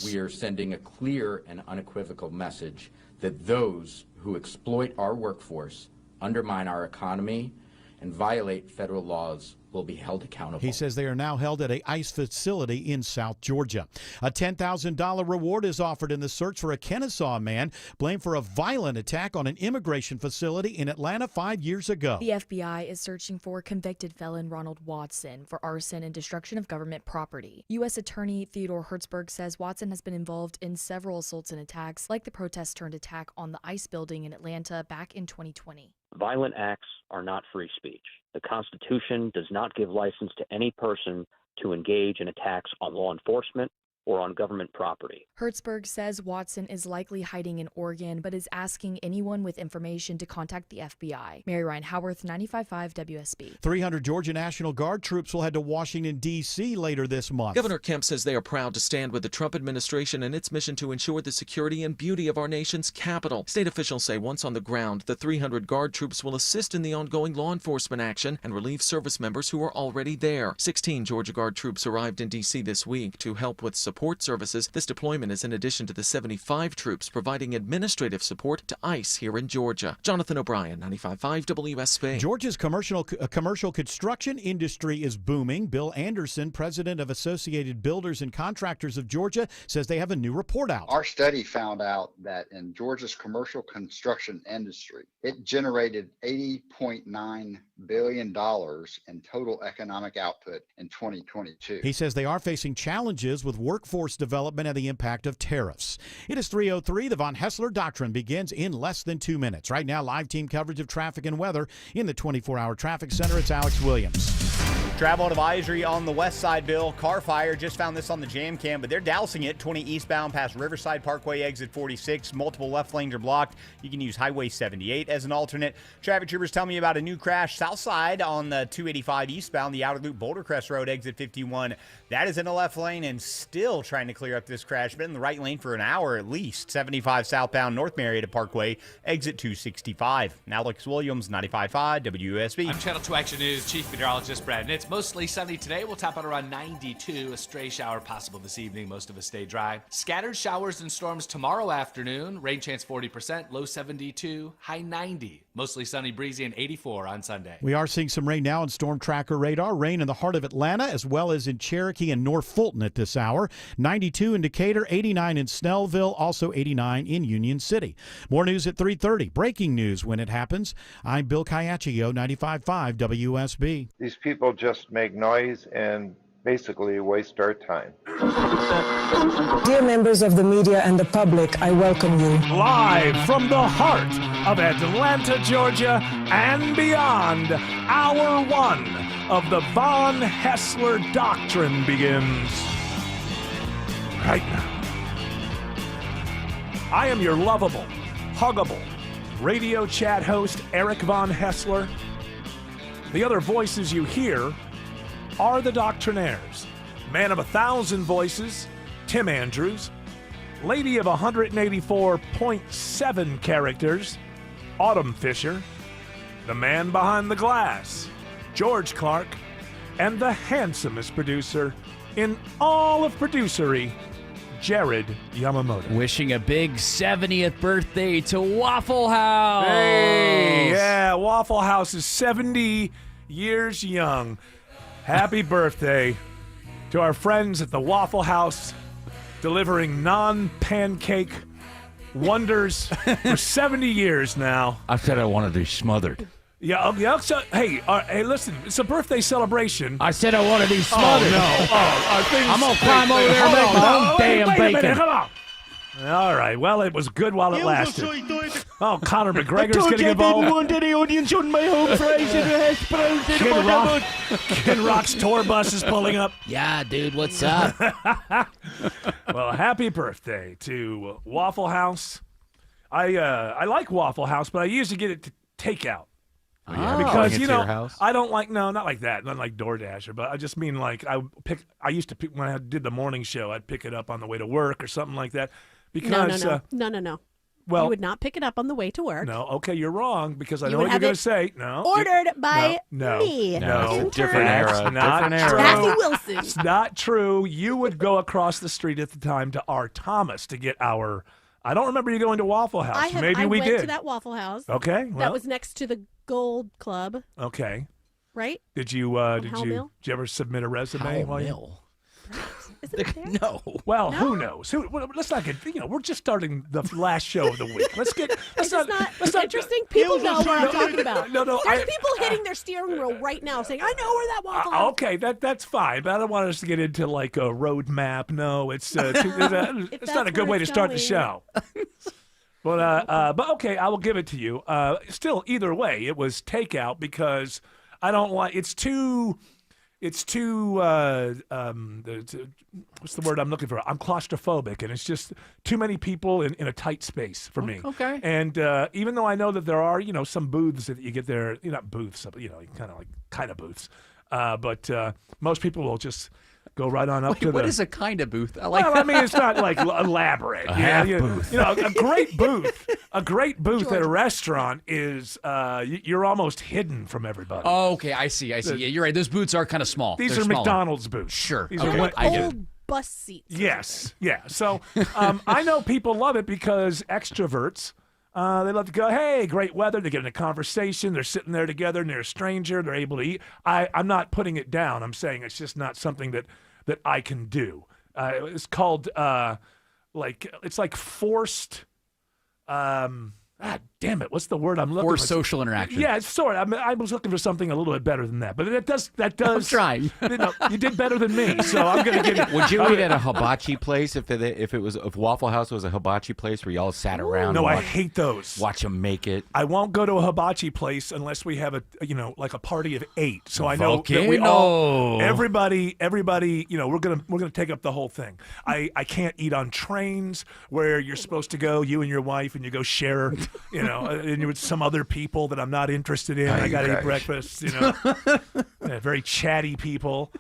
We are sending a clear and unequivocal message that those who exploit our workforce, undermine our economy, and violate federal laws will be held accountable. He says they are now held at a ICE facility in South Georgia. A $10,000 reward is offered in the search for a Kennesaw man blamed for a violent attack on an immigration facility in Atlanta 5 years ago. The FBI is searching for convicted felon Ronald Watson for arson and destruction of government property. U.S. Attorney Theodore Hertzberg says Watson has been involved in several assaults and attacks, like the protest-turned attack on the ICE building in Atlanta back in 2020. Violent acts are not free speech. The Constitution does not give license to any person to engage in attacks on law enforcement or on government property. Hertzberg says Watson is likely hiding in Oregon, but is asking anyone with information to contact the FBI. Mary Ryan Howarth, 95.5 WSB. 300 Georgia National Guard troops will head to Washington, D.C. later this month. Governor Kemp says they are proud to stand with the Trump administration and its mission to ensure the security and beauty of our nation's capital. State officials say once on the ground, the 300 Guard troops will assist in the ongoing law enforcement action and relieve service members who are already there. 16 Georgia Guard troops arrived in D.C. this week to help with support services. This deployment is in addition to the 75 troops providing administrative support to ICE here in Georgia. Jonathan O'Brien, 95.5 WSB. Georgia's commercial construction industry is booming. Bill Anderson, president of Associated Builders and Contractors of Georgia, says they have a new report out. Our study found out that in Georgia's commercial construction industry, it generated $80.9 billion in total economic output in 2022. He says they are facing challenges with workforce development and the impact of tariffs. It is 3:03. The Von Haessler Doctrine begins in less than 2 minutes. Right now, live team coverage of traffic and weather in the 24-hour traffic center. It's Alex Williams. Travel advisory on the west side, Bill. Car fire. Just found this on the jam cam, but they're dousing it. 20 eastbound past Riverside Parkway, exit 46. Multiple left lanes are blocked. You can use Highway 78 as an alternate. Traffic troopers tell me about a new crash south side on the 285 eastbound, the outer loop, Boulder Crest Road, exit 51. That is in the left lane and still trying to clear up this crash. Been in the right lane for an hour at least. 75 southbound North Marietta Parkway, exit 265. Now Alex Williams, 95.5 WSB. I'm Channel 2 Action News Chief Meteorologist Brad. It's mostly sunny today. We'll top out around 92. A stray shower possible this evening. Most of us stay dry. Scattered showers and storms tomorrow afternoon. Rain chance 40%, low 72, high 90. Mostly sunny, breezy, and 84 on Sunday. We are seeing some rain now on Storm Tracker radar. Rain in the heart of Atlanta as well as in Cherokee and North Fulton at this hour. 92 in Decatur, 89 in Snellville, also 89 in Union City. More news at 3:30. Breaking news when it happens. I'm Bill Caiaccio, 95.5 WSB. These people just make noise and basically waste our time. Dear members of the media and the public, I welcome you. Live from the heart of Atlanta, Georgia, and beyond, hour one of the Von Haessler Doctrine begins right now. I am your lovable, huggable radio chat host, Eric Von Haessler. The other voices you hear are the Doctrinaires. Man of 1,000 voices, Tim Andrews. Lady of 184.7 characters, Autumn Fisher. The man behind the glass, George Clark. And the handsomest producer in all of producery, Jared Yamamoto. Wishing a big 70th birthday to Waffle House. Hey, yeah, Waffle House is 70 years young. Happy birthday to our friends at the Waffle House, delivering non-pancake wonders for 70 years now. I said I wanted these smothered. Yeah. So, hey, listen, it's a birthday celebration. I said I wanted these smothered. Oh, no. I'm going to climb over there and make my own damn bacon. Wait a minute, come on. All right. Well, it was good while it lasted. Oh, Conor McGregor's getting involved. I didn't want any audience on my home fries and hash browns. Kid Rock's tour bus is pulling up. Yeah, dude, what's up? Well, happy birthday to Waffle House. I like Waffle House, but I usually get it to takeout. Because I don't like not like that, not like DoorDash, but I just mean like I used to pick when I did the morning show, I'd pick it up on the way to work or something like that. Because no. Well, you would not pick it up on the way to work. No, okay, you're wrong because I You know would what you're have going it to say. No. Ordered by no, me. No, Intern. it's a different era. It's not Different era. true. Kathy Wilson. It's not true. You would go across the street at the time to our Thomas to get our. I don't remember you going to Waffle House. Maybe we went did. to that Waffle House. Okay, well. That was next to the Gold Club, Okay. right? Did you Howell did Mill? you ever submit a resume? Howell while you- Mill. Isn't it there? No. Well, who knows? Let's not get. We're just starting the last show of the week. Let's get. Is this not interesting? People know what I'm talking about. No. There's people hitting their steering wheel right now saying, I know where that Waffle House is. Okay, that's fine, but I don't want us to get into like a road map. No, it's it's not a good where way to it's start the going. show. But okay, I will give it to you. Still, either way, it was takeout because I don't like. It's too. What's the word I'm looking for? I'm claustrophobic, and it's just too many people in a tight space for me. Okay. And even though I know that there are, some booths that you get there, not booths, but, kind of booths. But most people will just go right on up Wait, to what the. is a kind of booth? I like Well, I mean, it's not like elaborate. A half booth. A great booth. A great booth at a restaurant is you're almost hidden from everybody. Oh, okay, I see. Yeah, you're right. Those booths are kind of small. These They're are smaller. McDonald's booths. Sure. These Okay, are what I get it. Old bus seats. Yes, yeah. So I know people love it because extroverts, they love to go, hey, great weather. They get in a conversation. They're sitting there together and they're a stranger. They're able to eat. I'm not putting it down. I'm saying it's just not something that I can do. It's called, it's like forced, damn it, what's the word I'm looking for? Forced social interaction. Yeah, it's sort of. I was looking for something a little bit better than that. But that does. I'm trying. You did better than me, so I'm going to give you. Would you eat at a hibachi place if Waffle House was a hibachi place where y'all sat around? No, and I hate those. Watch them make it. I won't go to a hibachi place unless we have like a party of 8. So I know that we all, everybody, we're gonna take up the whole thing. I can't eat on trains where you're supposed to go, you and your wife, and you go share, and with some other people that I'm not interested in. I got to eat breakfast, Yeah, very chatty people.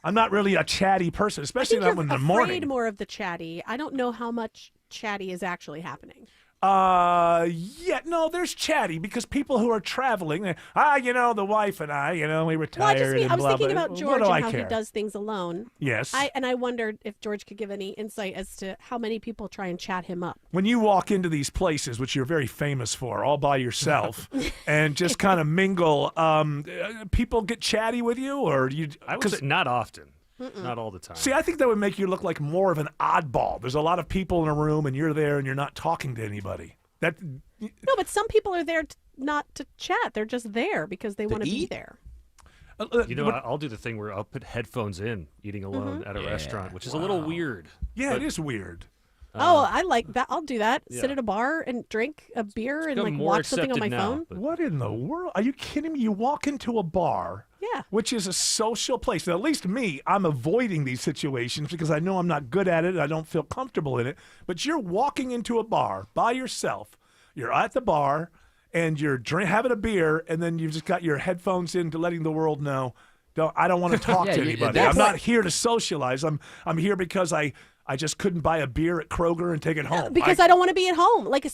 I'm not really a chatty person, especially not in the morning. Afraid more of the chatty. I don't know how much chatty is actually happening. No, there's chatty because people who are traveling, the wife and I, we retired. I was thinking about George and how care? he does things alone. Yes. I wondered if George could give any insight as to how many people try and chat him up. When you walk into these places, which you're very famous for, all by yourself, and just kind of mingle, people get chatty with you, or you? I would say not often. Not all the time. See, I think that would make you look like more of an oddball. There's a lot of people in a room, and you're there, and you're not talking to anybody. No, but some people are there not to chat. They're just there because they want to be there. I'll do the thing where I'll put headphones in, eating alone at a restaurant, which is a little weird. Yeah, it is weird. I like that. I'll do that. Yeah. Sit at a bar and drink a beer and become more watch something on my accepted phone. What in the world? Are you kidding me? You walk into a bar, which is a social place. Now, at least me, I'm avoiding these situations because I know I'm not good at it. I don't feel comfortable in it. But you're walking into a bar by yourself. You're at the bar, and you're having a beer, and then you've just got your headphones in to letting the world know, I don't want to talk to anybody. I'm not here to socialize. I'm here because I just couldn't buy a beer at Kroger and take it home. Because I don't want to be at home. Like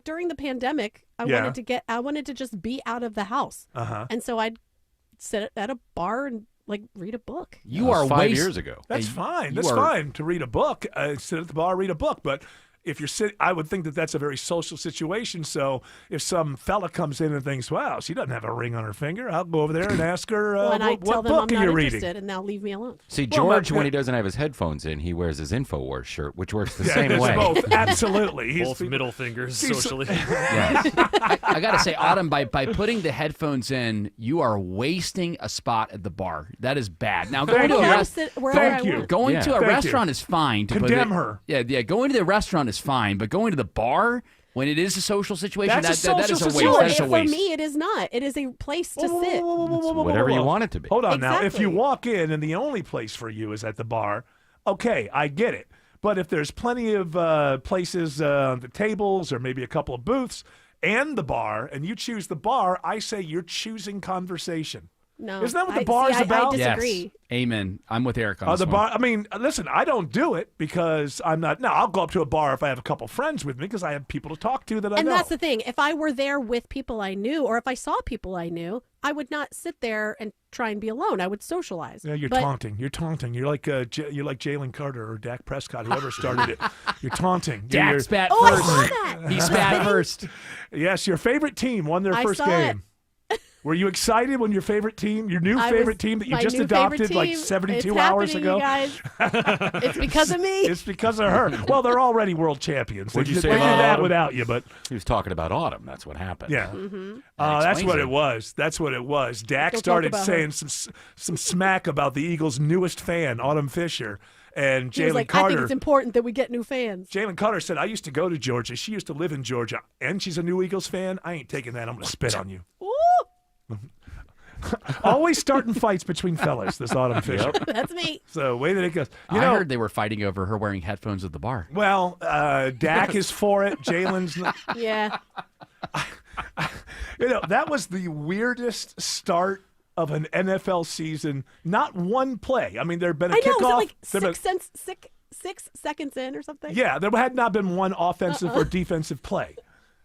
during the pandemic, I Yeah. wanted to just be out of the house. Uh-huh. And so I'd sit at a bar and read a book. You are 5 years ago. That's fine. That's fine to read a book. Sit at the bar, read a book. But if you're sitting, I would think that that's a very social situation. So if some fella comes in and thinks, "Wow, she doesn't have a ring on her finger," I'll go over there and ask her, and I tell "What them I'm book are not you interested, reading?" and they'll leave me alone. See, Well, George, when he doesn't have his headphones in, he wears his InfoWars shirt, which works the same there's way. both. Absolutely. Both middle fingers He's- socially. I gotta say, Autumn, by putting the headphones in, you are wasting a spot at the bar. That is bad. Now going to a going to a restaurant is fine. Condemn her. Yeah. Going to the restaurant is fine, but going to the bar when it is a social situation, That's that a is a social waste. situation. That is a For waste. me, it is not. It is a place to sit. Whatever you want it to be. Hold on now. If Exactly. you walk in and the only place for you is at the bar, okay, I get it. But if there's plenty of places, the tables, or maybe a couple of booths, and the bar, and you choose the bar, I say you're choosing conversation. No. Isn't that what the bar's about? I disagree. Yes. Amen. I'm with Eric on this The one. bar. I mean, listen, I don't do it because I'm not. No, I'll go up to a bar if I have a couple friends with me because I have people to talk to that I know. And that's the thing. If I were there with people I knew, or if I saw people I knew, I would not sit there and try and be alone. I would socialize. Yeah, you're But- taunting. You're taunting. You're like Jalen Carter or Dak Prescott, whoever started it. You're taunting. Dak You're- spat Oh, I first. saw that. He spat first. Yes, your favorite team won their I first saw game. Were you excited when your favorite team, your new favorite team that you my just new adopted favorite like team, 72 it's hours happening, ago? You guys. It's because of me. It's because of her. Well, they're already world champions. What'd They you did say about that Autumn? without you, but He was talking about Autumn. That's what happened. yeah. Mm-hmm. That's explains what it. it was. That's what it was. Dak Don't talk started about saying some smack about the Eagles' newest fan, Autumn Fisher, and He was Jalen like, I think Carter. it's important that we get new fans. Jalen Carter said, I used to go to Georgia. She used to live in Georgia, and she's a new Eagles fan. I ain't taking that. I'm going to spit on you. Ooh, Always starting fights between fellas, this Autumn Fisher. that's me. So, way that it goes. I heard they were fighting over her wearing headphones at the bar. Well, Dak is for it. Jalen's not. Yeah. That was the weirdest start of an NFL season. Not one play. I mean, there had been a I know. kickoff. Was it There'd been- like 6 seconds in or something? Yeah, there had not been one offensive or defensive play.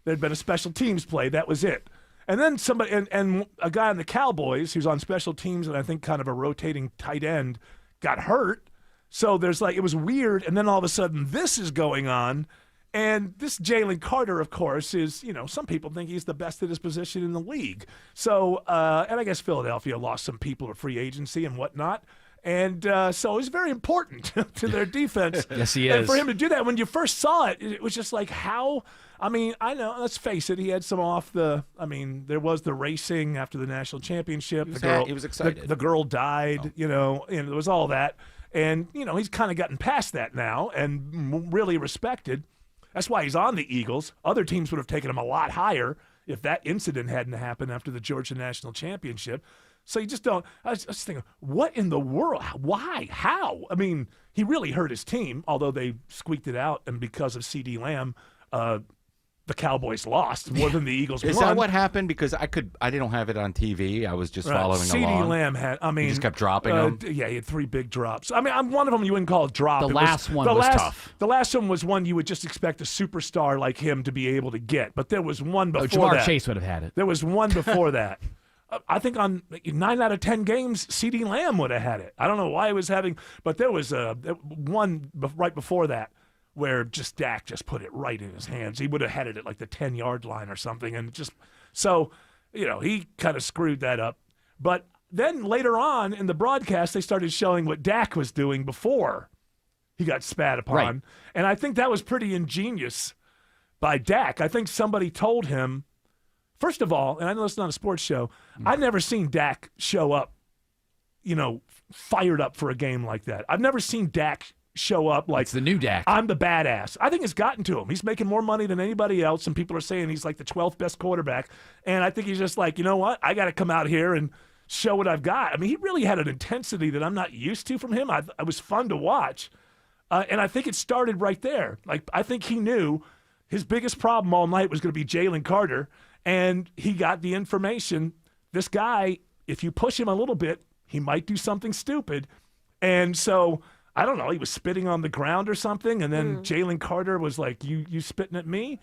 There'd been a special teams play. That was it. And then somebody and a guy on the Cowboys who's on special teams and I think kind of a rotating tight end got hurt. So there's like it was weird. And then all of a sudden this is going on. And this Jalen Carter, of course, is, some people think he's the best at his position in the league. So, and I guess Philadelphia lost some people to free agency and whatnot. And so it's very important to their defense. Yes, he And is. for him to do that, when you first saw it, it was just like, how? I mean, I know, let's face it, he had some there was the racing after the national championship. He was excited. The girl died, and there was all that. And, he's kind of gotten past that now and really respected. That's why he's on the Eagles. Other teams would have taken him a lot higher if that incident hadn't happened after the Georgia National Championship. So you just don't. I was thinking, what in the world? Why? How? I mean, he really hurt his team, although they squeaked it out, and because of CeeDee Lamb, the Cowboys lost more than the Eagles Is won. that what happened? Because I don't have it on TV. I was just following CeeDee along. Lamb had. I mean, he just kept dropping them. Yeah, he had 3 big drops. I mean, one of them you wouldn't call a drop. The It last one was tough. The last one was one you would just expect a superstar like him to be able to get. But there was one before Jamar that. Chase would have had it. There was one before that. I think on 9 out of 10 games, CeeDee Lamb would have had it. I don't know why he was having, but there was one right before that where just Dak just put it right in his hands. He would have had it at like the 10-yard line or something. And just so, he kind of screwed that up. But then later on in the broadcast, they started showing what Dak was doing before he got spat upon. Right. And I think that was pretty ingenious by Dak. I think somebody told him, first of all, and I know it's not a sports show, I've never seen Dak show up, fired up for a game like that. I've never seen Dak show up like It's the new Dak. I'm the badass. I think it's gotten to him. He's making more money than anybody else, and people are saying he's like the 12th best quarterback. And I think he's just like, you know what? I got to come out here and show what I've got. I mean, he really had an intensity that I'm not used to from him. It was fun to watch. And I think it started right there. Like, I think he knew his biggest problem all night was going to be Jalen Carter, and he got the information. This guy, if you push him a little bit, he might do something stupid. And so, I don't know, he was spitting on the ground or something, and then Jalen Carter was like, you spitting at me?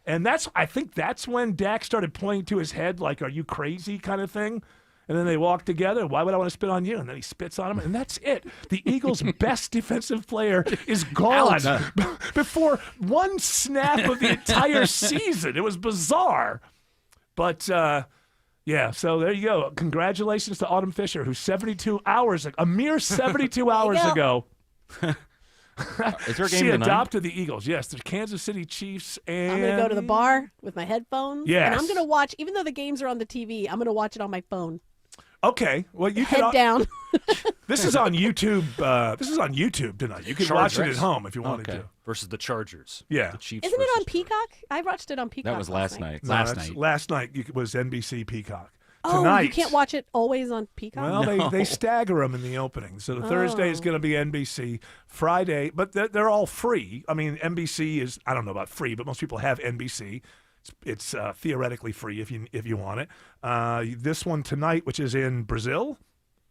And I think that's when Dak started pointing to his head like, are you crazy kind of thing? And then they walk together. Why would I want to spit on you? And then he spits on him, and that's it. The Eagles' best defensive player is gone before one snap of the entire season. It was bizarre. But, yeah, so there you go. Congratulations to Autumn Fisher, who a mere 72 hours ago, Is there a game she tonight? adopted the Eagles. Yes, the Kansas City Chiefs. And I'm going to go to the bar with my headphones. Yes. And I'm going to watch, even though the games are on the TV, I'm going to watch it on my phone. Okay, well you Head can down. This is on YouTube. This is on YouTube tonight. You can watch it at home if you wanted to. Versus the Chargers. Yeah. The Chiefs Isn't it versus on Peacock? I watched it on Peacock. That was last night. No, last night was NBC Peacock. Oh, Tonight, you can't watch it always on Peacock? well, they stagger them in the opening. So the Thursday is going to be NBC. Friday, but they're all free. I mean, NBC is, I don't know about free, but most people have NBC. It's theoretically free if you want it. This one tonight, which is in Brazil.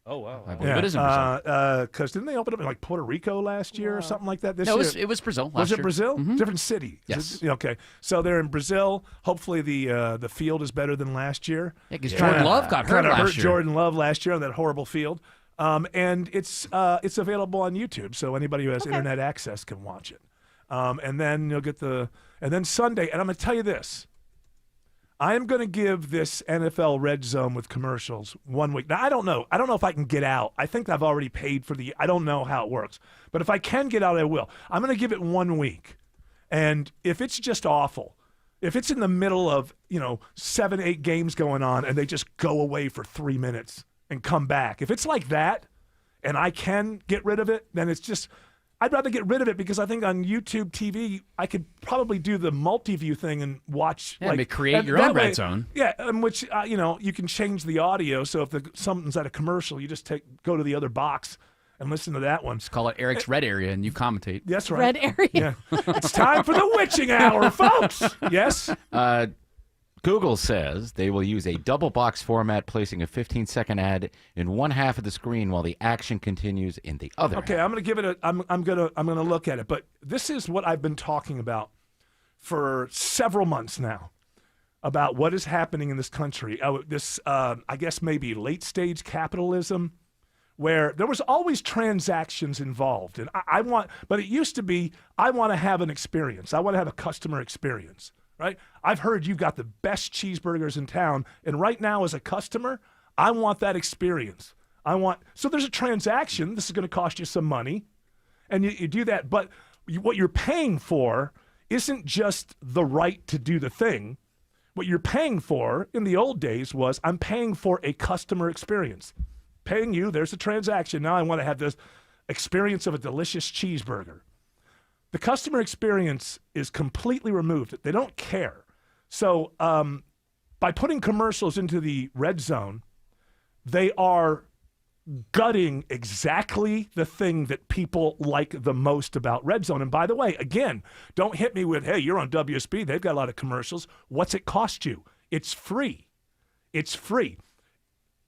Oh, wow. I believe it is in Brazil. Because didn't they open up in like Puerto Rico last year or something like that? This No, year? it was Brazil last Was it year. Brazil? Mhm. Different city. Yes. Okay. So they're in Brazil. Hopefully the field is better than last year. Yeah, because Jordan Love got hurt last year. Jordan Love last year on that horrible field. And it's available on YouTube, so anybody who has internet access can watch it. And then you'll get and then Sunday. And I'm going to tell you this. I am going to give this NFL Red Zone with commercials 1 week. Now, I don't know. I don't know if I can get out. I think I've already paid for I don't know how it works. But if I can get out, I will. I'm going to give it 1 week. And if it's just awful, if it's in the middle of, 7, 8 games going on and they just go away for 3 minutes and come back, if it's like that and I can get rid of it, then it's just – I'd rather get rid of it because I think on YouTube TV I could probably do the multi-view thing and watch. Yeah, create your own Red Zone. Yeah, in which you can change the audio. So if something's at a commercial, you just go to the other box and listen to that one. Just call it Eric's Red Area, and you commentate. That's right. Red area. Yeah, it's time for the witching hour, folks. Yes. Google says they will use a double box format, placing a 15-second ad in one half of the screen while the action continues in the other. Okay, I'm going to give it I'm going to look at it, but this is what I've been talking about for several months now about what is happening in this country. I guess maybe late stage capitalism, where there was always transactions involved, and but it used to be I want to have an experience. I want to have a customer experience. Right? I've heard you got the best cheeseburgers in town, and right now as a customer, I want that experience. So there's a transaction. This is going to cost you some money, and you do that. But what you're paying for isn't just the right to do the thing. What you're paying for in the old days was I'm paying for a customer experience. Paying you, there's a transaction. Now I want to have this experience of a delicious cheeseburger. The customer experience is completely removed. They don't care. So by putting commercials into the Red Zone, they are gutting exactly the thing that people like the most about Red Zone. And by the way, again, don't hit me with, hey, you're on WSB. They've got a lot of commercials. What's it cost you? It's free. It's free.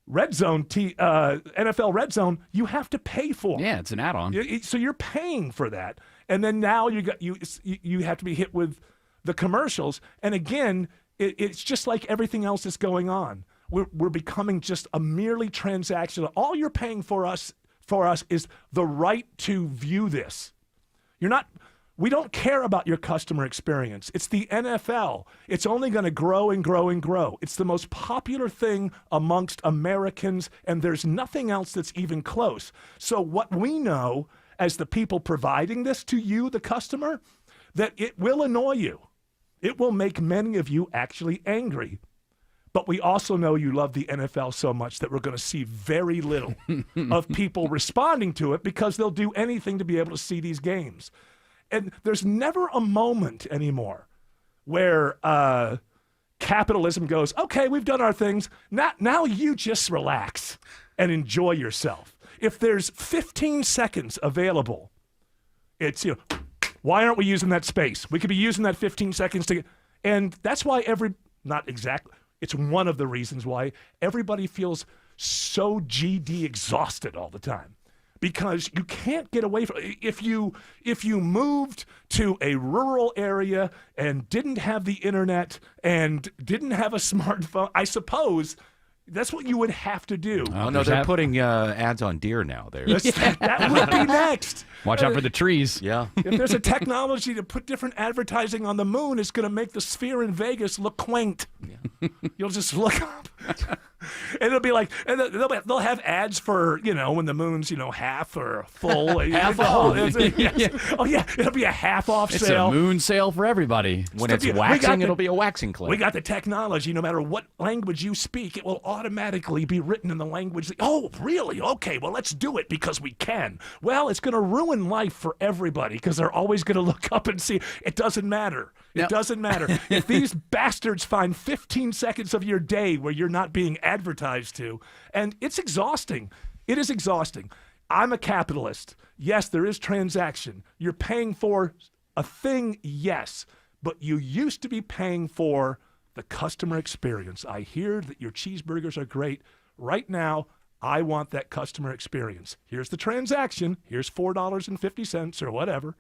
Red Zone, NFL Red Zone, you have to pay for. Yeah, it's an add-on. So you're paying for that. And then now you have to be hit with the commercials. And again, it's just like everything else that's going on. We're becoming just a merely transactional. All you're paying for us is the right to view this. We don't care about your customer experience. It's the NFL. It's only going to grow and grow and grow. It's the most popular thing amongst Americans, and there's nothing else that's even close. So what we know as the people providing this to you, the customer, that it will annoy you. It will make many of you actually angry. But we also know you love the NFL so much that we're going to see very little of people responding to it because they'll do anything to be able to see these games. And there's never a moment anymore where capitalism goes, okay, we've done our things. Now you just relax and enjoy yourself. If there's 15 seconds available, it's, why aren't we using that space? We could be using that 15 seconds and that's why not exactly, it's one of the reasons why everybody feels so GD exhausted all the time. Because you can't get away from it. If you moved to a rural area and didn't have the internet and didn't have a smartphone, I suppose that's what you would have to do. Oh, no, they're putting ads on deer now. That would be next. Watch out for the trees. Yeah. If there's a technology to put different advertising on the moon, it's going to make the Sphere in Vegas look quaint. Yeah. You'll just look up. And it'll be like, and they'll have ads for, when the moon's, half or full. Half off. Yes. Oh, yeah. It'll be a half off sale. It's a moon sale for everybody. When it's waxing, it'll be a waxing clip. We got the technology. No matter what language you speak, it will automatically be written in the language. Oh, really? Okay, well, let's do it because we can. Well, it's going to ruin life for everybody because they're always going to look up and see. It doesn't matter. It doesn't matter. If these bastards find 15 seconds of your day where you're not being advertised to, and it's exhausting. It is exhausting. I'm a capitalist. Yes, there is transaction. You're paying for a thing, yes. but you used to be paying for the customer experience. I hear that your cheeseburgers are great. Right now, I want that customer experience. Here's the transaction. Here's $4.50 or whatever.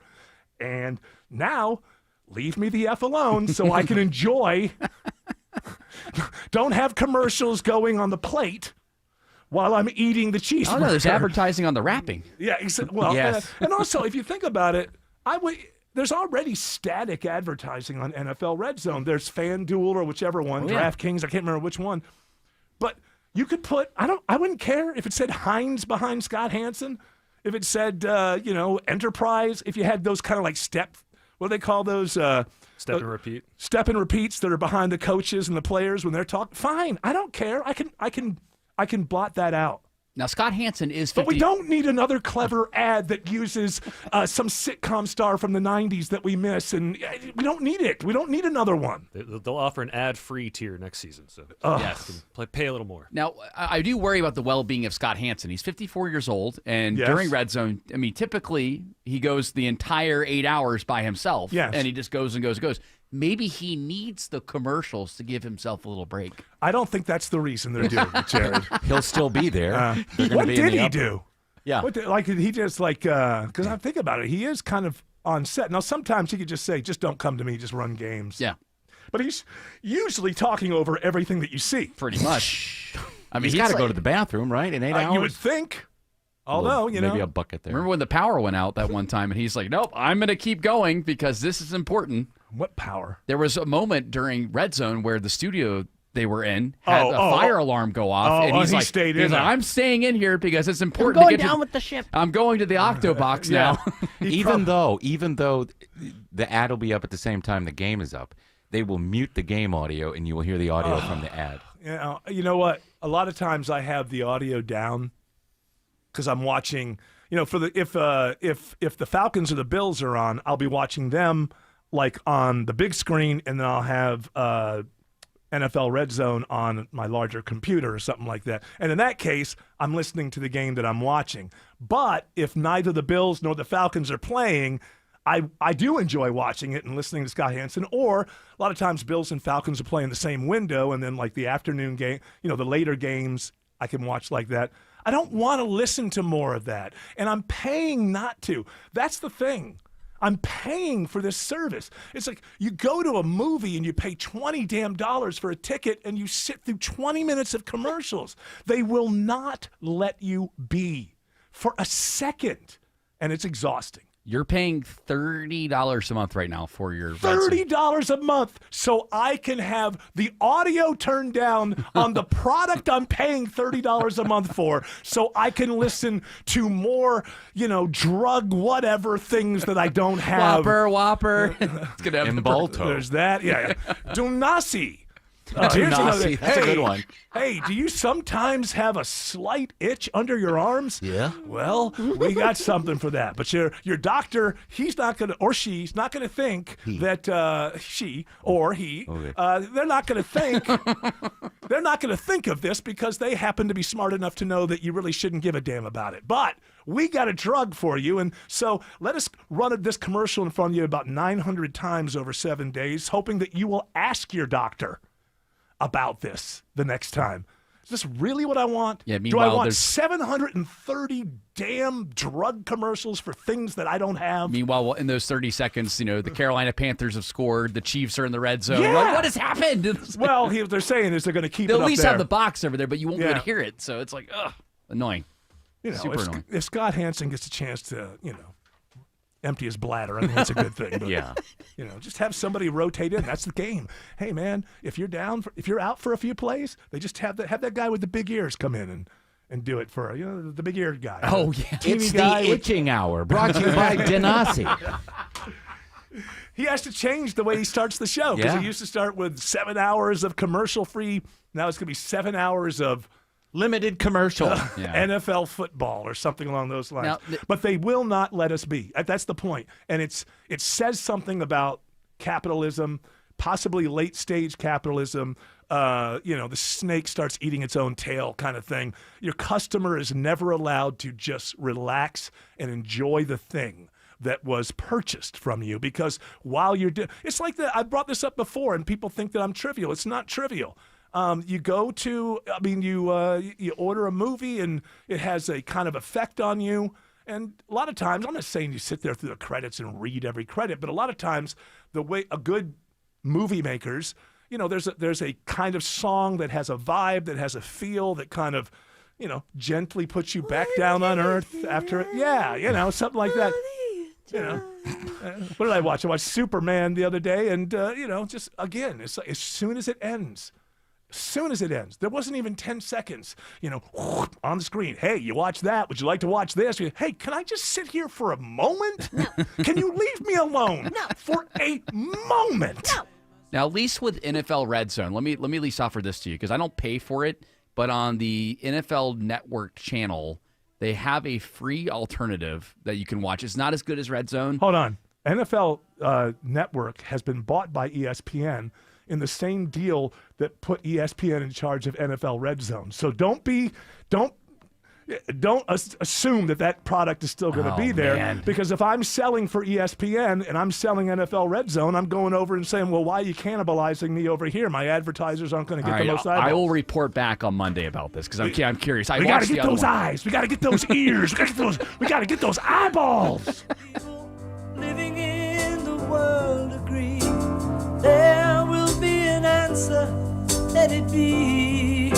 And now, leave me the F alone so I can enjoy. Don't have commercials going on the plate while I'm eating the cheeseburger. Oh, no, there's advertising on the wrapping. Yeah, well, Yes. and also, if you think about it, there's already static advertising on NFL Red Zone. There's FanDuel or whichever one, DraftKings, I can't remember which one. But you could put, I wouldn't care if it said Heinz behind Scott Hansen, if it said, Enterprise, if you had those kind of like what do they call those? Step and repeat. Step and repeats that are behind the coaches and the players when they're talking. Fine, I don't care. I can blot that out. Now, Scott Hansen is 50. But we don't need another clever ad that uses some sitcom star from the 90s that we miss, and we don't need it. We don't need another one. They'll offer an ad-free tier next season, so Yes. pay a little more. Now, I do worry about the well-being of Scott Hansen. He's 54 years old, and Yes. during Red Zone, I mean, typically he goes the entire 8 hours by himself, Yes. and he just goes and goes and goes. Maybe he needs the commercials to give himself a little break. I don't think that's the reason they're doing it, Jared. He'll still be there. They're gonna What be in did the he upper- do? Yeah. He just because I'm thinking about it, he is kind of on set. Now, sometimes he could just say, just don't come to me, just run games. Yeah. But he's usually talking over everything that you see. Pretty much. I mean, He's got to go to the bathroom, right? In 8 hours? You would think. Although, maybe a bucket there. Remember when the power went out that one time, and he's like, nope, I'm going to keep going because this is important. What power? There was a moment during Red Zone where the studio they were in had a fire alarm go off, and he's he like, stayed he's in like, there. I'm staying in here because it's I'm important going to get down to, with the ship. I'm going to the Octobox now. Even though the ad will be up at the same time the game is up, they will mute the game audio, and you will hear the audio from the ad. You know what? A lot of times I have the audio down because I'm watching. For the if the Falcons or the Bills are on, I'll be watching them like on the big screen, and then I'll have NFL Red Zone on my larger computer or something like that. And in that case, I'm listening to the game that I'm watching. But if neither the Bills nor the Falcons are playing, I do enjoy watching it and listening to Scott Hansen. Or a lot of times Bills and Falcons are playing the same window, and then like the afternoon game, the later games I can watch like that. I don't want to listen to more of that, and I'm paying not to. That's the thing. I'm paying for this service. It's like you go to a movie and you pay $20 for a ticket and you sit through 20 minutes of commercials. They will not let you be for a second, and it's exhausting. You're paying $30 a month right now for your $30 a month so I can have the audio turned down on the product I'm paying $30 a month for, so I can listen to more, drug whatever things that I don't have. Whopper. It's gonna have Imbalto. There's that. Yeah. Dunasi. Dunasi, another. that's a good one. Hey, do you sometimes have a slight itch under your arms? Yeah. Well, we got something for that. But your doctor, he's not going to, or she's not going to think that she or he, they're not going to think, they're not going to think of this because they happen to be smart enough to know that you really shouldn't give a damn about it. But we got a drug for you, and so let us run this commercial in front of you about 900 times over 7 days, hoping that you will ask your doctor about this the next time. Is this really what I want? Yeah, Do I meanwhile, want there's- 730 damn drug commercials for things that I don't have? Meanwhile, in those 30 seconds, the Carolina Panthers have scored. The Chiefs are in the red zone. Yeah. Like, what has happened? Well, what they're saying is they're going to keep They'll it at up least there. have the box over there, but you won't be able Yeah. to hear it. So it's like, annoying. Super annoying. If Scott Hansen gets a chance to, empty his bladder, I think that's a good thing. But, Yeah. Just have somebody rotate in. That's the game. Hey, man, if you're out for a few plays, they just have that guy with the big ears come in and do it for the big eared guy. Oh, yeah. It's the itching hour, brought to you by Denasi. He has to change the way he starts the show because Yeah. he used to start with 7 hours of commercial free. Now it's going to be 7 hours of limited commercial NFL football or something along those lines. Now, but they will not let us be. That's the point. And it says something about capitalism, possibly late stage capitalism. The snake starts eating its own tail kind of thing. Your customer is never allowed to just relax and enjoy the thing. that was purchased from you, because while you're it's like that. I brought this up before, and people think that I'm trivial. It's not trivial. You go to, you order a movie, and it has a kind of effect on you. And a lot of times, I'm not saying you sit there through the credits and read every credit, but a lot of times, the way a good movie makers, there's a kind of song that has a vibe, that has a feel, that kind of, gently puts you back down on earth after it. Yeah, something like that. What did I watch? I watched Superman the other day, and just again, it's like, as soon as it ends, there wasn't even 10 seconds, on the screen. Hey, you watch that? Would you like to watch this? Hey, can I just sit here for a moment? No. Can you leave me alone for a moment? No. Now, at least with NFL Red Zone, let me at least offer this to you, because I don't pay for it, but on the NFL Network channel, they have a free alternative that you can watch. It's not as good as Red Zone. Hold on. NFL Network has been bought by ESPN in the same deal that put ESPN in charge of NFL Red Zone. So don't assume that product is still going to be there. Man. Because if I'm selling for ESPN and I'm selling NFL Red Zone, I'm going over and saying, well, why are you cannibalizing me over here? My advertisers aren't going to get the most eyeballs. I will report back on Monday about this, because I'm curious. We got to get those eyes. We got to get those ears. We got to get those eyeballs. Living in the world agree there will be an answer, let it be.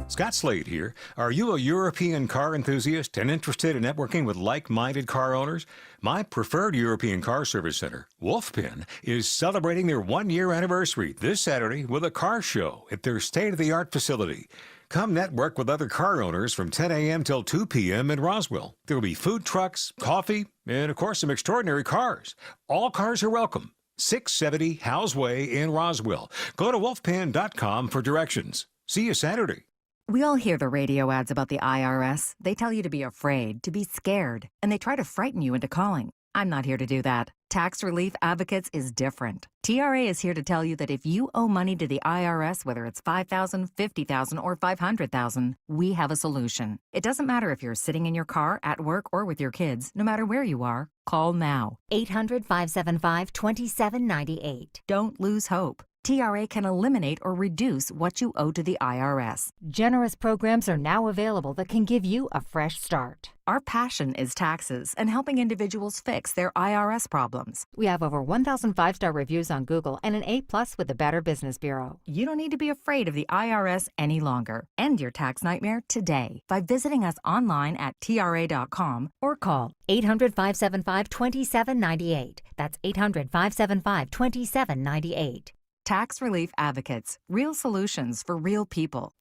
Scott Slade here. Are you a European car enthusiast and interested in networking with like-minded car owners? My preferred European car service center, Wolfpen, is celebrating their 1-year anniversary this Saturday with a car show at their state-of-the-art facility. Come network with other car owners from 10 a.m. till 2 p.m. in Roswell. There will be food trucks, coffee, and, of course, some extraordinary cars. All cars are welcome. 670 Howes Way in Roswell. Go to wolfpan.com for directions. See you Saturday. We all hear the radio ads about the IRS. They tell you to be afraid, to be scared, and they try to frighten you into calling. I'm not here to do that. Tax Relief Advocates is different. TRA is here to tell you that if you owe money to the IRS, whether it's $5,000, $50,000, or $500,000, we have a solution. It doesn't matter if you're sitting in your car, at work, or with your kids. No matter where you are, call now. 800-575-2798. Don't lose hope. TRA can eliminate or reduce what you owe to the IRS. Generous programs are now available that can give you a fresh start. Our passion is taxes and helping individuals fix their IRS problems. We have over 1,000 5-star reviews on Google and an A+ with the Better Business Bureau. You don't need to be afraid of the IRS any longer. End your tax nightmare today by visiting us online at TRA.com or call 800-575-2798. That's 800-575-2798. Tax Relief Advocates. Real solutions for real people.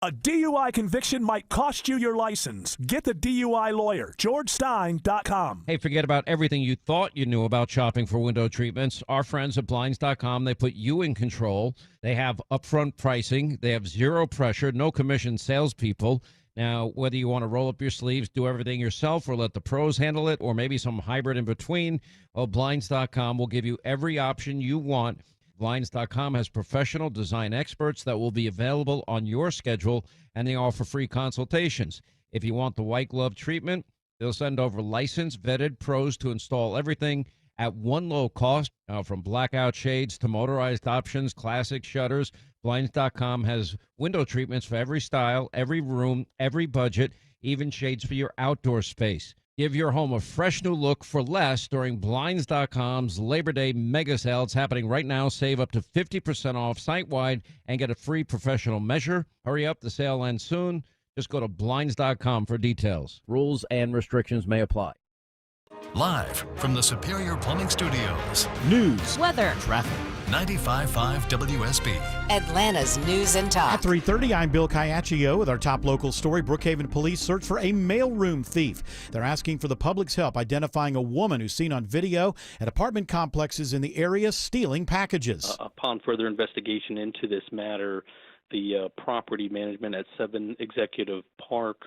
A DUI conviction might cost you your license. Get the DUI lawyer, GeorgeStein.com. Hey, forget about everything you thought you knew about shopping for window treatments. Our friends at Blinds.com, they put you in control. They have upfront pricing. They have zero pressure, no commission salespeople. Now, whether you want to roll up your sleeves, do everything yourself, or let the pros handle it, or maybe some hybrid in between, well, Blinds.com will give you every option you want. Blinds.com has professional design experts that will be available on your schedule, and they offer free consultations. If you want the white glove treatment, they'll send over licensed, vetted pros to install everything at one low cost. Now, from blackout shades to motorized options, classic shutters, Blinds.com has window treatments for every style, every room, every budget, even shades for your outdoor space. Give your home a fresh new look for less during Blinds.com's Labor Day mega sale. It's happening right now. Save up to 50% off site-wide and get a free professional measure. Hurry up, the sale ends soon. Just go to Blinds.com for details. Rules and restrictions may apply. Live from the Superior Plumbing Studios. News, weather, traffic. 95.5 WSB. Atlanta's news and talk. At 3:30, I'm Bill Caiaccio with our top local story. Brookhaven police search for a mailroom thief. They're asking for the public's help identifying a woman who's seen on video at apartment complexes in the area stealing packages. Upon further investigation into this matter, the property management at 7 Executive Park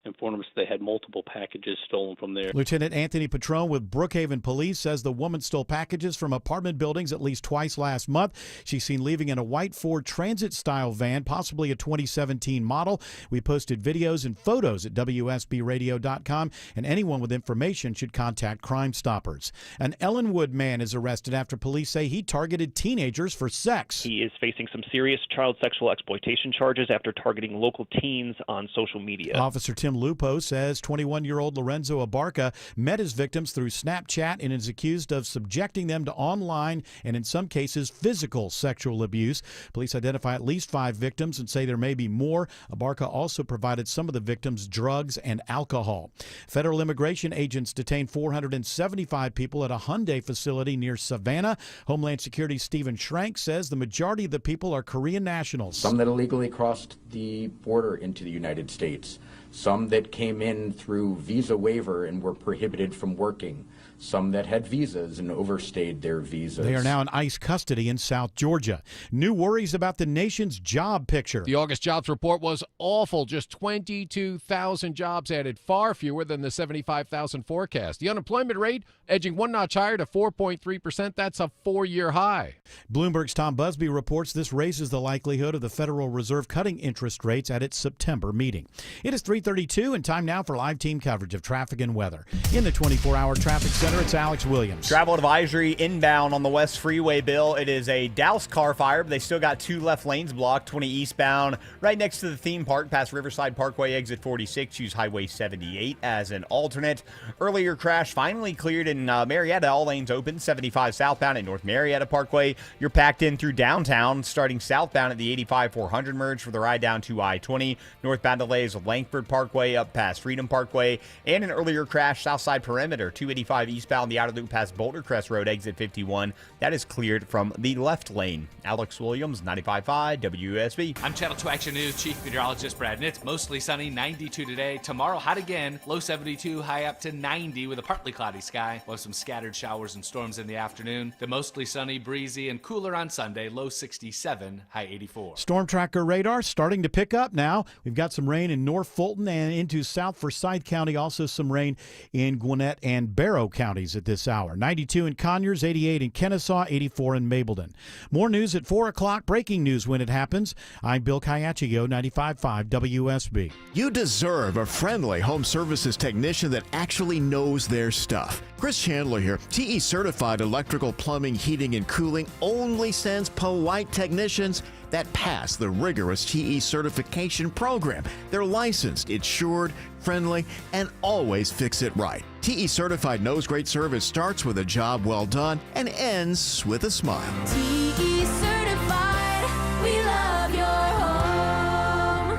informed us they had multiple packages stolen from there. Lieutenant Anthony Petrone with Brookhaven Police says the woman stole packages from apartment buildings at least twice last month. She's seen leaving in a white Ford Transit-style van, possibly a 2017 model. We posted videos and photos at WSBRadio.com, and anyone with information should contact Crime Stoppers. An Ellenwood man is arrested after police say he targeted teenagers for sex. He is facing some serious child sexual exploitation charges after targeting local teens on social media. Officer Tim Lupo says 21-year-old Lorenzo Abarca met his victims through Snapchat and is accused of subjecting them to online and, in some cases, physical sexual abuse. Police identify at least 5 victims and say there may be more. Abarca also provided some of the victims drugs and alcohol. Federal immigration agents detained 475 people at a Hyundai facility near Savannah. Homeland Security Stephen Schrank says the majority of the people are Korean nationals. Some that illegally crossed the border into the United States, some that came in through visa waiver and were prohibited from working, some that had visas and overstayed their visas. They are now in ICE custody in South Georgia. New worries about the nation's job picture. The August jobs report was awful. Just 22,000 jobs added, far fewer than the 75,000 forecast. The unemployment rate edging one notch higher to 4.3%. That's a 4-year high. Bloomberg's Tom Busby reports this raises the likelihood of the Federal Reserve cutting interest rates at its September meeting. It is 3:32 and time now for live team coverage of traffic and weather. In the 24-hour traffic center, it's Alex Williams. Travel advisory inbound on the West Freeway, Bill. It is a doused car fire, but they still got 2 left lanes blocked, 20 eastbound, right next to the theme park, past Riverside Parkway, exit 46. Use Highway 78 as an alternate. Earlier crash finally cleared in Marietta. All lanes open, 75 southbound at North Marietta Parkway. You're packed in through downtown, starting southbound at the 85-400 merge for the ride down to I-20. Northbound delays with Langford Parkway up past Freedom Parkway. And an earlier crash, Southside Perimeter, 285 eastbound, the outer loop past Boulder Crest Road, exit 51. That is cleared from the left lane. Alex Williams, 95.5 WSB. I'm Channel 2 Action News Chief Meteorologist Brad Nitz. Mostly sunny, 92 today. Tomorrow, hot again, low 72, high up to 90 with a partly cloudy sky. We'll have some scattered showers and storms in the afternoon. The mostly sunny, breezy, and cooler on Sunday, low 67, high 84. Storm tracker radar starting to pick up now. We've got some rain in North Fulton and into South Forsyth County. Also some rain in Gwinnett and Barrow counties at this hour. 92 in Conyers, 88 in Kennesaw, 84 in Mableton. More news at 4 o'clock. Breaking news when it happens. I'm Bill Caiaccio, 95.5 WSB. You deserve a friendly home services technician that actually knows their stuff. Chris Chandler here. TE certified electrical, plumbing, heating, and cooling only sends polite technicians that pass the rigorous TE certification program. They're licensed, insured, friendly, and always fix it right. TE Certified knows great service starts with a job well done and ends with a smile. TE Certified, we love your home.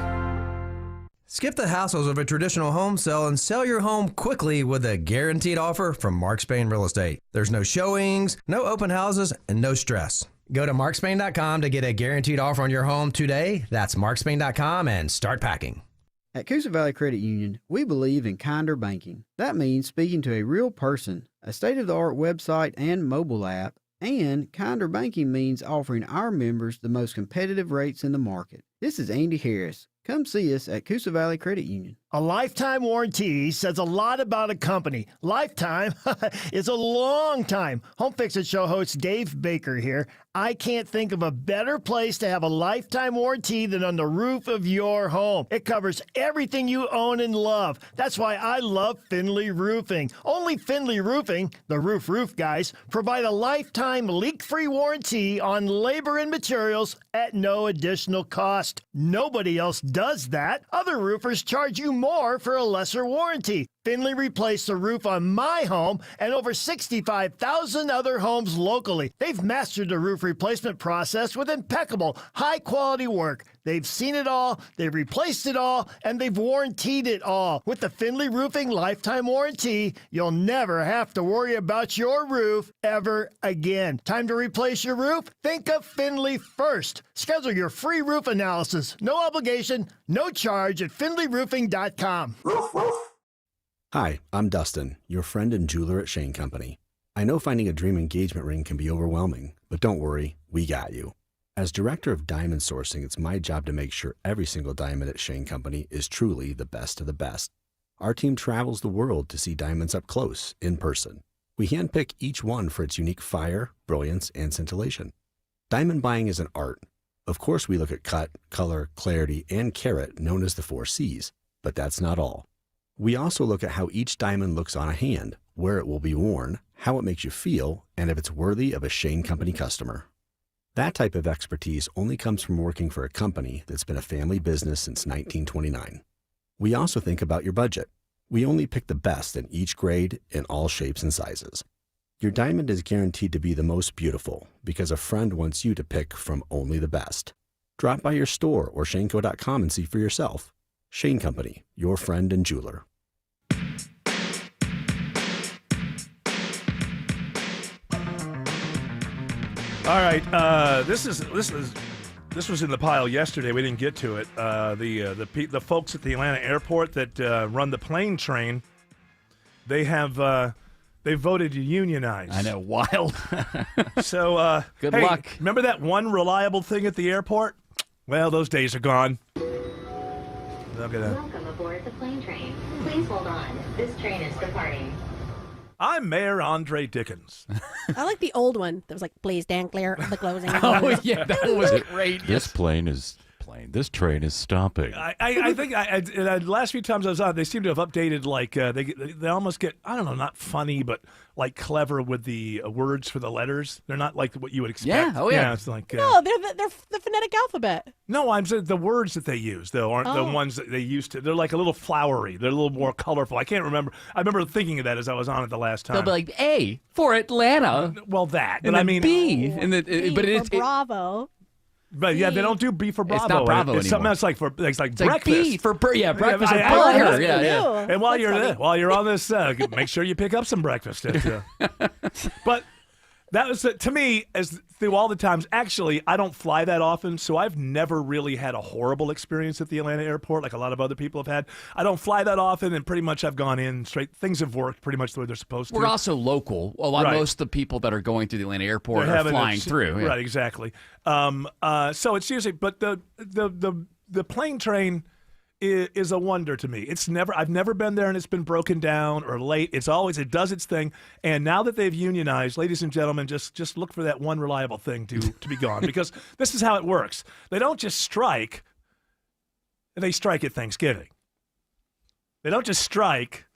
Skip the hassles of a traditional home sale and sell your home quickly with a guaranteed offer from Mark Spain Real Estate. There's no showings, no open houses, and no stress. Go to markspain.com to get a guaranteed offer on your home today. That's markspain.com and start packing. At Coosa Valley Credit Union, we believe in kinder banking. That means speaking to a real person, a state-of-the-art website and mobile app, and kinder banking means offering our members the most competitive rates in the market. This is Andy Harris. Come see us at Coosa Valley Credit Union. A lifetime warranty says a lot about a company. Lifetime is a long time. Home Fix It show host Dave Baker here. I can't think of a better place to have a lifetime warranty than on the roof of your home. It covers everything you own and love. That's why I love Finley Roofing. Only Finley Roofing, the roof guys, provide a lifetime leak-free warranty on labor and materials at no additional cost. Nobody else does that. Other roofers charge you more for a lesser warranty. Finley replaced the roof on my home and over 65,000 other homes locally. They've mastered the roof replacement process with impeccable, high-quality work. They've seen it all, they've replaced it all, and they've warrantied it all. With the Finley Roofing Lifetime Warranty, you'll never have to worry about your roof ever again. Time to replace your roof? Think of Finley first. Schedule your free roof analysis. No obligation, no charge at finleyroofing.com. Hi, I'm Dustin, your friend and jeweler at Shane Company. I know finding a dream engagement ring can be overwhelming, but don't worry, we got you. As director of diamond sourcing, it's my job to make sure every single diamond at Shane Company is truly the best of the best. Our team travels the world to see diamonds up close, in person. We handpick each one for its unique fire, brilliance, and scintillation. Diamond buying is an art. Of course, we look at cut, color, clarity, and carat, known as the 4 C's, but that's not all. We also look at how each diamond looks on a hand, where it will be worn, how it makes you feel, and if it's worthy of a Shane Company customer. That type of expertise only comes from working for a company that's been a family business since 1929. We also think about your budget. We only pick the best in each grade in all shapes and sizes. Your diamond is guaranteed to be the most beautiful because a friend wants you to pick from only the best. Drop by your store or shaneco.com and see for yourself. Shane Company, your friend and jeweler. All right, this was in the pile yesterday. We didn't get to it. The folks at the Atlanta airport that run the plane train, they voted to unionize. I know, wild. So good hey, luck. Remember that one reliable thing at the airport? Well, those days are gone. Welcome aboard the plane train. Please hold on. This train is departing. I'm Mayor Andre Dickens. I like the old one that was like, please stand clear of the closing. Oh, yeah, that was great. This plane is plane. This train is stopping. I think the last few times I was on, they seem to have updated, like, they almost get, I don't know, not funny, but like clever with the words for the letters. They're not like what you would expect. Yeah, oh yeah. It's like, no, they're the phonetic alphabet. No, I'm saying the words that they use, though, aren't the ones that they used to. They're like a little flowery. They're a little more colorful. I can't remember. I remember thinking of that as I was on it the last time. They'll be like A for Atlanta. Well, that. And but I then mean, B. And B but for Bravo. But yeah, they don't do B for Bravo. It's not Bravo It's something anymore. else, like for it's like It's breakfast. like B for breakfast. I and burger. heard Yeah, it. yeah. And while you're on this, make sure you pick up some breakfast. But that was to me, as through all the times. Actually, I don't fly that often, so I've never really had a horrible experience at the Atlanta airport like a lot of other people have had. I don't fly that often, and pretty much I've gone in straight. Things have worked pretty much the way they're supposed to. We're also local. Most of the people that are going through the Atlanta airport are flying through. Right, exactly. So it's usually, but the plane train is a wonder to me. I've never been there and it's been broken down or late. It does its thing. And now that they've unionized, ladies and gentlemen, just look for that one reliable thing to be gone, because this is how it works. They don't just strike. They strike at Thanksgiving. They don't just strike,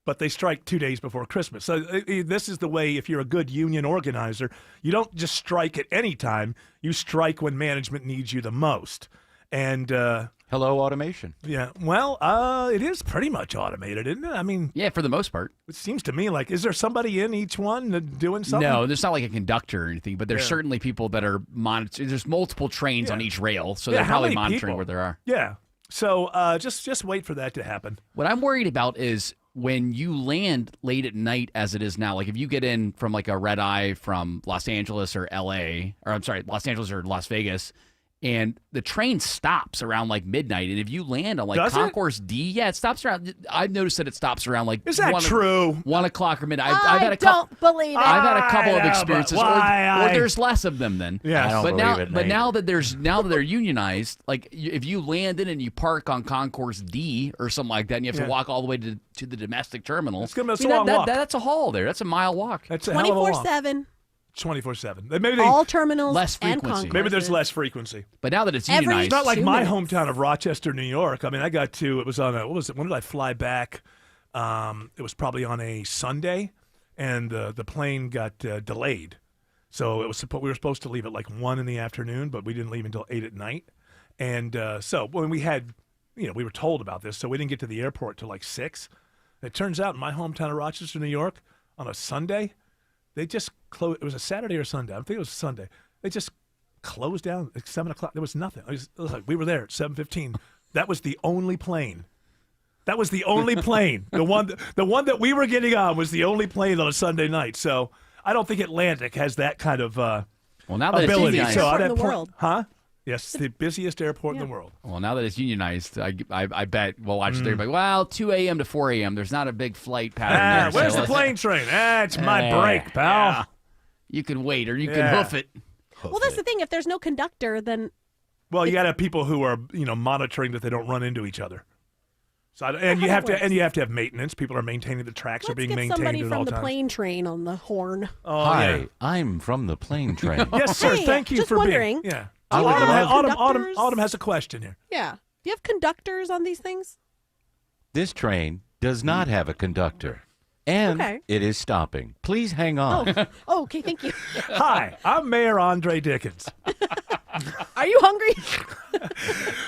but they strike 2 days before Christmas. So this is the way, if you're a good union organizer, you don't just strike at any time. You strike when management needs you the most. And hello, automation. Yeah, well, it is pretty much automated, isn't it? I mean, yeah, for the most part. It seems to me like, is there somebody in each one doing something? No, there's not like a conductor or anything, but there's certainly people that are monitoring. There's multiple trains on each rail, so they're probably monitoring where there are. Yeah, so just wait for that to happen. What I'm worried about is when you land late at night, as it is now. Like if you get in from like a red eye from Los Angeles or Los Angeles or Las Vegas, and the train stops around like midnight. And if you land on like Concourse D, it stops around. I've noticed that it stops around like is that true? 1 o'clock or midnight. I don't believe it. I've had a couple of experiences, or there's less of them then. Yeah, I don't believe it, Nate. now that they're unionized, like if you land in and you park on Concourse D or something like that, and you have to walk all the way to the domestic terminal, it's gonna be a long walk. That's a haul there. That's a mile walk. That's a hell of a walk. 24/7. 24/7. Maybe all terminals, less and frequency. Maybe there's less frequency. But now that it's unionized, it's not like 2 my minutes. hometown of Rochester, New York. I mean, I got to. It was on a. What was it? When did I fly back? It was probably on a Sunday, and the plane got delayed. So it was. We were supposed to leave at like 1 in the afternoon, but we didn't leave until 8 at night. And so when we had, we were told about this, so we didn't get to the airport till like 6. It turns out in my hometown of Rochester, New York, on a Sunday, they just closed. It was a Saturday or Sunday. I think it was a Sunday. They just closed down at 7 o'clock. There was nothing. It was like we were there at 7:15. That was the only plane. That was the only plane. The one that we were getting on was the only plane on a Sunday night. So I don't think Atlantic has that kind of now that ability. It's So in the world. Huh? Yes, the busiest airport in the world. Well, now that it's unionized, I bet we'll watch it there. Like, 2 a.m. to 4 a.m. There's not a big flight pattern there. Where's the plane train? It's my break, pal. Yeah. You can wait or you can hoof it. Well, that's the thing. If there's no conductor, then Well, you got to have people who are, monitoring that they don't run into each other. So, and you how have that to have to have maintenance. People are maintaining the tracks are being get maintained somebody at from all the times. plane train on the horn. Oh, Hi, yeah. I'm from the plane train. Yes, sir. Hey, Thank you just for wondering. being. Yeah. Do you have conductors? Autumn has a question here. Yeah. Do you have conductors on these things? This train does not have a conductor, and Okay. it is stopping. Please hang on. Oh, okay. Thank you. Hi, I'm Mayor Andre Dickens. Are you hungry?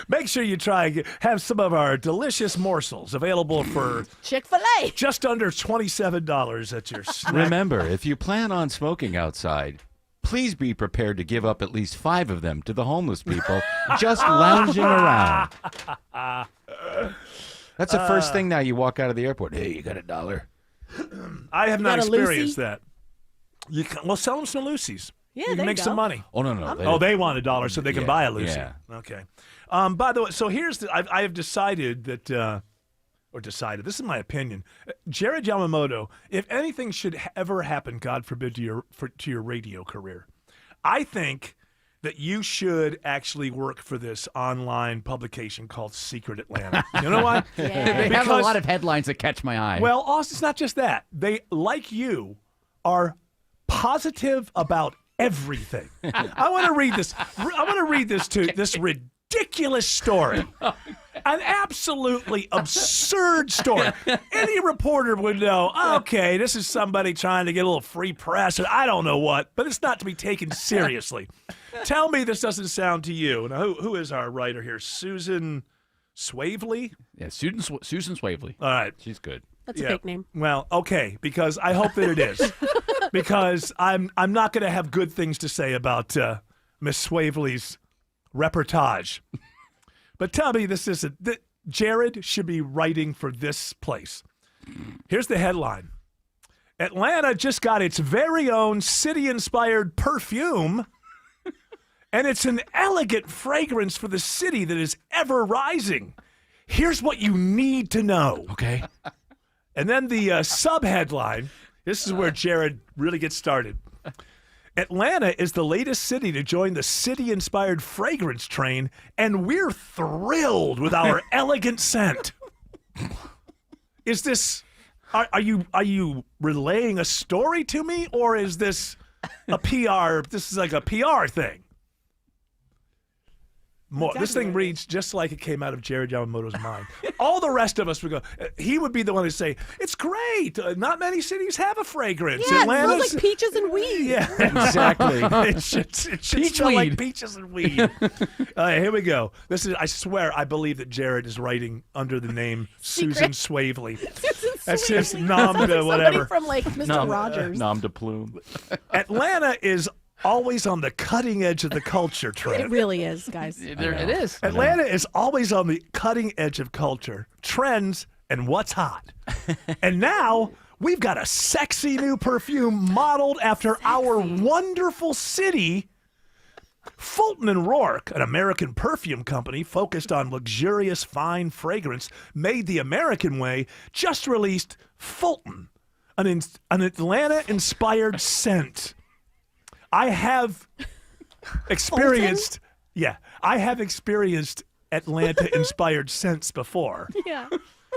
Make sure you try and have some of our delicious morsels available for Chick-fil-A. just under $27 at your snack. Remember, if you plan on smoking outside, please be prepared to give up at least 5 of them to the homeless people just lounging around. That's the first thing now you walk out of the airport. Hey, you got $1? I have not Got a Lucy? experienced that. Well, sell them some Lucy's. Yeah, you can there make you some go. money. Oh, no. Oh, they want $1 so they can Yeah, buy a Lucy. yeah. Okay. By the way, so here's I have decided that, this is my opinion. Jared Yamamoto, if anything should ever happen, God forbid, to your radio career, I think that you should actually work for this online publication called Secret Atlanta. You know why? They have a lot of headlines that catch my eye. Well, Austin, it's not just that. They, like you, are positive about everything. I want to read this. I want to read this ridiculous story. An absolutely absurd story. Any reporter would know, okay, this is somebody trying to get a little free press, and I don't know what, but it's not to be taken seriously. Tell me this doesn't sound to you. Now, who is our writer here? Susan Swavely? Yeah, Susan Swavely. All right. She's good. That's a fake name. Well, okay, because I hope that it is. Because I'm not going to have good things to say about Miss Swavely's reportage. But tell me this isn't. Jared should be writing for this place. Here's the headline. Atlanta just got its very own city-inspired perfume, and it's an elegant fragrance for the city that is ever rising. Here's what you need to know. Okay. And then the sub-headline, this is where Jared really gets started. Atlanta is the latest city to join the city-inspired fragrance train, and we're thrilled with our elegant scent. Is this, are you relaying a story to me, or is this a PR, this is like a PR thing? This thing reads just like it came out of Jared Yamamoto's mind. All the rest of us would go, he would be the one to say, it's great. Not many cities have a fragrance. Yeah, Atlanta's, it smells like peaches and weed. Yeah, Exactly. it should smell like peaches and weed. All right, here we go. This is, I swear, I believe that Jared is writing under the name Susan Swavely. That's his nom Sounds de like whatever. somebody from like Mr. Rogers. Nom de plume. Atlanta is always on the cutting edge of the culture trend. It really is, guys. It is. Atlanta is always on the cutting edge of culture, trends, and what's hot. And now we've got a sexy new perfume modeled after our wonderful city. Fulton and Rourke, an American perfume company focused on luxurious fine fragrance made the American way, just released Fulton, an Atlanta-inspired scent. I have experienced, I have experienced Atlanta-inspired scents before. Yeah.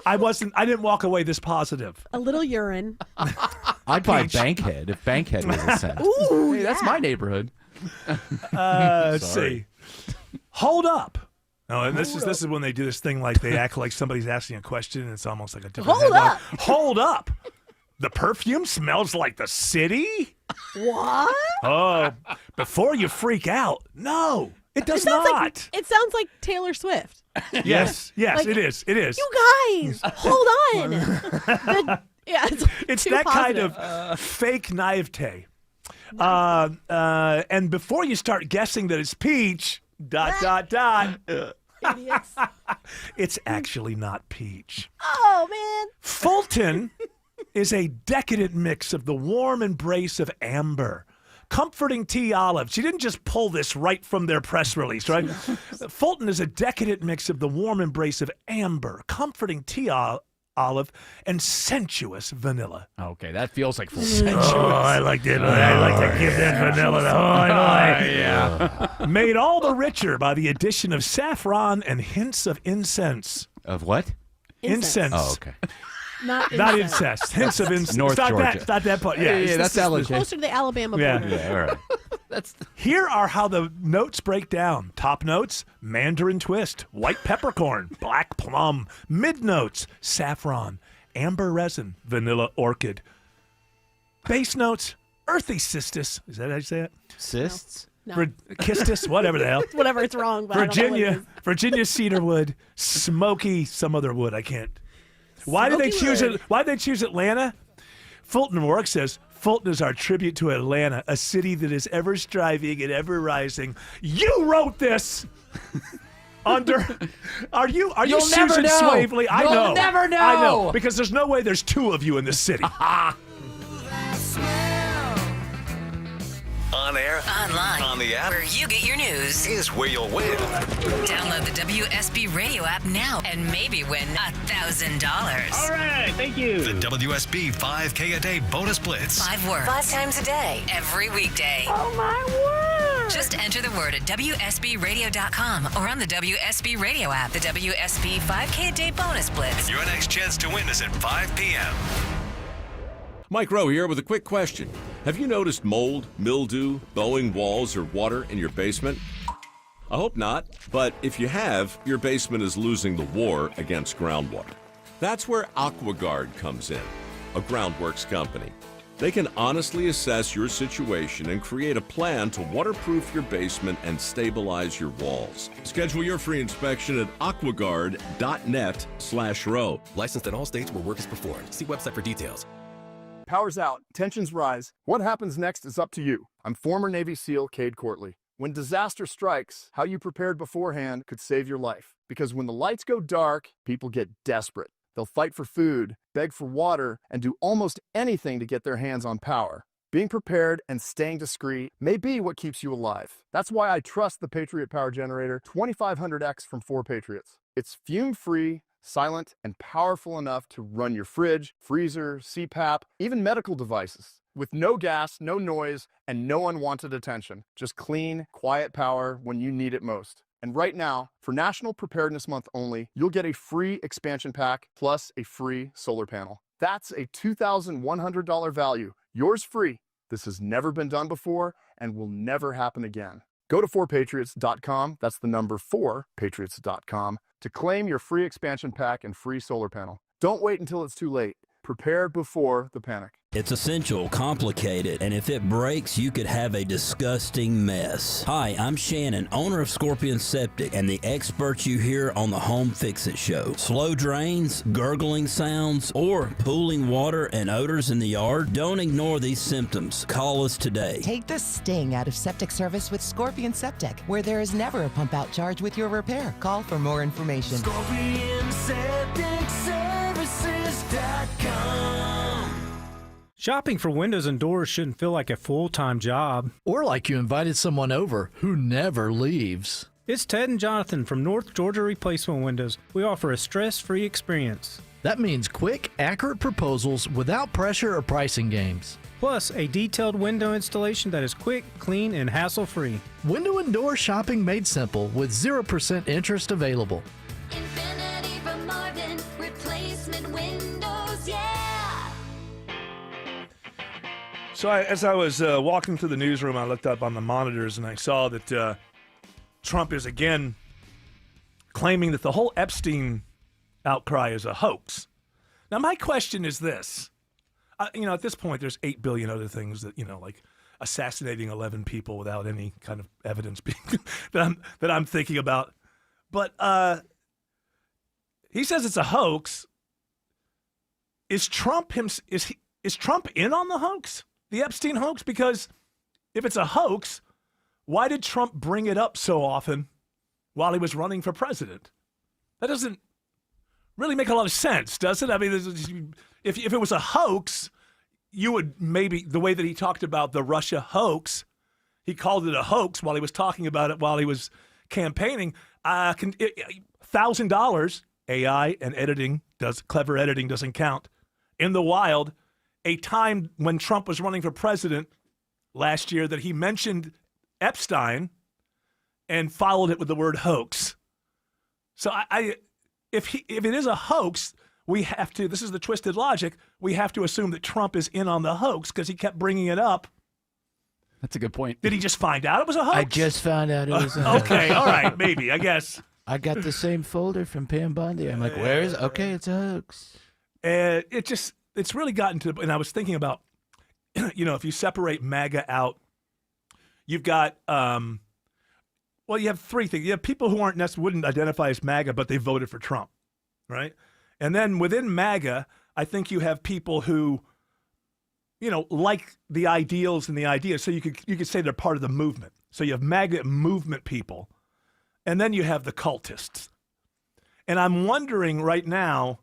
I didn't walk away this positive. A little urine. I'd buy Bankhead if Bankhead was a scent. Ooh, Hey, that's my neighborhood. Let's see. Hold up. Oh, and this is when they do this thing like they act like somebody's asking a question and it's almost like a different Hold headline. up. Hold up. The perfume smells like the city? What? Oh, before you freak out. No, it does sounds not. Like, it sounds like Taylor Swift. Yes, Like, it is. It is. You guys, hold on. It's too that positive. kind of fake naivete. And before you start guessing that it's peach, ... Idiots. It's actually not peach. Oh, man. Fulton is a decadent mix of the warm embrace of amber, comforting tea olive. She didn't just pull this right from their press release, right? Fulton is a decadent mix of the warm embrace of amber, comforting tea olive, and sensuous vanilla. Okay, that feels like full Sensuous. Oh, I like that. I like to give that vanilla. Yeah. Made all the richer by the addition of saffron and hints of incense. Of what? Incense. Oh, okay. Not incest. Hints of incense. North Georgia. It's not that part. Yeah, that's allergy. Closer to the Alabama border. Yeah, all right. Here are how the notes break down. Top notes, mandarin twist, white peppercorn, black plum. Mid notes, saffron, amber resin, vanilla orchid. Base notes, earthy cistus. Is that how you say it? Cysts? No. Kistis, whatever the hell. Whatever, it's wrong. But I don't know what it is. Virginia cedarwood, smoky, some other wood. I can't. Why did they choose it? Why did they choose Atlanta? Fulton Work says Fulton is our tribute to Atlanta, a city that is ever striving and ever rising. You wrote this. Are you You'll Susan never know. Swavely? I You'll know. never know. I know because there's no way there's two of you in this city. On air, Online, on the app, where you get your news, is where you'll win. Download the WSB Radio app now and maybe win $1,000. All right, thank you. The WSB 5K a day bonus blitz. 5 words, 5 times a day, every weekday. Oh, my word. Just enter the word at WSBRadio.com or on the WSB Radio app. The WSB 5K a day bonus blitz. Your next chance to win is at 5 p.m. Mike Rowe here with a quick question. Have you noticed mold, mildew, bowing walls, or water in your basement? I hope not, but if you have, your basement is losing the war against groundwater. That's where AquaGuard comes in, a groundworks company. They can honestly assess your situation and create a plan to waterproof your basement and stabilize your walls. Schedule your free inspection at aquaguard.net/row. Licensed in all states where work is performed. See website for details. Power's out, tensions rise. What happens next is up to you. I'm former Navy SEAL Cade Courtley. When disaster strikes, how you prepared beforehand could save your life. Because when the lights go dark, people get desperate. They'll fight for food, beg for water, and do almost anything to get their hands on power. Being prepared and staying discreet may be what keeps you alive. That's why I trust the Patriot Power Generator 2500X from 4Patriots. It's fume-free, silent, and powerful enough to run your fridge, freezer, CPAP, even medical devices. With no gas, no noise, and no unwanted attention. Just clean, quiet power when you need it most. And right now, for National Preparedness Month only, you'll get a free expansion pack plus a free solar panel. That's a $2,100 value. Yours free. This has never been done before and will never happen again. Go to 4patriots.com, that's the number 4patriots.com, to claim your free expansion pack and free solar panel. Don't wait until it's too late. Prepare before the panic. It's essential, complicated, and if it breaks, you could have a disgusting mess. Hi, I'm Shannon, owner of Scorpion Septic, and the experts you hear on the Home Fix-It Show. Slow drains, gurgling sounds, or pooling water and odors in the yard? Don't ignore these symptoms. Call us today. Take the sting out of septic service with Scorpion Septic, where there is never a pump-out charge with your repair. Call for more information. ScorpionSepticServices.com. Shopping for windows and doors shouldn't feel like a full-time job. Or like you invited someone over who never leaves. It's Ted and Jonathan from North Georgia Replacement Windows. We offer a stress-free experience. That means quick, accurate proposals without pressure or pricing games. Plus, a detailed window installation that is quick, clean, and hassle-free. Window and door shopping made simple with 0% interest available. Infinity from Marvin, replacement windows, yeah. So as I was walking through the newsroom, I looked up on the monitors and I saw that Trump is again claiming that the whole Epstein outcry is a hoax. Now, my question is this. At this point, there's 8 billion other things that, like assassinating 11 people without any kind of evidence being that I'm thinking about. But he says it's a hoax. Is Trump is Trump in on the hoax? The Epstein hoax? Because if it's a hoax, why did Trump bring it up so often while he was running for president? That doesn't really make a lot of sense, does it? I mean, if it was a hoax, you would maybe, the way that he talked about the Russia hoax, he called it a hoax while he was talking about it while he was campaigning. $1,000 AI and clever editing doesn't count. In the wild, a time when Trump was running for president last year that he mentioned Epstein and followed it with the word hoax. So if it is a hoax, we have to, this is the twisted logic, we have to assume that Trump is in on the hoax because he kept bringing it up. That's a good point. Did he just find out it was a hoax? I just found out it was a hoax. Okay, all right, maybe, I guess. I got the same folder from Pam Bondi. I'm like, where is it? Okay, it's a hoax. It's really gotten to, and I was thinking about, if you separate MAGA out, you've got, you have three things. You have people who wouldn't identify as MAGA, but they voted for Trump, right? And then within MAGA, I think you have people who, like the ideals and the ideas. So you could say they're part of the movement. So you have MAGA movement people, and then you have the cultists. And I'm wondering right now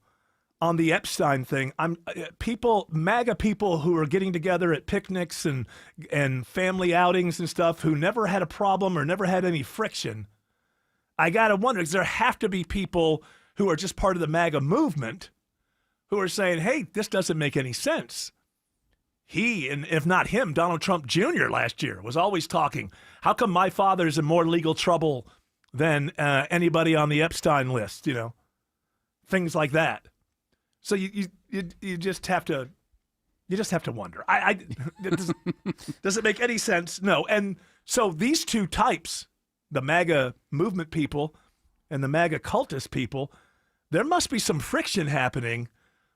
on the Epstein thing, MAGA people who are getting together at picnics and family outings and stuff who never had a problem or never had any friction. I got to wonder, because there have to be people who are just part of the MAGA movement who are saying, hey, this doesn't make any sense. He, and if not him, Donald Trump Jr. last year was always talking, how come my father's in more legal trouble than anybody on the Epstein list, things like that. So you just have to wonder. Does it make any sense? No. And so these two types, the MAGA movement people and the MAGA cultist people, there must be some friction happening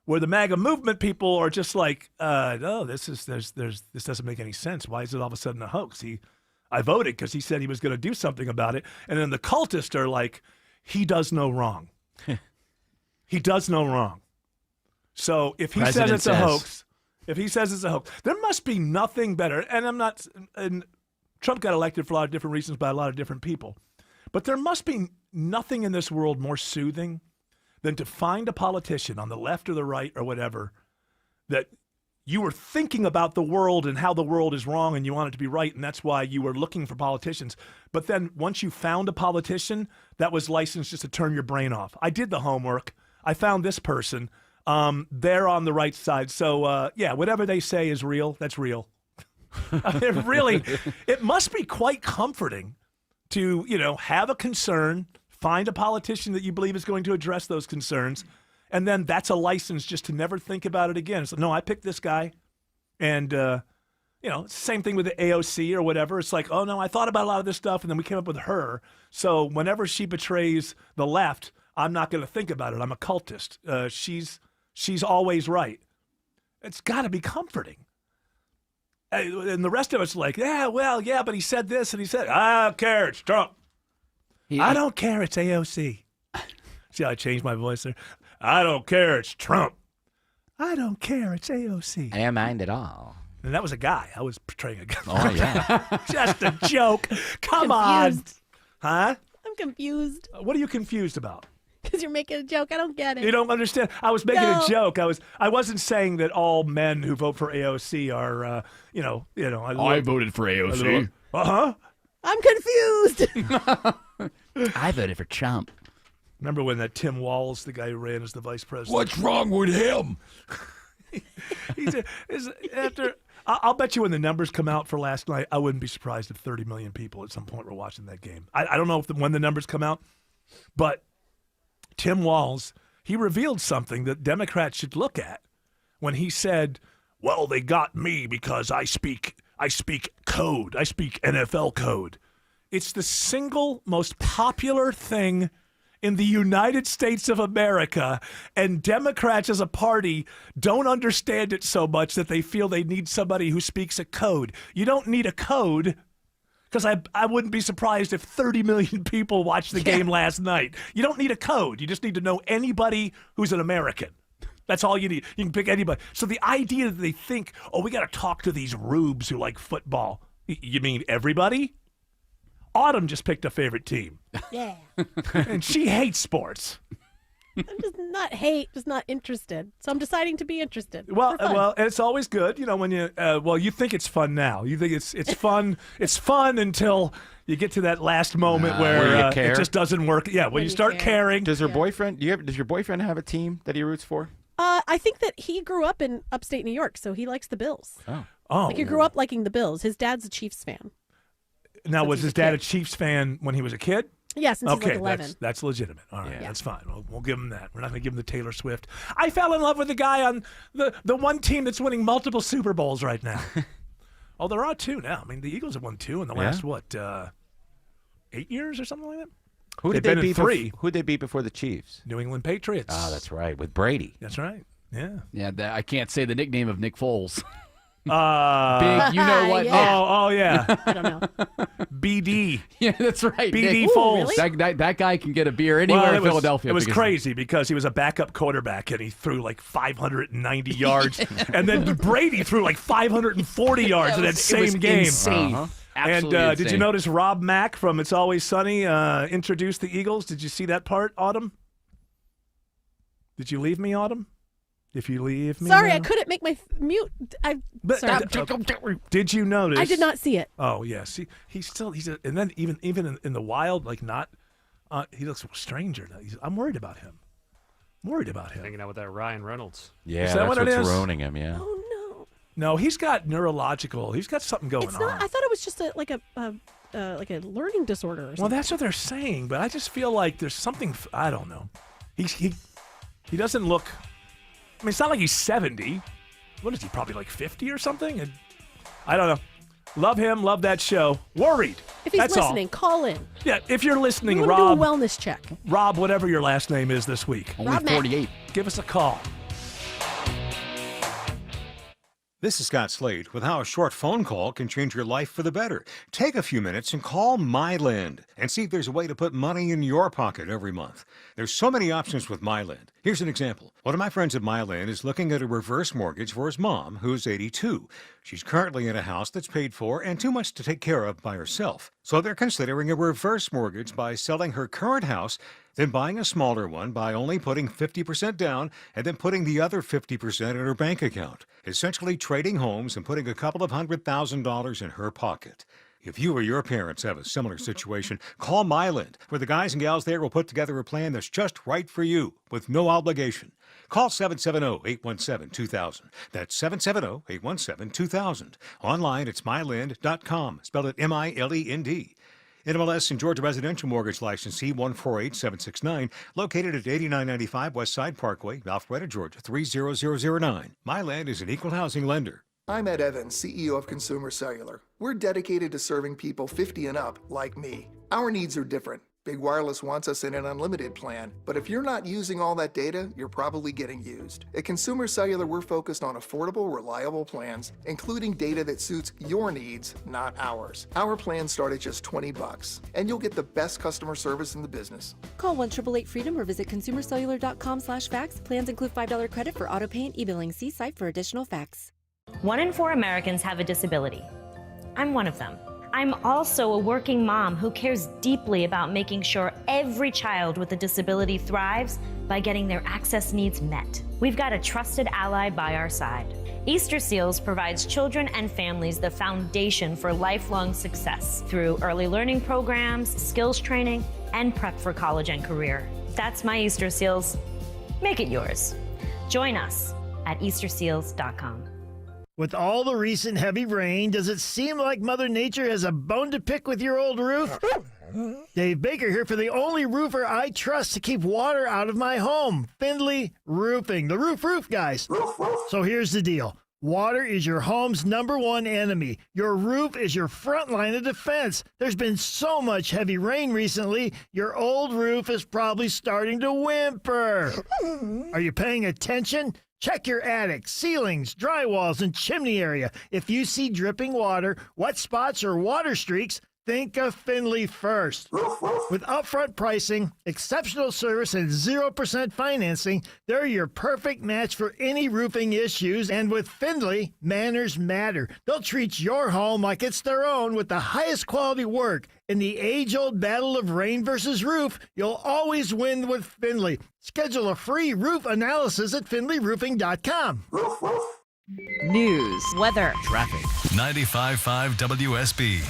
where the MAGA movement people are just like, no, this doesn't make any sense. Why is it all of a sudden a hoax? I voted because he said he was going to do something about it. And then the cultists are like, he does no wrong. He does no wrong. So if he says it's a hoax, there must be nothing better. And Trump got elected for a lot of different reasons by a lot of different people. But there must be nothing in this world more soothing than to find a politician on the left or the right or whatever that you were thinking about the world and how the world is wrong and you want it to be right, and that's why you were looking for politicians. But then once you found a politician, that was licensed just to turn your brain off. I did the homework. I found this person. They're on the right side. So, whatever they say is real. That's real. It must be quite comforting to, have a concern, find a politician that you believe is going to address those concerns, and then that's a license just to never think about it again. So, no, I picked this guy. And, same thing with the AOC or whatever. It's like, oh, no, I thought about a lot of this stuff, and then we came up with her. So whenever she betrays the left, I'm not going to think about it. I'm a cultist. She's always right. It's got to be comforting. And the rest of us are like, but he said this and he said, I don't care, it's Trump. I don't care, it's AOC. See how I changed my voice there? I don't care, it's Trump. I don't care, it's AOC. I don't mind at all. And that was a guy. I was portraying a guy. Oh, yeah. Just a joke. Come on. Huh? I'm confused. What are you confused about? Because you're making a joke. I don't get it. You don't understand. I was making a joke. I wasn't saying that all men who vote for AOC are, I voted for AOC. Uh-huh. I'm confused. I voted for Trump. Remember when that Tim Walz, the guy who ran as the vice president? What's wrong with him? I'll bet you when the numbers come out for last night, I wouldn't be surprised if 30 million people at some point were watching that game. I don't know when the numbers come out, but Tim Walz, he revealed something that Democrats should look at when he said, well, they got me because I speak code. I speak NFL code. It's the single most popular thing in the United States of America, and Democrats as a party don't understand it so much that they feel they need somebody who speaks a code. You don't need a code, because I wouldn't be surprised if 30 million people watched the game last night. You don't need a code. You just need to know anybody who's an American. That's all you need. You can pick anybody. So the idea that they think, oh, we got to talk to these rubes who like football. You mean everybody? Autumn just picked a favorite team. Yeah. And she hates sports. I'm just not just not interested. So I'm deciding to be interested. Well, For fun. well, and it's always good, when you you think it's fun now. You think it's fun. It's fun until you get to that last moment where you care. it just doesn't work. Yeah, when you start caring. Does her boyfriend? Does your boyfriend have a team that he roots for? I think that he grew up in upstate New York, so he likes the Bills. Oh. Like he grew up liking the Bills. His dad's a Chiefs fan. Now, was his dad a Chiefs fan when he was a kid? Yeah, since he's like 11. That's legitimate. All right, that's fine. We'll give him that. We're not going to give him the Taylor Swift. I fell in love with the guy on the one team that's winning multiple Super Bowls right now. Oh, there are two now. I mean, the Eagles have won two in the last, 8 years or something like that? Who did They've they been beat? in three. Who did they beat before the Chiefs? New England Patriots. Ah, that's right, with Brady. That's right. Yeah. Yeah, I can't say the nickname of Nick Foles. Big, you know what? Yeah. Oh, yeah. I don't know. BD. Yeah, that's right. BD Nick. Foles. really? That guy can get a beer anywhere in Philadelphia. It was because- crazy because he was a backup quarterback and he threw like 590 yards. And then Brady threw like 540 yards in that same game. Insane. And Absolutely did you insane. notice Rob Mack from It's Always Sunny introduced the Eagles? Did you see that part, Autumn? Did you leave me, Autumn? If you leave me. Sorry, now? I couldn't make my mute. Sorry. Did you notice? I did not see it. Oh yeah, see, and then even in the wild, like not, he looks a stranger. I'm worried about him. Hanging out with that Ryan Reynolds. Yeah, Is that that's what it what's is? ruining him. Yeah. Oh no. No, he's got neurological. He's got something going It's on. not. I thought it was just like a learning disorder or something. Well, that's what they're saying, but I just feel like there's something. I don't know. He doesn't look. I mean, it's not like he's 70. What is he? Probably like 50 or something. And I don't know. Love him. Love that show. Worried. If he's That's listening, call in. Yeah, if you're listening, We Rob. want to do a wellness check. Rob, whatever your last name is this week. Only 48. Give us a call. This is Scott Slade with how a short phone call can change your life for the better. Take a few minutes and call MyLend and see if there's a way to put money in your pocket every month. There's so many options with MyLend. Here's an example. One of my friends at MyLend is looking at a reverse mortgage for his mom, who's 82. She's currently in a house that's paid for and too much to take care of by herself. So they're considering a reverse mortgage by selling her current house, then buying a smaller one by only putting 50% down and then putting the other 50% in her bank account, essentially trading homes and putting a couple of $100,000 in her pocket. If you or your parents have a similar situation, call MyLend, where the guys and gals there will put together a plan that's just right for you with no obligation. Call 770-817-2000. That's 770-817-2000. Online, it's mylend.com. Spell it M-I-L-E-N-D. NMLS and Georgia Residential Mortgage Licensee 148769, located at 8995 West Side Parkway, Alpharetta, Georgia 30009. MyLand is an equal housing lender. I'm Ed Evans, CEO of Consumer Cellular. We're dedicated to serving people 50 and up, like me. Our needs are different. Big Wireless wants us in an unlimited plan, but if you're not using all that data, you're probably getting used. At Consumer Cellular, we're focused on affordable, reliable plans, including data that suits your needs, not ours. Our plans start at just $20, and you'll get the best customer service in the business. Call 1-888-FREEDOM or visit consumercellular.com/facts. Plans include $5 credit for auto pay and e-billing. See site for additional facts. 1 in 4 Americans have a disability. I'm one of them. I'm also a working mom who cares deeply about making sure every child with a disability thrives by getting their access needs met. We've got a trusted ally by our side. Easter Seals provides children and families the foundation for lifelong success through early learning programs, skills training, and prep for college and career. That's my Easter Seals. Make it yours. Join us at easterseals.com. With all the recent heavy rain, does it seem like Mother Nature has a bone to pick with your old roof? Dave Baker here for the only roofer I trust to keep water out of my home, Findlay Roofing, the roof guys. So here's the deal. Water is your home's #1 enemy. Your roof is your front line of defense. There's been so much heavy rain recently, your old roof is probably starting to whimper. Are you paying attention? Check your attic, ceilings, drywalls, and chimney area. If you see dripping water, wet spots, or water streaks, Think of Findlay first. With upfront pricing, exceptional service, and 0% financing, they're your perfect match for any roofing issues. And with Findlay, manners matter. They'll treat your home like it's their own with the highest quality work. In the age-old battle of rain versus roof, you'll always win with Findlay. Schedule a free roof analysis at FindlayRoofing.com. News, weather, traffic. 95.5 WSB,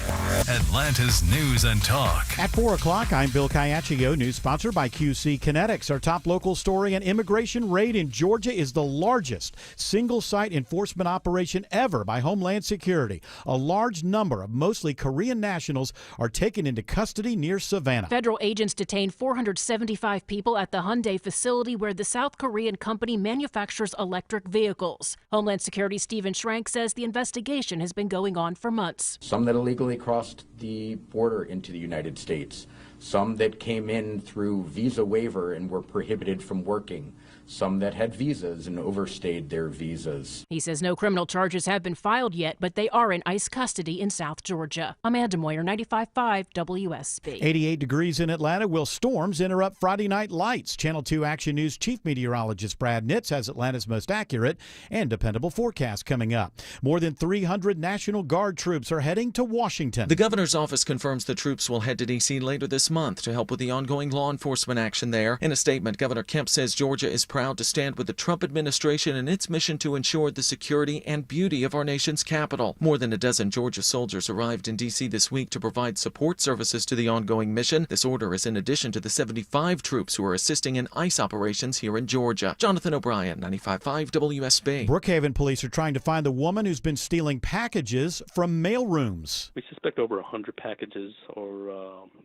Atlanta's News and Talk. At 4 o'clock, I'm Bill Caiaccio, news sponsored by QC Kinetics. Our top local story: an immigration raid in Georgia is the largest single-site enforcement operation ever by Homeland Security. A large number of mostly Korean nationals are taken into custody near Savannah. Federal agents detained 475 people at the Hyundai facility where the South Korean company manufactures electric vehicles. Homeland Security Stephen Schrank says the investigation has been going on for months. Some that illegally crossed the border into the United States, some that came in through visa waiver and were prohibited from working, some that had visas and overstayed their visas. He says no criminal charges have been filed yet, but they are in ICE custody in South Georgia. Amanda Moyer, 95.5 WSB. 88 degrees in Atlanta. Will storms interrupt Friday night lights? Channel 2 Action News Chief Meteorologist Brad Nitz has Atlanta's most accurate and dependable forecast coming up. More than 300 National Guard troops are heading to Washington. The governor's office confirms the troops will head to D.C. later this month to help with the ongoing law enforcement action there. In a statement, Governor Kemp says Georgia is proud to stand with the Trump administration in its mission to ensure the security and beauty of our nation's capital. More than a dozen Georgia soldiers arrived in D.C. this week to provide support services to the ongoing mission. This order is in addition to the 75 troops who are assisting in ICE operations here in Georgia. Jonathan O'Brien, 95.5 WSB. Brookhaven police are trying to find the woman who's been stealing packages from mail rooms. We suspect over 100 packages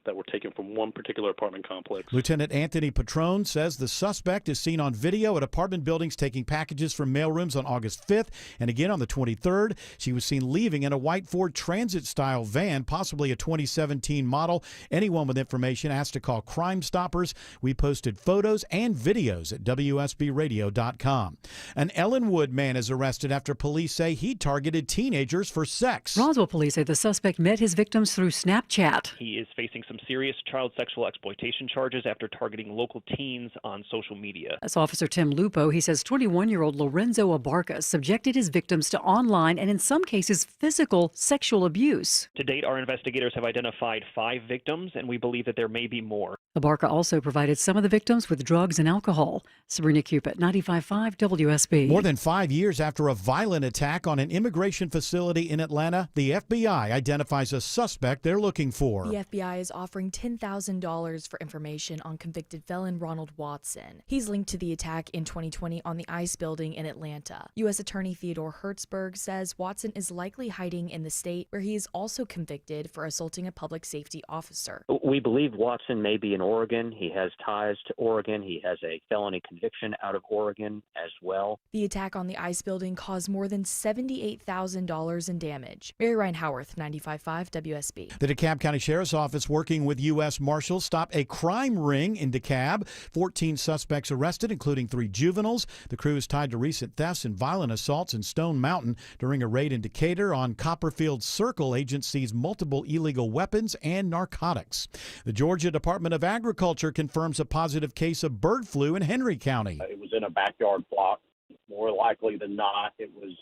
that were taken from one particular apartment complex. Lieutenant Anthony Patrone says the suspect is seen on video at apartment buildings taking packages from mailrooms on August 5th and again on the 23rd. She was seen leaving in a white Ford Transit-style van, possibly a 2017 model. Anyone with information asked to call Crime Stoppers. We posted photos and videos at WSBRadio.com. An Ellenwood man is arrested after police say he targeted teenagers for sex. Roswell police say the suspect met his victims through Snapchat. He is facing some serious child sexual exploitation charges after targeting local teens on social media. That's Officer Tim Lupo. He says 21-year-old Lorenzo Abarca subjected his victims to online and in some cases physical sexual abuse. To date, our investigators have identified 5 victims, and we believe that there may be more. Abarca also provided some of the victims with drugs and alcohol. Sabrina Cupid, 95.5 WSB. More than 5 years after a violent attack on an immigration facility in Atlanta, the FBI identifies a suspect they're looking for. The FBI is offering $10,000 for information on convicted felon Ronald Watson. He's linked to the attack in 2020 on the ICE building in Atlanta. U.S. Attorney Theodore Hertzberg says Watson is likely hiding in the state, where he is also convicted for assaulting a public safety officer. We believe Watson may be in Oregon. He has ties to Oregon. He has a felony conviction out of Oregon as well. The attack on the ICE building caused more than $78,000 in damage. Mary Ryan Howarth, 95.5 WSB. The DeKalb County Sheriff's Office, working with U.S. Marshals, stopped a crime ring in DeKalb. 14 suspects arrested, including 3 juveniles. The crew is tied to recent thefts and violent assaults in Stone Mountain. During a raid in Decatur on Copperfield Circle, agents seized multiple illegal weapons and narcotics. The Georgia Department of Agriculture confirms a positive case of bird flu in Henry County. It was in a backyard flock. More likely than not, it was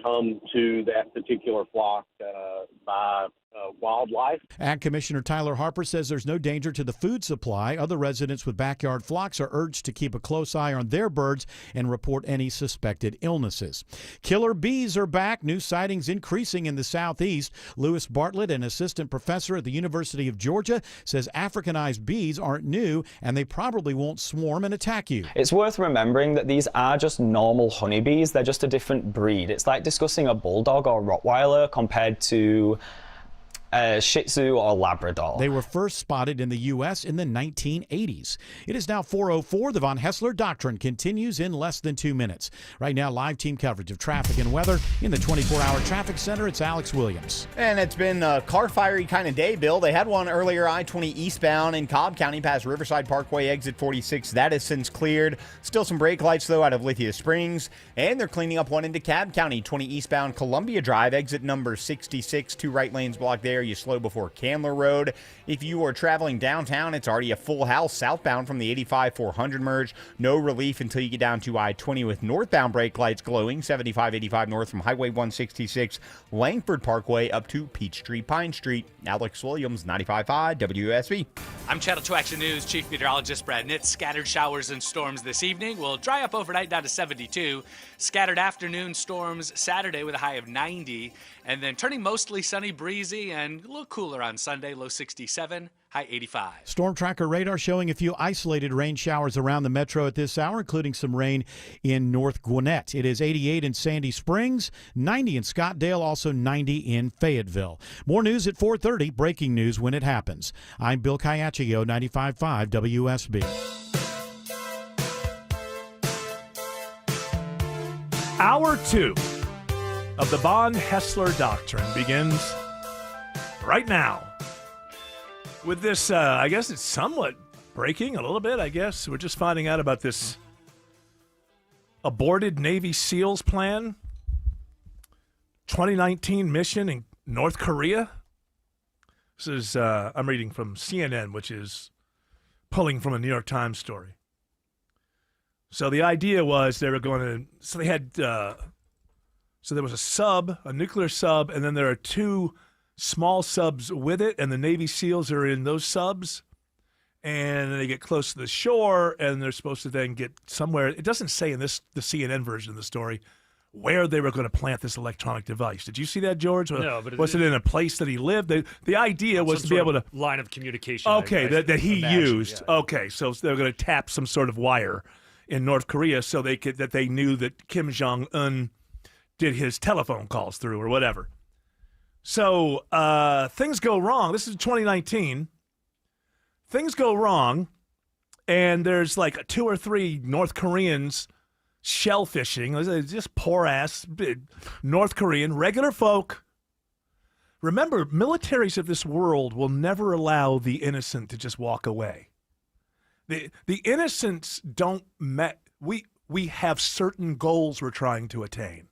come to that particular flock by wildlife. Ag Commissioner Tyler Harper says there's no danger to the food supply. Other residents with backyard flocks are urged to keep a close eye on their birds and report any suspected illnesses. Killer bees are back. New sightings increasing in the southeast. Lewis Bartlett, an assistant professor at the University of Georgia, says Africanized bees aren't new and they probably won't swarm and attack you. It's worth remembering that these are just normal honeybees. They're just a different breed. It's like discussing a bulldog or Rottweiler compared to Shih Tzu or Labrador. They were first spotted in the U.S. in the 1980s. It is now 4:04. The Von Hessler Doctrine continues in less than 2 minutes. Right now, live team coverage of traffic and weather in the 24-hour traffic center. It's Alex Williams. And it's been a car-fiery kind of day, Bill. They had one earlier, I-20 eastbound in Cobb County past Riverside Parkway, exit 46. That has since cleared. Still some brake lights, though, out of Lithia Springs. And they're cleaning up one into Cobb County, 20 eastbound Columbia Drive, exit number 66. 2 right lanes blocked there. You slow before Candler Road. If you are traveling downtown, it's already a full house southbound from the 85-400 merge. No relief until you get down to I-20 with northbound brake lights glowing. 75-85 north from Highway 166, Langford Parkway up to Peachtree Pine Street. Alex Williams, 95.5 WSB. I'm Channel 2 Action News Chief Meteorologist Brad Nitz. Scattered showers and storms this evening will dry up overnight down to 72. Scattered afternoon storms Saturday with a high of 90. And then turning mostly sunny, breezy, and a little cooler on Sunday, low 67, high 85. Storm Tracker radar showing a few isolated rain showers around the metro at this hour, including some rain in North Gwinnett. It is 88 in Sandy Springs, 90 in Scottdale, also 90 in Fayetteville. More news at 4:30, breaking news when it happens. I'm Bill Caiaccio, 95.5 WSB. Hour 2 of the Von Hessler Doctrine begins right now with this, I guess it's somewhat breaking a little bit, I guess. We're just finding out about this aborted Navy SEALs plan, 2019 mission in North Korea. This is, I'm reading from CNN, which is pulling from a New York Times story. So the idea was they were going to, so they had, so there was a sub, a nuclear sub, and then there are 2 small subs with it, and the Navy SEALs are in those subs, and they get close to the shore, and they're supposed to then get somewhere. It doesn't say in the CNN version of the story where they were going to plant this electronic device. Did you see that, George? No, but was it in a place that he lived? The idea was to be able to line of communication. Okay, that he used. Yeah. Okay, so they're going to tap some sort of wire in North Korea so they could that they knew that Kim Jong-un did his telephone calls through or whatever. So things go wrong. This is 2019. Things go wrong, and there's like 2 or 3 North Koreans shellfishing. Just poor-ass North Korean, regular folk. Remember, militaries of this world will never allow the innocent to just walk away. The innocents don't we have certain goals we're trying to attain.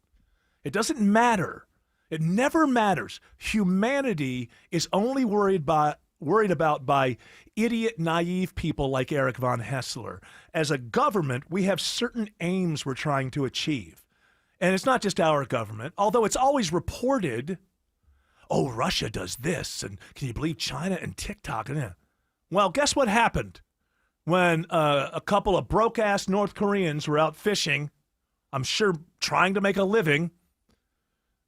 It doesn't matter. It never matters. Humanity is only worried about by idiot, naive people like Eric Von Hessler. As a government, we have certain aims we're trying to achieve. And it's not just our government, although it's always reported, oh, Russia does this, and can you believe China and TikTok? Well, guess what happened when a couple of broke-ass North Koreans were out fishing, I'm sure trying to make a living,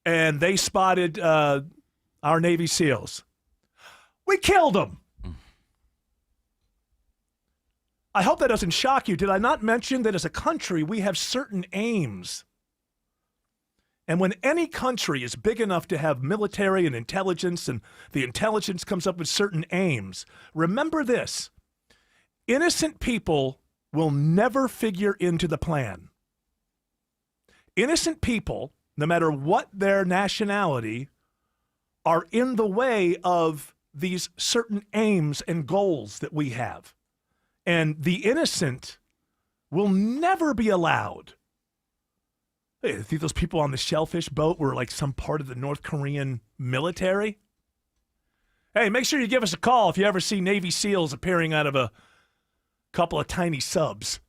and they spotted our Navy SEALs. We killed them. I hope that doesn't shock you. Did I not mention that as a country, we have certain aims? And when any country is big enough to have military and intelligence, and the intelligence comes up with certain aims, remember this. Innocent people will never figure into the plan. Innocent people, no matter what their nationality, are in the way of these certain aims and goals that we have. And the innocent will never be allowed. Hey, I think those people on the shellfish boat were like some part of the North Korean military. Hey, make sure you give us a call if you ever see Navy SEALs appearing out of a couple of tiny subs.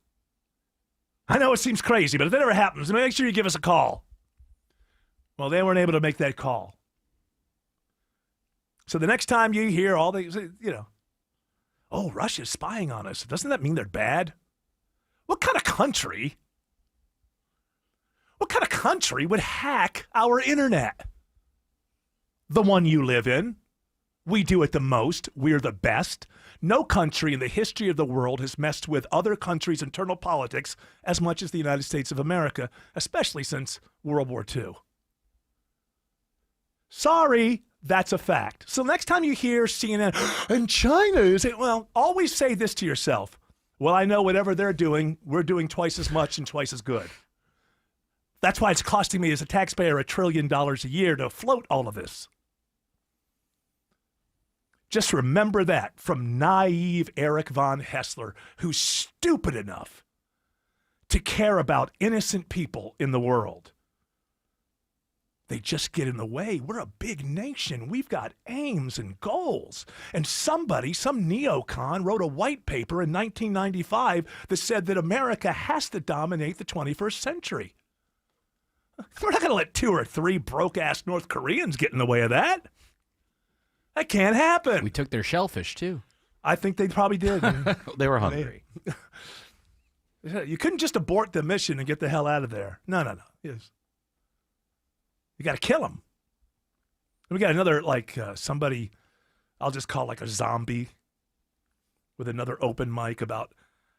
I know it seems crazy, but if that ever happens, make sure you give us a call. Well, they weren't able to make that call. So the next time you hear all these, oh, Russia's spying on us, doesn't that mean they're bad? What kind of country would hack our internet? The one you live in. We do it the most. We're the best. No country in the history of the world has messed with other countries' internal politics as much as the United States of America, especially since World War II. Sorry, That's a fact. So next time you hear CNN, and China is it, well, always say this to yourself. Well, I know whatever they're doing, we're doing twice as much and twice as good. That's why it's costing me as a taxpayer $1 trillion a year to float all of this. Just remember that from naive Eric von Hessler, who's stupid enough to care about innocent people in the world. They just get in the way. We're a big nation. We've got aims and goals. And somebody, some neocon, wrote a white paper in 1995 that said that America has to dominate the 21st century. We're not going to let 2 or 3 broke-ass North Koreans get in the way of that. That can't happen. We took their shellfish, too. I think they probably did. They were hungry. You couldn't just abort the mission and get the hell out of there. No. Yes. You got to kill them. We got another, somebody, I'll just call like a zombie with another open mic about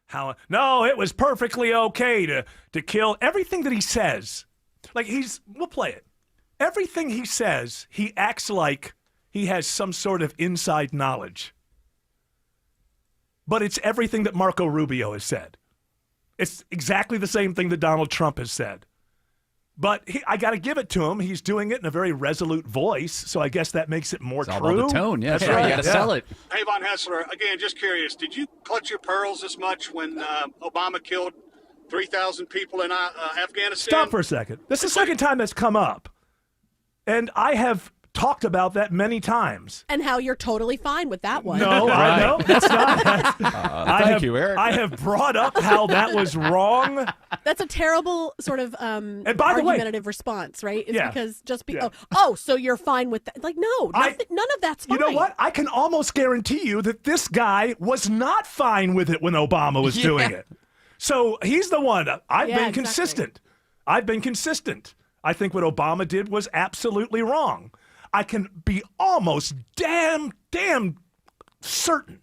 how, no, it was perfectly okay to kill everything that he says. We'll play it. Everything he says, he acts like he has some sort of inside knowledge. But it's everything that Marco Rubio has said. It's exactly the same thing that Donald Trump has said. But I got to give it to him. He's doing it in a very resolute voice, so I guess that makes it more it's true. All about the tone, yeah. That's right. You got to sell it. Hey, Von Hessler, again, just curious. Did you clutch your pearls this much when Obama killed 3,000 people in Afghanistan? Stop for a second. This is the second time that's come up, and I have talked about that many times. And how you're totally fine with that one. No, Right. no, that's not. Thank you, Eric. I have brought up how that was wrong. That's a terrible sort of and by the way, argumentative response, right? It's Yeah. because Yeah. so you're fine with that. Like, no, none of that's fine. You know what? I can almost guarantee you that this guy was not fine with it when Obama was doing it. So he's the one. I've been consistent. I've been consistent. I think what Obama did was absolutely wrong. I can be almost damn certain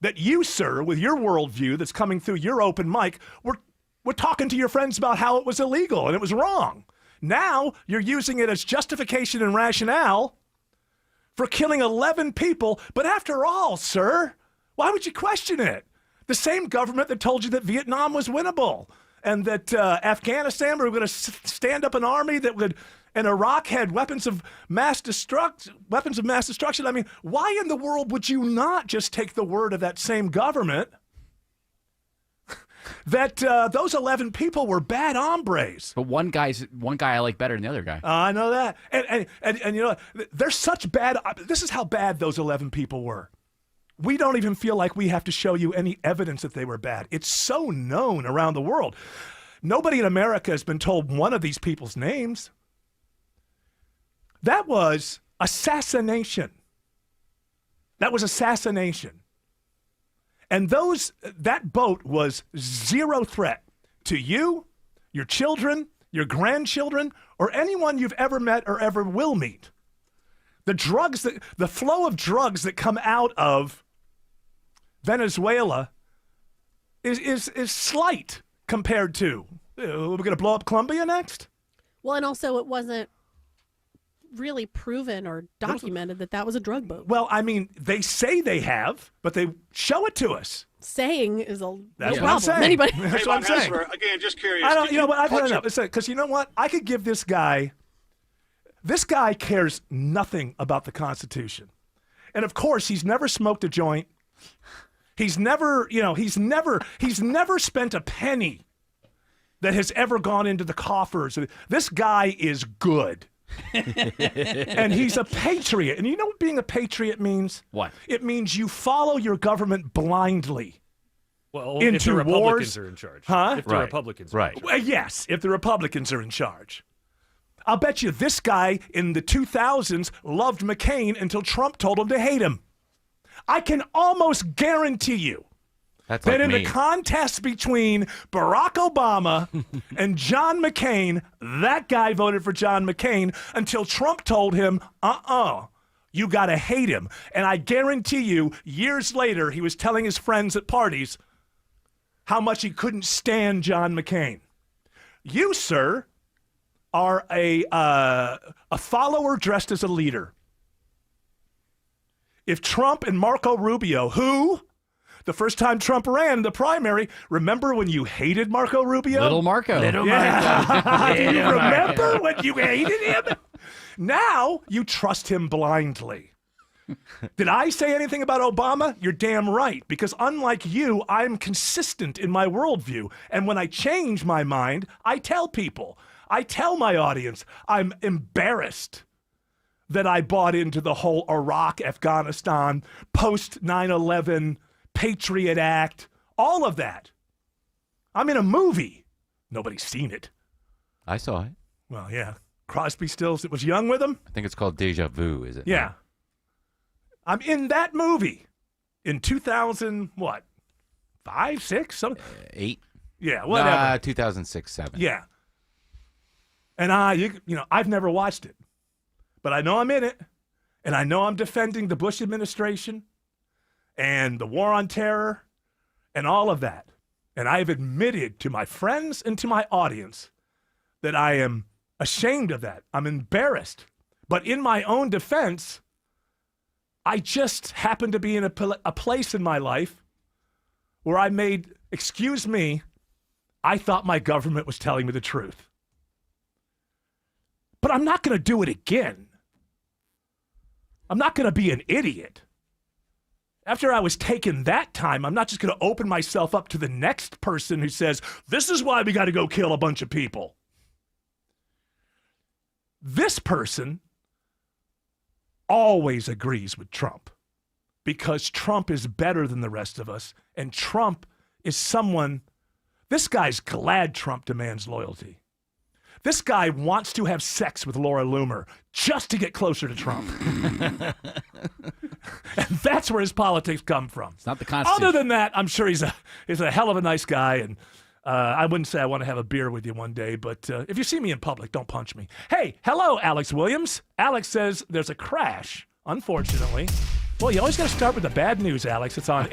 that you, sir, with your worldview that's coming through your open mic, we're talking to your friends about how it was illegal and it was wrong. Now you're using it as justification and rationale for killing 11 people. But after all, sir, why would you question it? The same government that told you that Vietnam was winnable and that Afghanistan, we were going to stand up an army that would... And Iraq had weapons of mass destruction. I mean, why in the world would you not just take the word of that same government that those 11 people were bad hombres? But one guy I like better than the other guy. I know that. And you know, they're such bad. This is how bad those 11 people were. We don't even feel like we have to show you any evidence that they were bad. It's so known around the world. Nobody in America has been told one of these people's names. That was assassination. That was assassination. And that boat was zero threat to you, your children, your grandchildren, or anyone you've ever met or ever will meet. The flow of drugs that come out of Venezuela is slight compared to, we're going to blow up Colombia next? Well, and also it wasn't really proven or documented that was a drug boat. Well, I mean, they say they have, but they show it to us. Saying is a That's no what I'm problem. saying. Anybody? That's what I'm saying. Again, just curious. I don't, you know what? I've had enough. Because you know what? I could give this guy. This guy cares nothing about the Constitution, and of course, he's never smoked a joint. He's never spent a penny that has ever gone into the coffers. This guy is good. And he's a patriot. And you know what being a patriot means? What? It means you follow your government blindly. Well, into if the Republicans wars. are in charge. Huh? If the Republicans are in charge. Well, yes, if the Republicans are in charge. I'll bet you this guy in the 2000s loved McCain until Trump told him to hate him. I can almost guarantee you that in the contest between Barack Obama and John McCain, that guy voted for John McCain until Trump told him, you got to hate him. And I guarantee you, years later, he was telling his friends at parties how much he couldn't stand John McCain. You, sir, are a follower dressed as a leader. if Trump and Marco Rubio, who, the first time Trump ran the primary, remember when you hated Marco Rubio? Little Marco. Do you remember when you hated him? Now you trust him blindly. Did I say anything about Obama? You're damn right, because unlike you, I'm consistent in my worldview. And when I change my mind, I tell people, I tell my audience, I'm embarrassed that I bought into the whole Iraq, Afghanistan, post 9/11, Patriot Act, all of that. I'm in a movie. Nobody's seen it. I saw it. Well, yeah. Crosby, Stills, was Young with him? I think it's called Deja Vu, is it? Yeah. I'm in that movie in 2000, what? 5, 6, something? 8. Yeah, whatever. 2006, 7. Yeah. And I've never watched it, but I know I'm in it, and I know I'm defending the Bush administration and the war on terror and all of that. And I've admitted to my friends and to my audience that I am ashamed of that. I'm embarrassed. But in my own defense, I just happened to be in a place in my life where I made, excuse me, I thought my government was telling me the truth. But I'm not going to do it again. I'm not going to be an idiot. After I was taken that time, I'm not just going to open myself up to the next person who says, this is why we got to go kill a bunch of people. This person always agrees with Trump because Trump is better than the rest of us, and Trump is someone, this guy's glad Trump demands loyalty. This guy wants to have sex with Laura Loomer just to get closer to Trump. And that's where his politics come from. It's not the Constitution. Other than that, I'm sure he's a hell of a nice guy, and I wouldn't say I want to have a beer with you one day, but if you see me in public, don't punch me. Hey, hello, Alex Williams. Alex says there's a crash, unfortunately. Well, you always got to start with the bad news, Alex. It's on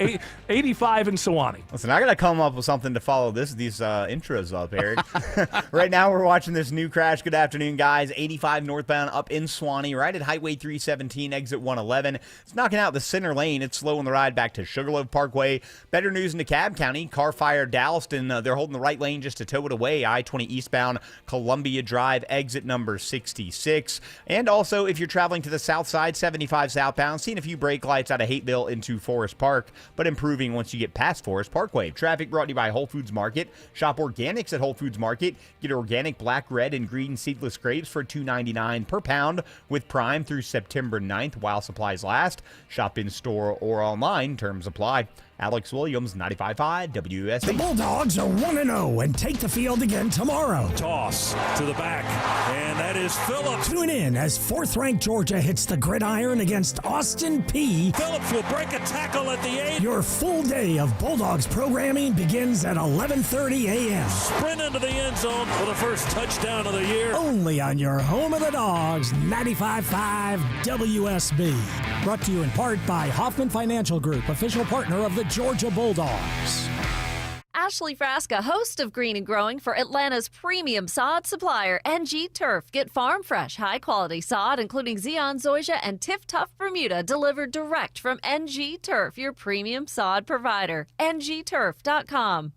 85 in Sewanee. Listen, I got to come up with something to follow these intros up, Eric. Right now, we're watching this new crash. Good afternoon, guys. 85 northbound up in Sewanee, right at Highway 317, exit 111. It's knocking out the center lane. It's slowing the ride back to Sugarloaf Parkway. Better news in DeKalb County. Car fire Dallaston. They're holding the right lane just to tow it away. I-20 eastbound, Columbia Drive, exit number 66. And also, if you're traveling to the south side, 75 southbound, seeing a few brake lights out of Hateville into Forest Park, but improving once you get past Forest Parkway. Traffic brought to you by Whole Foods Market. Shop organics at Whole Foods Market. Get organic black, red, and green seedless grapes for $2.99 per pound with Prime through September 9th while supplies last. Shop in store or online. Terms apply. Alex Williams, 95.5 WSB. The Bulldogs are 1-0 and take the field again tomorrow. Toss to the back, and that is Phillips. Tune in as 4th-ranked Georgia hits the gridiron against Austin Peay. Phillips will break a tackle at the 8. Your full day of Bulldogs programming begins at 11:30 a.m. Sprint into the end zone for the first touchdown of the year. Only on your home of the Dogs, 95.5 WSB. Brought to you in part by Hoffman Financial Group, official partner of the Georgia Bulldogs. Ashley Frasca, host of Green and Growing for Atlanta's premium sod supplier, NG Turf. Get farm fresh, high-quality sod, including Zeon, Zoysia, and Tiff Tough Bermuda, delivered direct from NG Turf, your premium sod provider. ngturf.com.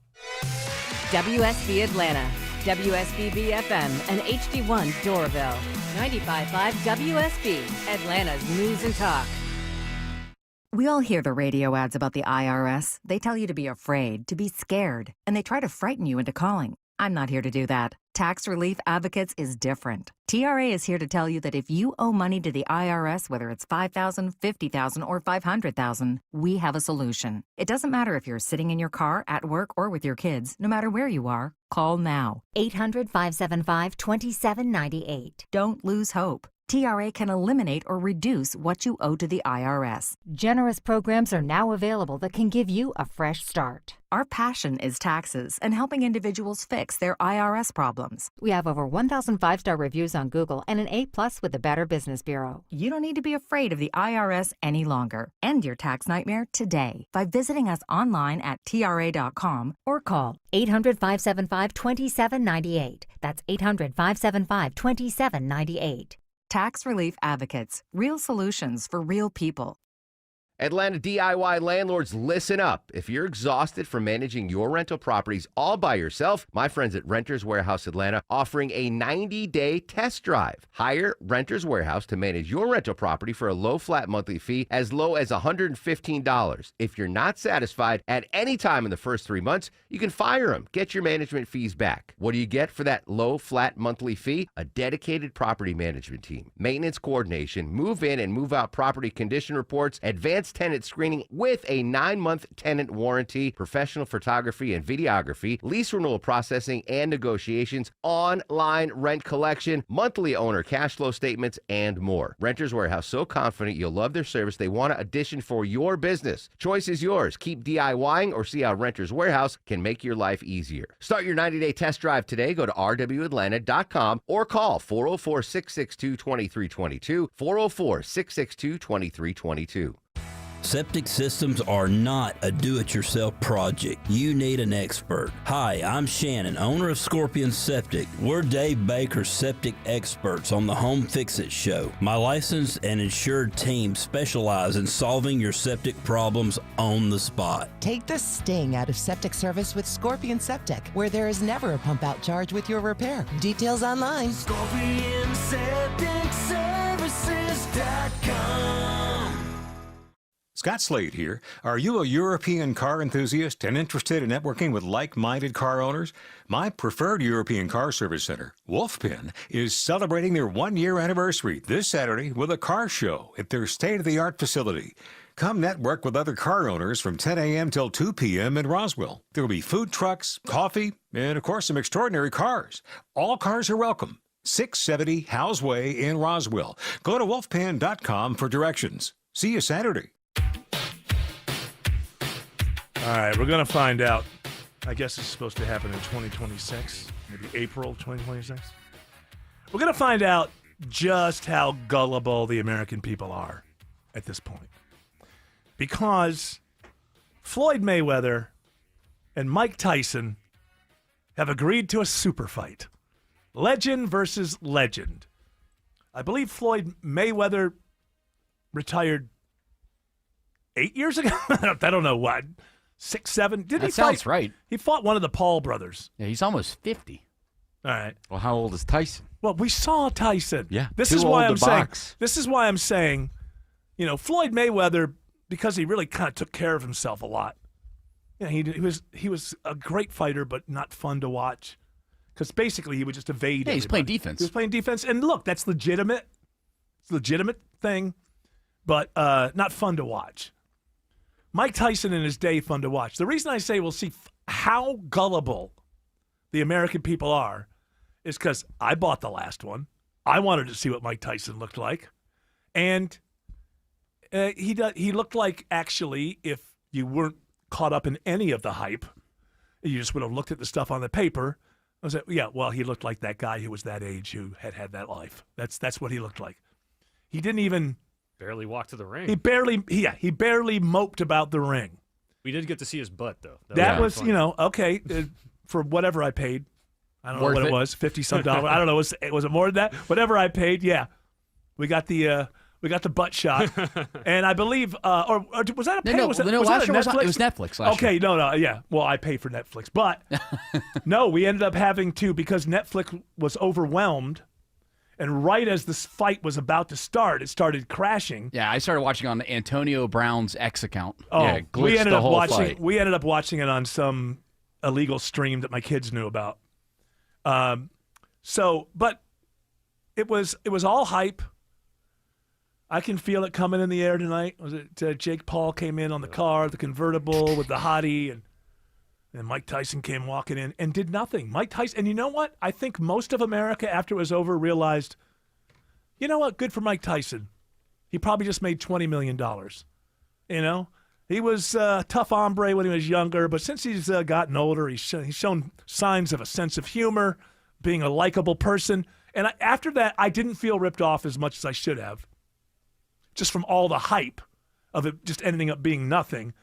WSB Atlanta, WSBB FM, and HD1 Doraville. 95.5 WSB, Atlanta's news and talk. We all hear the radio ads about the IRS. They tell you to be afraid, to be scared, and they try to frighten you into calling. I'm not here to do that. Tax Relief Advocates is different. TRA is here to tell you that if you owe money to the IRS, whether it's $5,000, $50,000, or $500,000, we have a solution. It doesn't matter if you're sitting in your car, at work, or with your kids. No matter where you are, call now. 800-575-2798. Don't lose hope. TRA can eliminate or reduce what you owe to the IRS. Generous programs are now available that can give you a fresh start. Our passion is taxes and helping individuals fix their IRS problems. We have over 1,000 5-star reviews on Google and an A+ with the Better Business Bureau. You don't need to be afraid of the IRS any longer. End your tax nightmare today by visiting us online at TRA.com or call 800-575-2798. That's 800-575-2798. Tax Relief Advocates. Real solutions for real people. Atlanta DIY landlords, listen up. If you're exhausted from managing your rental properties all by yourself, my friends at Renters Warehouse Atlanta offering a 90-day test drive. Hire Renters Warehouse to manage your rental property for a low flat monthly fee as low as $115. If you're not satisfied at any time in the first 3 months, you can fire them. Get your management fees back. What do you get for that low flat monthly fee? A dedicated property management team, maintenance coordination, move in and move out property condition reports, advanced tenant screening with a 9-month tenant warranty, professional photography and videography, lease renewal processing and negotiations, online rent collection, monthly owner cash flow statements, and more. Renters Warehouse, so confident you'll love their service, they want an addition for your business. Choice is yours. Keep DIYing or see how Renters Warehouse can make your life easier. Start your 90-day test drive today. Go to rwatlanta.com or call 404-662-2322, 404-662-2322. Septic systems are not a do-it-yourself project. You need an expert. Hi, I'm Shannon, owner of Scorpion Septic. We're Dave Baker's septic experts on the Home Fix-It Show. My licensed and insured team specialize in solving your septic problems on the spot. Take the sting out of septic service with Scorpion Septic, where there is never a pump-out charge with your repair. Details online. ScorpionSepticServices.com. Scott Slade here. Are you a European car enthusiast and interested in networking with like-minded car owners? My preferred European car service center, Wolfpen, is celebrating their 1-year anniversary this Saturday with a car show at their state-of-the-art facility. Come network with other car owners from 10 a.m. till 2 p.m. in Roswell. There will be food trucks, coffee, and, of course, some extraordinary cars. All cars are welcome. 670 Howes Way in Roswell. Go to wolfpan.com for directions. See you Saturday. All right, we're going to find out. I guess it's supposed to happen in 2026, maybe April 2026. We're going to find out just how gullible the American people are at this point. Because Floyd Mayweather and Mike Tyson have agreed to a super fight. Legend versus legend. I believe Floyd Mayweather retired 8 years ago? I don't know what. 6, 7. Did he sounds fight? right. He fought one of the Paul brothers. Yeah, he's almost 50. All right. Well, how old is Tyson? Well, we saw Tyson. Yeah, This too is why old I'm to saying. box. This is why I'm saying, Floyd Mayweather, because he really kind of took care of himself a lot. Yeah, he was a great fighter, but not fun to watch. Because basically he would just evade. Yeah, he's playing everybody. defense. He was playing defense, and look, that's legitimate. It's a legitimate thing, but not fun to watch. Mike Tyson in his day, fun to watch. The reason I say we'll see how gullible the American people are is because I bought the last one. I wanted to see what Mike Tyson looked like. And he looked like, actually, if you weren't caught up in any of the hype, you just would have looked at the stuff on the paper. I was like, yeah, well, he looked like that guy who was that age who had that life. That's what he looked like. He didn't even... Barely walked to the ring. He barely moped about the ring. We did get to see his butt, though. That was okay, for whatever I paid. I don't know what it was, $50-some. I don't know. Was it more than that? Whatever I paid, yeah. We got the butt shot, and I believe, or was that a pay? No, was that last a year Netflix? it was Netflix. Last Okay, year. no, yeah. Well, I pay for Netflix, but no, we ended up having to because Netflix was overwhelmed. And right as this fight was about to start, it started crashing. Yeah, I started watching on Antonio Brown's X account. Oh, yeah, we ended up watching. Fight. We ended up watching it on some illegal stream that my kids knew about. But it was all hype. I can feel it coming in the air tonight. Was it Jake Paul came in on the car, the convertible with the hottie, and Mike Tyson came walking in and did nothing. Mike Tyson, and you know what? I think most of America, after it was over, realized, you know what? Good for Mike Tyson. He probably just made $20 million. He was a tough hombre when he was younger, but since he's gotten older, he's shown signs of a sense of humor, being a likable person. And after that, I didn't feel ripped off as much as I should have, just from all the hype of it just ending up being nothing.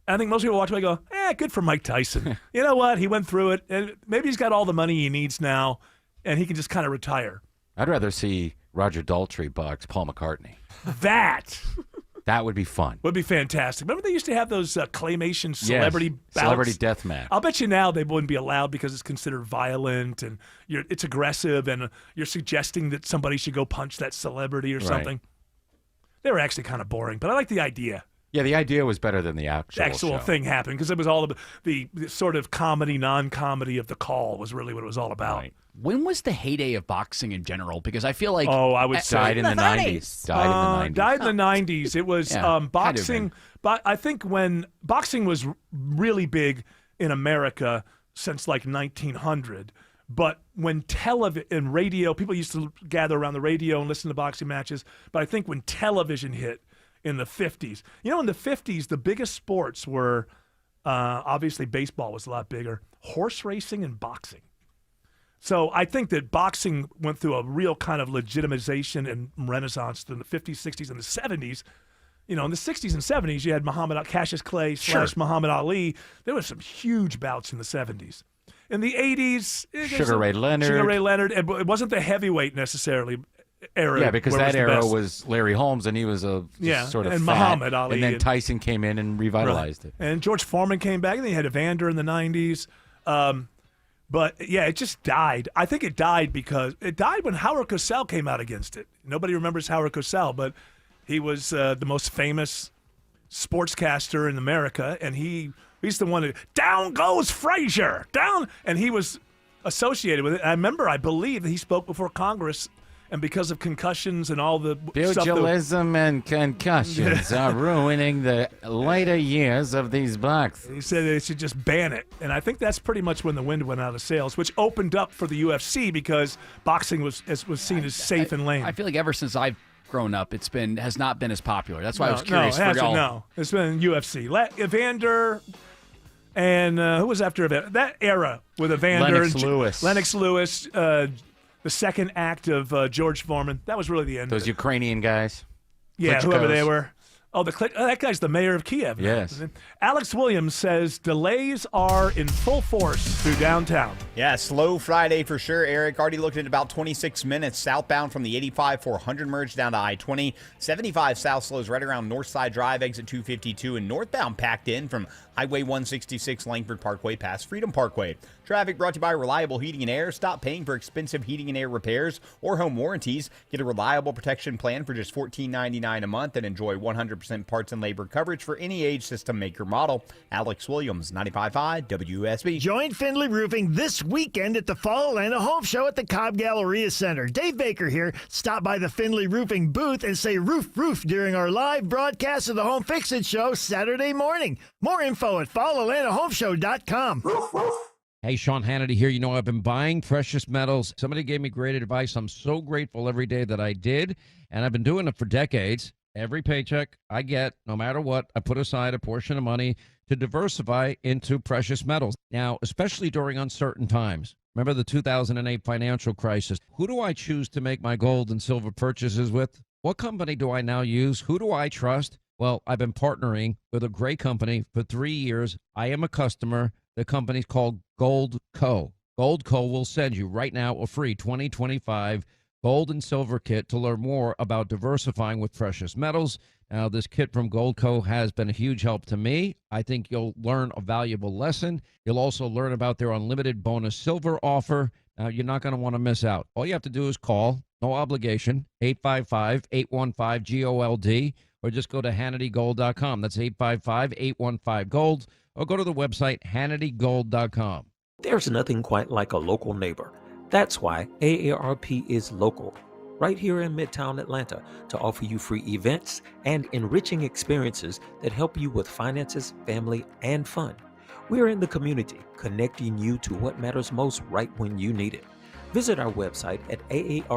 And I think most people watch it and go, good for Mike Tyson. You know what? He went through it. And maybe he's got all the money he needs now, and he can just kind of retire. I'd rather see Roger Daltrey box Paul McCartney. That That would be fun. Would be fantastic. Remember they used to have those claymation celebrity bouts? Celebrity death match. I'll bet you now they wouldn't be allowed because it's considered violent and it's aggressive and you're suggesting that somebody should go punch that celebrity or something. They were actually kind of boring, but I like the idea. Yeah, the idea was better than the actual show. Thing happened because it was all about the sort of comedy, non-comedy of the call was really what it was all about. Right. When was the heyday of boxing in general? Because I feel like I would say died in the 90s. Died in the 90s. It was boxing. But I think when boxing was really big in America since like 1900. But when television and radio, people used to gather around the radio and listen to boxing matches. But I think when television hit in the 50s, in the 50s, the biggest sports were obviously baseball was a lot bigger, horse racing and boxing. So I think that boxing went through a real kind of legitimization and renaissance in the 50s, 60s, and the 70s. In the 60s and 70s, you had Cassius Clay / Muhammad Ali. There were some huge bouts in the 70s. In the 80s, Sugar Ray Leonard. It wasn't the heavyweight necessarily era. Yeah, because that era was Larry Holmes, and he was sort of and fat. Muhammad Ali. And then Tyson came in and revitalized it. And George Foreman came back, and then you had Evander in the 90s. But, yeah, it just died. I think it died because it died when Howard Cosell came out against it. Nobody remembers Howard Cosell, but he was the most famous sportscaster in America, and he's the one who, down goes Frazier, down. And he was associated with it. I believe that he spoke before Congress, and because of concussions and all the pugilism and concussions are ruining the later years of these blocks. He said they should just ban it. And I think that's pretty much when the wind went out of sails, which opened up for the UFC because boxing was seen as safe and lame. I feel like ever since I've grown up, has not been as popular. That's why I was curious. No, it's been UFC. Evander and who was after Evander? That era with Evander Lennox Lewis. The second act of George Foreman. That was really the end. Those Ukrainian guys. Yeah, whoever they were. Oh, that guy's the mayor of Kiev. Yes. Alex Williams says delays are in full force through downtown. Yeah, slow Friday for sure, Eric. Already looked at about 26 minutes southbound from the 85-400 merge down to I-20. 75 south slows right around Northside Drive, exit 252, and northbound packed in from Highway 166 Langford Parkway past Freedom Parkway. Traffic brought to you by Reliable Heating and Air. Stop paying for expensive heating and air repairs or home warranties. Get a reliable protection plan for just $14.99 a month and enjoy 100% parts and labor coverage for any age, system, make, or model. Alex Williams, 95.5 WSB. Join Findlay Roofing this weekend at the Fall Atlanta Home Show at the Cobb Galleria Center. Dave Baker here. Stop by the Findlay Roofing booth and say roof, roof during our live broadcast of the Home Fix-It Show Saturday morning. More info at FallAtlantaHomeShow.com. Roof, roof. Hey, Sean Hannity here. I've been buying precious metals. Somebody gave me great advice. I'm so grateful every day that I did, and I've been doing it for decades. Every paycheck I get, no matter what, I put aside a portion of money to diversify into precious metals. Now, especially during uncertain times. Remember the 2008 financial crisis. Who do I choose to make my gold and silver purchases with? What company do I now use? Who do I trust? Well, I've been partnering with a great company for 3 years. I am a customer. The company's called Gold Co. Gold Co. will send you right now a free 2025 gold and silver kit to learn more about diversifying with precious metals. Now, this kit from Gold Co. has been a huge help to me. I think you'll learn a valuable lesson. You'll also learn about their unlimited bonus silver offer. Now, you're not going to want to miss out. All you have to do is call, no obligation, 855-815-GOLD, or just go to HannityGold.com. That's 855-815-GOLD. Or go to the website, HannityGold.com. There's nothing quite like a local neighbor. That's why AARP is local, right here in Midtown Atlanta, to offer you free events and enriching experiences that help you with finances, family, and fun. We're in the community, connecting you to what matters most right when you need it. Visit our website at aarp.org/GA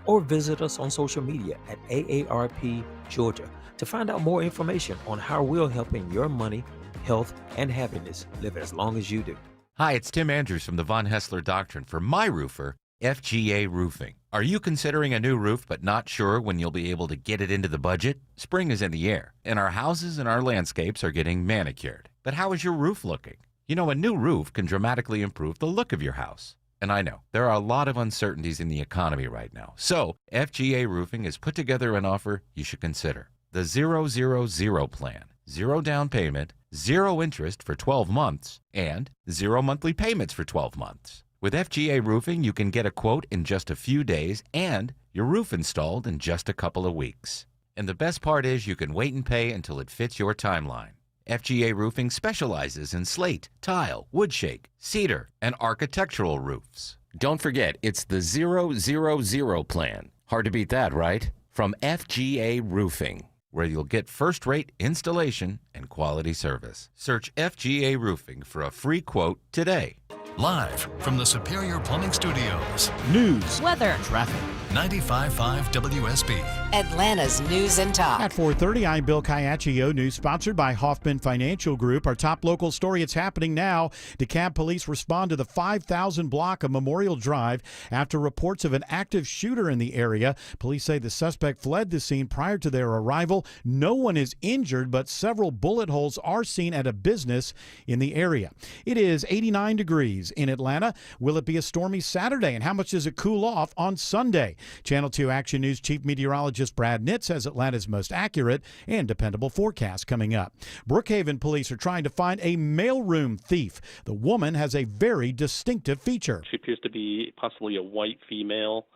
or visit us on social media at AARP Georgia to find out more information on how we're helping your money, health, and happiness live as long as you do. Hi, it's Tim Andrews from the Von Hessler Doctrine for my roofer, FGA Roofing. Are you considering a new roof but not sure when you'll be able to get it into the budget? Spring is in the air, and our houses and our landscapes are getting manicured. But how is your roof looking? A new roof can dramatically improve the look of your house. And I know there are a lot of uncertainties in the economy right now. So FGA Roofing has put together an offer you should consider. The 000 plan. 0 down payment, 0 interest for 12 months, and 0 monthly payments for 12 months. With FGA Roofing, you can get a quote in just a few days and your roof installed in just a couple of weeks. And the best part is you can wait and pay until it fits your timeline. FGA Roofing specializes in slate, tile, wood shake, cedar, and architectural roofs. Don't forget, it's the 000 plan. Hard to beat that, right? From FGA Roofing, where you'll get first-rate installation and quality service. Search FGA Roofing for a free quote today. Live from the Superior Plumbing Studios. News, weather, traffic. 95.5 WSB. Atlanta's News and Talk. At 4:30, I'm Bill Caiaccio. News sponsored by Hoffman Financial Group. Our top local story, it's happening now. DeKalb police respond to the 5,000 block of Memorial Drive after reports of an active shooter in the area. Police say the suspect fled the scene prior to their arrival. No one is injured, but several bullet holes are seen at a business in the area. It is 89 degrees in Atlanta. Will it be a stormy Saturday, and how much does it cool off on Sunday? Channel 2 Action News Chief Meteorologist Brad Nitz has Atlanta's most accurate and dependable forecast coming up. Brookhaven police are trying to find a mailroom thief. The woman has a very distinctive feature. She appears to be possibly a white female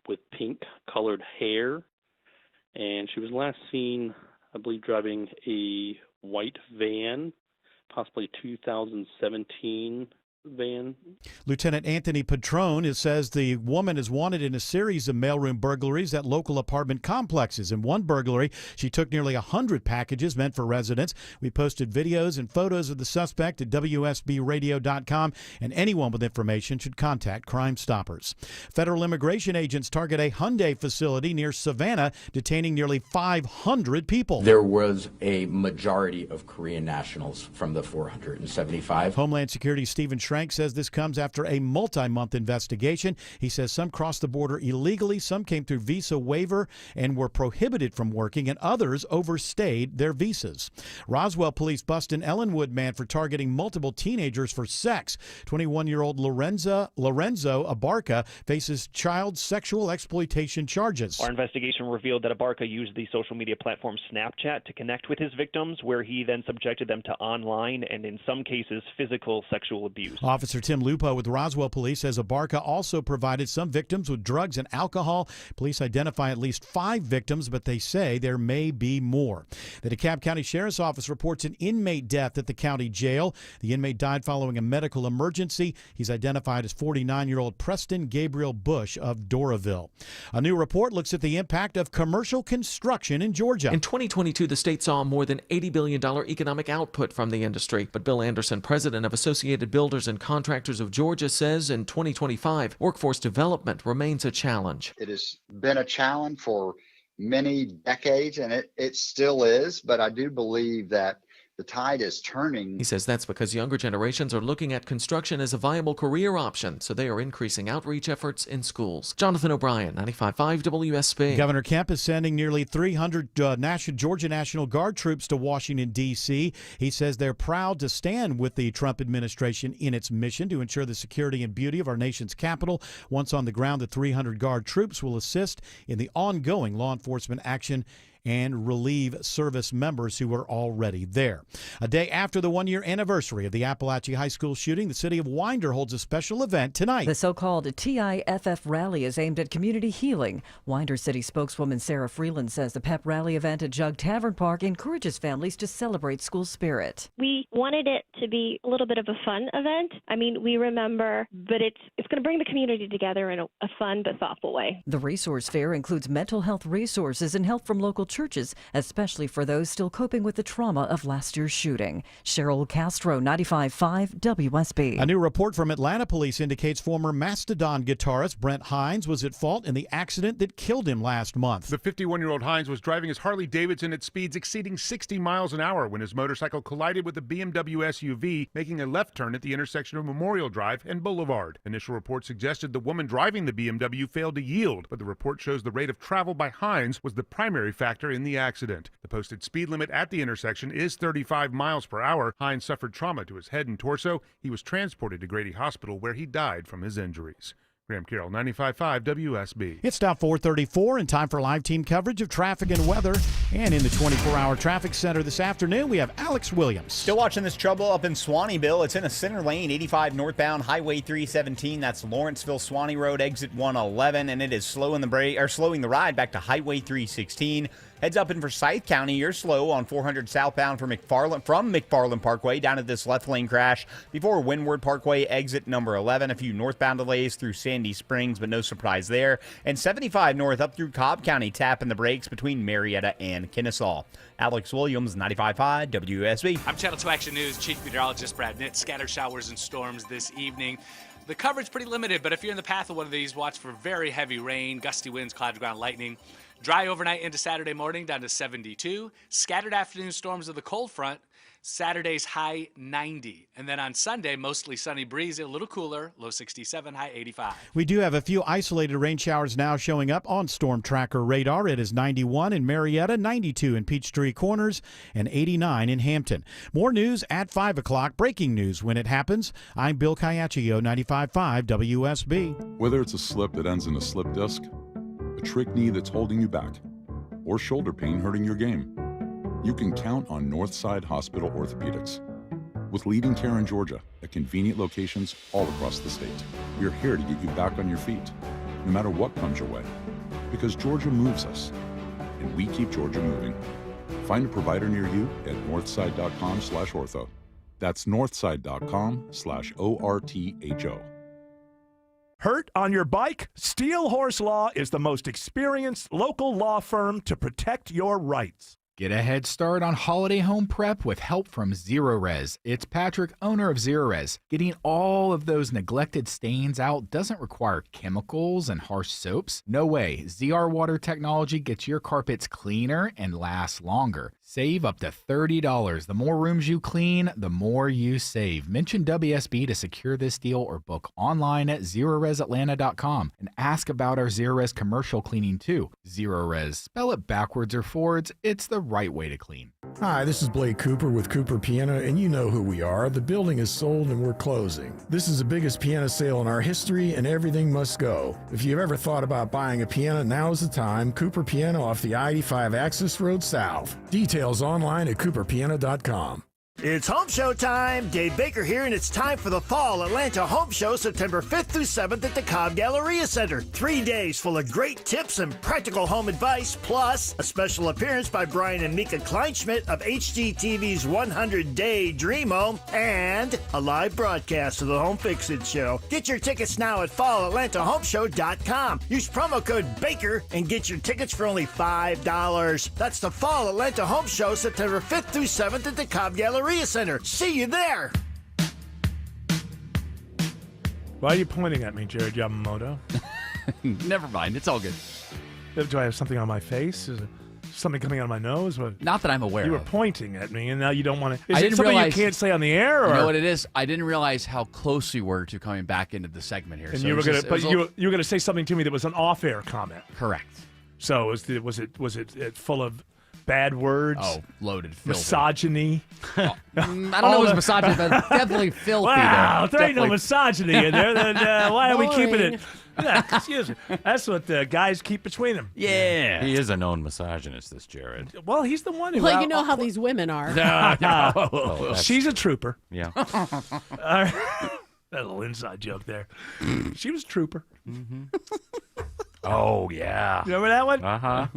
with pink-colored hair, and she was last seen, I believe, driving a white van, possibly a 2017 van. Lieutenant Anthony Patrone says the woman is wanted in a series of mailroom burglaries at local apartment complexes. In one burglary, she took nearly 100 packages meant for residents. We posted videos and photos of the suspect at WSBradio.com, and anyone with information should contact Crime Stoppers. Federal immigration agents target a Hyundai facility near Savannah, detaining nearly 500 people. There was a majority of Korean nationals from the 475. Homeland Security Stephen Schrank says this comes after a multi-month investigation. He says some crossed the border illegally, some came through visa waiver and were prohibited from working, and others overstayed their visas. Roswell police bust an Ellenwood man for targeting multiple teenagers for sex. 21-year-old Lorenzo Abarca faces child sexual exploitation charges. Our investigation revealed that Abarca used the social media platform Snapchat to connect with his victims, where he then subjected them to online and, in some cases, physical sexual abuse. Officer Tim Lupo with Roswell Police says Abarca also provided some victims with drugs and alcohol. Police identify at least 5 victims, but they say there may be more. The DeKalb County Sheriff's Office reports an inmate death at the county jail. The inmate died following a medical emergency. He's identified as 49-year-old Preston Gabriel Bush of Doraville. A new report looks at the impact of commercial construction in Georgia. In 2022, the state saw more than $80 billion economic output from the industry. But Bill Anderson, president of Associated Builders and Contractors of Georgia, says in 2025, workforce development remains a challenge. It has been a challenge for many decades, and it still is, but I do believe that the tide is turning. He says that's because younger generations are looking at construction as a viable career option, so they are increasing outreach efforts in schools. Jonathan O'Brien, 95.5 WSB. Governor Kemp is sending nearly 300 Georgia National Guard troops to Washington, D.C. He says they're proud to stand with the Trump administration in its mission to ensure the security and beauty of our nation's capital. Once on the ground, the 300 Guard troops will assist in the ongoing law enforcement action and relieve service members who are already there. A day after the one-year anniversary of the Appalachia High School shooting, the city of Winder holds a special event tonight. The so-called TIFF rally is aimed at community healing. Winder City spokeswoman Sarah Freeland says the pep rally event at Jug Tavern Park encourages families to celebrate school spirit. We wanted it to be a little bit of a fun event. I mean, we remember, but it's going to bring the community together in a fun but thoughtful way. The resource fair includes mental health resources and help from local churches, especially for those still coping with the trauma of last year's shooting. Cheryl Castro, 95.5 WSB. A new report from Atlanta police indicates former Mastodon guitarist Brent Hines was at fault in the accident that killed him last month. The 51-year-old Hines was driving his Harley-Davidson at speeds exceeding 60 miles an hour when his motorcycle collided with a BMW SUV, making a left turn at the intersection of Memorial Drive and Boulevard. Initial reports suggested the woman driving the BMW failed to yield, but the report shows the rate of travel by Hines was the primary factor factor in the accident. The posted speed limit at the intersection is 35 miles per hour. Hines suffered trauma to his head and torso. He was transported to Grady Hospital where he died from his injuries. Graham Carroll, 95.5 WSB. It's now 4:34 and time for live team coverage of traffic and weather. And in the 24-hour traffic center this afternoon, we have Alex Williams. Still watching this trouble up in Swaneville. It's in a center lane, 85 northbound, Highway 317. That's Lawrenceville, Swanee Road, exit 111, and it is slowing the ride back to Highway 316. Heads up in Forsyth County, you're slow on 400 southbound from McFarland Parkway down at this left lane crash before Windward Parkway, exit number 11. A few northbound delays through Sandy Springs, but no surprise there. And 75 north up through Cobb County, tapping the brakes between Marietta and Kennesaw. Alex Williams, 95.5 WSB. I'm Channel 2 Action News Chief Meteorologist Brad Nitt. Scattered showers and storms this evening. The coverage pretty limited, but if you're in the path of one of these, watch for very heavy rain, gusty winds, cloud to ground lightning. Dry overnight into Saturday morning, down to 72. Scattered afternoon storms of the cold front. Saturday's high 90. And then on Sunday, mostly sunny breezy, a little cooler, low 67, high 85. We do have a few isolated rain showers now showing up on Storm Tracker radar. It is 91 in Marietta, 92 in Peachtree Corners, and 89 in Hampton. More news at 5 o'clock. Breaking news when it happens. I'm Bill Caiaccio, 95.5 WSB. Whether it's a slip that ends in a slip disc, a trick knee that's holding you back, or shoulder pain hurting your game, you can count on Northside Hospital Orthopedics. With leading care in Georgia at convenient locations all across the state, we're here to get you back on your feet, no matter what comes your way. Because Georgia moves us, and we keep Georgia moving. Find a provider near you at northside.com/ortho. That's northside.com/ORTHO. Hurt on your bike? Steel Horse Law is the most experienced local law firm to protect your rights. Get a head start on holiday home prep with help from Zerorez. It's Patrick, owner of Zerorez. Getting all of those neglected stains out doesn't require chemicals and harsh soaps. No way. ZR Water technology gets your carpets cleaner and lasts longer. Save up to $30. The more rooms you clean, the more you save. Mention WSB to secure this deal or book online at ZerorezAtlanta.com and ask about our Zerorez commercial cleaning too. Zerorez. Spell it backwards or forwards. It's the right way to clean. Hi, this is Blake Cooper with Cooper Piano, and you know who we are. The building is sold and we're closing. This is the biggest piano sale in our history, and everything must go. If you've ever thought about buying a piano, now is the time. Cooper Piano off the I-85 Access Road South. Details online at cooperpiano.com. It's Home Show time. Dave Baker here, and it's time for the Fall Atlanta Home Show, September 5th through 7th at the Cobb Galleria Center. 3 days full of great tips and practical home advice, plus a special appearance by Brian and Mika Kleinschmidt of HGTV's 100-Day Dream Home, and a live broadcast of the Home Fix-It Show. Get your tickets now at FallAtlantaHomeShow.com. Use promo code BAKER and get your tickets for only $5. That's the Fall Atlanta Home Show, September 5th through 7th at the Cobb Galleria Center. See you there. Why are you pointing at me, Jared Yamamoto? Never mind. It's all good. Do I have something on my face? Is it something coming out of my nose? What? Not that I'm aware of. You were pointing at me, and now you don't want to. I Is it didn't something realize, you can't say on the air? Or? You know what it is? I didn't realize how close we were to coming back into the segment here. And So you it were was gonna, just- it but was a- you were going to say something to me that was an off-air comment. Correct. So was it full of bad words? Oh, loaded, filthy. Misogyny. I don't know if it was misogyny, but definitely filthy. Wow, if there ain't no Definitely. misogyny in there, then why are we keeping Boring. it? Yeah, excuse me. That's what guys keep between them. Yeah. He is a known misogynist, this Jared. Well, he's the one who. Well, you know how these women are. Oh, She's a trooper. Yeah. All right. That little inside joke there. She was a trooper. Mm-hmm. Oh, yeah. You remember that one? Uh-huh.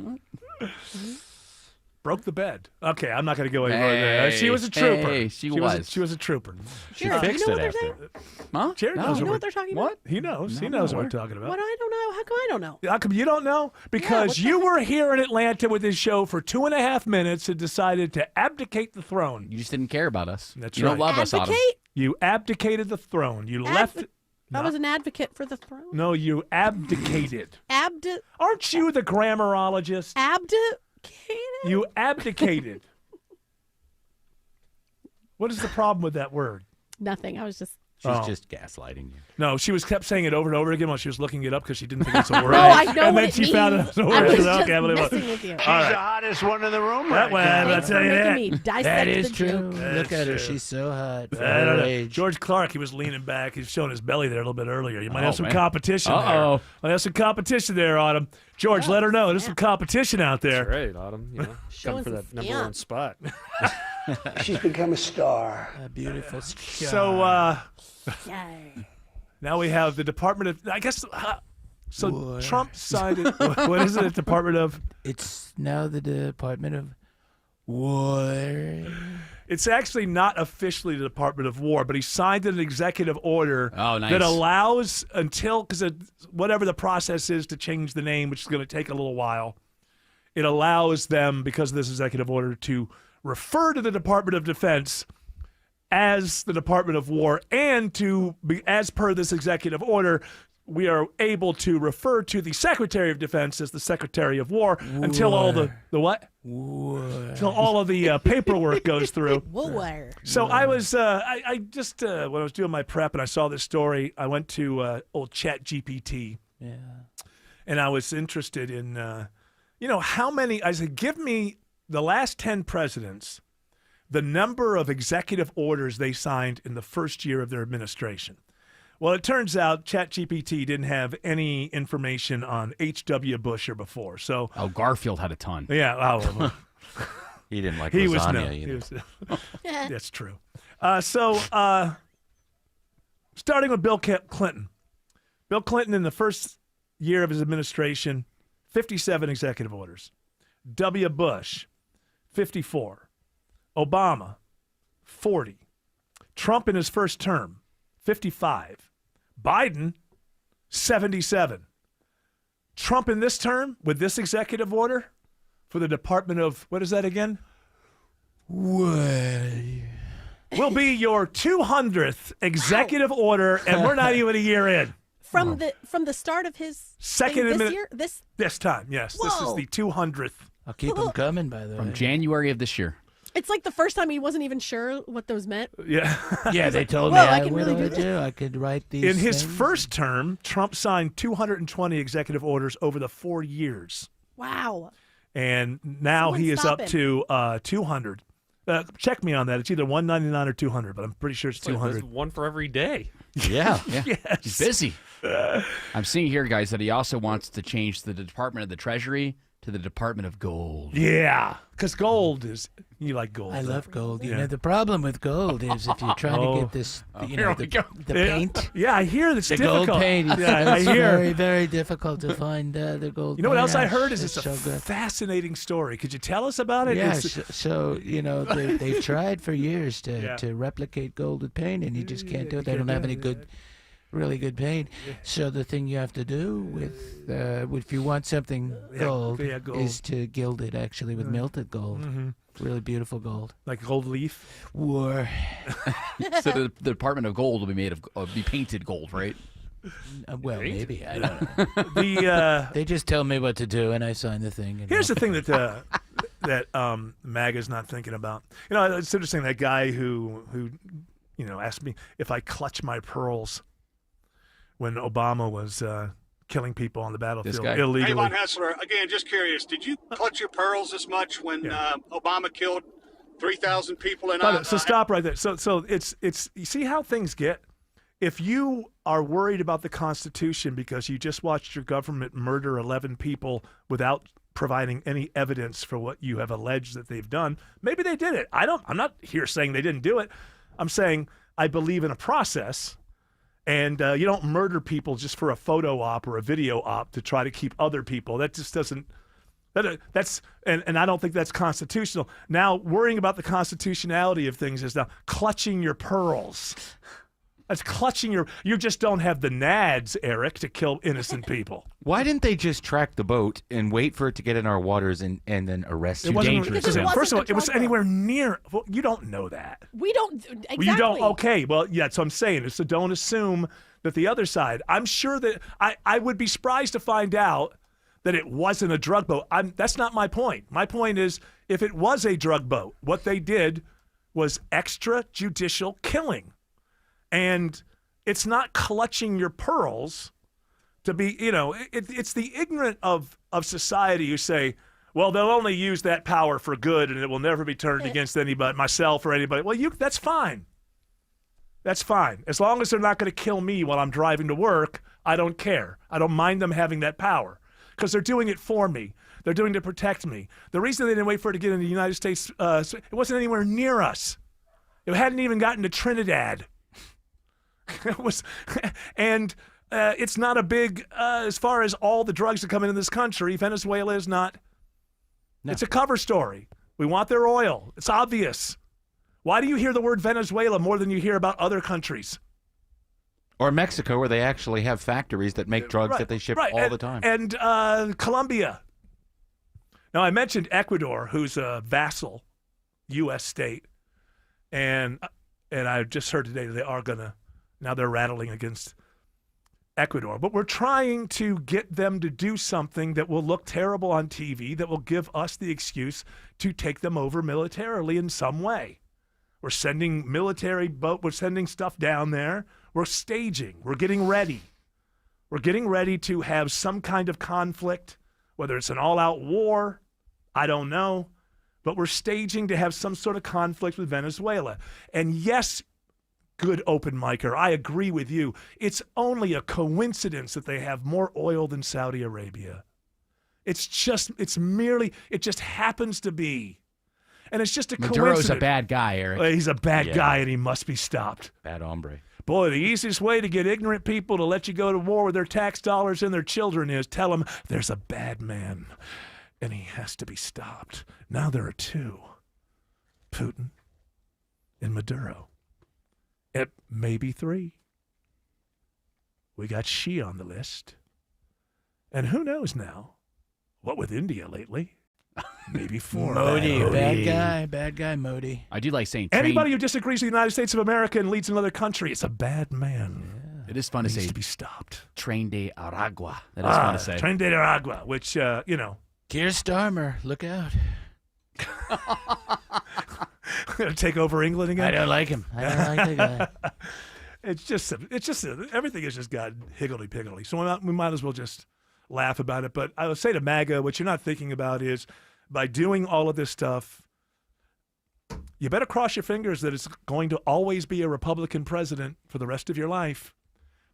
Broke the bed. Okay, I'm not going to go any further there. She was a trooper. Hey, she was. She was a trooper. She Jared, do you fixed know it what they're after. saying? Huh? Jared No, knows you know we're- what they're talking What? about? He knows. He No, knows what no, we're talking about. What I don't know. How come I don't know? How come you don't know? Because what's you that? were here in Atlanta with this show for 2.5 minutes and decided to abdicate the throne. You just didn't care about us. That's you right. don't love us, Autumn. Advocate? You abdicated the throne. You left. I was an advocate for the throne. No, you abdicated. Aren't you the grammarologist? Abdicated? You abdicated. What is the problem with that word? Nothing. I was just Oh. just gaslighting you. No, she kept saying it over and over again while she was looking it up because she didn't think it's a word. No, I know and what then it she found it means. as a I word. was She said, just okay, I believe it. messing with you. All She's right. the hottest one in the room That right one, now. I'll tell you making that. me dissect That is the true. joke. Look at her. true. She's so hot. For I don't her know. age. George Clark, he was leaning back. He's showing his belly there a little bit earlier. You might Oh, have some man. competition Uh-oh. there. Might have some competition there, Autumn. George, let her know. There's some competition out there. That's right, Autumn. You know, Showing come for some that number one scamp. spot. She's become a star. A beautiful star. So now we have the Department of, I guess, so War. Trump signed it. What is it? The Department of? It's now the Department of War. It's actually not officially the Department of War, but he signed an executive order Oh, nice. that allows until, because whatever the process is to change the name, which is going to take a little while, it allows them, because of this executive order, to refer to the Department of Defense as the Department of War, and to be, as per this executive order, we are able to refer to the Secretary of Defense as the Secretary of War until all the what? War. Until all of the paperwork goes through. War. So I was, I just when I was doing my prep and I saw this story, I went to old Chat GPT. Yeah. And I was interested in, how many. I said, give me the last 10 presidents, the number of executive orders they signed in the first year of their administration. Well, it turns out ChatGPT didn't have any information on H.W. Bush or before. So, Garfield had a ton. Yeah, He didn't like he was lasagna no. either. He was, that's true. Starting with Bill Clinton. Bill Clinton, in the first year of his administration, 57 executive orders. W. Bush, 54. Obama, 40. Trump in his first term, 55. Biden, 77. Trump in this term, with this executive order, for the Department of, what is that again? War. Will be your 200th executive order, and we're not even a year in. From the start of his Second thing admini- this year? This time, yes. This is Whoa. the 200th. I'll keep them coming, by the way. From January of this year. It's like the first time he wasn't even sure what those meant. Yeah. Yeah, they told Whoa, me I can what really do do that. I could write these In his things. first term, Trump signed 220 executive orders over the 4 years. Wow. And now Someone he is stop up him. to 200. Check me on that. It's either 199 or 200, but I'm pretty sure it's Wait, there's 200. one for every day. Yeah. Yes. He's busy. I'm seeing here, guys, that he also wants to change the Department of the Treasury to the Department of Gold. Yeah, because gold is, you like gold. I love gold. You Yeah. know, the problem with gold is if you're trying to Oh. get this, Here we go. the Yeah. paint. Yeah, I hear it's the difficult. gold paint. Yeah, I It's hear. very, very difficult to find the gold. You know what paint. else I heard is it's a so good. fascinating story. Could you tell us about it? Yeah, It's- so they've tried for years Yeah. to replicate gold with paint, and you just can't do it. They don't have any really good paint. So the thing you have to do with if you want something gold, gold. is to gild it actually with melted gold. Mhm. Really beautiful gold. Like gold leaf. War. So the Department of Gold will be made of be painted gold, right? Well, maybe I don't know. They just tell me what to do, and I sign the thing. And Here's the thing that MAGA's not thinking about. You know, it's interesting, that guy who asked me if I clutch my pearls when Obama was killing people on the battlefield Hey, illegally. Von Hessler, again, just curious, did you clutch your pearls this much when Obama killed 3,000 people in So stop right there. So it's you see how things get? If you are worried about the Constitution because you just watched your government murder 11 people without providing any evidence for what you have alleged that they've done, maybe they did it. I'm not here saying they didn't do it. I'm saying I believe in a process, and you don't murder people just for a photo op or a video op to try to keep other people. That just doesn't. That's and I don't think that's constitutional. Now, worrying about the constitutionality of things is now clutching your pearls. That's clutching you just don't have the nads, Eric, to kill innocent people. Why didn't they just track the boat and wait for it to get in our waters and then arrest you? First of all, it was anywhere near. Well, you don't know that. We don't exactly. Well, you don't. Okay. Well, yeah. That's what I'm saying. So don't assume that the other side. I'm sure that I would be surprised to find out that it wasn't a drug boat. That's not my point. My point is, if it was a drug boat, what they did was extrajudicial killing. And It's not clutching your pearls to be, it's the ignorant of society who say, well, they'll only use that power for good and it will never be turned against anybody, myself or anybody. Well, that's fine. That's fine. As long as they're not going to kill me while I'm driving to work, I don't care. I don't mind them having that power because they're doing it for me. They're doing it to protect me. The reason they didn't wait for it to get in the United States, it wasn't anywhere near us. It hadn't even gotten to Trinidad. It's not a big, as far as all the drugs that come into this country, Venezuela is not. No. It's a cover story. We want their oil. It's obvious. Why do you hear the word Venezuela more than you hear about other countries? Or Mexico, where they actually have factories that make drugs that they ship all the time. And Colombia. Now, I mentioned Ecuador, who's a vassal U.S. state. And I just heard today that now they're rattling against Ecuador. But we're trying to get them to do something that will look terrible on TV, that will give us the excuse to take them over militarily in some way. We're sending we're sending stuff down there. We're staging. We're getting ready. We're getting ready to have some kind of conflict, whether it's an all-out war, I don't know. But we're staging to have some sort of conflict with Venezuela. And yes, good open micer, I agree with you. It's only a coincidence that they have more oil than Saudi Arabia. It just happens to be. And it's just a coincidence. Maduro's a bad guy, Eric. He's a bad guy, and he must be stopped. Bad hombre. Boy, the easiest way to get ignorant people to let you go to war with their tax dollars and their children is tell them there's a bad man, and he has to be stopped. Now there are two, Putin and Maduro. It may be three. We got Xi on the list. And who knows now? What with India lately? Maybe four. Modi, bad guy, Modi. I do like saying anybody who disagrees with the United States of America and leads another country is a bad man. Yeah. It is fun to say. Needs to be stopped. Train de Aragua. That is fun to say. Train de Aragua, which, Keir Starmer, look out. Gonna take over England again? I don't like him. I don't like the guy. It's just everything has just got higgledy-piggledy. So we might as well just laugh about it. But I would say to MAGA, what you're not thinking about is by doing all of this stuff, you better cross your fingers that it's going to always be a Republican president for the rest of your life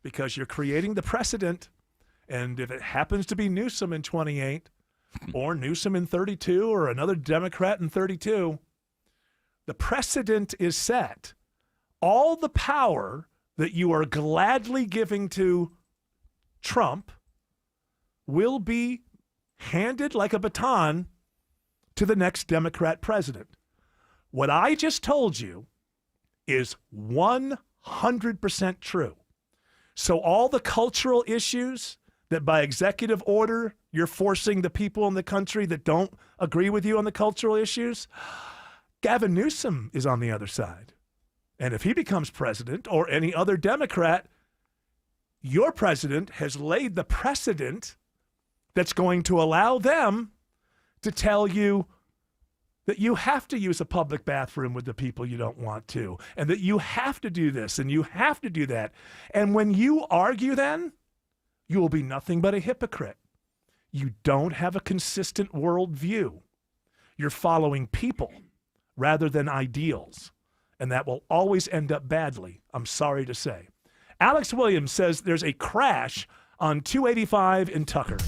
because you're creating the precedent. And if it happens to be Newsom in 28 or Newsom in 32 or another Democrat in 32, the precedent is set. All the power that you are gladly giving to Trump will be handed like a baton to the next Democrat president. What I just told you is 100% true. So all the cultural issues that by executive order you're forcing the people in the country that don't agree with you on the cultural issues, Gavin Newsom is on the other side. And if he becomes president or any other Democrat, your president has laid the precedent that's going to allow them to tell you that you have to use a public bathroom with the people you don't want to, and that you have to do this and you have to do that. And when you argue then, you will be nothing but a hypocrite. You don't have a consistent worldview. You're following people rather than ideals, and that will always end up badly, I'm sorry to say. Alex Williams says there's a crash on 285 in Tucker.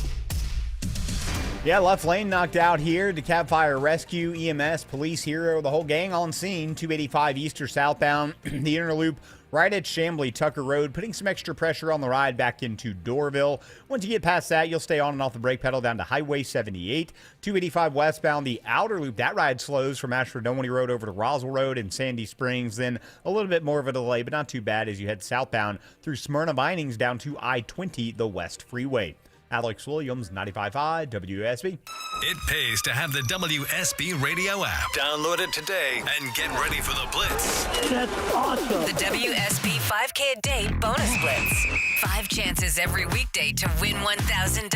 Yeah, left lane knocked out here. DeKalb Fire Rescue, EMS, Police Hero, the whole gang on scene. 285 East or southbound. The inner loop right at Chamblee Tucker Road, putting some extra pressure on the ride back into Doraville. Once you get past that, you'll stay on and off the brake pedal down to Highway 78. 285 westbound, the outer loop, that ride slows from Ashford Dunwoody Road over to Roswell Road and Sandy Springs. Then a little bit more of a delay, but not too bad as you head southbound through Smyrna Vinings down to I-20, the West Freeway. Alex Williams, 95.5 WSB. It pays to have the WSB radio app. Download it today and get ready for the Blitz. That's awesome. The WSB 5K a day bonus Blitz. 5 chances every weekday to win $1,000.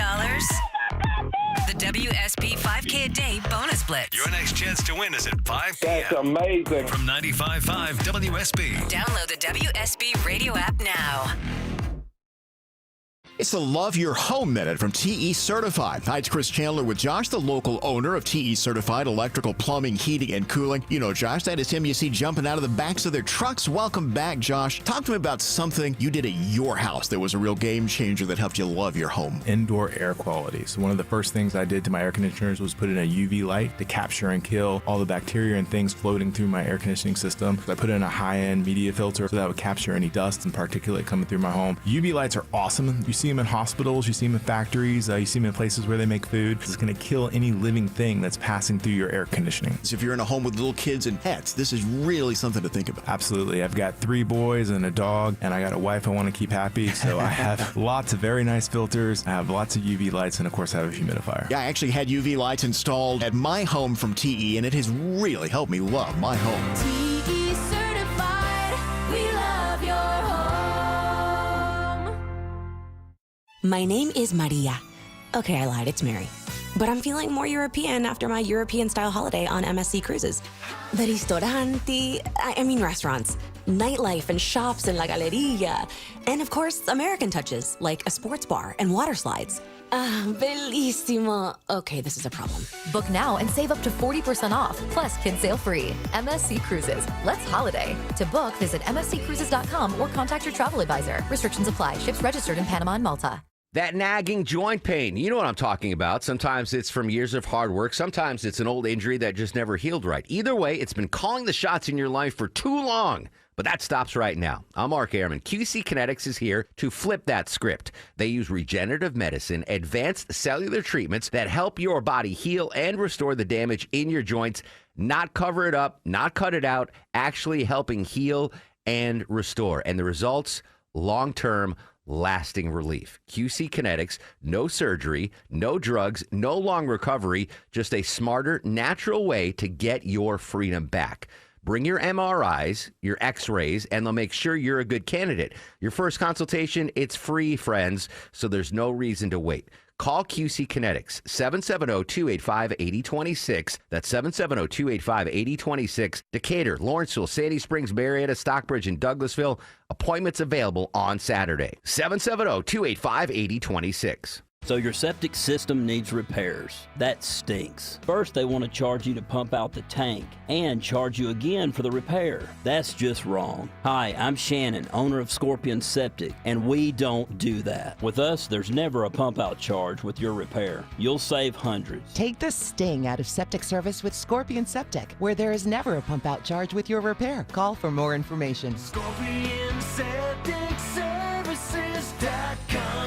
The WSB 5K a day bonus blitz. Your next chance to win is at 5 p.m. That's amazing. From 95.5 WSB. Download the WSB radio app now. It's the Love Your Home Minute from TE Certified. Hi, it's Chris Chandler with Josh, the local owner of TE Certified Electrical, Plumbing, Heating, and Cooling. You know Josh, that is him you see jumping out of the backs of their trucks. Welcome back, Josh. Talk to me about something you did at your house that was a real game changer that helped you love your home. Indoor air quality. So one of the first things I did to my air conditioners was put in a UV light to capture and kill all the bacteria and things floating through my air conditioning system. I put in a high-end media filter so that would capture any dust and particulate coming through my home. UV lights are awesome. You see them in hospitals, you see them in factories, you see them in places where they make food. It's going to kill any living thing that's passing through your air conditioning. So if you're in a home with little kids and pets, this is really something to think about. Absolutely. I've got 3 boys and a dog, and I got a wife I want to keep happy, so I have lots of very nice filters. I have lots of UV lights, and of course I have a humidifier. Yeah, I actually had UV lights installed at my home from TE, and it has really helped me love my home. TE Certified, we love your home. My name is Maria. Okay, I lied, it's Mary. But I'm feeling more European after my European-style holiday on MSC Cruises. The ristoranti, I mean restaurants, nightlife and shops in La Galleria, and of course, American touches, like a sports bar and water slides. Bellissimo. Okay, this is a problem. Book now and save up to 40% off, plus kids sail free. MSC Cruises. Let's holiday. To book, visit msccruises.com or contact your travel advisor. Restrictions apply. Ships registered in Panama and Malta. That nagging joint pain, you know what I'm talking about. Sometimes it's from years of hard work. Sometimes it's an old injury that just never healed right. Either way, it's been calling the shots in your life for too long. But that stops right now. I'm Mark Airman. QC Kinetics is here to flip that script. They use regenerative medicine, advanced cellular treatments that help your body heal and restore the damage in your joints, not cover it up, not cut it out, actually helping heal and restore. And the results, long-term, lasting relief. QC Kinetics, no surgery, no drugs, no long recovery, just a smarter, natural way to get your freedom back. Bring your MRIs, your X-rays, and they'll make sure you're a good candidate. Your first consultation, it's free, friends, so there's no reason to wait. Call QC Kinetics, 770-285-8026. That's 770-285-8026. Decatur, Lawrenceville, Sandy Springs, Marietta, Stockbridge, and Douglasville. Appointments available on Saturday. 770-285-8026. So your septic system needs repairs. That stinks. First, they want to charge you to pump out the tank and charge you again for the repair. That's just wrong. Hi, I'm Shannon, owner of Scorpion Septic, and we don't do that. With us, there's never a pump out charge with your repair. You'll save hundreds. Take the sting out of septic service with Scorpion Septic, where there is never a pump out charge with your repair. Call for more information. ScorpionSepticServices.com.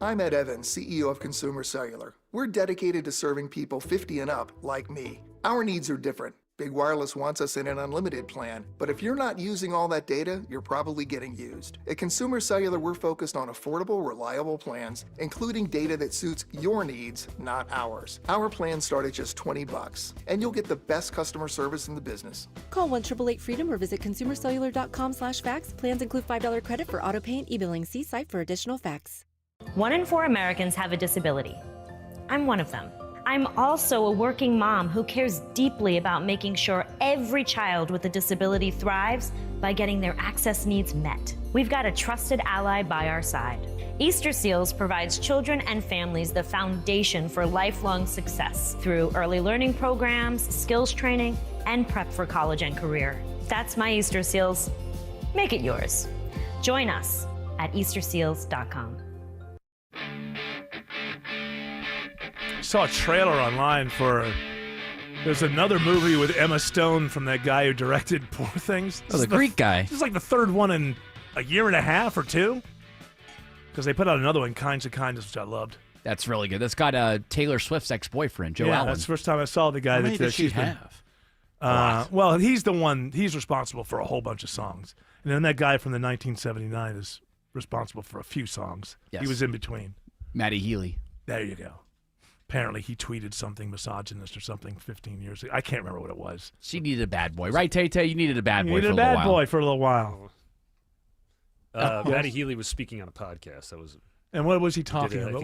I'm Ed Evans, CEO of Consumer Cellular. We're dedicated to serving people 50 and up like me. Our needs are different. Big Wireless wants us in an unlimited plan, but if you're not using all that data, you're probably getting used. At Consumer Cellular, we're focused on affordable, reliable plans, including data that suits your needs, not ours. Our plans start at just $20, and you'll get the best customer service in the business. Call 1-888-FREEDOM or visit consumercellular.com/facts. Plans include $5 credit for auto pay and e-billing. See site for additional facts. 1 in 4 Americans have a disability. I'm one of them. I'm also a working mom who cares deeply about making sure every child with a disability thrives by getting their access needs met. We've got a trusted ally by our side. Easter Seals provides children and families the foundation for lifelong success through early learning programs, skills training, and prep for college and career. That's my Easter Seals. Make it yours. Join us at easterseals.com. Saw a trailer online for there's another movie with Emma Stone from that guy who directed Poor Things. Oh, the Greek guy. This is like the third one in a year and a half or two. Because they put out another one, Kinds of Kindness, which I loved. That's really good. That's got Taylor Swift's ex-boyfriend, Joe yeah, Allen. that's the first time I saw the guy. How many does she have? Well, he's the one. He's responsible for a whole bunch of songs. And then that guy from the 1979 is responsible for a few songs. Yes. He was in between. Maddie Healy. There you go. Apparently, he tweeted something misogynist or something 15 years ago. I can't remember what it was. She needed a bad boy, right, Tay Tay? You needed a bad boy. Needed for a little bad while. boy for a little while. Maddie Healy was speaking on a podcast. That was. And what was he talking about?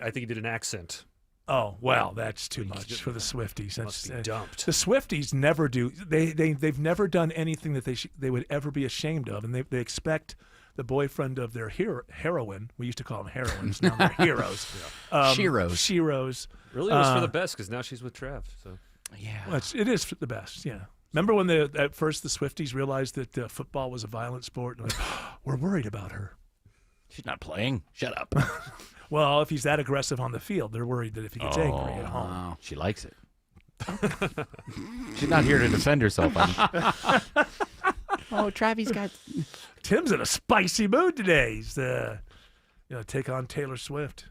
I think he did an accent. Oh, well, that's too much for the Swifties. Must be dumped. The Swifties never do. They've never done anything that they would ever be ashamed of, and they expect the boyfriend of their heroine. We used to call them heroines. Now they're heroes. Sheroes. Really, it was for the best because now she's with Trav. So well, it is for the best. Yeah. Remember when at first the Swifties realized that football was a violent sport? And we're worried about her. She's not playing. Shut up. Well, if he's that aggressive on the field, they're worried that if he gets angry at home. Wow. She likes it. She's not here to defend herself. Travis got... Tim's in a spicy mood today. He's take on Taylor Swift.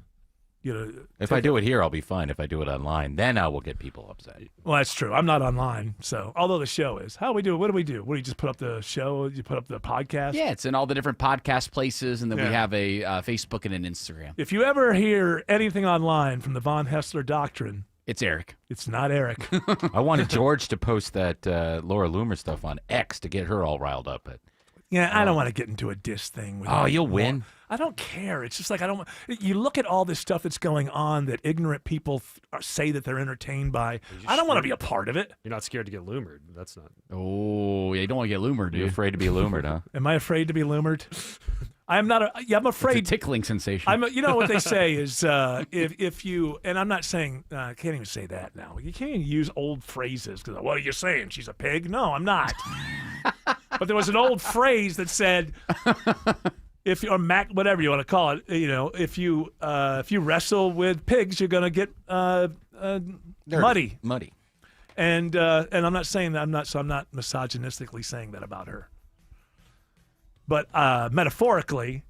If I do it here, I'll be fine. If I do it online, then I will get people upset. Well, that's true. I'm not online, so although the show is. How do we do it? What do we do? What do you just put up the show? You put up the podcast? Yeah, it's in all the different podcast places, and then we have a Facebook and an Instagram. If you ever hear anything online from the Von Hessler Doctrine, it's Eric. It's not Eric. I wanted George to post that Laura Loomer stuff on X to get her all riled up. But I don't want to get into a diss thing. With you'll win. I don't care. It's just like you look at all this stuff that's going on that ignorant people say that they're entertained by. I don't want to be a part of it. You're not scared to get loomered. That's not. Oh, yeah, you don't want to get loomered, dude. You're afraid to be loomered, huh? Am I afraid to be loomered? I'm not. I'm afraid. It's a tickling sensation. You know what they say is if you, and I'm not saying I can't even say that now. You can't even use old phrases because what are you saying? She's a pig? No, I'm not. But there was an old phrase that said, if you're whatever you want to call it, if you wrestle with pigs, you're gonna get muddy. And I'm not saying that. I'm not misogynistically saying that about her. But metaphorically,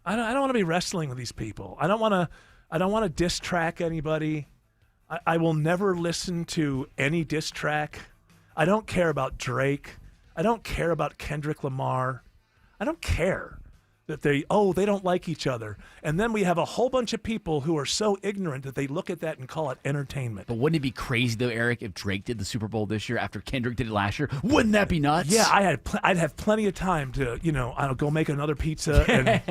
I don't want to be wrestling with these people. I don't want to diss track anybody. I will never listen to any diss track. I don't care about Drake. I don't care about Kendrick Lamar. I don't care that they don't like each other. And then we have a whole bunch of people who are so ignorant that they look at that and call it entertainment. But wouldn't it be crazy, though, Eric, if Drake did the Super Bowl this year after Kendrick did it last year? Wouldn't that be nuts? Yeah, I'd have plenty of time to, I'll go make another pizza and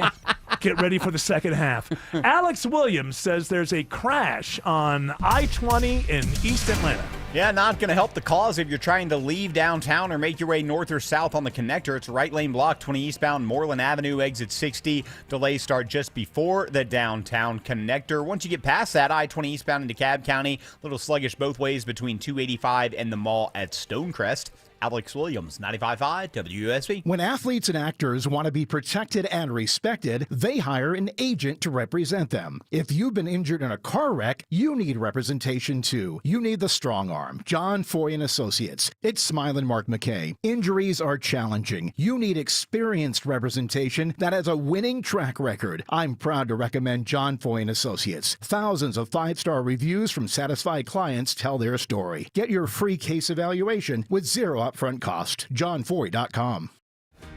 get ready for the second half. Alex Williams says there's a crash on I-20 in East Atlanta. Yeah, not going to help the cause if you're trying to leave downtown or make your way north or south on the connector. It's right lane block, 20 eastbound, Moreland Avenue, exit 60. Delays start just before the downtown connector. Once you get past that, I-20 eastbound into DeKalb County, a little sluggish both ways between 285 and the mall at Stonecrest. Alex Williams, 95.5 WUSB. When athletes and actors want to be protected and respected, they hire an agent to represent them. If you've been injured in a car wreck, you need representation too. You need the strong arm, John Foy and Associates. It's Smile and Mark McKay. Injuries are challenging. You need experienced representation that has a winning track record. I'm proud to recommend John Foy and Associates. Thousands of 5-star reviews from satisfied clients tell their story. Get your free case evaluation with zero upfront cost. JohnFoy.com.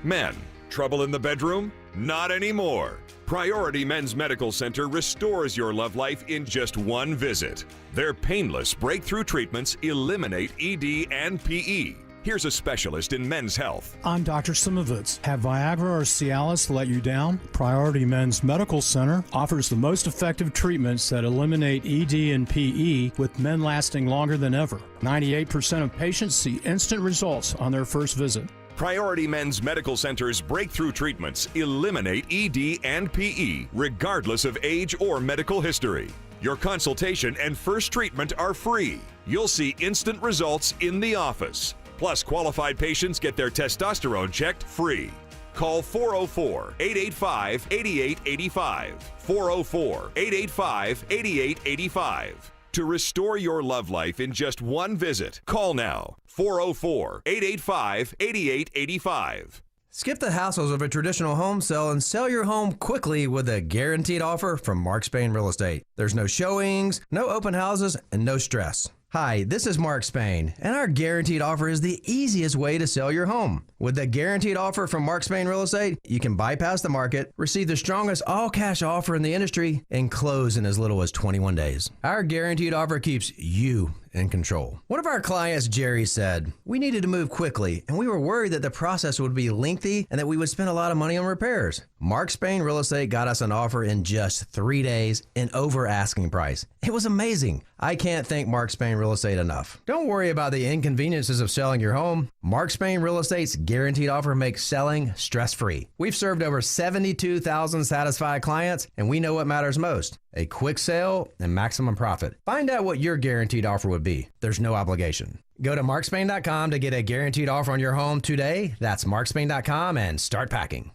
Men, trouble in the bedroom? Not anymore. Priority Men's Medical Center restores your love life in just one visit. Their painless breakthrough treatments eliminate ED and PE. Here's a specialist in men's health. I'm Dr. Simovitz. Have Viagra or Cialis let you down? Priority Men's Medical Center offers the most effective treatments that eliminate ED and PE, with men lasting longer than ever. 98% of patients see instant results on their first visit. Priority Men's Medical Center's breakthrough treatments eliminate ED and PE, regardless of age or medical history. Your consultation and first treatment are free. You'll see instant results in the office. Plus, qualified patients get their testosterone checked free. Call 404-885-8885. 404-885-8885. To restore your love life in just one visit, call now. 404-885-8885. Skip the hassles of a traditional home sale and sell your home quickly with a guaranteed offer from Mark Spain Real Estate. There's no showings, no open houses, and no stress. Hi, this is Mark Spain, and our guaranteed offer is the easiest way to sell your home. With the guaranteed offer from Mark Spain Real Estate, you can bypass the market, receive the strongest all-cash offer in the industry, and close in as little as 21 days. Our guaranteed offer keeps you in control. One of our clients, Jerry, said, "We needed to move quickly, and we were worried that the process would be lengthy and that we would spend a lot of money on repairs. Mark Spain Real Estate got us an offer in just 3 days and over asking price. It was amazing. I can't thank Mark Spain Real Estate enough. Don't worry about the inconveniences of selling your home. Mark Spain Real Estate's guaranteed offer makes selling stress-free. We've served over 72,000 satisfied clients, and we know what matters most: a quick sale and maximum profit. Find out what your guaranteed offer would be. There's no obligation. Go to markspain.com to get a guaranteed offer on your home today. That's markspain.com and start packing.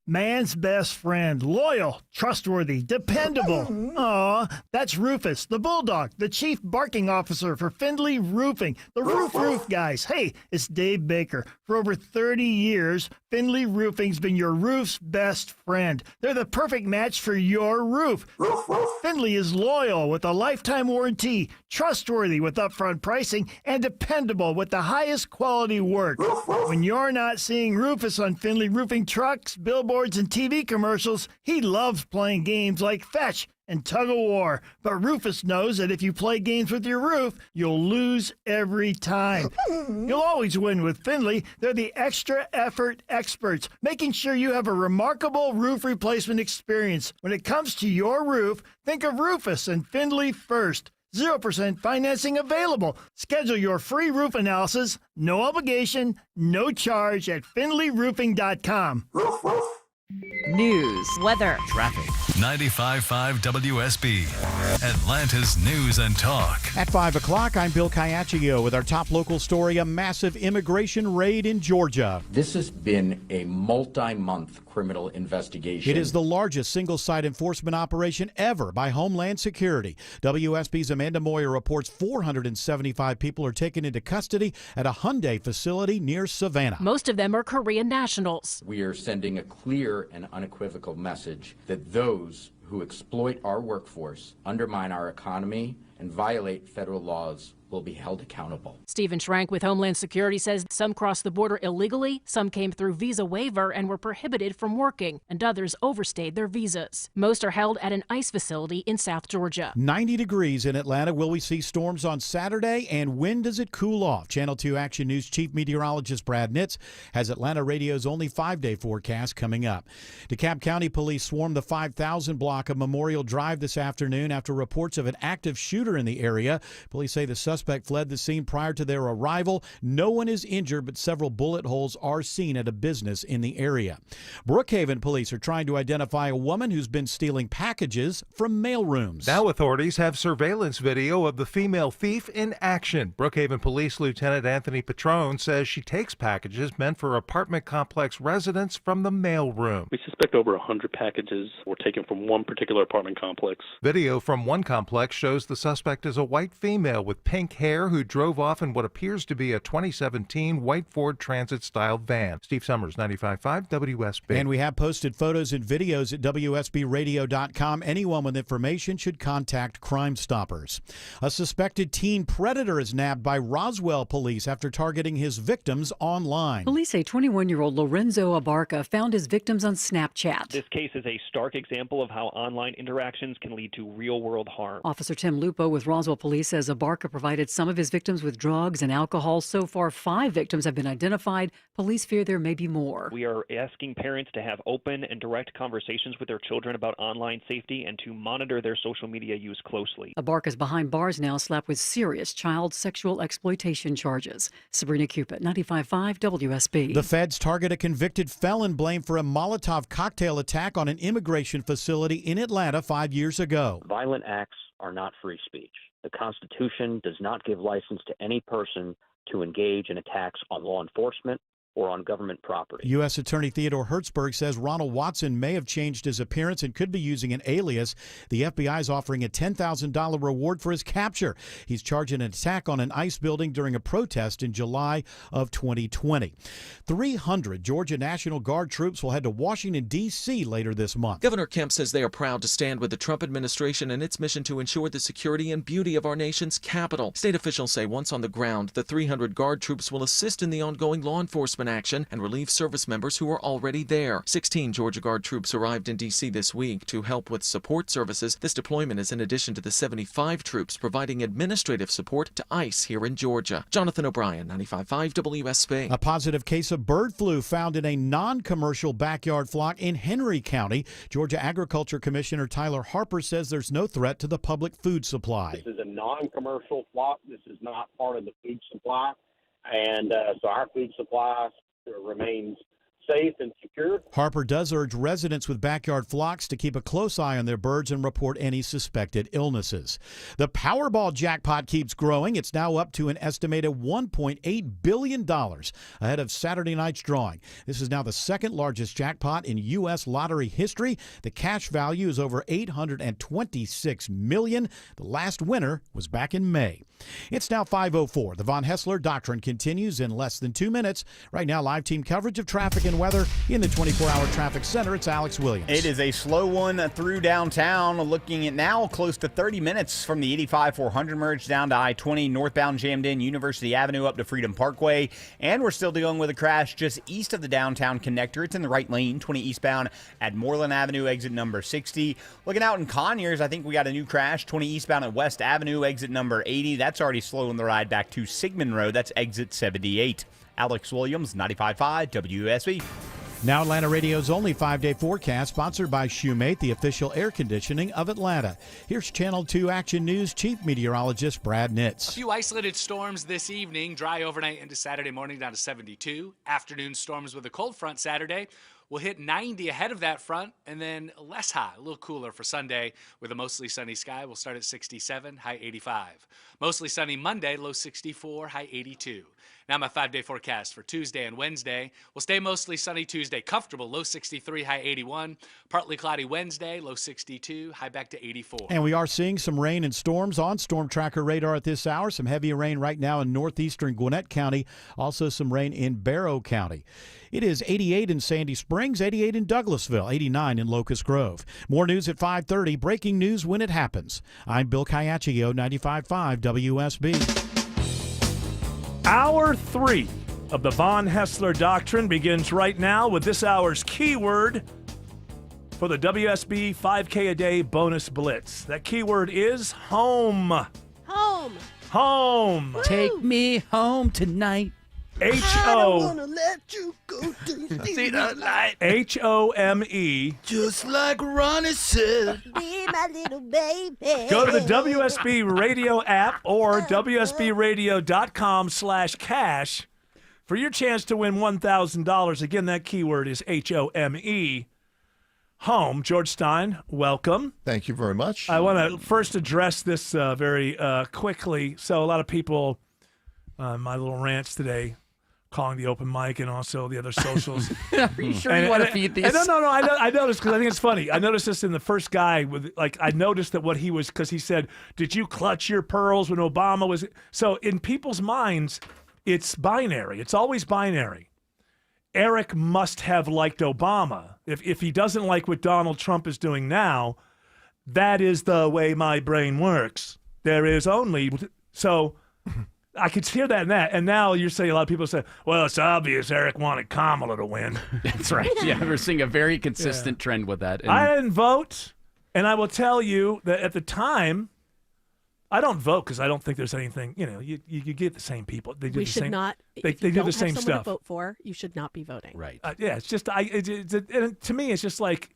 Man's best friend, loyal, trustworthy, dependable. Aw, that's Rufus, the bulldog, the chief barking officer for Findlay Roofing, the roof guys. Hey, it's Dave Baker. For over 30 years, Findlay Roofing's been your roof's best friend. They're the perfect match for your roof. Findlay is loyal with a lifetime warranty, trustworthy with upfront pricing, and dependable with the highest quality work. When you're not seeing Rufus on Findlay Roofing trucks, billboards, and TV commercials, he loves playing games like Fetch and Tug of War. But Rufus knows that if you play games with your roof, you'll lose every time. You'll always win with Findlay. They're the extra effort experts, making sure you have a remarkable roof replacement experience. When it comes to your roof, think of Rufus and Findlay first. 0% financing available. Schedule your free roof analysis, no obligation, no charge at FindlayRoofing.com. News, weather, traffic. 95.5 WSB, Atlanta's News and Talk. At 5 o'clock, I'm Bill Caiaccio with our top local story, a massive immigration raid in Georgia. This has been a multi-month criminal investigation. It is the largest single-site enforcement operation ever by Homeland Security. WSB's Amanda Moyer reports 475 people are taken into custody at a Hyundai facility near Savannah. Most of them are Korean nationals. We are sending a clear and unequivocal message that those who exploit our workforce, undermine our economy, and violate federal laws will be held accountable. Stephen Schrank with Homeland Security says some crossed the border illegally, some came through visa waiver and were prohibited from working, and others overstayed their visas. Most are held at an ICE facility in South Georgia. 90 degrees in Atlanta. Will we see storms on Saturday? And when does it cool off? Channel 2 Action News Chief Meteorologist Brad Nitz has Atlanta Radio's only 5-day forecast coming up. DeKalb County Police swarmed the 5,000 block of Memorial Drive this afternoon after reports of an active shooter in the area. Police say the suspect fled the scene prior to their arrival. No one is injured, but several bullet holes are seen at a business in the area. Brookhaven police are trying to identify a woman who's been stealing packages from mailrooms. Now authorities have surveillance video of the female thief in action. Brookhaven Police Lieutenant Anthony Petrone says she takes packages meant for apartment complex residents from the mailroom. We suspect over 100 packages were taken from one particular apartment complex. Video from one complex shows the suspect is a white female with pink hair who drove off in what appears to be a 2017 white Ford Transit-style van. Steve Summers, 95.5 WSB. And we have posted photos and videos at WSBRadio.com. Anyone with information should contact Crime Stoppers. A suspected teen predator is nabbed by Roswell police after targeting his victims online. Police say 21-year-old Lorenzo Abarca found his victims on Snapchat. This case is a stark example of how online interactions can lead to real-world harm. Officer Tim Lupo with Roswell Police says Abarca provided some of his victims with drugs and alcohol. So far, 5 victims have been identified. Police fear there may be more. We are asking parents to have open and direct conversations with their children about online safety and to monitor their social media use closely. Abarca's behind bars now, slapped with serious child sexual exploitation charges. Sabrina Cupid, 95.5 WSB. The feds target a convicted felon blamed for a Molotov cocktail attack on an immigration facility in Atlanta 5 years ago. Violent acts are not free speech. The Constitution does not give license to any person to engage in attacks on law enforcement or on government property. U.S. Attorney Theodore Hertzberg says Ronald Watson may have changed his appearance and could be using an alias. The FBI is offering a $10,000 reward for his capture. He's charged in an attack on an ICE building during a protest in July of 2020. 300 Georgia National Guard troops will head to Washington, D.C. later this month. Governor Kemp says they are proud to stand with the Trump administration and its mission to ensure the security and beauty of our nation's capital. State officials say once on the ground, the 300 Guard troops will assist in the ongoing law enforcement enforcement action and relieve service members who are already there. 16 Georgia Guard troops arrived in D.C. this week to help with support services. This deployment is in addition to the 75 troops providing administrative support to ICE here in Georgia. Jonathan O'Brien, 95.5 WSB. A positive case of bird flu found in a non-commercial backyard flock in Henry County. Georgia Agriculture Commissioner Tyler Harper says there's no threat to the public food supply. This is a non-commercial flock. This is not part of the food supply. And so our food supply remains safe and secure. Harper does urge residents with backyard flocks to keep a close eye on their birds and report any suspected illnesses. The Powerball jackpot keeps growing. It's now up to an estimated $1.8 billion ahead of Saturday night's drawing. This is now the second largest jackpot in U.S. lottery history. The cash value is over $826 million. The last winner was back in May. It's now 5:04. The Von Hessler Doctrine continues in less than 2 minutes. Right now, live team coverage of traffic and weather in the 24-hour traffic center. It's Alex Williams. It is a slow one through downtown. Looking at now close to 30 minutes from the 85-400 merge down to I-20 northbound jammed in University Avenue up to Freedom Parkway. And we're still dealing with a crash just east of the downtown connector. It's in the right lane, 20 eastbound at Moreland Avenue, exit number 60. Looking out in Conyers, I think we got a new crash, 20 eastbound at West Avenue, exit number 80. That's already slowing the ride back to Sigmund Road. That's exit 78. Alex Williams, 95.5 WSB. Now Atlanta Radio's only 5-day forecast, sponsored by Shoemate, the official air conditioning of Atlanta. Here's Channel 2 Action News Chief Meteorologist Brad Nitz. A few isolated storms this evening, dry overnight into Saturday morning down to 72. Afternoon storms with a cold front Saturday. We'll hit 90 ahead of that front, and then less hot, a little cooler for Sunday with a mostly sunny sky. We'll start at 67, high 85. Mostly sunny Monday, low 64, high 82. Now my 5-day forecast for Tuesday and Wednesday. We'll stay mostly sunny Tuesday, comfortable, low 63, high 81. Partly cloudy Wednesday, low 62, high back to 84. And we are seeing some rain and storms on Storm Tracker radar at this hour. Some heavy rain right now in northeastern Gwinnett County. Also some rain in Barrow County. It is 88 in Sandy Springs, 88 in Douglasville, 89 in Locust Grove. More news at 5:30. Breaking news when it happens. I'm Bill Caiaccio, 95.5 WSB. Hour 3 of the Von Hessler Doctrine begins right now with this hour's keyword for the WSB 5K a day bonus blitz. That keyword is home. Home. Home. Take me home tonight. H-O. Let you go to see the light. H-O-M-E. Just like Ronnie said. Be my little baby. Go to the WSB Radio app or WSBRadio.com/cash for your chance to win $1,000. Again, that keyword is H-O-M-E. Home. George Stein, welcome. Thank you very much. I want to first address this very quickly. So a lot of people, my little rants today, calling the open mic and also the other socials. Are you sure you want to feed these? No. I noticed because I think it's funny. I noticed this in the first guy with I noticed that what he was because he said, "Did you clutch your pearls when Obama was?" So in people's minds, it's binary. It's always binary. Eric must have liked Obama. If he doesn't like what Donald Trump is doing now, that is the way my brain works. There is only so. I could hear that in that. And now you're saying a lot of people say, well, it's obvious Eric wanted Kamala to win. That's right. Yeah, we're seeing a very consistent trend with that. And I didn't vote. And I will tell you that at the time, I don't vote because I don't think there's anything, you get the same people. They do we the should same, not. They do the same stuff. stuff. To vote for, you should not be voting. Right. Yeah, it's just, and to me, it's just like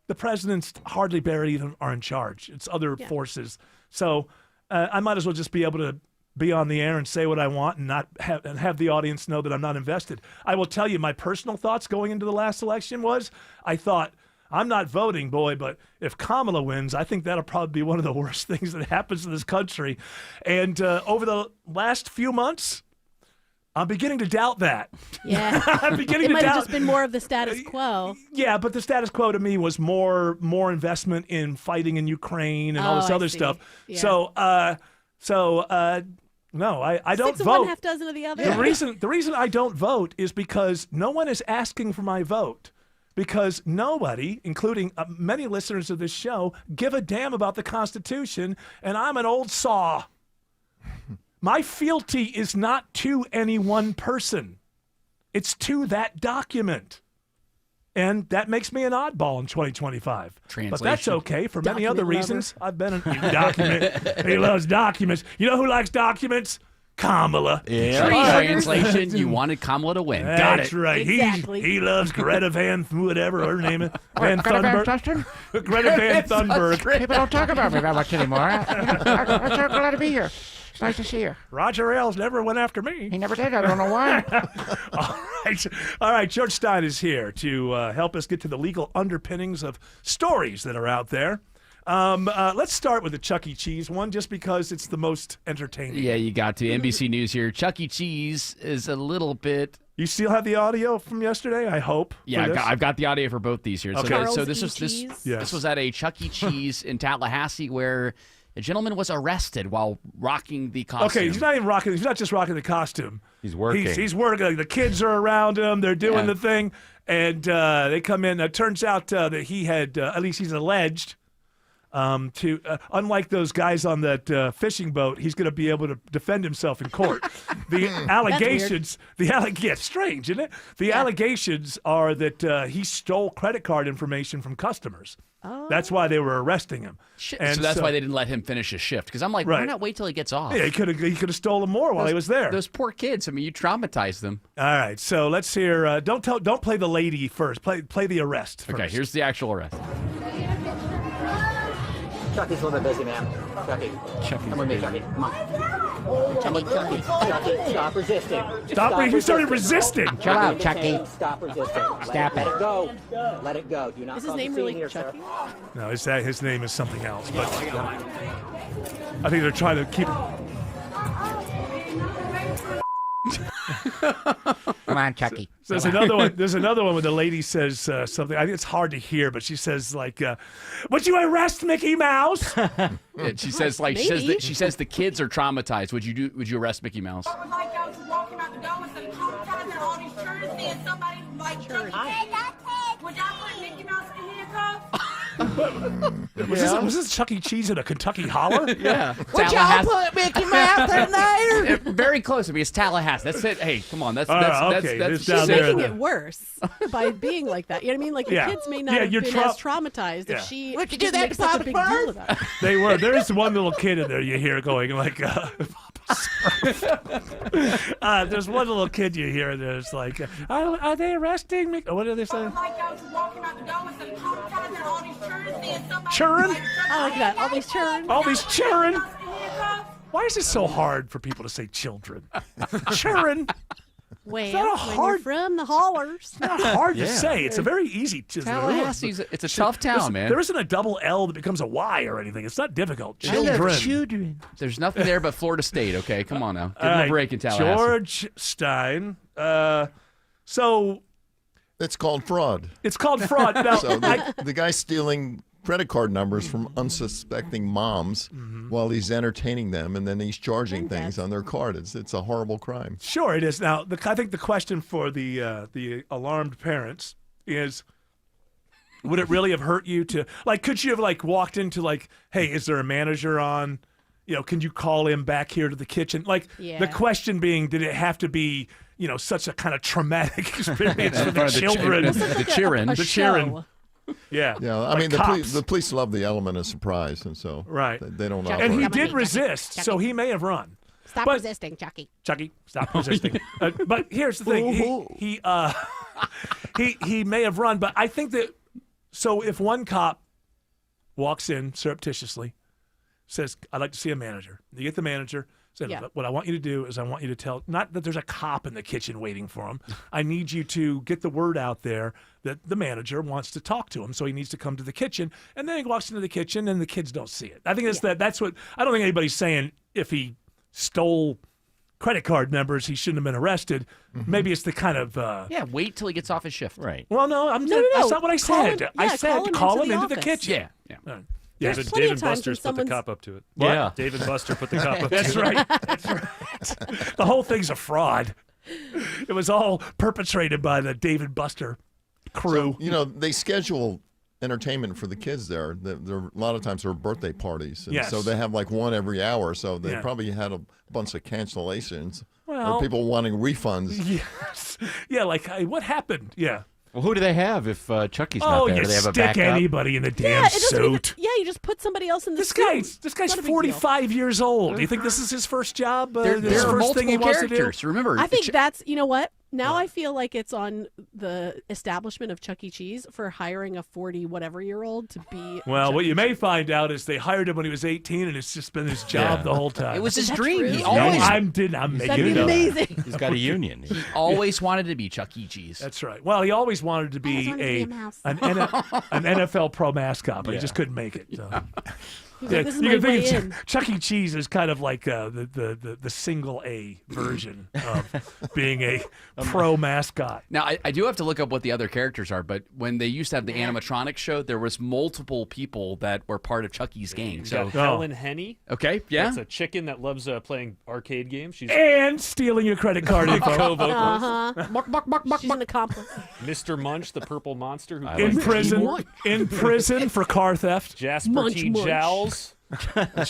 the presidents hardly barely even are in charge. It's other forces. So I might as well just be able to be on the air and say what I want and not have the audience know that I'm not invested. I will tell you my personal thoughts going into the last election was I thought, I'm not voting, boy, but if Kamala wins, I think that'll probably be one of the worst things that happens in this country. And over the last few months, I'm beginning to doubt that. Yeah. I'm beginning it to might doubt. have just been more of the status quo. Yeah, but the status quo to me was more investment in fighting in Ukraine and all this other stuff. Yeah. No, I don't 6 of vote. 1, half dozen of the other. The reason I don't vote is because no one is asking for my vote. Because nobody, including many listeners of this show, give a damn about the Constitution, and I'm an old saw. My fealty is not to any one person. It's to that document. And that makes me an oddball in 2025. But that's okay for many other reasons. I've been a document. He loves documents. You know who likes documents? Kamala. Yeah. Translation, you wanted Kamala to win. Got it. That's right. Exactly. He loves Greta Van, whatever her name is. Van Greta Van Thunberg. Susteren? Greta Van Thunberg. People don't talk about me that much anymore. I'm so glad to be here. It's nice to see you. Roger Ailes never went after me. He never did. I don't know why. All right. George Stein is here to help us get to the legal underpinnings of stories that are out there. Let's start with the Chuck E. Cheese one, just because it's the most entertaining. Yeah, you got to. NBC News here. Chuck E. Cheese is a little bit. You still have the audio from yesterday, I hope. Yeah, I've got the audio for both these here. Okay. So this was at a Chuck E. Cheese in Tallahassee where a gentleman was arrested while rocking the costume. Okay, he's not even rocking. He's not just rocking the costume. He's working. He's working. The kids are around him. They're doing the thing, and they come in. It turns out that he had, at least he's alleged, to unlike those guys on that fishing boat, he's going to be able to defend himself in court. The allegations, it's strange, isn't it? The allegations are that he stole credit card information from customers. Oh. That's why they were arresting him. And so that's why they didn't let him finish his shift. Because I'm like, why not wait till he gets off? Yeah, he could have stolen more while he was there. Those poor kids. I mean, you traumatized them. All right, so let's hear. Don't play the lady first. Play the arrest first. Okay, here's the actual arrest. Chucky's a little bit busy, man. Chucky. Come with me, Chucky. Come on. Come with Chucky. Chucky, stop resisting. He started resisting. Chill out, Chucky. Stop resisting. Stop Let it. it go. Let it go. Do not Is his cause a name scene really here, Chucky? sir. No, his name is something else. But I think they're trying to keep. Come on, Chucky. There's another one. There's another one where the lady says something. I think it's hard to hear, but she says like, "Would you arrest Mickey Mouse?" She says she says the kids are traumatized. Would you arrest Mickey Mouse? I was like, I was walking out the door with some traumatized and all these shirts and somebody like, would y'all put Mickey Mouse in handcuffs? Was this Chuck E. Cheese in a Kentucky holler? Yeah. Would y'all put Mickey Mouse in there? Very close. I mean, it's Tallahassee. That's it. Hey, come on. That's She's making it worse by being like that. You know what I mean? Like the kids may not have been as traumatized if she Would you do that makes to such a Papa big deal of Smurf? that. They were. There's one little kid in there you hear going like, there's one little kid you hear there's like, are they arresting me? What do they say? Like I was walking out the door with some traumatized and all these shirts and somebody Churn? I like that. All these churn. All these children. Why is it so hard for people to say children? Children. Well, not when you're from the hollers. It's not hard to say. It's a very easy. Tallahassee's it's a tough town, man. There isn't a double L that becomes a Y or anything. It's not difficult. I love Children. children. There's nothing there but Florida State. Okay, come on now. Give All them right, a break in Tallahassee. George Stein. So it's called fraud. It's called fraud. Now, so the guy's stealing credit card numbers from unsuspecting moms while he's entertaining them, and then he's charging things on their card. It's a horrible crime. Sure, it is. Now, I think the question for the alarmed parents is, would it really have hurt you to, like, could you have, like, walked into, like, hey, is there a manager on? You know, can you call him back here to the kitchen? Like, the question being, did it have to be, you know, such a kind of traumatic experience for the children? The cheering. The cheering. Yeah. Yeah. I Like mean, cops. the police love the element of surprise, and so they don't. And he operate. did resist, so he may have run. Stop resisting, Chucky. Chucky, stop resisting. But here's the thing: he may have run, but I think that. So if one cop walks in surreptitiously, says, "I'd like to see a manager," you get the manager. Said, what I want you to do is I want you to tell, not that there's a cop in the kitchen waiting for him. I need you to get the word out there that the manager wants to talk to him, so he needs to come to the kitchen. And then he walks into the kitchen, and the kids don't see it. I think that's what. I don't think anybody's saying if he stole credit card numbers, he shouldn't have been arrested. Maybe it's the kind of wait till he gets off his shift. Right. Well, no, that's not what I said. I said call him into the kitchen. Yeah. There's plenty of David times Buster's when put the someone's- cop up to it. What? Yeah. David Buster put the cop up That's to right. it. That's right. The whole thing's a fraud. It was all perpetrated by the David Buster crew. So, you know, they schedule entertainment for the kids there. A lot of times there are birthday parties. And Yes. so they have like one every hour. So they Yeah. probably had a bunch of cancellations. Well, or people wanting refunds. Yes. Yeah, like, hey, what happened? Yeah. Well, who do they have if Chucky's not Oh, there? you Do they have a stick backup? anybody in the damn it doesn't even- suit. yeah, you just put somebody else in the This suit. guy's 45 years old. Do you think this is his first job? There His are first thing he multiple wants to do? characters. Remember, I think that's, you know what? Now I feel like it's on the establishment of Chuck E. Cheese for hiring a 40-whatever-year-old to be. Well, Chuck what E. you may find out is they hired him when he was 18, and it's just been his job the whole time. It was his Is that dream. true? He No, always I'm making That'd it be up. amazing. He's got a union. he always wanted to be Chuck E. Cheese. That's right. Well, he always wanted to be an NFL pro mascot, but he just couldn't make it. So. He's like, this is you my can think way of in. Chuck E. Cheese is kind of like the single A version of being a pro mascot. Now, I do have to look up what the other characters are, but when they used to have the animatronics show, there was multiple people that were part of Chuck E.'s gang. You So got Helen Henny. Okay, yeah. It's a chicken that loves playing arcade games. She's And stealing your credit card info. co-vocalist. She's an accomplice. Mr. Munch, the purple monster who In prison for car theft. Jasper Munch, T. munch. Jowls.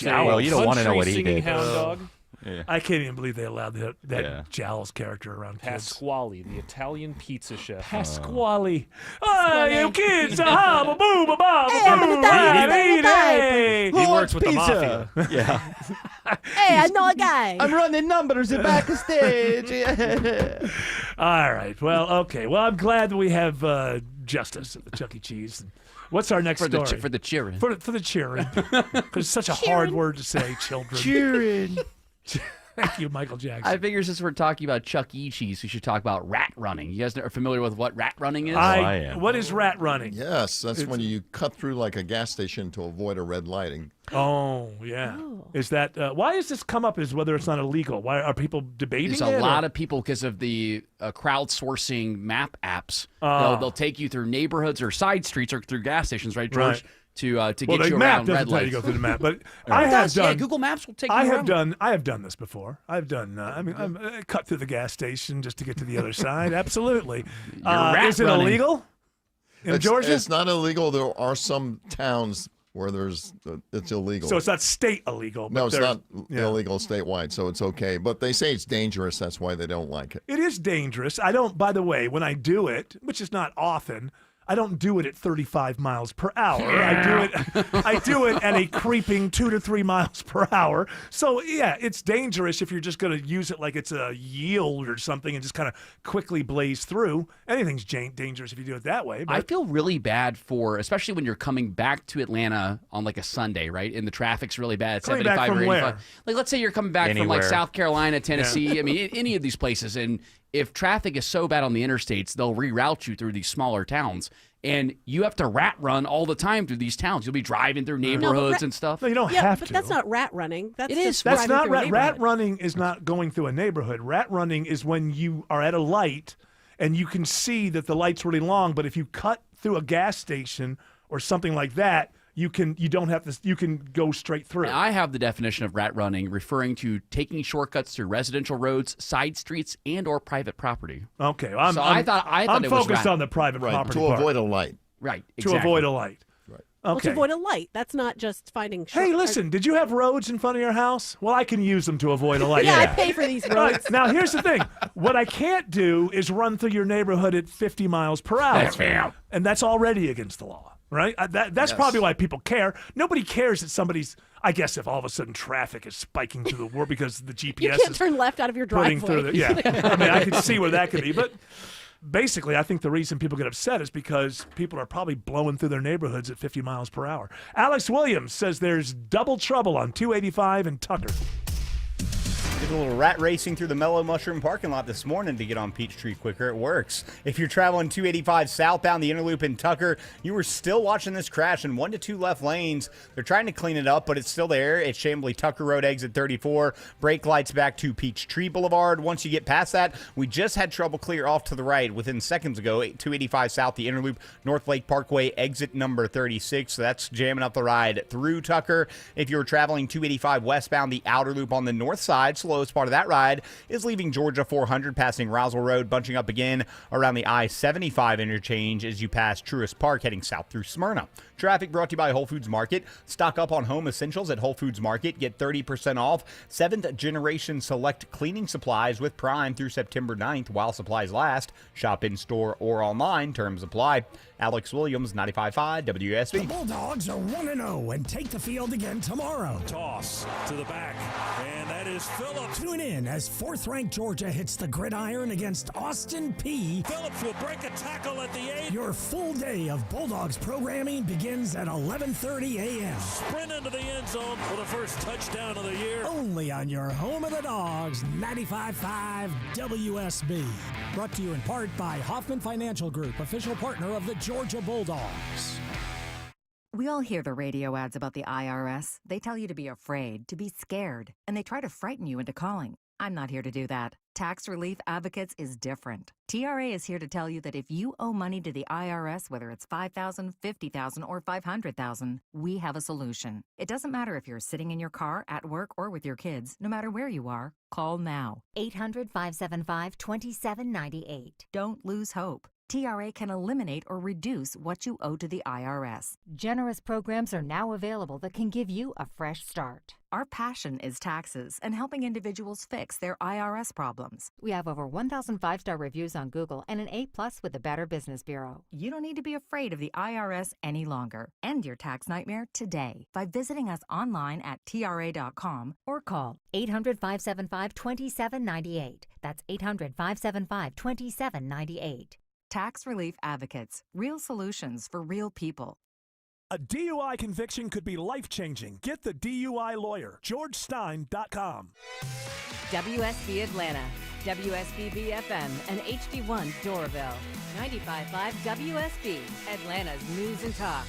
Well, you don't want to know what he Country did. singing hound dog. Yeah. I can't even believe they allowed that Jowls character around kids. Pasquale, the Italian pizza chef. Pasquale. Oh, you kids. Aha, ba-boom, ba-ba, Hey, I'm ba-boom, gonna die, hey, I'm gonna hey. He works with the mafia. Yeah. Hey, I know a guy. I'm running numbers backstage. All right. Well, okay. Well, I'm glad that we have justice at the Chuck E. Cheese. What's our next for the story? for the cheering. For the cheering. Because it's such a hard word to say, children. Cheering. Thank you, Michael Jackson. I figure since we're talking about Chuck E. Cheese, we should talk about rat running. You guys are familiar with what rat running is? I am. What is rat running? Yes, that's when you cut through like a gas station to avoid a red lighting. Oh, yeah. Is that why has this come up as whether it's not illegal? Why are people debating There's it? a lot of people because of the crowdsourcing map apps. They'll take you through neighborhoods or side streets or through gas stations, right, George? Right. To well, get the you map around doesn't red tell you lights. to go through the map, but It I have does, done. Yeah, Google Maps will take you I have around. done. I have done this before. I've done. I cut through the gas station just to get to the other side. Absolutely. rat Is it running. illegal in Georgia? It's not illegal. There are some towns where it's illegal. So it's not state illegal. No, but it's there's- not yeah. illegal statewide, so it's okay. But they say it's dangerous. That's why they don't like it. It is dangerous. I don't. By the way, when I do it, which is not often, I don't do it at 35 miles per hour. I do it at a creeping 2 to 3 miles per hour. So yeah, it's dangerous if you're just going to use it like it's a yield or something and just kind of quickly blaze through. Anything's dangerous if you do it that way. I But feel really bad for, especially when you're coming back to Atlanta on like a Sunday, right? And the traffic's really bad. Coming back 75 or from 85. where? Like, let's say you're coming back from Anywhere. like South Carolina, Tennessee. I mean, any of these places. And if traffic is so bad on the interstates, they'll reroute you through these smaller towns. And you have to rat run all the time through these towns. You'll be driving through neighborhoods and stuff. no, you don't Yeah, have but to. that's not rat running. That's It just is. That's driving not through a rat. Rat neighborhood. running is not going through a neighborhood. Rat running is when you are at a light and you can see that the light's really long, but if you cut through a gas station or something like that, you can go straight through. I have the definition of rat running referring to taking shortcuts through residential roads, side streets, and or private property. Okay, I thought I'm it was focused rat. on the private Right, property to part. avoid a light. Right, To exactly. avoid a light. Right. Well, to Okay. avoid a light. That's not just finding. Hey, listen, did you have roads in front of your house? Well, I can use them to avoid a light. Yeah, I pay for these All right, roads. now, here's the thing. What I can't do is run through your neighborhood at 50 miles per hour. That's fair. And that's already against the law, right? That's probably why people care. Nobody cares that somebody's, I guess if all of a sudden traffic is spiking through the world because the GPS You can't is turn left out of your putting driveway. through the, yeah. I mean, I can see where that could be. But basically, I think the reason people get upset is because people are probably blowing through their neighborhoods at 50 miles per hour. Alex Williams says there's double trouble on 285 and Tucker. Did a little rat racing through the Mellow Mushroom parking lot this morning to get on Peachtree quicker. It works. If you're traveling 285 southbound the Interloop in Tucker, you were still watching this crash in 1 to 2 left lanes. They're trying to clean it up, but it's still there. It's Chamblee Tucker Road exit 34. Brake lights back to Peachtree Boulevard. Once you get past that, we just had trouble clear off to the right within seconds ago. 285 south the Interloop North Lake Parkway exit number 36. So that's jamming up the ride through Tucker. If you're traveling 285 westbound the outer loop on the north side, slow slowest part of that ride is leaving Georgia 400 passing Roswell Road, bunching up again around the I-75 interchange as you pass Truist Park heading south through Smyrna. Traffic brought to you by Whole Foods Market. Stock up on home essentials at Whole Foods Market. Get 30% off 7th Generation Select cleaning supplies with Prime through September 9th while supplies last. Shop in store or online. Terms apply. Alex Williams, 95.5 WSB. The Bulldogs are 1-0 and take the field again tomorrow. Toss to the back, and that is Phillips. Tune in as 4th-ranked Georgia hits the gridiron against Austin Peay. Phillips will break a tackle at the 8. Your full day of Bulldogs programming begins at 11:30 a.m. Sprint into the end zone for the first touchdown of the year. Only on your home of the Dogs, 95.5 WSB. Brought to you in part by Hoffman Financial Group, official partner of the Georgia Bulldogs. We all hear the radio ads about the IRS. They tell you to be afraid, to be scared, and they try to frighten you into calling. I'm not here to do that. Tax Relief Advocates is different. TRA is here to tell you that if you owe money to the IRS, whether it's $5,000, $50,000, or $500,000, we have a solution. It doesn't matter if you're sitting in your car, at work, or with your kids. No matter where you are, call now. 800-575-2798. Don't lose hope. TRA can eliminate or reduce what you owe to the IRS. Generous programs are now available that can give you a fresh start. Our passion is taxes and helping individuals fix their IRS problems. We have over 1,000 5-star reviews on Google and an A+ with the Better Business Bureau. You don't need to be afraid of the IRS any longer. End your tax nightmare today by visiting us online at TRA.com or call 800-575-2798. That's 800-575-2798. Tax Relief Advocates. Real solutions for real people. A DUI conviction could be life-changing. Get the DUI lawyer. GeorgeStein.com. WSB Atlanta, WSB BFM, and HD1 Doraville. 95.5 WSB, Atlanta's news and talk.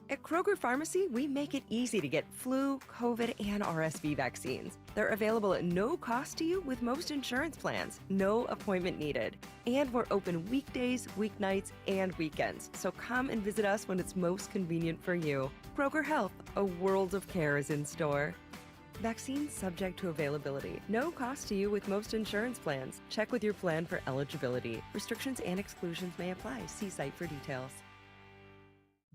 At Kroger Pharmacy, we make it easy to get flu, COVID, and RSV vaccines. They're available at no cost to you with most insurance plans. No appointment needed. And we're open weekdays, weeknights, and weekends. So come and visit us when it's most convenient for you. Kroger Health, a world of care is in store. Vaccines subject to availability. No cost to you with most insurance plans. Check with your plan for eligibility. Restrictions and exclusions may apply. See site for details.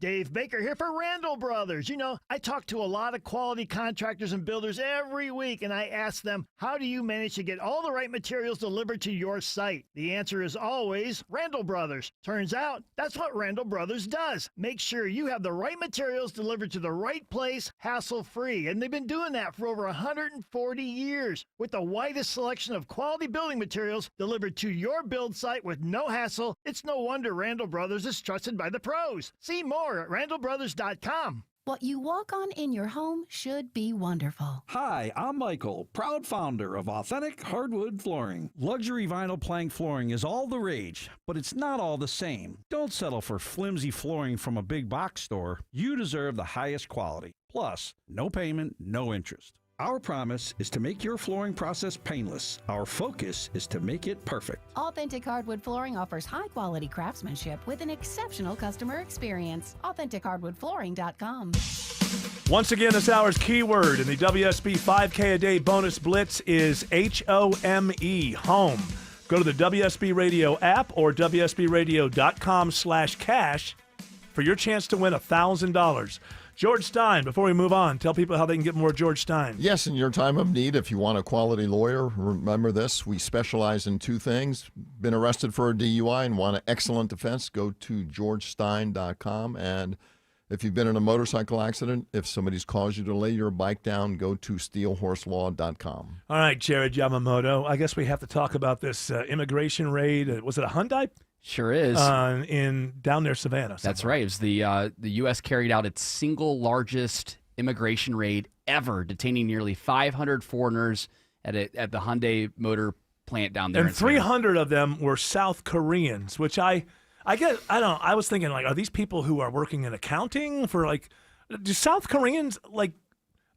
Dave Baker here for Randall Brothers. You know, I talk to a lot of quality contractors and builders every week, and I ask them, how do you manage to get all the right materials delivered to your site? The answer is always Randall Brothers. Turns out, that's what Randall Brothers does. Make sure you have the right materials delivered to the right place, hassle-free. And they've been doing that for over 140 years. With the widest selection of quality building materials delivered to your build site with no hassle, it's no wonder Randall Brothers is trusted by the pros. See more at randallbrothers.com. What you walk on in your home should be wonderful. Hi, I'm Michael, proud founder of Authentic Hardwood Flooring. Luxury vinyl plank flooring is all the rage, but it's not all the same. Don't settle for flimsy flooring from a big box store. You deserve the highest quality. Plus, no payment, no interest. Our promise is to make your flooring process painless. Our focus is to make it perfect. Authentic Hardwood Flooring offers high-quality craftsmanship with an exceptional customer experience. AuthenticHardwoodFlooring.com. Once again, this hour's keyword in the WSB 5K a day bonus blitz is HOME, home. Go to the WSB Radio app or WSBRadio.com/cash for your chance to win $1,000. George Stein, before we move on, tell people how they can get more George Stein. Yes, in your time of need, if you want a quality lawyer, remember this. We specialize in two things. Been arrested for a DUI and want an excellent defense, go to georgestein.com. And if you've been in a motorcycle accident, if somebody's caused you to lay your bike down, go to steelhorselaw.com. All right, Jared Yamamoto, I guess we have to talk about this immigration raid. Was it a Hyundai? Sure is. In down near Savannah. That's right. It was the U.S. carried out its single largest immigration raid ever, detaining nearly 500 foreigners at the Hyundai motor plant down there. And 300 of them were South Koreans, which I guess, I don't know. I was thinking, like, are these people who are working in accounting for, like, do South Koreans, like,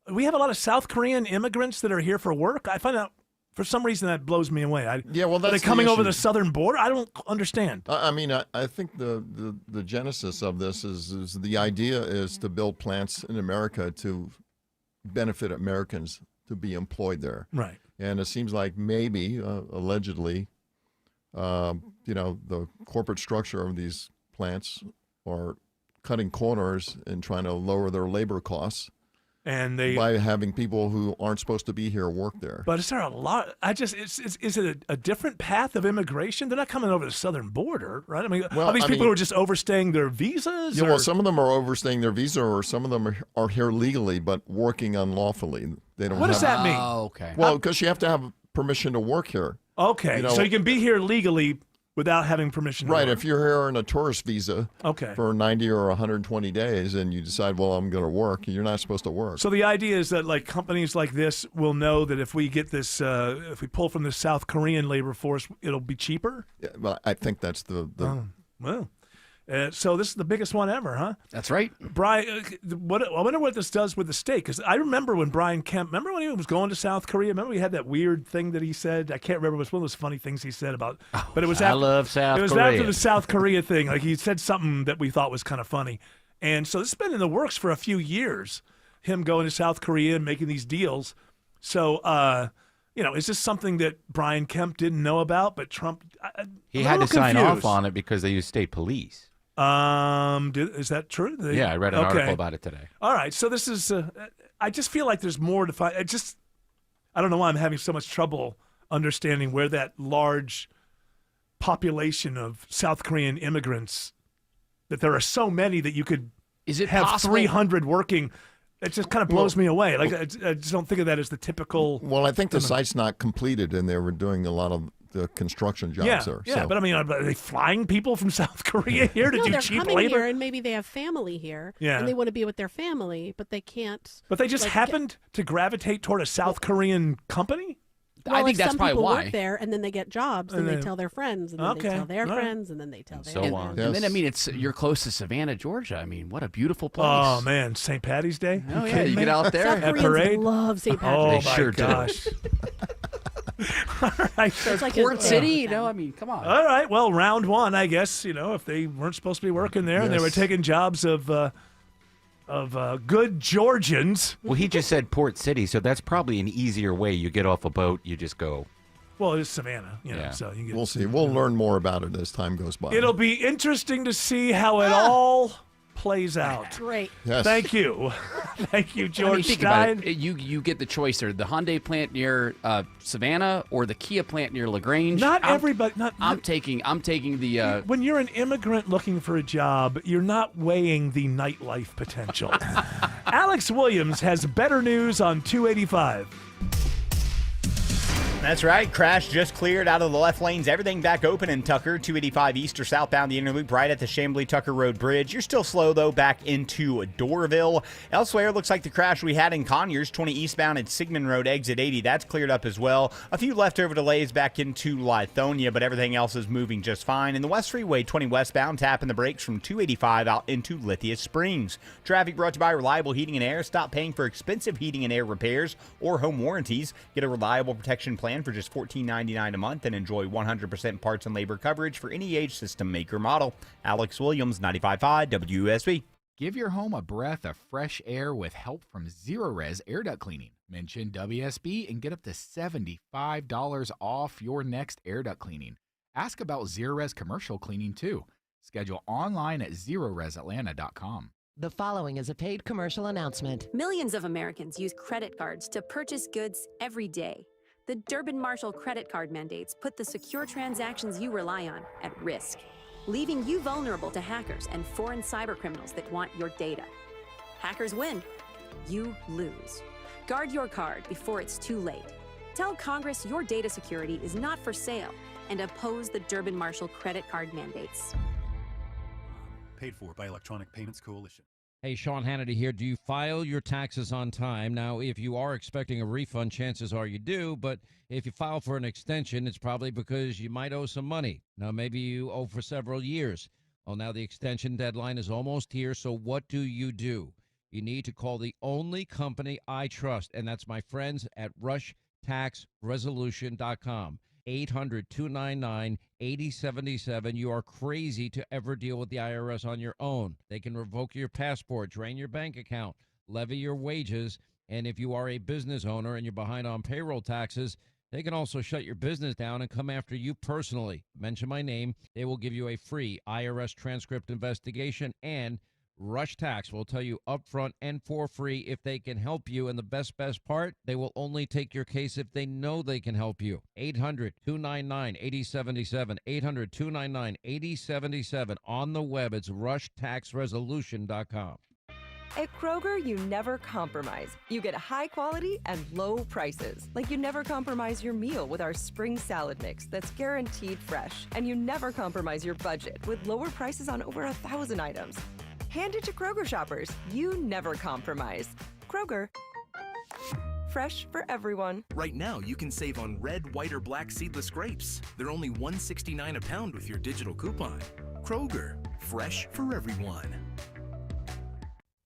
we have a lot of South Korean immigrants that are here for work? I find out. For some reason, that blows me away. Are they coming over the southern border? I don't understand. I mean, I think the genesis of this is the idea is to build plants in America to benefit Americans, to be employed there. Right. And it seems like maybe, allegedly, the corporate structure of these plants are cutting corners and trying to lower their labor costs. And by having people who aren't supposed to be here work there. But is there a lot? Is it a different path of immigration? They're not coming over the southern border, right? I mean, are these people who are just overstaying their visas? Yeah, well, some of them are overstaying their visa, or some of them are here legally but working unlawfully. They don't. What does that mean? Oh, okay. Well, because you have to have permission to work here. Okay, so you can be here legally without having permission to Right, work. if you're here on a tourist visa for 90 or 120 days and you decide, well, I'm going to work, you're not supposed to work. So the idea is that like companies like this will know that if we get this, if we pull from the South Korean labor force, it'll be cheaper? Yeah, well, I think that's the Well, so this is the biggest one ever, huh? That's right. Brian, I wonder what this does with the state, because I remember when Brian Kemp, remember when he was going to South Korea? Remember he had that weird thing that he said? I can't remember. It was one of those funny things he said about, but it was I love South It was Korea. after the South Korea thing. Like he said something that we thought was kind of funny. And so this has been in the works for a few years, him going to South Korea and making these deals. So, is this something that Brian Kemp didn't know about, but Trump? He had to sign off on it because they use state police. Is that true? Yeah, I read an article about it today. All right, so this is. I just feel like there's more to find. I don't know why I'm having so much trouble understanding where that large population of South Korean immigrants, that there are so many that you could have possible- 300 working. It just kind of blows me away. Like I just don't think of that as the typical. Well, I think the site's not completed, and they were doing a lot of the construction jobs there. Yeah, but I mean, are they flying people from South Korea here to No, do they're cheap coming labor? here, and maybe they have family here, Yeah. and they want to be with their family, but they can't. But they just like, happened to gravitate toward a South Korean company? Well, I think if that's some probably people why. work there, and then they get jobs, and And they then- tell their friends, and then Okay, they tell their all right. friends, and then they tell their so friends. on. And then, I mean, you're close to Savannah, Georgia. I mean, what a beautiful place. Oh man, St. Patty's Day. Oh, yeah, kidding you me? get out there. South At Koreans parade? love St. Oh Patrick's. my sure do. gosh. All right. It's like Port City, I mean, come on. All right. Well, round one, I guess. If they weren't supposed to be working there and they were Yes. taking jobs of good Georgians. Well, he just said Port City, so that's probably an easier way. You get off a boat, you just go. Well, it's Savannah, Yeah. so you get. We'll see. We'll learn more about it as time goes by. It'll be interesting to see how it all plays out. Great. Yes. Thank you. Thank you, I mean, George think Stein. about it. You get the choice there: the Hyundai plant near Savannah or the Kia plant near Lagrange. Not I'm- everybody. I'm taking the. When you're an immigrant looking for a job, you're not weighing the nightlife potential. Alex Williams has better news on 285. That's right. Crash just cleared out of the left lanes. Everything back open in Tucker. 285 east or southbound the inner loop right at the Chambly-Tucker Road Bridge. You're still slow, though, back into Doraville. Elsewhere, it looks like the crash we had in Conyers, 20 eastbound at Sigmund Road, exit 80. That's cleared up as well. A few leftover delays back into Lithonia, but everything else is moving just fine. In the West Freeway, 20 westbound, tapping the brakes from 285 out into Lithia Springs. Traffic brought to you by Reliable Heating and Air. Stop paying for expensive heating and air repairs or home warranties. Get a reliable protection plan for just $14.99 a month and enjoy 100% parts and labor coverage for any age, system, make, or model. Alex Williams, 95.5 WUSB. Give your home a breath of fresh air with help from Zerorez Air Duct Cleaning. Mention WSB and get up to $75 off your next air duct cleaning. Ask about Zerorez commercial cleaning too. Schedule online at zerorezatlanta.com. The following is a paid commercial announcement. Millions of Americans use credit cards to purchase goods every day. The Durbin-Marshall credit card mandates put the secure transactions you rely on at risk, leaving you vulnerable to hackers and foreign cybercriminals that want your data. Hackers win, you lose. Guard your card before it's too late. Tell Congress your data security is not for sale and oppose the Durbin-Marshall credit card mandates. Paid for by Electronic Payments Coalition. Hey, Sean Hannity here. Do you file your taxes on time? Now, if you are expecting a refund, chances are you do. But if you file for an extension, it's probably because you might owe some money. Now, maybe you owe for several years. Well, now the extension deadline is almost here. So what do? You need to call the only company I trust, and that's my friends at RushTaxResolution.com. 800-299-8077. You are crazy to ever deal with the IRS on your own. They can revoke your passport, drain your bank account, levy your wages, And if you are a business owner and you're behind on payroll taxes, they can also shut your business down and come after you personally. Mention my name. They will give you a free IRS transcript investigation, and Rush Tax will tell you upfront and for free if they can help you. And the best part, they will only take your case if they know they can help you. 800-299-8077. 800-299-8077. On the web, it's rushtaxresolution.com. At Kroger, you never compromise. You get high quality and low prices. Like you never compromise your meal with our spring salad mix that's guaranteed fresh. And you never compromise your budget with lower prices on over 1,000 items. Hand it to Kroger shoppers. You never compromise. Kroger. Fresh for everyone. Right now, you can save on red, white, or black seedless grapes. They're only $1.69 a pound with your digital coupon. Kroger. Fresh for everyone.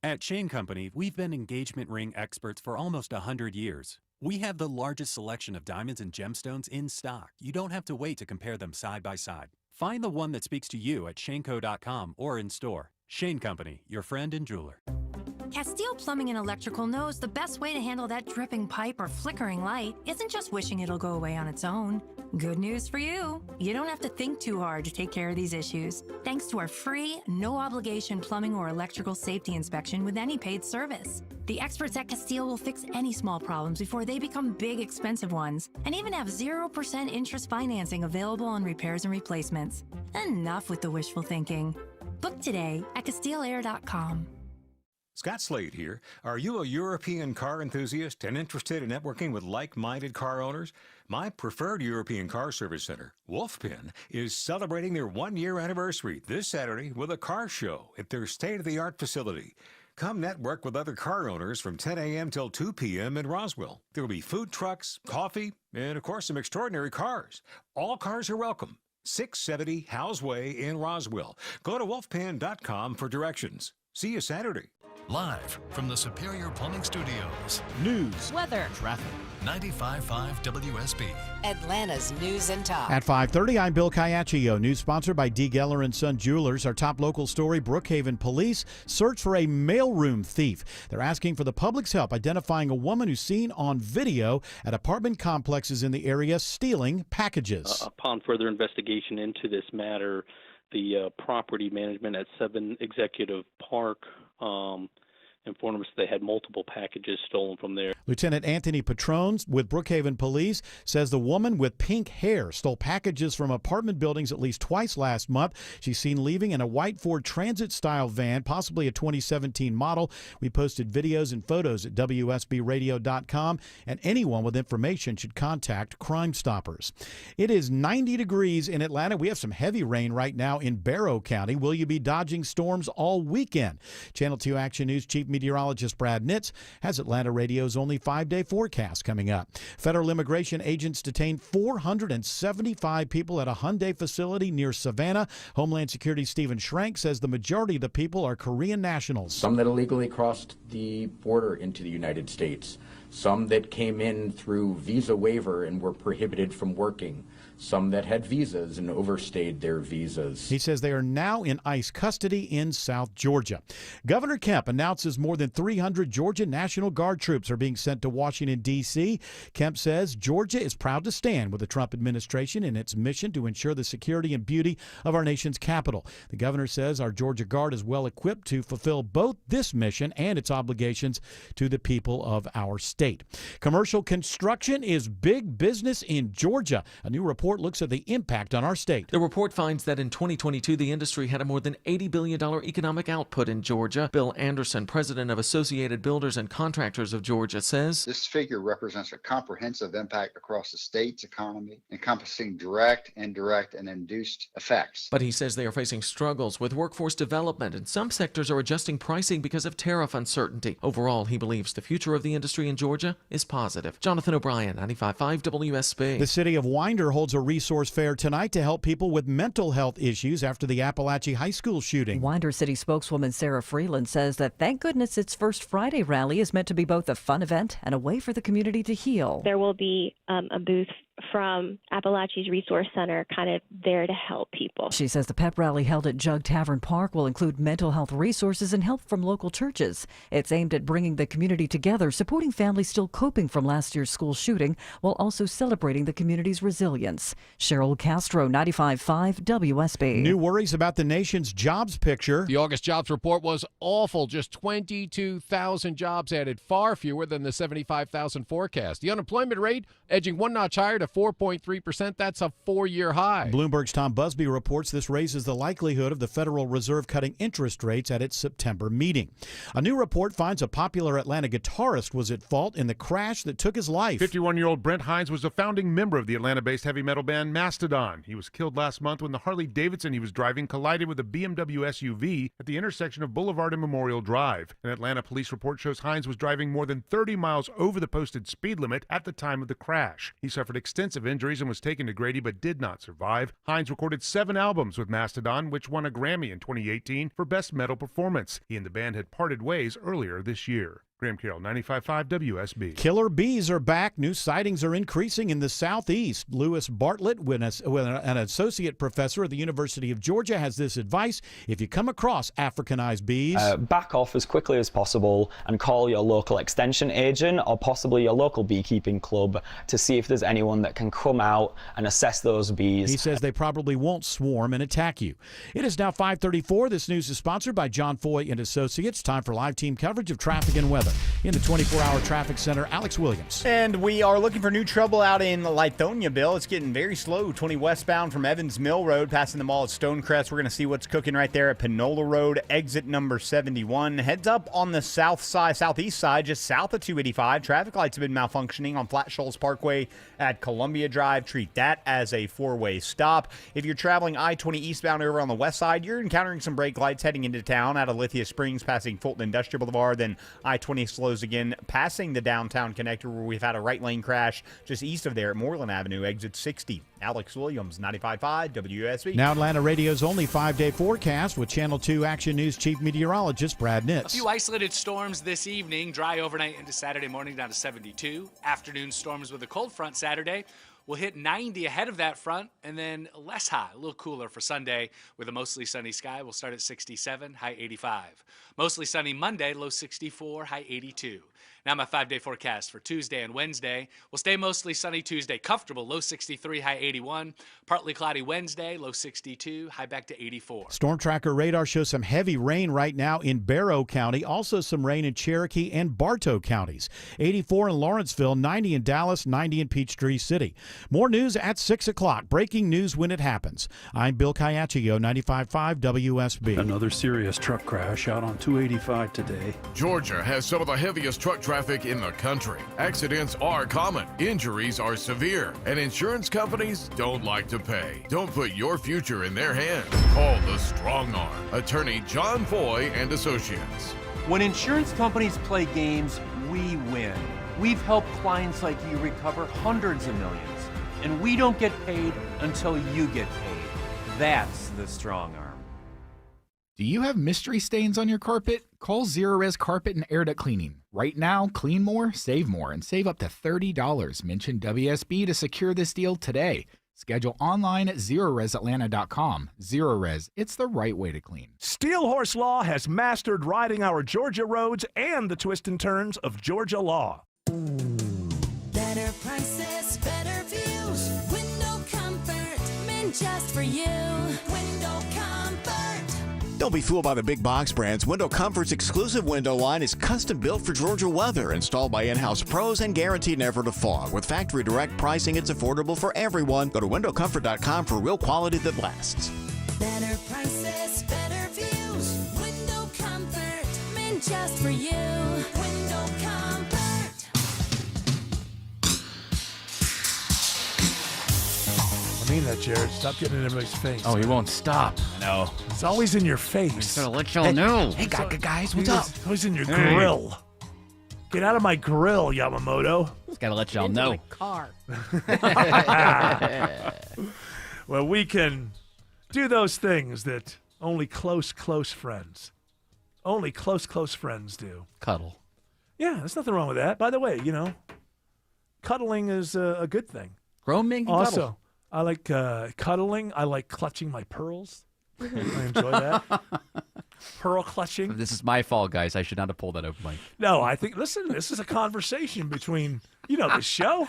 At Shane Company, we've been engagement ring experts for almost 100 years. We have the largest selection of diamonds and gemstones in stock. You don't have to wait to compare them side by side. Find the one that speaks to you at shaneco.com or in store. Shane Company, your friend and jeweler. Castile Plumbing and Electrical knows the best way to handle that dripping pipe or flickering light isn't just wishing it'll go away on its own. Good news for you. You don't have to think too hard to take care of these issues, thanks to our free, no-obligation plumbing or electrical safety inspection with any paid service. The experts at Castile will fix any small problems before they become big, expensive ones, and even have 0% interest financing available on repairs and replacements. Enough with the wishful thinking. Book today at CastileAir.com. Scott Slade here. Are you a European car enthusiast and interested in networking with like-minded car owners? My preferred European car service center, Wolfpin, is celebrating their one-year anniversary this Saturday with a car show at their state-of-the-art facility. Come network with other car owners from 10 a.m. till 2 p.m. in Roswell. There will be food trucks, coffee, and, of course, some extraordinary cars. All cars are welcome. 670 Howes Way in Roswell. Go to wolfpan.com for directions. See you Saturday. Live from the Superior Plumbing Studios. News, weather, traffic. 95.5 WSB. Atlanta's news and talk. At 5:30, I'm Bill Caiaccio. News sponsored by D. Geller & Son Jewelers. Our top local story, Brookhaven police search for a mailroom thief. They're asking for the public's help identifying a woman who's seen on video at apartment complexes in the area stealing packages. Upon further investigation into this matter, the property management at 7 Executive Park informed us they had multiple packages stolen from there. Lieutenant Anthony Patrone with Brookhaven Police says the woman with pink hair stole packages from apartment buildings at least twice last month. She's seen leaving in a white Ford Transit-style van, possibly a 2017 model. We posted videos and photos at WSBradio.com, and anyone with information should contact Crime Stoppers. It is 90 degrees in Atlanta. We have some heavy rain right now in Barrow County. Will you be dodging storms all weekend? Channel 2 Action News Chief Meteorologist Brad Nitz has Atlanta Radio's only 5-day forecast coming up. Federal immigration agents detained 475 people at a Hyundai facility near Savannah. Homeland Security Stephen Schrank says the majority of the people are Korean nationals. Some that illegally crossed the border into the United States. Some that came in through visa waiver and were prohibited from working. Some that had visas and overstayed their visas. He says they are now in ICE custody in South Georgia. Governor Kemp announces more than 300 Georgia National Guard troops are being sent to Washington, D.C. Kemp says Georgia is proud to stand with the Trump administration in its mission to ensure the security and beauty of our nation's capital. The governor says our Georgia Guard is well equipped to fulfill both this mission and its obligations to the people of our state. Commercial construction is big business in Georgia. A new report looks at the impact on our state. The report finds that in 2022, the industry had a more than $80 billion economic output in Georgia. Bill Anderson, president of Associated Builders and Contractors of Georgia, says this figure represents a comprehensive impact across the state's economy, encompassing direct, indirect, and induced effects. But he says they are facing struggles with workforce development, and some sectors are adjusting pricing because of tariff uncertainty. Overall, he believes the future of the industry in Georgia is positive. Jonathan O'Brien, 95.5 WSB. The city of Winder holds a resource fair tonight to help people with mental health issues after the Appalachia High School shooting. Winder City spokeswoman Sarah Freeland says that thank goodness its first Friday rally is meant to be both a fun event and a way for the community to heal. There will be a booth from Appalachia's Resource Center, kind of there to help people. She says the pep rally held at Jug Tavern Park will include mental health resources and help from local churches. It's aimed at bringing the community together, supporting families still coping from last year's school shooting, while also celebrating the community's resilience. Cheryl Castro, 95.5 WSB. New worries about the nation's jobs picture. The August jobs report was awful. Just 22,000 jobs added, far fewer than the 75,000 forecast. The unemployment rate edging one notch higher to 4.3%. That's a 4-year high. Bloomberg's Tom Busby reports this raises the likelihood of the Federal Reserve cutting interest rates at its September meeting. A new report finds a popular Atlanta guitarist was at fault in the crash that took his life. 51-year-old Brent Hines was a founding member of the Atlanta-based heavy metal band Mastodon. He was killed last month when the Harley-Davidson he was driving collided with a BMW SUV at the intersection of Boulevard and Memorial Drive. An Atlanta police report shows Hines was driving more than 30 miles over the posted speed limit at the time of the crash. He suffered extensive injuries and was taken to Grady but did not survive. Hines recorded 7 albums with Mastodon, which won a Grammy in 2018 for Best Metal Performance. He and the band had parted ways earlier this year. Graham Carroll, 95.5 WSB. Killer bees are back. New sightings are increasing in the southeast. Lewis Bartlett, an associate professor at the University of Georgia, has this advice. If you come across Africanized bees, back off as quickly as possible and call your local extension agent or possibly your local beekeeping club to see if there's anyone that can come out and assess those bees. He says they probably won't swarm and attack you. It is now 5:34. This news is sponsored by John Foy and Associates. Time for live team coverage of traffic and weather. In the 24-hour traffic center, Alex Williams. And we are looking for new trouble out in Lithonia, Bill. It's getting very slow. 20 westbound from Evans Mill Road, passing the mall at Stonecrest. We're going to see what's cooking right there at Panola Road, exit number 71. Heads up on the southeast side, just south of 285. Traffic lights have been malfunctioning on Flat Shoals Parkway at Columbia Drive. Treat that as a 4-way stop. If you're traveling I-20 eastbound over on the west side, you're encountering some brake lights heading into town out of Lithia Springs, passing Fulton Industrial Boulevard, then I-20 slows again, passing the downtown connector where we've had a right lane crash just east of there at Moreland Avenue, exit 60. Alex Williams, 95.5 WSB. Now Atlanta Radio's only 5-day forecast with Channel 2 Action News Chief Meteorologist Brad A Nitz. few isolated storms this evening, dry overnight into Saturday morning down to 72. Afternoon storms with a cold front Saturday. We'll hit 90 ahead of that front, and then less hot, a little cooler for Sunday with a mostly sunny sky. We'll start at 67, high 85. Mostly sunny Monday, low 64, high 82. Now my 5-day forecast for Tuesday and Wednesday. We'll stay mostly sunny Tuesday, comfortable, low 63, high 81. Partly cloudy Wednesday, low 62, high back to 84. Storm Tracker radar shows some heavy rain right now in Barrow County. Also some rain in Cherokee and Bartow counties. 84 in Lawrenceville, 90 in Dallas, 90 in Peachtree City. More news at 6 o'clock. Breaking news when it happens. I'm Bill Caiaccio, 95.5 WSB. Another serious truck crash out on 285 today. Georgia has some of the heaviest truck traffic in the country. Accidents are common, injuries are severe, and insurance companies don't like to pay. Don't put your future in their hands. Call the Strong Arm. Attorney John Foy and Associates. When insurance companies play games, we win. We've helped clients like you recover hundreds of millions, and we don't get paid until you get paid. That's the Strong Arm. Do you have mystery stains on your carpet? Call Zerorez Carpet and Air Duct Cleaning. Right now, clean more, save more, and save up to $30. Mention WSB to secure this deal today. Schedule online at ZerorezAtlanta.com. Zerorez, it's the right way to clean. Steel Horse Law has mastered riding our Georgia roads and the twists and turns of Georgia law. Better prices, better views. Window comfort, meant just for you. Window comfort. Don't be fooled by the big box brands. Window Comfort's exclusive window line is custom built for Georgia weather, installed by in-house pros and guaranteed never to fog. With factory direct pricing, it's affordable for everyone. Go to windowcomfort.com for real quality that lasts. Better prices, better views. Window comfort, meant just for you. Window comfort. I mean that, Jared. Stop getting in everybody's face. Oh, he won't stop. I know. It's always in your face. Gotta let y'all know. Hey, guys, what's up? It's always in your Hey. grill. Get out of my grill, Yamamoto. Just gotta let y'all know. Car. Well, we can do those things that only close friends do. Cuddle. Yeah, there's nothing wrong with that. By the way, cuddling is a good thing. Grown men can Also, cuddle. I like cuddling. I like clutching my pearls. I enjoy that. Pearl clutching. This is my fault, guys. I should not have pulled that open mic. No, I think, listen, this is a conversation between, the show.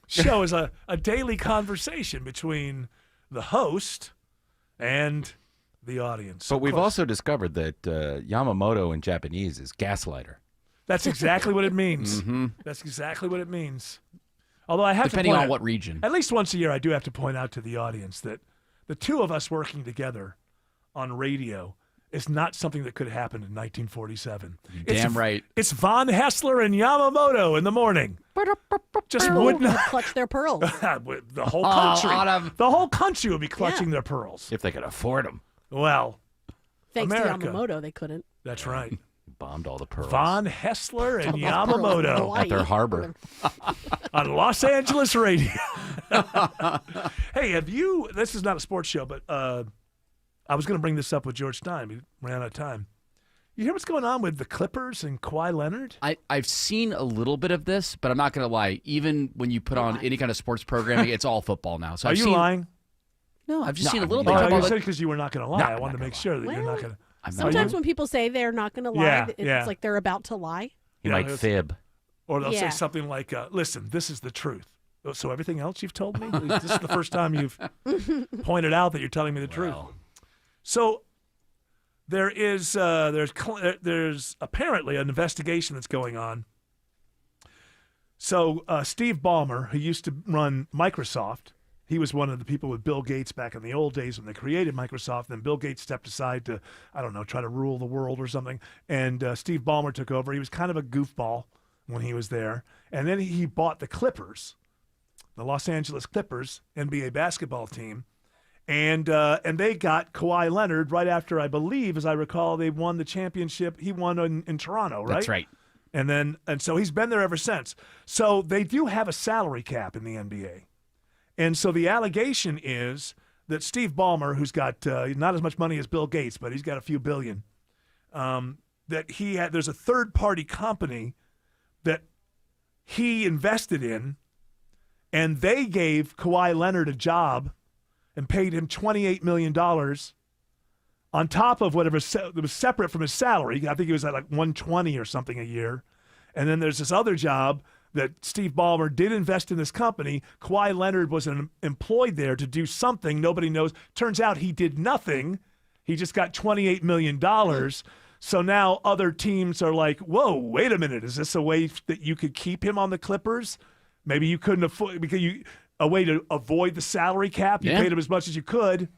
Show is a daily conversation between the host and the audience. But Of we've course, also discovered that Yamamoto in Japanese is gaslighter. That's exactly what it means. Mhm. That's exactly what it means. Although I have Depending to point on out, what region. At least once a year, I do have to point out to the audience that the two of us working together on radio is not something that could happen in 1947. Damn right. It's Von Hessler and Yamamoto in the morning. Just would not clutch their pearls. The whole country. Autumn. The whole country would be clutching their pearls. If they could afford them. Well, Thanks America. to Yamamoto, they couldn't. That's right. Bombed all the pearls. Von Hessler and All those pearls in Yamamoto Hawaii. At their harbor. on Los Angeles radio. Hey, this is not a sports show, but I was going to bring this up with George Stein. We ran out of time. You hear what's going on with the Clippers and Kawhi Leonard? I've seen a little bit of this, but I'm not going to lie. Even when you put on any kind of sports programming, it's all football now. So Are I've you seen, lying? No, I've just No, seen a little Oh, bit. you About said because you were not going to lie. No, I wanted to make sure that you're not going to. Sometimes when people say they're not going to lie, Yeah, it's yeah. like they're about to lie. He might fib. Or they'll say Yeah. something like, listen, this is the truth. So everything else you've told me? This is the first time you've pointed out that you're telling me the truth. So there's apparently an investigation that's going on. So Steve Ballmer, who used to run Microsoft, he was one of the people with Bill Gates back in the old days when they created Microsoft. Then Bill Gates stepped aside to, I don't know, try to rule the world or something. And Steve Ballmer took over. He was kind of a goofball when he was there. And then he bought the Clippers, the Los Angeles Clippers, NBA basketball team. And they got Kawhi Leonard right after, I believe, as I recall, they won the championship. He won in Toronto, right? That's right. And so he's been there ever since. So they do have a salary cap in the NBA. And so the allegation is that Steve Ballmer, who's got not as much money as Bill Gates, but he's got a few billion, that there's a third-party company that he invested in, and they gave Kawhi Leonard a job and paid him $28 million on top of whatever that was separate from his salary. I think he was at like $120 or something a year. And then there's this other job that Steve Ballmer did invest in this company. Kawhi Leonard was employed there to do something. Nobody knows. Turns out he did nothing. He just got $28 million. So now other teams are like, whoa, wait a minute. Is this a way that you could keep him on the Clippers? Maybe you couldn't afford, because a way to avoid the salary cap. You paid him as much as you could.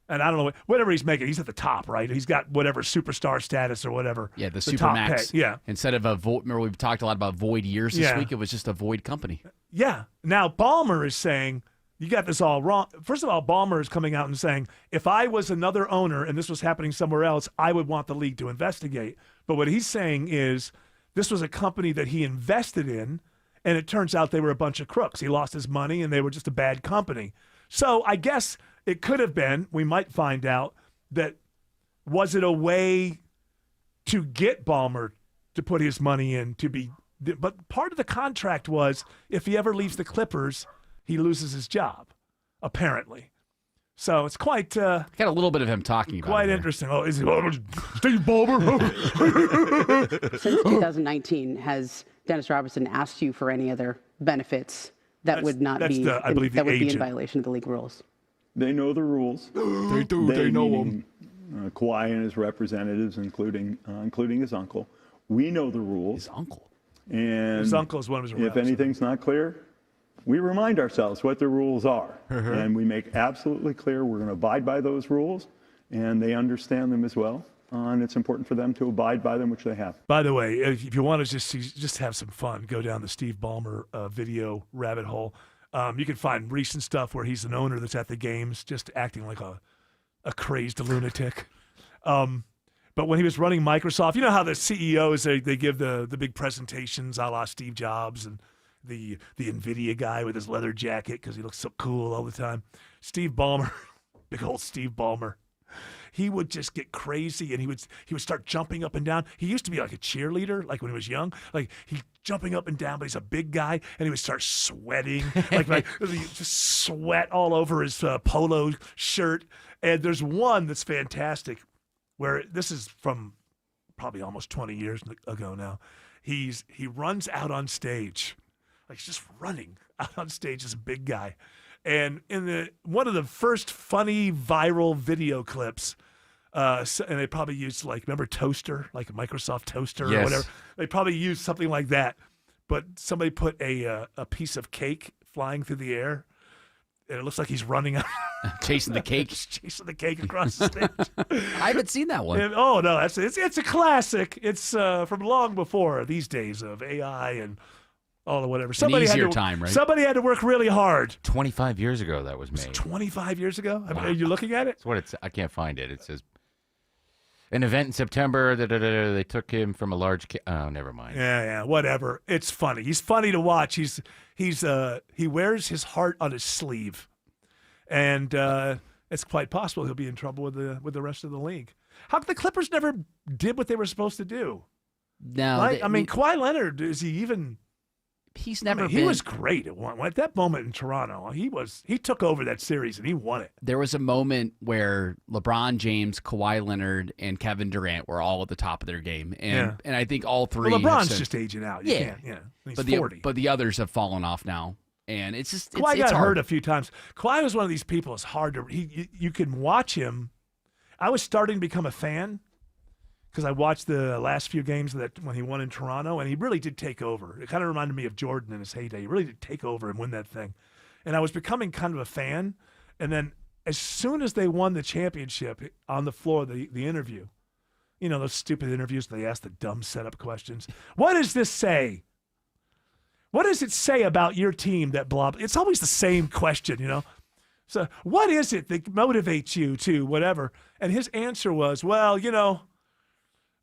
And I don't know, whatever he's making, he's at the top, right? He's got whatever superstar status or whatever. Yeah, the top Supermax. pay. Yeah. Instead of a void, remember we've talked a lot about void years this Yeah. week. It was just a void company. Yeah. Now, Ballmer is saying, you got this all wrong. First of all, Ballmer is coming out and saying, if I was another owner and this was happening somewhere else, I would want the league to investigate. But what he's saying is this was a company that he invested in, and it turns out they were a bunch of crooks. He lost his money, and they were just a bad company. So I guess it could have been, we might find out, that was it a way to get Ballmer to put his money in to be, but part of the contract was if he ever leaves the Clippers, he loses his job, apparently. So it's quite got a little bit of him talking about quite it interesting. Oh, is he Steve Ballmer? Since 2019, has Dennis Robinson asked you for any other benefits that would not be I believe, that the would be in agent. violation of the league rules? They know the rules. They do. They know meaning, Kawhi and his representatives, including his uncle. We know the rules. His uncle. And His uncle is one of his if reps. anything's not clear, we remind ourselves what the rules are. And we make absolutely clear we're going to abide by those rules, and they understand them as well. And it's important for them to abide by them, which they have. By the way, if you want to just have some fun, go down the Steve Ballmer video rabbit hole. You can find recent stuff where he's an owner that's at the games, just acting like a crazed lunatic. But when he was running Microsoft, you know how the CEOs, they give the big presentations a la Steve Jobs and the NVIDIA guy with his leather jacket because he looks so cool all the time. Steve Ballmer, big old Steve Ballmer, he would just get crazy and he would start jumping up and down. He used to be like a cheerleader, like when he was young. Like he jumping up and down, but he's a big guy, and he would start sweating, like just sweat all over his polo shirt. And there's one that's fantastic, where this is from probably almost 20 years ago now. He runs out on stage, like he's just running out on stage as a big guy. And in one of the first funny viral video clips, and they probably used remember Toaster, like a Microsoft Toaster or whatever. They probably used something like that. But somebody put a piece of cake flying through the air, and it looks like he's running out. Chasing the cake. Chasing the cake across the stage. I haven't seen that one. Oh, no, it's a classic. It's from long before these days of AI and all the whatever. Time, right? Somebody had to work really hard. 25 years ago that was made. 25 years ago? Wow. Are you looking at it? That's what it's. I can't find it. It says an event in September. They took him from a large. Oh, never mind. Yeah, whatever. It's funny. He's funny to watch. He wears his heart on his sleeve, and it's quite possible he'll be in trouble with the rest of the league. How come the Clippers never did what they were supposed to do? No, right? Kawhi Leonard, is he even? He's never He was great at that moment in Toronto. He took over that series and he won it. There was a moment where LeBron James, Kawhi Leonard, and Kevin Durant were all at the top of their game, and I think all three. Well, LeBron's just aging out. He's 40. But the others have fallen off now, and it's just Kawhi it's got hard. hurt a few times. Kawhi was one of these people. It's hard to you can watch him. I was starting to become a fan, because I watched the last few games when he won in Toronto, and he really did take over. It kind of reminded me of Jordan in his heyday. He really did take over and win that thing. And I was becoming kind of a fan. And then as soon as they won the championship on the floor, the interview, those stupid interviews, they ask the dumb setup questions. What does this say? What does it say about your team that blah, blah? It's always the same question, So what is it that motivates you to whatever? And his answer was, well,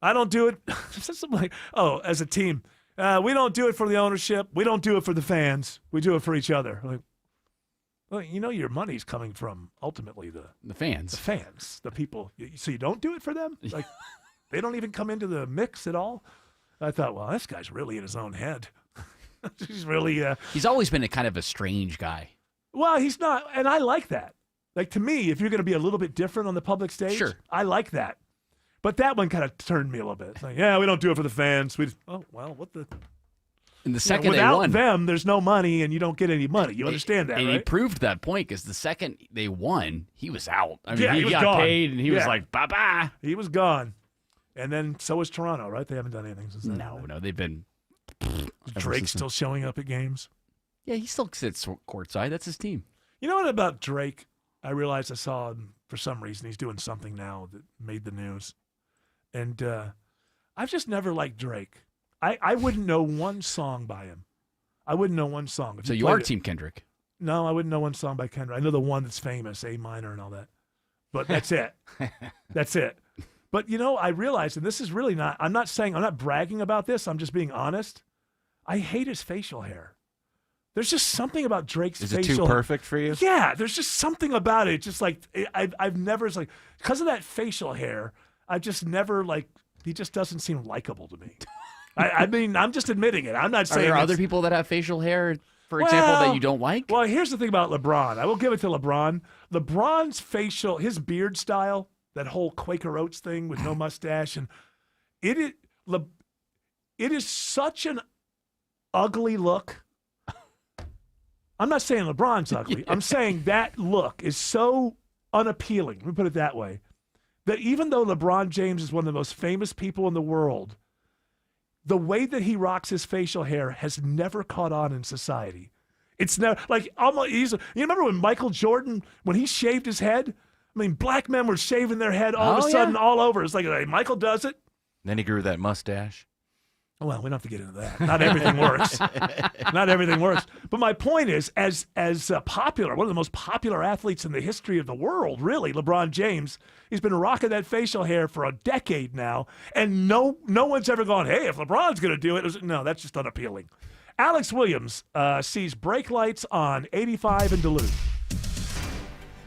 I don't do it. Something like, as a team, we don't do it for the ownership. We don't do it for the fans. We do it for each other. Like, well, your money's coming from ultimately the fans. The fans, the people. So you don't do it for them? Like, they don't even come into the mix at all? I thought, well, this guy's really in his own head. He's really. He's always been a kind of a strange guy. Well, he's not, and I like that. Like, to me, if you're going to be a little bit different on the public stage, sure. I like that. But that one kind of turned me a little bit. It's like, we don't do it for the fans. What the? And the second they without won, them, there's no money, and you don't get any money. You understand that, and right? he proved that point, because the second they won, he was out. I mean, he was got gone. paid, and he was like, bye-bye. He was gone. And then so was Toronto, right? They haven't done anything since then. No, they've been. Drake's still showing up at games? Yeah, he still sits courtside. That's his team. You know what about Drake? I realized I saw him for some reason. He's doing something now that made the news. And I've just never liked Drake. I wouldn't know one song by him. I wouldn't know one song. So you are Team Kendrick? No, I wouldn't know one song by Kendrick. I know the one that's famous, A minor and all that. But that's it. That's it. But, I realized, and this is really not, I'm not bragging about this. I'm just being honest. I hate his facial hair. There's just something about Drake's facial hair. Is it too perfect for you? Yeah, there's just something about it. Just like, I've never, it's like, because of that facial hair, I've just never, he just doesn't seem likable to me. I mean, I'm just admitting it. I'm not saying. Are there other people that have facial hair, for example, that you don't like? Well, here's the thing about LeBron. I will give it to LeBron. LeBron's his beard style, that whole Quaker Oats thing with no mustache, and it is such an ugly look. I'm not saying LeBron's ugly. I'm saying that look is so unappealing. Let me put it that way. That even though LeBron James is one of the most famous people in the world, the way that he rocks his facial hair has never caught on in society. It's never almost. You remember when Michael Jordan, when he shaved his head? I mean, black men were shaving their head all of a sudden all over. It's like, hey, Michael does it. Then he grew that mustache. Well, we don't have to get into that. Not everything works. Not everything works. But my point is, as popular, one of the most popular athletes in the history of the world, really, LeBron James, he's been rocking that facial hair for a decade now, and no one's ever gone, hey, if LeBron's going to do it, no, that's just unappealing. Alex Williams sees brake lights on 85 in Duluth.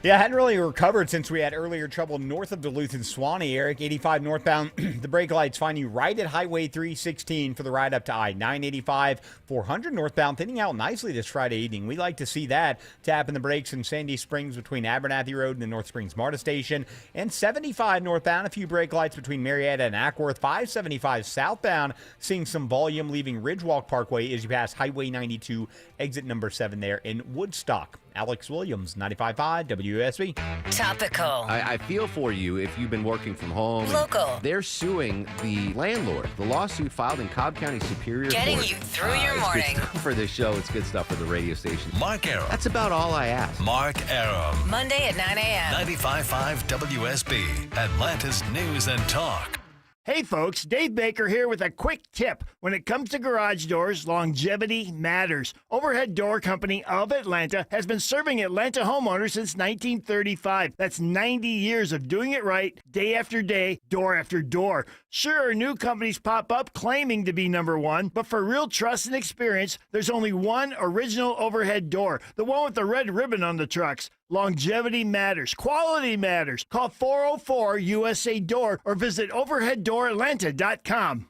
Yeah, hadn't really recovered since we had earlier trouble north of Duluth and Swanee, Eric. 85 northbound, the brake lights find you right at Highway 316 for the ride up to I-985. 400 northbound, thinning out nicely this Friday evening. We like to see that. Tapping the brakes in Sandy Springs between Abernathy Road and the North Springs MARTA station. And 75 northbound, a few brake lights between Marietta and Ackworth. 575 southbound, seeing some volume leaving Ridgewalk Parkway as you pass Highway 92, exit number 7 there in Woodstock. Alex Williams, 95.5 WSB. Topical. I feel for you if you've been working from home. Local. They're suing the landlord. The lawsuit filed in Cobb County Superior Getting Court. you through your It's morning. good stuff for this show. It's good stuff for the radio station. Mark Arum. That's about all I ask. Mark Arum. Monday at 9 a.m. 95.5 WSB. Atlanta's News and Talk. Hey folks, Dave Baker here with a quick tip. When it comes to garage doors, longevity matters. Overhead Door Company of Atlanta has been serving Atlanta homeowners since 1935. That's 90 years of doing it right, day after day, door after door. Sure, new companies pop up claiming to be number one, but for real trust and experience, there's only one original overhead door, the one with the red ribbon on the trucks. Longevity matters. Quality matters. Call 404-USA-DOOR or visit overheaddooratlanta.com.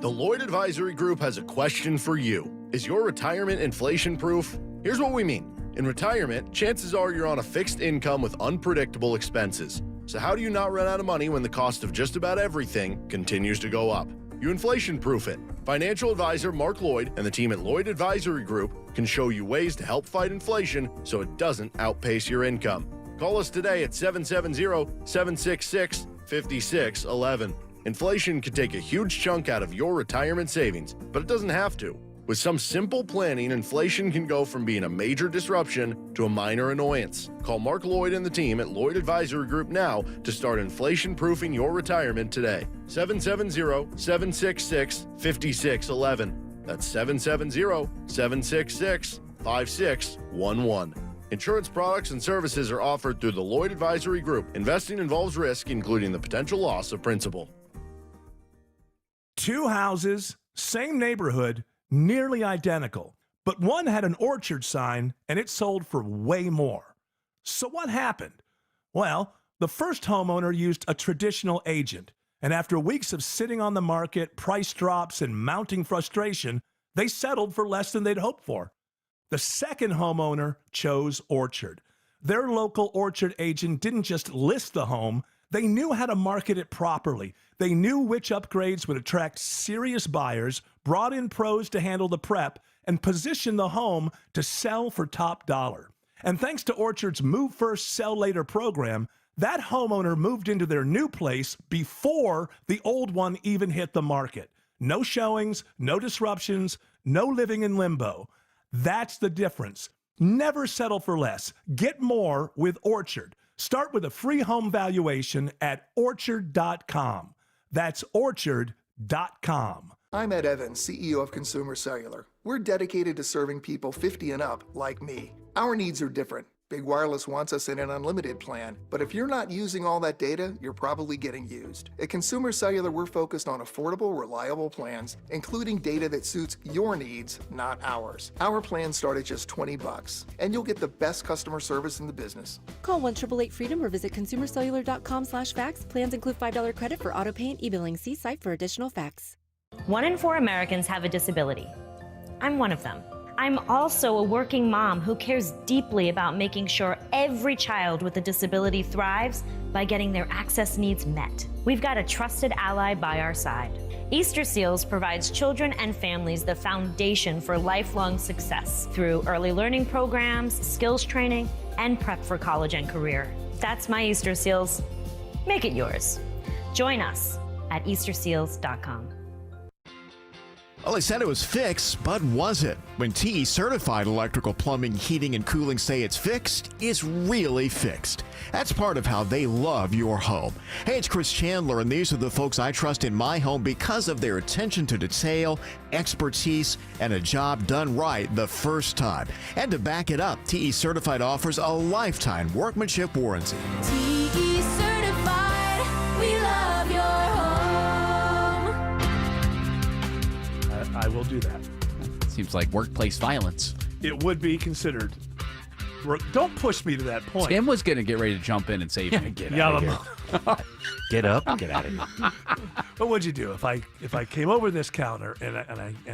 The Lloyd Advisory Group has a question for you. Is your retirement inflation-proof? Here's what we mean. In retirement, chances are you're on a fixed income with unpredictable expenses. So how do you not run out of money when the cost of just about everything continues to go up? You inflation-proof it. Financial advisor Mark Lloyd and the team at Lloyd Advisory Group can show you ways to help fight inflation so it doesn't outpace your income. Call us today at 770-766-5611. Inflation can take a huge chunk out of your retirement savings, but it doesn't have to. With some simple planning, inflation can go from being a major disruption to a minor annoyance. Call Mark Lloyd and the team at Lloyd Advisory Group now to start inflation-proofing your retirement today. 770-766-5611. That's 770-766-5611. Insurance products and services are offered through the Lloyd Advisory Group. Investing involves risk, including the potential loss of principal. Two houses, same neighborhood, nearly identical, but one had an orchard sign and it sold for way more. So what happened? Well, the first homeowner used a traditional agent, and after weeks of sitting on the market, price drops, and mounting frustration, they settled for less than they'd hoped for. The second homeowner chose Orchard. Their local orchard agent didn't just list the home, they knew how to market it properly. They knew which upgrades would attract serious buyers, brought in pros to handle the prep, and positioned the home to sell for top dollar. And thanks to Orchard's Move First, Sell Later program, that homeowner moved into their new place before the old one even hit the market. No showings, no disruptions, no living in limbo. That's the difference. Never settle for less. Get more with Orchard. Start with a free home valuation at orchard.com. That's orchard.com. I'm Ed Evans, CEO of Consumer Cellular. We're dedicated to serving people 50 and up like me. Our needs are different. Big Wireless wants us in an unlimited plan, but if you're not using all that data, you're probably getting used. At Consumer Cellular, we're focused on affordable, reliable plans, including data that suits your needs, not ours. Our plans start at just $20, and you'll get the best customer service in the business. Call 1-888-FREEDOM or visit consumercellular.com/facts. Plans include $5 credit for auto pay and e-billing. See site for additional facts. 1 in 4 Americans have a disability. I'm one of them. I'm also a working mom who cares deeply about making sure every child with a disability thrives by getting their access needs met. We've got a trusted ally by our side. Easter Seals provides children and families the foundation for lifelong success through early learning programs, skills training, and prep for college and career. That's my Easter Seals. Make it yours. Join us at easterseals.com. Well, they said it was fixed, but was it? When TE Certified Electrical Plumbing, Heating, and Cooling say it's fixed, it's really fixed. That's part of how they love your home. Hey, it's Chris Chandler, and these are the folks I trust in my home because of their attention to detail, expertise, and a job done right the first time. And to back it up, TE Certified offers a lifetime workmanship warranty. TE Certified, we love your home. I will do that. Seems like workplace violence. It would be considered Don't push me to that point. Tim was going to get ready to jump in and save me. Yell him. Get up and get out of here. What would you do if I came over this counter and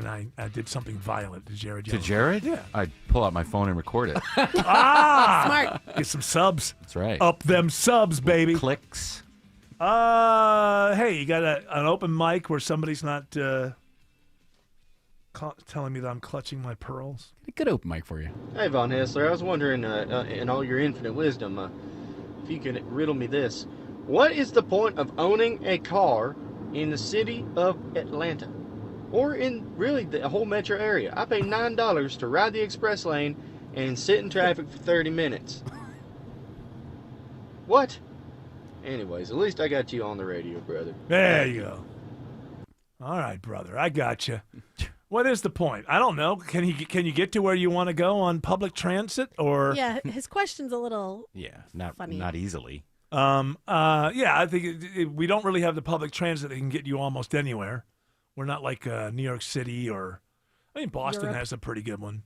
I did something violent to Jared? To Jared? Yeah. I'd pull out my phone and record it. Smart. Get some subs. That's right. Up them subs, baby. Clicks. Hey, you got an open mic where somebody's not telling me that I'm clutching my pearls? A good open mic for you. Hey, Von Hessler, I was wondering, in all your infinite wisdom, if you could riddle me this. What is the point of owning a car in the city of Atlanta? Or in, really, the whole metro area? I pay $9 to ride the express lane and sit in traffic for 30 minutes. What? Anyways, at least I got you on the radio, brother. There you go. All right, brother, I got you. What is the point? I don't know. Can you get to where you want to go on public transit or? Yeah, his question's a little not funny. not easily. I think we don't really have the public transit that can get you almost anywhere. We're not like New York City or, I mean, Boston Europe. has a pretty good one.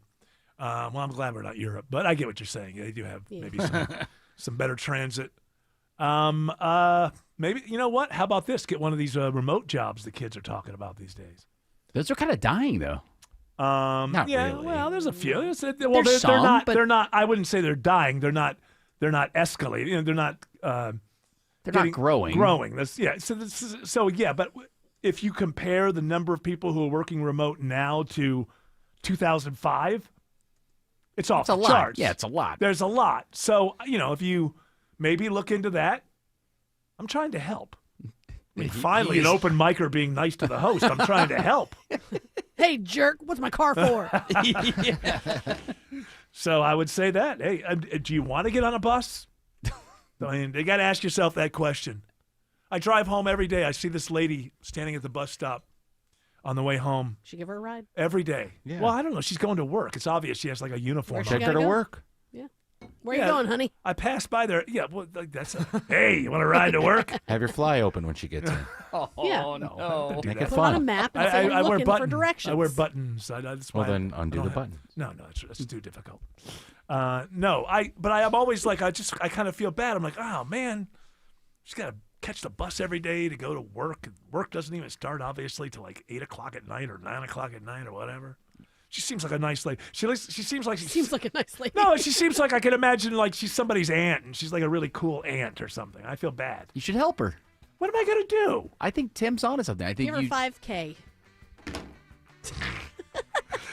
Well, I'm glad we're not Europe, but I get what you're saying. They do have maybe some better transit. Maybe, you know what? How about this? Get one of these remote jobs the kids are talking about these days. Those are kind of dying, though. Not yeah, really. well, there's a few. There's They're some, not. but- They're not. I wouldn't say they're dying. They're not escalating. You know, they're not. They're not growing. Growing. That's yeah. So yeah. But if you compare the number of people who are working remote now to 2005, it's off It's a the lot. charts. Yeah, it's a lot. There's a lot. So if you maybe look into that, I'm trying to help. I mean, finally, an open micer being nice to the host. I'm trying to help. Hey, jerk, what's my car for? So I would say that. Hey, do you want to get on a bus? I mean, they got to ask yourself that question. I drive home every day. I see this lady standing at the bus stop on the way home Should give her a ride. every day. Yeah. Well, I don't know. She's going to work. It's obvious she has like a uniform. Where's on. she Take her to gotta go? work. Yeah. Where you Yeah. going, honey? I passed by there. Yeah, well, like hey, you want to ride to work? Have your fly open when she gets in. Yeah. no. Make that. it Put on a fun. map and say I you're wear looking buttons. for directions. I wear buttons. That's Well, why then I undo don't the have- buttons. No, that's too difficult. No, but I'm always like, I kind of feel bad. I'm like, oh man, she's got to catch the bus every day to go to work. Work doesn't even start obviously till like 8 o'clock at night or 9 o'clock at night or whatever. She seems like a nice lady. She seems like Seems like a nice lady. no, she seems like I can imagine like she's somebody's aunt and she's like a really cool aunt or something. I feel bad. You should help her. What am I gonna do? I think Tim's onto something. I think Give her you. 5K.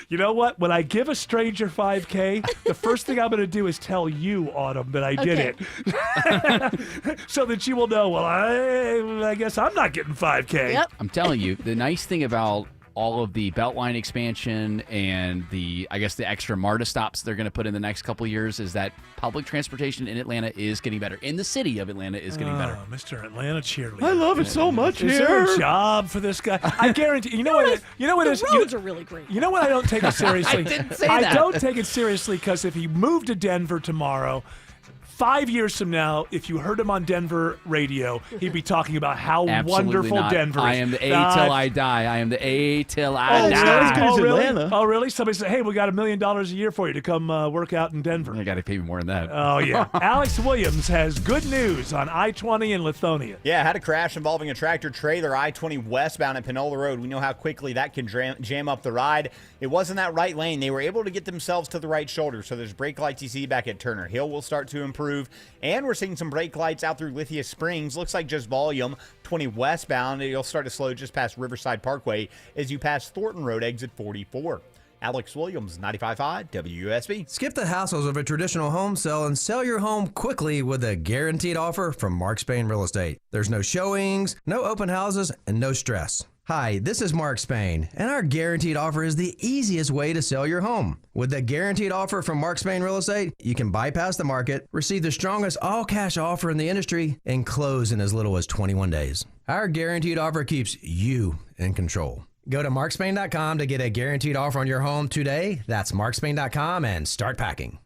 You know what? When I give a stranger 5K, the first thing I'm going to do is tell you, Autumn, that I did it. So that you will know, well, I guess I'm not getting 5K. Yep. I'm telling you, the nice thing about all of the Beltline expansion and the extra MARTA stops they're going to put in the next couple of years is that public transportation in Atlanta is getting better. In the city of Atlanta is getting better. Mr. Atlanta cheerleader. I love it so much Is here. there a job for this guy? I guarantee. You know what? You know what? The roads are really great. You know what? I don't take it seriously. I didn't say I that. don't take it seriously because if he moved to Denver tomorrow, 5 years from now, if you heard him on Denver radio, he'd be talking about how Absolutely wonderful not. Denver is. I am the A till I die. I am the A till I it's die. not as good as really? Atlanta. Oh, really? Somebody said, hey, we got $1 million a year for you to come work out in Denver. I got to pay me more than that. Oh, yeah. Alex Williams has good news on I-20 and Lithonia. Yeah, had a crash involving a tractor trailer I-20 westbound at Panola Road. We know how quickly that can jam up the ride. It was in that right lane. They were able to get themselves to the right shoulder, so there's brake lights you see back at Turner Hill will start to improve. And we're seeing some brake lights out through Lithia Springs. Looks like just volume. 20 westbound, you'll start to slow just past Riverside Parkway as you pass Thornton Road, exit 44. Alex Williams, 95.5 WUSB. Skip the hassles of a traditional home sale and sell your home quickly with a guaranteed offer from Mark Spain Real Estate. There's no showings, no open houses, and no stress. Hi, this is Mark Spain, and our guaranteed offer is the easiest way to sell your home. With the guaranteed offer from Mark Spain Real Estate, you can bypass the market, receive the strongest all-cash offer in the industry, and close in as little as 21 days. Our guaranteed offer keeps you in control. Go to markspain.com to get a guaranteed offer on your home today. That's markspain.com and start packing.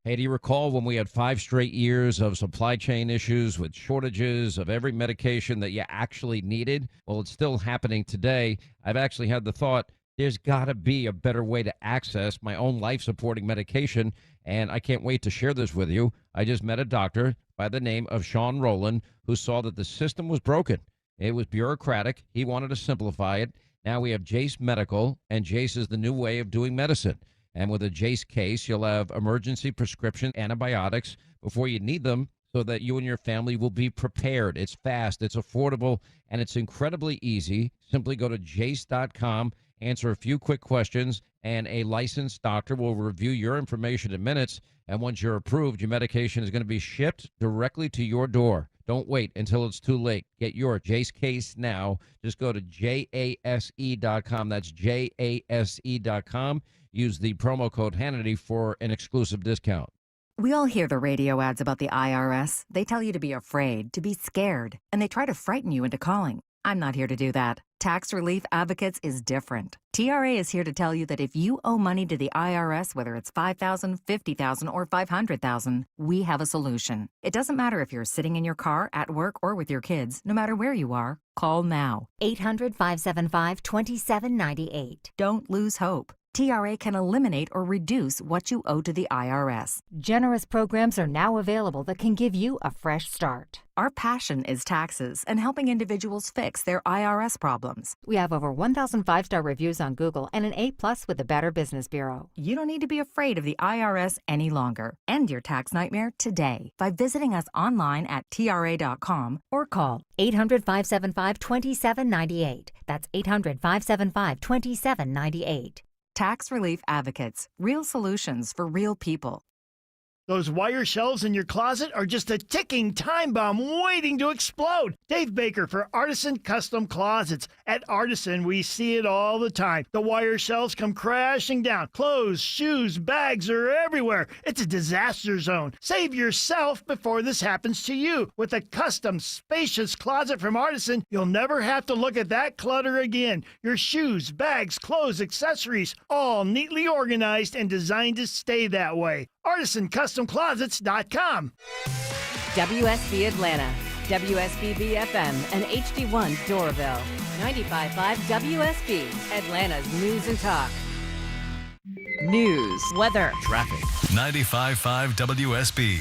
Hey, do you recall when we had 5 straight years of supply chain issues with shortages of every medication that you actually needed? Well, it's still happening today. I've actually had the thought, There's got to be a better way to access my own life-supporting medication, and I can't wait to share this with you. I just met a doctor by the name of Sean Rowland who saw that the system was broken. It was bureaucratic. He wanted to simplify it. Now we have Jace Medical, and Jace is the new way of doing medicine. And with a Jace case, you'll have emergency prescription antibiotics before you need them so that you and your family will be prepared. It's fast, it's affordable, and it's incredibly easy. Simply go to jace.com, answer a few quick questions, and a licensed doctor will review your information in minutes. And once you're approved, your medication is going to be shipped directly to your door. Don't wait until it's too late. Get your Jace case now. Just go to jase.com. That's jase.com. Use the promo code Hannity for an exclusive discount. We all hear the radio ads about the IRS. They tell you to be afraid, to be scared, and they try to frighten you into calling. I'm not here to do that. Tax Relief Advocates is different. TRA is here to tell you that if you owe money to the IRS, whether it's $5,000, $50,000, or $500,000, we have a solution. It doesn't matter if you're sitting in your car, at work, or with your kids. No matter where you are, call now. 800-575-2798. Don't lose hope. TRA can eliminate or reduce what you owe to the IRS. Generous programs are now available that can give you a fresh start. Our passion is taxes and helping individuals fix their IRS problems. We have over 1,000 5-star reviews on Google and an A+ with the Better Business Bureau. You don't need to be afraid of the IRS any longer. End your tax nightmare today by visiting us online at TRA.com or call 800-575-2798. That's 800-575-2798. Tax Relief Advocates. Real solutions for real people. Those wire shelves in your closet are just a ticking time bomb waiting to explode. Dave Baker for Artisan Custom Closets. At Artisan, we see it all the time. The wire shelves come crashing down. Clothes, shoes, bags are everywhere. It's a disaster zone. Save yourself before this happens to you. With a custom, spacious closet from Artisan, you'll never have to look at that clutter again. Your shoes, bags, clothes, accessories, all neatly organized and designed to stay that way. ArtisanCustomClosets.com. WSB Atlanta, WSBB FM, and HD1 Doraville. 95.5 WSB, Atlanta's news and talk. News, weather, traffic. 95.5 WSB,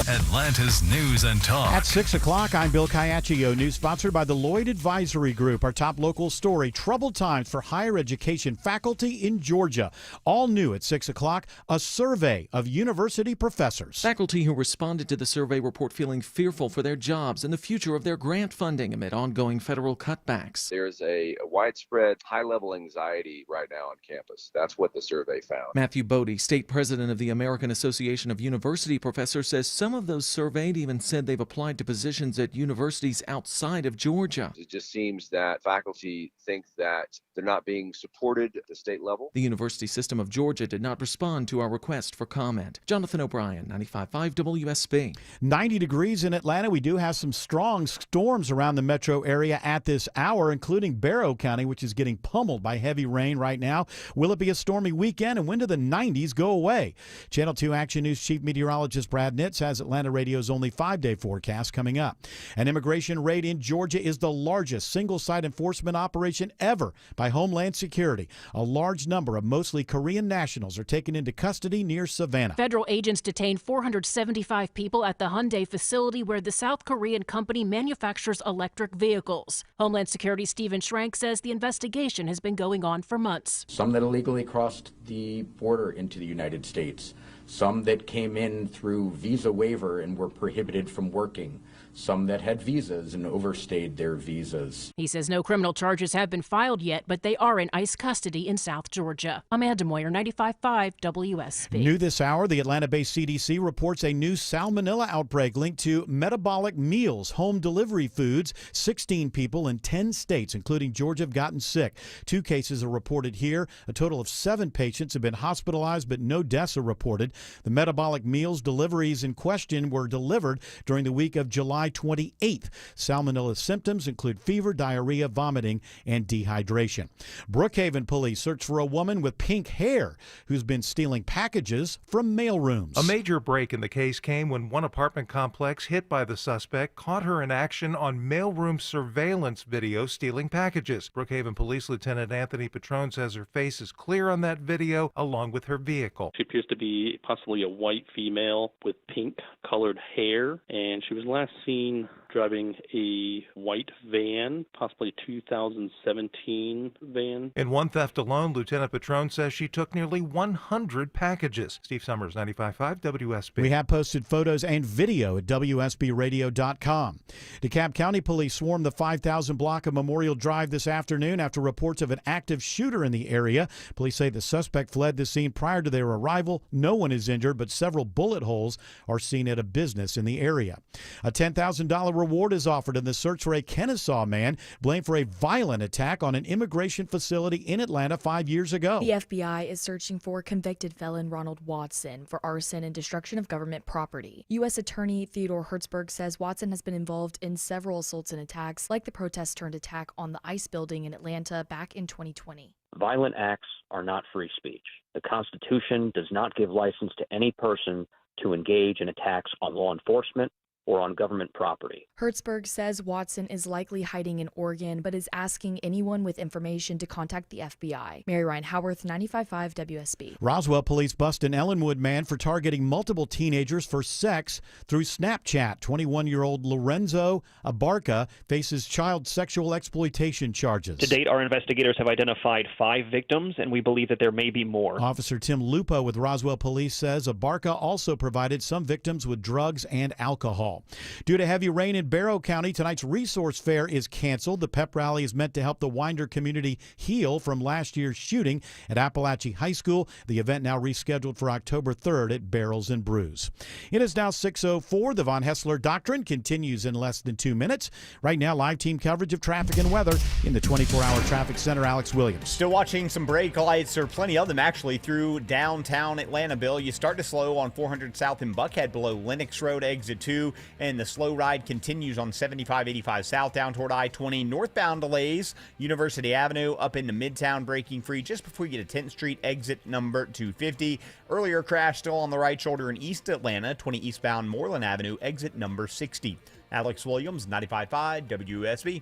Atlanta's news and talk. At 6 o'clock, I'm Bill Caiaccio. News sponsored by the Lloyd Advisory Group. Our top local story, troubled times for higher education faculty in Georgia. All new at 6 o'clock, a survey of university professors. Faculty who responded to the survey report feeling fearful for their jobs and the future of their grant funding amid ongoing federal cutbacks. There's a widespread high-level anxiety right now on campus. That's what the survey found. Matthew Bodie, state president of the American Association of University Professors, says some of those surveyed even said they've applied to positions at universities outside of Georgia. It just seems that faculty think that they're not being supported at the state level. The University System of Georgia did not respond to our request for comment. Jonathan O'Brien, 95.5 WSB. 90 degrees in Atlanta. We do have some strong storms around the metro area at this hour, including Barrow County, which is getting pummeled by heavy rain right now. Will it be a stormy weekend, and when do the 90s go away? Channel 2 Action News Chief Meteorologist Brad Nitz has Atlanta Radio's only 5-day forecast coming up. An immigration raid in Georgia is the largest single-site enforcement operation ever by Homeland Security. A large number of mostly Korean nationals are taken into custody near Savannah. Federal agents detained 475 people at the Hyundai facility where the South Korean company manufactures electric vehicles. Homeland Security Stephen Schrank says the investigation has been going on for months. Some that illegally crossed the border into the United States, some that came in through visa waiver and were prohibited from working, some that had visas and overstayed their visas. He says no criminal charges have been filed yet, but they are in ICE custody in South Georgia. Amanda Moyer, 95.5 WSB. New this hour, the Atlanta-based CDC reports a new salmonella outbreak linked to metabolic meals, home delivery foods. 16 people in 10 states, including Georgia, have gotten sick. 2 cases are reported here. A total of 7 patients have been hospitalized, but no deaths are reported. The metabolic meals deliveries in question were delivered during the week of July 28th. Salmonella symptoms include fever, diarrhea, vomiting, and dehydration. Brookhaven police search for a woman with pink hair who's been stealing packages from mailrooms. A major break in the case came when one apartment complex hit by the suspect caught her in action on mailroom surveillance video stealing packages. Brookhaven Police Lieutenant Anthony Petrone says her face is clear on that video, along with her vehicle. She appears to be possibly a white female with pink-colored hair, and she was last seen driving a white van, possibly 2017 van. In one theft alone, Lieutenant Petrone says she took nearly 100 packages. Steve Summers, 95.5 WSB. We have posted photos and video at WSBradio.com. DeKalb County Police swarmed the 5,000 block of Memorial Drive this afternoon after reports of an active shooter in the area. Police say the suspect fled the scene prior to their arrival. No one is injured, but several bullet holes are seen at a business in the area. A $10,000 reward is offered in the search for a Kennesaw man blamed for a violent attack on an immigration facility in Atlanta 5 years ago. The FBI is searching for convicted felon Ronald Watson for arson and destruction of government property. U.S. Attorney Theodore Hertzberg says Watson has been involved in several assaults and attacks, like the protest-turned attack on the ICE building in Atlanta back in 2020. Violent acts are not free speech. The Constitution does not give license to any person to engage in attacks on law enforcement or on government property. Hertzberg says Watson is likely hiding in Oregon, but is asking anyone with information to contact the FBI. Mary Ryan Howarth, 95.5 WSB. Roswell police bust an Ellenwood man for targeting multiple teenagers for sex through Snapchat. 21-year-old Lorenzo Abarca faces child sexual exploitation charges. To date, our investigators have identified 5 victims, and we believe that there may be more. Officer Tim Lupo with Roswell Police says Abarca also provided some victims with drugs and alcohol. Due to heavy rain in Barrow County, tonight's resource fair is canceled. The pep rally is meant to help the Winder community heal from last year's shooting at Appalachia High School. The event now rescheduled for October 3rd at Barrels and Brews. It is now 6:04. The Von Hessler Doctrine continues in less than 2 minutes. Right now, live team coverage of traffic and weather in the 24-hour traffic center. Alex Williams. Still watching some brake lights, or plenty of them actually, through downtown Atlanta, Bill. You start to slow on 400 South in Buckhead below Lenox Road, exit 2. And the slow ride continues on 75-85 south down toward I-20. Northbound delays, University Avenue up into Midtown, braking free just before you get to 10th Street, exit number 250. Earlier crash still on the right shoulder in East Atlanta, 20 eastbound Moreland Avenue, exit number 60. Alex Williams, 95.5 WSB.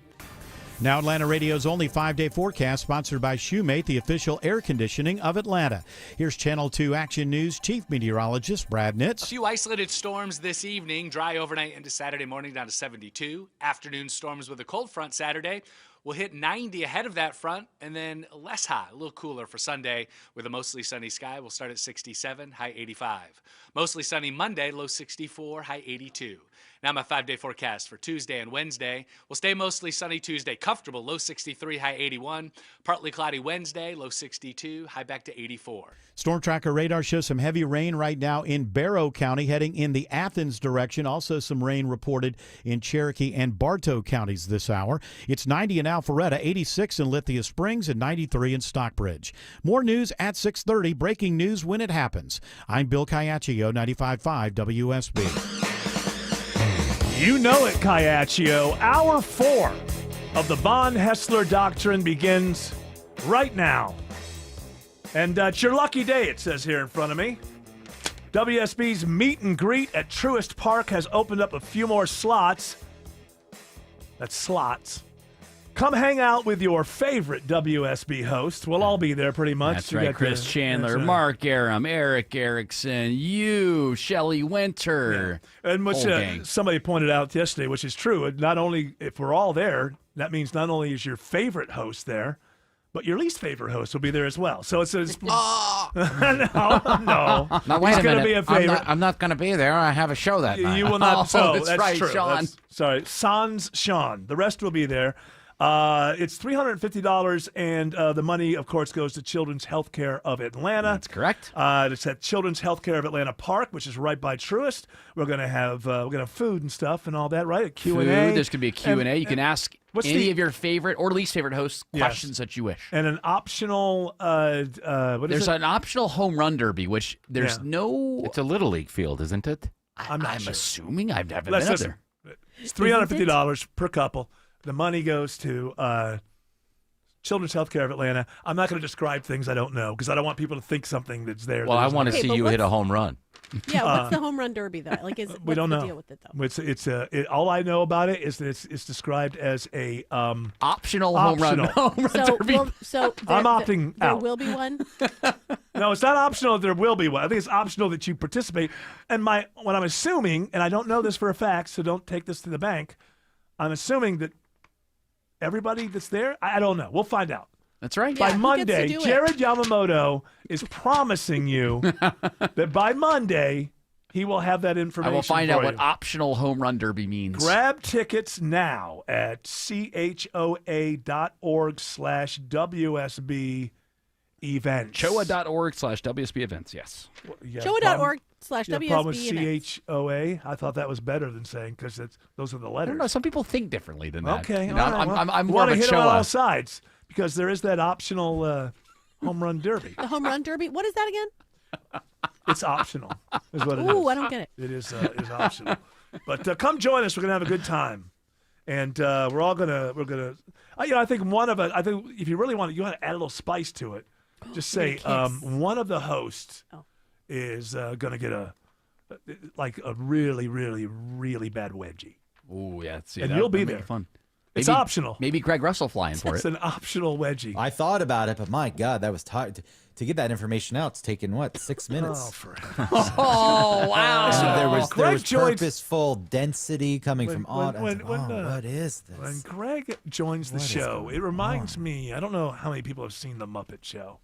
Now Atlanta Radio's only 5-day forecast, sponsored by Shoemate, the official air conditioning of Atlanta. Here's Channel 2 Action News Chief Meteorologist Brad Nitz. A few isolated storms this evening, dry overnight into Saturday morning down to 72. Afternoon storms with a cold front Saturday. We'll hit 90 ahead of that front, and then less hot, a little cooler for Sunday with a mostly sunny sky. We'll start at 67, high 85. Mostly sunny Monday, low 64, high 82. Now my 5-day forecast for Tuesday and Wednesday. We'll stay mostly sunny Tuesday, comfortable, low 63, high 81. Partly cloudy Wednesday, low 62, high back to 84. Storm Tracker radar shows some heavy rain right now in Barrow County, heading in the Athens direction. Also some rain reported in Cherokee and Bartow counties this hour. It's 90 in Alpharetta, 86 in Lithia Springs, and 93 in Stockbridge. More news at 6:30. Breaking news when it happens. I'm Bill Caiaccio, 95.5 WSB. You know it, Caiaccio. Hour 4 of the Von Hessler Doctrine begins right now. And it's your lucky day, it says here in front of me. WSB's meet and greet at Truist Park has opened up a few more slots. That's slots. Come hang out with your favorite WSB host. We'll all be there pretty much. That's right. Chris Chandler, Mark Aram, Eric Erickson, you, Shelley Winter. Yeah. And which somebody pointed out yesterday, which is true. Not only, if we're all there, that means not only is your favorite host there, but your least favorite host will be there as well. So it's no. Now, wait He's a going to minute. be a favorite. I'm not going to be there. I have a show that night. You will not. That's right, true. Sean. Sorry, Sans Sean. The rest will be there. It's $350, and the money, of course, goes to Children's Healthcare of Atlanta. That's correct. It's at Children's Healthcare of Atlanta Park, which is right by Truist. We're gonna have food and stuff and all that, right? A Q&A. Food, there's going to be a Q&A. You can ask Any of your favorite or least favorite hosts questions that you wish. And an optional, There's an optional home run derby, which there's no. It's a little league field, isn't it? I'm assuming I've never Let's been up listen. there. It's $350 per couple. The money goes to Children's Healthcare of Atlanta. I'm not going to describe things I don't know because I don't want people to think something that's there. Well, I want to see you hit a home run. Yeah, what's the home run derby though? Like, We don't the know. deal with it though? All I know about it is that it's described as a optional home run. derby. I'm opting there out. will be one. No, it's not optional. There will be one. I think it's optional that you participate. And what I'm assuming, and I don't know this for a fact, so don't take this to the bank. I'm assuming that everybody that's there, I don't know. We'll find out. That's right. By Yeah, who Monday, gets to do it? Jared Yamamoto is promising you that by Monday he will have that information. I will find out for what you. optional home run derby means. Grab tickets now at choa.org/WSB events. Choa.org/WSB events, yes. Choa.org/WSB events. CHOA. I thought that was better than saying because those are the I letters. don't know. Some people think differently than that. Okay, You know, all right, I'm we more of wanna a hit it on all Choa. sides because there is that optional home run derby. The home run derby. What is that again? It's optional, is what it is. Ooh, I don't get it. It is optional. But come join us. We're gonna have a good time, and we're gonna. I think I think if you really want it, you want to add a little spice to it. Just say one of the hosts is gonna get a really, really, really bad wedgie. Ooh, yeah. See, And that- you'll be that'll make there. it fun. It's Maybe- optional. Maybe Greg Russell flying for It's it. an optional wedgie. I thought about it, but my God, that was tired. To get that information out, it's taken, 6 minutes? Oh, for Oh, wow. There was Greg joins- purposeful density coming from all. when, what is this? When Greg joins the What is show, going it reminds me, I don't know how many people have seen The Muppet Show,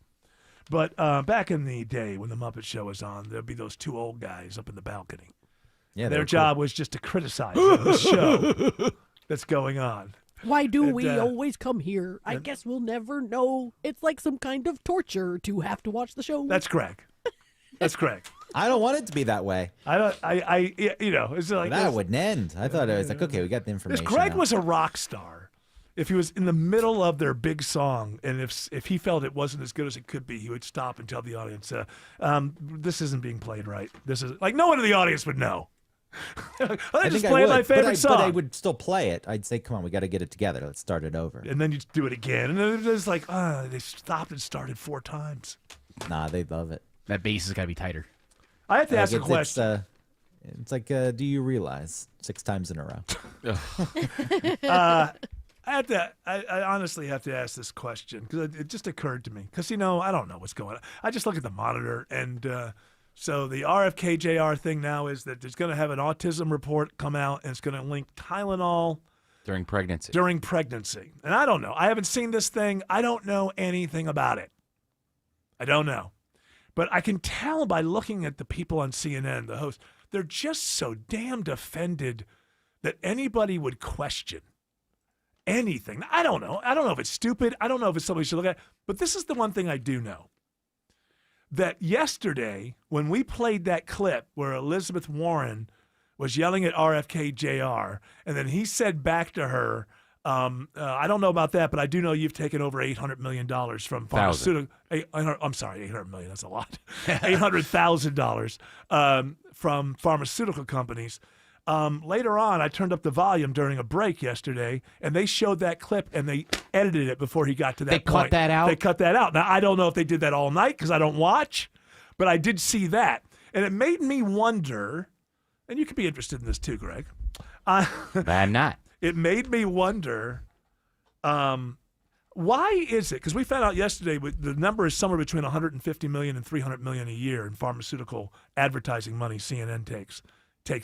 but back in the day when The Muppet Show was on, there'd be those two old guys up in the balcony. Yeah, Their they're job was just to criticize the show that's going on. Why do And, we always come here? I guess we'll never know. It's like some kind of torture to have to watch the show. That's Greg. That's Greg. I don't want it to be that way. It's like That wouldn't end. I thought it was like, okay, we got the If information. Greg out. was a rock star, if he was in the middle of their big song, and if he felt it wasn't as good as it could be, he would stop and tell the audience, "This isn't being played right. This is like no one in the audience would know." I just played my favorite song, but I would still play it. I'd say, come on, we got to get it together. Let's start it over. and then you do it again, and then it's like, they stopped and started 4 times. Nah, they love it. That bass has got to be tighter. I have to ask a It's, question. it's like, do you realize 6 times in a row? I honestly have to ask this question because it just occurred to me. Because, I don't know what's going on. I just look at the monitor. And so the RFK-JR thing now is that there's going to have an autism report come out, and it's going to link Tylenol During pregnancy. And I don't know. I haven't seen this thing. I don't know anything about it. I don't know. But I can tell by looking at the people on CNN, the hosts, they're just so damned offended that anybody would question anything. I don't know. I don't know if it's stupid. I don't know if it's something we should look at. But this is the one thing I do know. That yesterday, when we played that clip where Elizabeth Warren was yelling at RFK Jr., and then he said back to her, I don't know about that, but I do know you've taken over $800 million from pharmaceutical. I'm sorry, $800 million. That's a lot. $800,000 from pharmaceutical companies. Later on, I turned up the volume during a break yesterday, and they showed that clip, and they edited it before he got to that They point. cut that out? They cut that out. Now, I don't know if they did that all night because I don't watch, but I did see that. And it made me wonder, and you could be interested in this too, Greg. I'm not. It made me wonder, why is it? Because we found out yesterday the number is somewhere between 150 million and 300 million a year in pharmaceutical advertising money CNN takes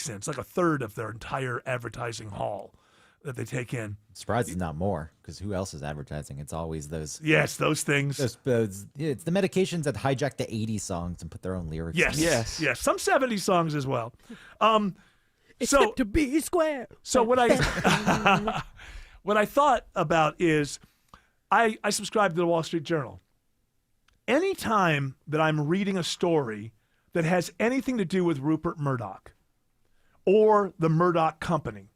in. It's like a third of their entire advertising haul that they take in. I'm surprised it's not more, because who else is advertising? It's always those. Yes, those things. It's the medications that hijack the 80s songs and put their own lyrics. Yes, in. yes. Some 70s songs as well. Except to be square. So what I what I thought about is I subscribe to the Wall Street Journal. Anytime that I'm reading a story that has anything to do with Rupert Murdoch or the Murdoch Company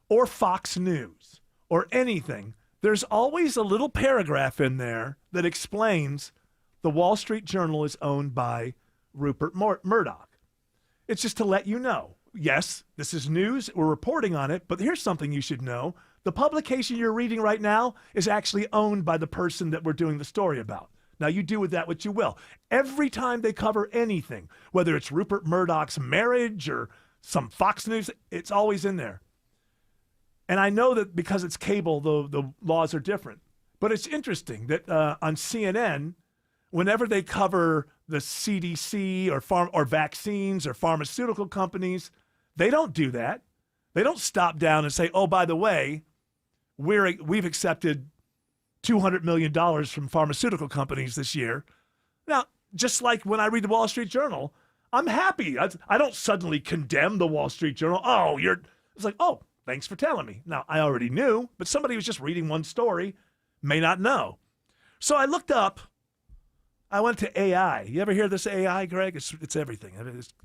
or Fox News or anything, there's always a little paragraph in there that explains the Wall Street Journal is owned by Rupert Murdoch. It's just to let you know. Yes, this is news. We're reporting on it, but here's something you should know. The publication you're reading right now is actually owned by the person that we're doing the story about. Now, you do with that what you will. Every time they cover anything, whether it's Rupert Murdoch's marriage or some Fox News, it's always in there. And I know that because it's cable, the laws are different. But it's interesting that on CNN, whenever they cover the CDC or vaccines or pharmaceutical companies, they don't do that. They don't stop down and say, oh, by the way, we've accepted $200 million from pharmaceutical companies this year. Now, just like when I read the Wall Street Journal, I'm happy. I don't suddenly condemn the Wall Street Journal. Oh, it's like, oh, thanks for telling me. Now, I already knew, but somebody who's just reading one story may not know. So I looked up. I went to AI. You ever hear this AI, Greg? It's everything.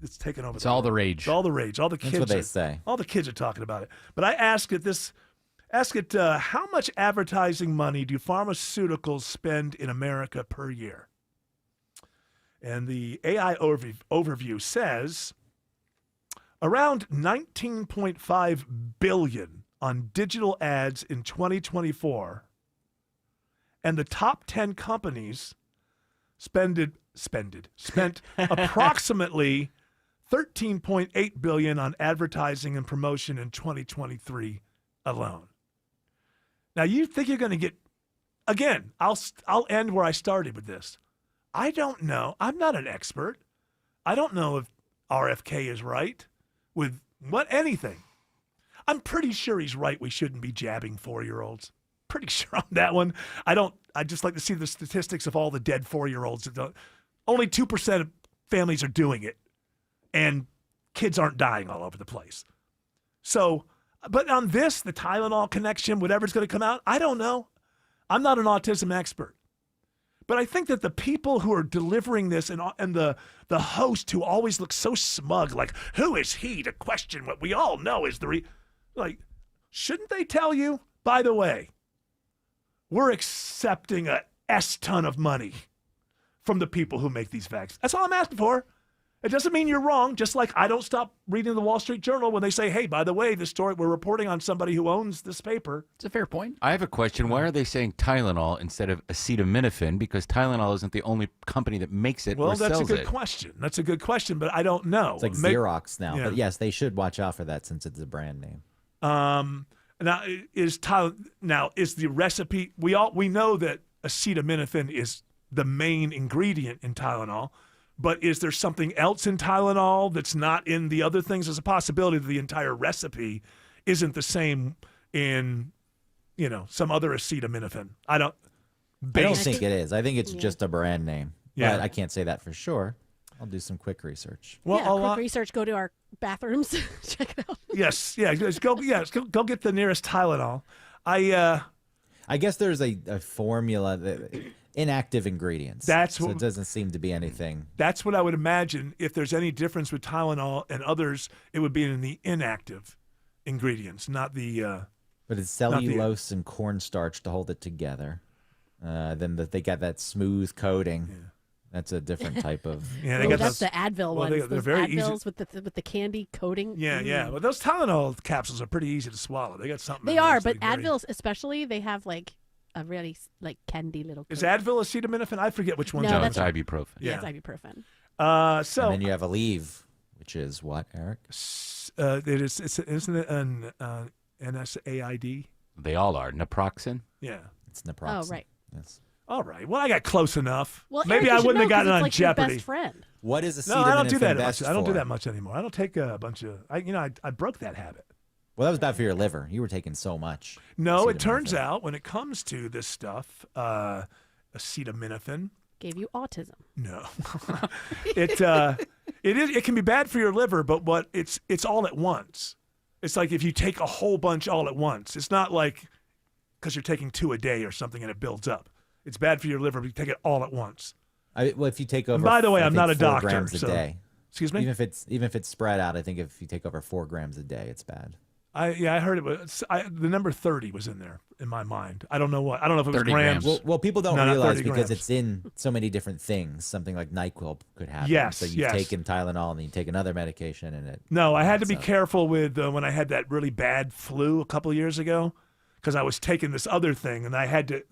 It's taken over. It's all the rage. It's all the rage. All the kids. That's what they say. All the kids are talking about it. But I asked it, how much advertising money do pharmaceuticals spend in America per year? And the AI overview says around $19.5 billion on digital ads in 2024. And the top 10 companies spent approximately $13.8 billion on advertising and promotion in 2023 alone. Now, you think you're going to get, again, I'll end where I started with this. I don't know. I'm not an expert. I don't know if RFK is right with anything. I'm pretty sure he's right. We shouldn't be jabbing 4-year-olds. Pretty sure on that one. I just like to see the statistics of all the dead 4-year-olds. Only 2% of families are doing it, and kids aren't dying all over the place. So, but on this, the Tylenol connection, whatever's going to come out, I don't know. I'm not an autism expert. But I think that the people who are delivering this and the host who always looks so smug, like, who is he to question what we all know is like, shouldn't they tell you, by the way, we're accepting a S ton of money from the people who make these vaccines. That's all I'm asking for. It doesn't mean you're wrong, just like I don't stop reading the Wall Street Journal when they say, hey, by the way, this story, we're reporting on somebody who owns this paper. It's a fair point. I have a question. Why are they saying Tylenol instead of acetaminophen? Because Tylenol isn't the only company that makes it or sells it. Well, that's a good question. That's a good question, but I don't know. It's like Xerox now. Yeah. But yes, they should watch out for that since it's a brand name. Now, is the recipe, we know that acetaminophen is the main ingredient in Tylenol, but is there something else in Tylenol that's not in the other things? There's a possibility that the entire recipe isn't the same in, some other acetaminophen. I don't think it is. I think it's just a brand name. Yeah. But I can't say that for sure. I'll do some quick research. Well, quick research. Go to our bathrooms. Check it out. Yes. Yeah. Go get the nearest Tylenol. I guess there's a formula that inactive ingredients. So it doesn't seem to be anything. That's what I would imagine. If there's any difference with Tylenol and others, it would be in the inactive ingredients, not the. But it's cellulose and cornstarch to hold it together. Then they got that smooth coating. Yeah. That's a different type of. That's the Advil ones. They're very Advils easy with the candy coating. Yeah, yeah. Well, those Tylenol capsules are pretty easy to swallow. They got something. They are, but Advils especially, they have like a really like candy little. Is Advil acetaminophen? I forget which one. No, it's ibuprofen. Yeah, it's ibuprofen. And then you have Aleve, which is what, Eric? Isn't it an NSAID? They all are. Naproxen? Yeah. It's naproxen. Oh, right. Yes. All right. Well, I got close enough. Well, maybe Eric, I wouldn't have gotten it's on like Jeopardy. Your best friend. What is acetaminophen? No, I don't do that much. best I don't do for? that much anymore. I don't take a bunch of. I broke that habit. Well, that was bad for your liver. You were taking so much. No, it turns out when it comes to this stuff, acetaminophen gave you autism. No, it can be bad for your liver, but it's all at once. It's like if you take a whole bunch all at once. It's not like because you're taking 2 a day or something and it builds up. It's bad for your liver if you take it all at once. Well, if you take over. By the way, I'm not a 4 doctor. grams a day. Excuse me. Even if it's spread out, I think if you take over 4 grams a day, it's bad. I heard it was the number 30 was in there in my mind. I don't know what. I don't know if it was 30 grams. Well, people don't No, not realize 30 because grams. it's in so many different things. Something like NyQuil could happen. Yes, So you've yes. taken Tylenol and then you take another medication and it. No, I had to be So- careful with when I had that really bad flu a couple of years ago, because I was taking this other thing, and I had to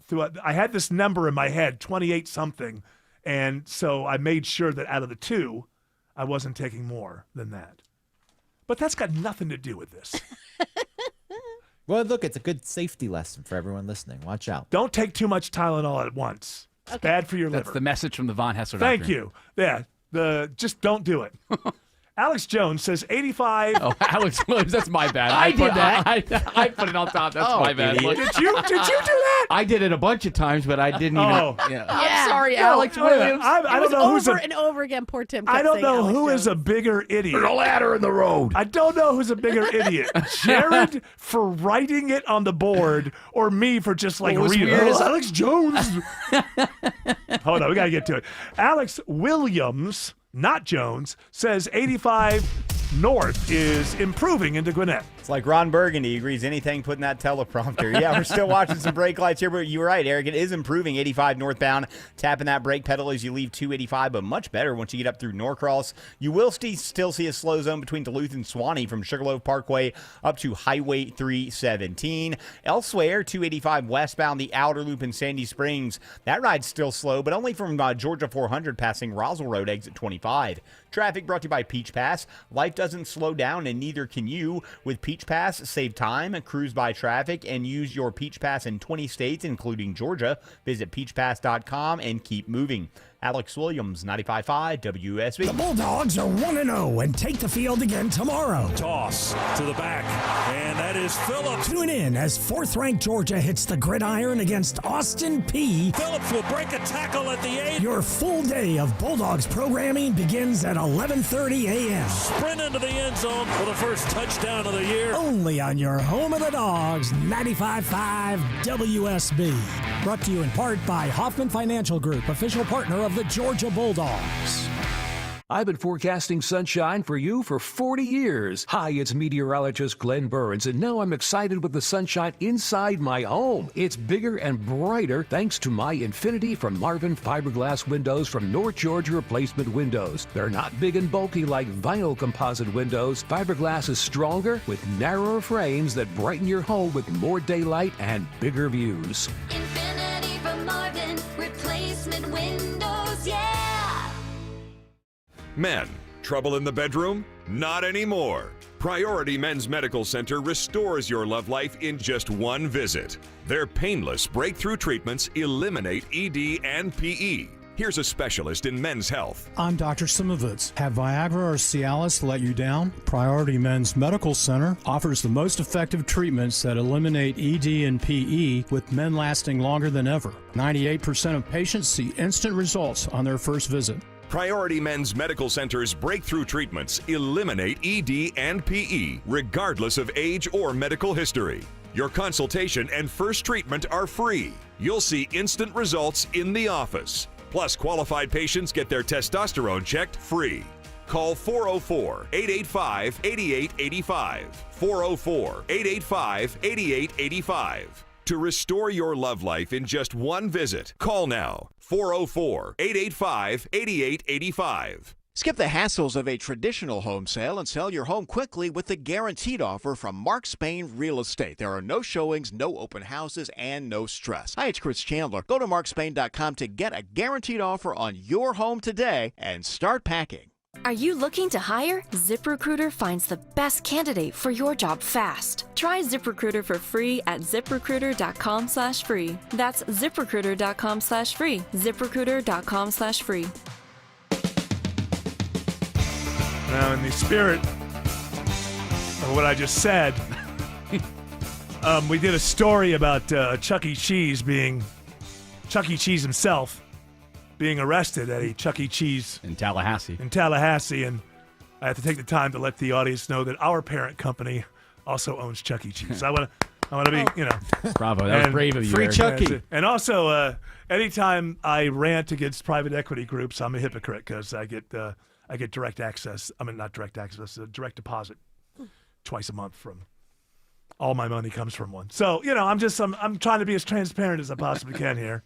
I had this number in my head, 28 something, and so I made sure that out of the two, I wasn't taking more than that. But that's got nothing to do with this. Well, look, it's a good safety lesson for everyone listening. Watch out. Don't take too much Tylenol at once. It's bad for your That's liver. the message from the Von Hessler Thank doctrine. you. Yeah, just don't do it. Alex Jones says 85. Oh, Alex Williams, that's my bad. I did put that. I put it on top. That's Oh, my bad. idiot. Did you do that? I did it a bunch of times, but I didn't even. Oh. Yeah. I'm sorry, No, Alex Williams. I It was don't know who's over a. and over again. Poor Tim. I kept don't saying know Alex who is a Jones. bigger idiot. There's a ladder in the road. I don't know who's a bigger idiot. Jared for writing it on the board, or me for just like What was reading. weird is- Alex Jones. Hold on, we gotta get to it. Alex Williams, not Jones, says 85 North is improving into Gwinnett. It's like Ron Burgundy agrees anything put in that teleprompter. Yeah, we're still watching some brake lights here, but you were right, Eric. It is improving 85 northbound. Tapping that brake pedal as you leave 285, but much better once you get up through Norcross. You will still see a slow zone between Duluth and Swanee from Sugarloaf Parkway up to Highway 317. Elsewhere, 285 westbound, the outer loop in Sandy Springs. That ride's still slow, but only from Georgia 400 passing Roswell Road exit 25. Traffic brought to you by Peach Pass. Life doesn't slow down, and neither can you. With Peach Pass, save time, cruise by traffic, and use your Peach Pass in 20 states, including Georgia. Visit peachpass.com and keep moving. Alex Williams, 95.5 WSB. The Bulldogs are 1-0 and take the field again tomorrow. Toss to the back, and that is Phillips. Tune in as fourth-ranked Georgia hits the gridiron against Austin Peay. Phillips will break a tackle at the 8. Your full day of Bulldogs programming begins at 11:30 a.m. Sprint into the end zone for the first touchdown of the year. Only on your home of the Dogs, 95.5 WSB. Brought to you in part by Hoffman Financial Group, official partner of the Georgia Bulldogs. I've been forecasting sunshine for you for 40 years. Hi, it's meteorologist Glenn Burns, and now I'm excited with the sunshine inside my home. It's bigger and brighter thanks to my Infinity from Marvin fiberglass windows from North Georgia Replacement Windows. They're not big and bulky like vinyl composite windows. Fiberglass is stronger with narrower frames that brighten your home with more daylight and bigger views. Infinity from Marvin Replacement Windows, yeah! Men, trouble in the bedroom? Not anymore. Priority Men's Medical Center restores your love life in just one visit. Their painless breakthrough treatments eliminate ED and PE. Here's a specialist in men's health. I'm Dr. Simovitz. Have Viagra or Cialis let you down? Priority Men's Medical Center offers the most effective treatments that eliminate ED and PE, with men lasting longer than ever. 98% of patients see instant results on their first visit. Priority Men's Medical Center's breakthrough treatments eliminate ED and PE, regardless of age or medical history. Your consultation and first treatment are free. You'll see instant results in the office. Plus, qualified patients get their testosterone checked free. Call 404-885-8885. 404-885-8885. To restore your love life in just one visit, call now. 404-885-8885. Skip the hassles of a traditional home sale and sell your home quickly with the guaranteed offer from Mark Spain Real Estate. There are no showings, no open houses, and no stress. Hi, it's Chris Chandler. Go to markspain.com to get a guaranteed offer on your home today and start packing. Are you looking to hire? ZipRecruiter finds the best candidate for your job fast. Try ZipRecruiter for free at ZipRecruiter.com/free. That's ZipRecruiter.com/free. ZipRecruiter.com/free. Now, in the spirit of what I just said, we did a story about Chuck E. Cheese himself being arrested at a Chuck E. Cheese in Tallahassee. And I have to take the time to let the audience know that our parent company also owns Chuck E. Cheese. I want to be, Bravo, that was brave of you, Free Eric. Chucky. And also, anytime I rant against private equity groups, I'm a hypocrite because I get direct access. I mean, not direct access, direct deposit twice a month from all my money comes from one. So, I'm trying to be as transparent as I possibly can here.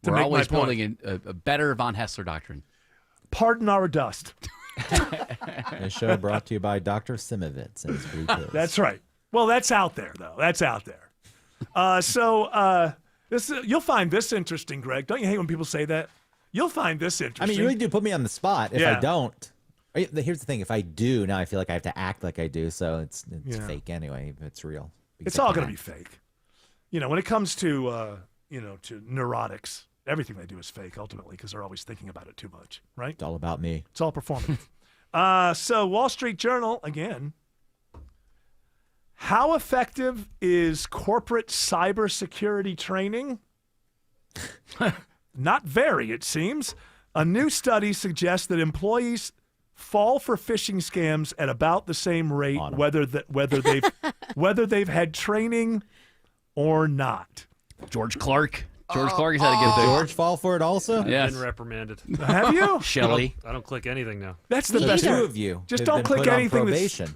We're always building a better Von Hessler doctrine. Pardon our dust. This show brought to you by Dr. Simovitz and his blue pills. That's right. Well, that's out there, though. That's out there. You'll find this interesting, Greg. Don't you hate when people say that? You'll find this interesting. I mean, you really do put me on the spot. If Yeah. I don't, here's the thing. If I do, now I feel like I have to act like I do. So it's Yeah. fake anyway. If it's real. It's all going to be fake. When it comes to, to neurotics, everything they do is fake ultimately because they're always thinking about it too much, right? It's all about me. It's all performative. So Wall Street Journal, again. How effective is corporate cybersecurity training? Not very, it seems. A new study suggests that employees fall for phishing scams at about the same rate, whether they've had training or not. George Clark has had to get Did George fall for it also? Yes. Been reprimanded. Have you? Shelley. I don't click anything now. That's the So best. two of you Just have don't been click put on anything probation.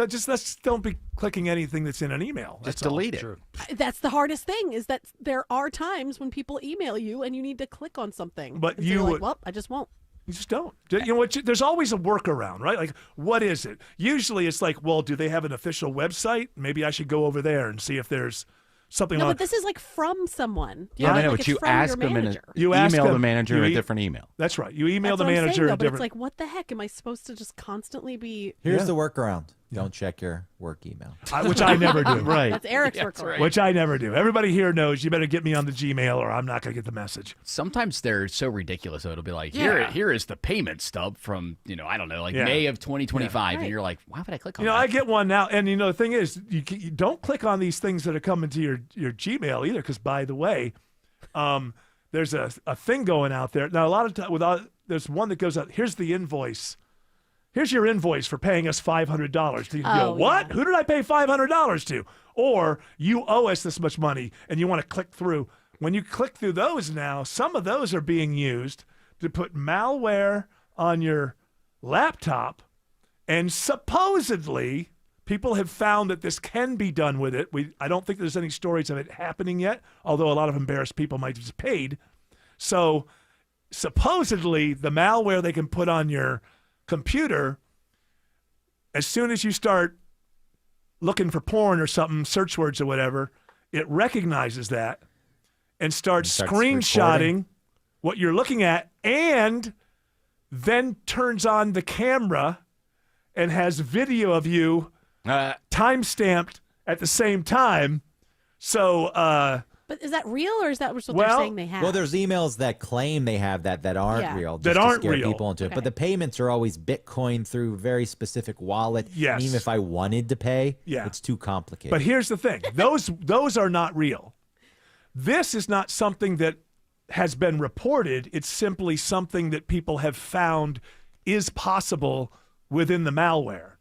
Just don't be clicking anything that's in an email. Just That's all. delete it. Sure. That's the hardest thing is that there are times when people email you and you need to click on something. But and so you you're like, would- well, I just won't. You just don't. You know what? There's always a workaround, right? Like, what is it? Usually it's like, well, do they have an official website? Maybe I should go over there and see if there's something No, on. but this is like from someone. Yeah, I know, Like but it's you from ask your them in manager. You ask email them- the manager you a e- different email. That's right. You email That's the what I'm manager saying, though, a but different. it's like, what the heck? Am I supposed to just constantly be... Here's the workaround. Don't check your work email. Which I never do. Right. That's Eric's workaround. Which I never do. Everybody here knows you better get me on the Gmail or I'm not going to get the message. Sometimes they're so ridiculous, though. It'll be like, Yeah. here is the payment stub from, I don't know, like Yeah. May of 2025. Yeah. And you're like, why would I click on that? I get one now. And, the thing is, you don't click on these things that are coming to your Gmail either because, by the way, there's a thing going out there. Now, a lot of times, there's one that goes out, here's the invoice. Here's your invoice for paying us $500. You go, what? Who did I pay $500 to? Or you owe us this much money and you want to click through. When you click through those now, some of those are being used to put malware on your laptop. And supposedly, people have found that this can be done with it. I don't think there's any stories of it happening yet, although a lot of embarrassed people might have just paid. So supposedly, the malware they can put on your computer, as soon as you start looking for porn or something, search words or whatever, it recognizes that and starts screenshotting recording. what you're looking at and then turns on the camera and has video of you time-stamped at the same time. So, But is that real or is that what Well- they're saying they have? Well, there's emails that claim they have that aren't Yeah. real. That just aren't to scare real. people into it. Okay. But the payments are always Bitcoin through a very specific wallet. Yes. And even if I wanted to pay, Yeah. it's too complicated. but here's the thing. Those are not real. This is not something that has been reported. It's simply something that people have found is possible within the malware.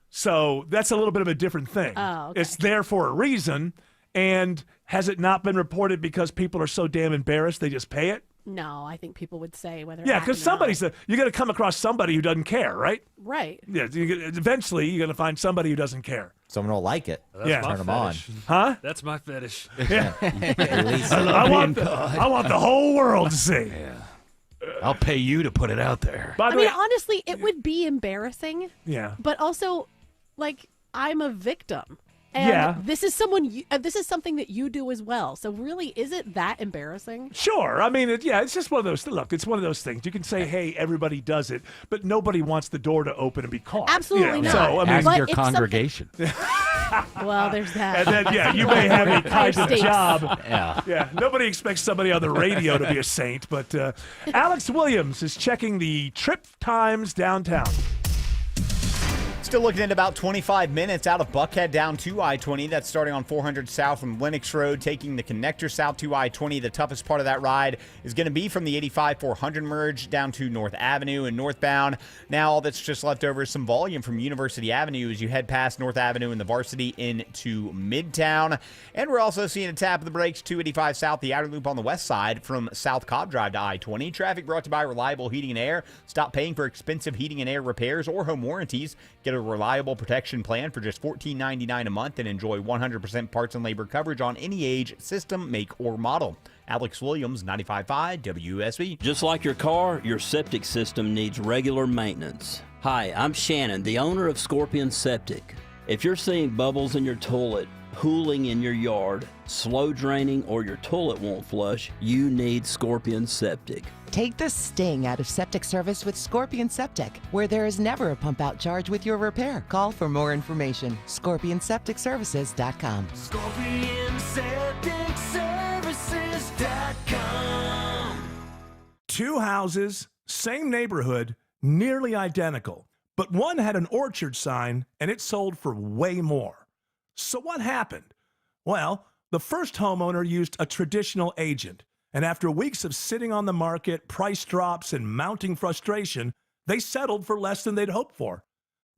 So that's a little bit of a different thing. Oh, okay. It's there for a reason. And has it not been reported because people are so damn embarrassed they just pay it? No, I think people would say whether it Yeah, because happened or not. you're going to come across somebody who doesn't care, right? Right. Yeah, eventually you're going to find somebody who doesn't care. Someone will like it. That's Yeah. my Turn them on. fetish. Huh? That's my fetish. Yeah. Release it. I want the whole world to see. I'll pay you to put it out there. By I the mean, way, honestly, it would be embarrassing, yeah. but also, like, I'm a victim. And Yeah. this is this is something that you do as well. So really, is it that embarrassing? Sure. I mean, it's just one of those. Look, it's one of those things. You can say, "Hey, everybody does it," but nobody wants the door to open and be caught. Absolutely You know? not. So, I mean, Ask But your if something- congregation. Well, there's that. and then you may have a kind of stakes. job. Yeah. Yeah, nobody expects somebody on the radio to be a saint, but Alex Williams is checking the trip times downtown. Still looking at about 25 minutes out of Buckhead down to I-20. That's starting on 400 south from Lennox Road, taking the connector south to I-20. The toughest part of that ride is going to be from the 85-400 merge down to North Avenue and northbound. Now all that's just left over is some volume from University Avenue as you head past North Avenue and the Varsity into Midtown. And we're also seeing a tap of the brakes, 285 south, the outer loop on the west side from South Cobb Drive to I-20. Traffic brought to you by Reliable Heating and Air. Stop paying for expensive heating and air repairs or home warranties. Get Get a reliable protection plan for just $14.99 a month and enjoy 100% parts and labor coverage on any age, system, make, or model. Alex Williams, 95.5 WSB. Just like your car, your septic system needs regular maintenance. Hi, I'm Shannon, the owner of Scorpion Septic. If you're seeing bubbles in your toilet, pooling in your yard, slow draining, or your toilet won't flush, you need Scorpion Septic. Take the sting out of septic service with Scorpion Septic, where there is never a pump out charge with your repair. Call for more information. ScorpionSepticServices.com. ScorpionSepticServices.com. Two houses, same neighborhood, nearly identical, but one had an orchard sign and it sold for way more. So what happened? Well, the first homeowner used a traditional agent, and after weeks of sitting on the market, price drops, and mounting frustration, they settled for less than they'd hoped for.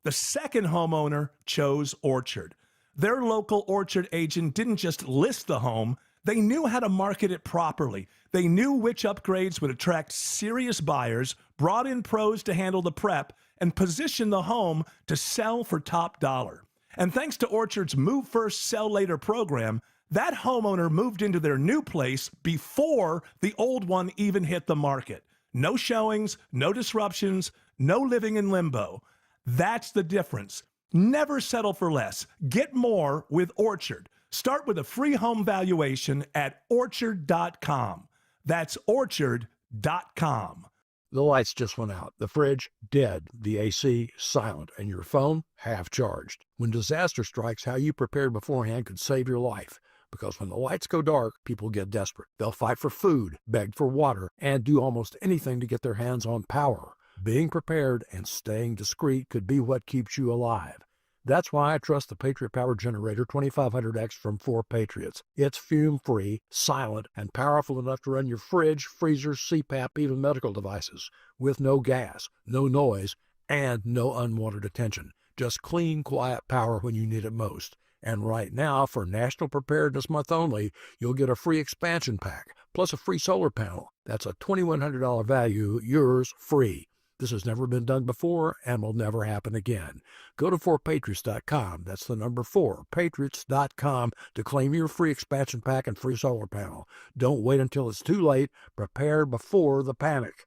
The second homeowner chose Orchard. Their local orchard agent didn't just list the home, they knew how to market it properly. They knew which upgrades would attract serious buyers, brought in pros to handle the prep, and positioned the home to sell for top dollar. And thanks to Orchard's Move First, Sell Later program, that homeowner moved into their new place before the old one even hit the market. No showings, no disruptions, no living in limbo. That's the difference. Never settle for less. Get more with Orchard. Start with a free home valuation at Orchard.com. That's Orchard.com. The lights just went out, the fridge dead, the AC silent, and your phone half charged. When disaster strikes, how you prepared beforehand could save your life. Because when the lights go dark, people get desperate. They'll fight for food, beg for water, and do almost anything to get their hands on power. Being prepared and staying discreet could be what keeps you alive. That's why I trust the Patriot Power Generator 2500X from 4Patriots. It's fume-free, silent, and powerful enough to run your fridge, freezer, CPAP, even medical devices, with no gas, no noise, and no unwanted attention. Just clean, quiet power when you need it most. And right now, for National Preparedness Month only, you'll get a free expansion pack, plus a free solar panel. That's a $2,100 value, yours free. This has never been done before and will never happen again. Go to 4patriots.com. That's the number 4patriots.com to claim your free expansion pack and free solar panel. Don't wait until it's too late. Prepare before the panic.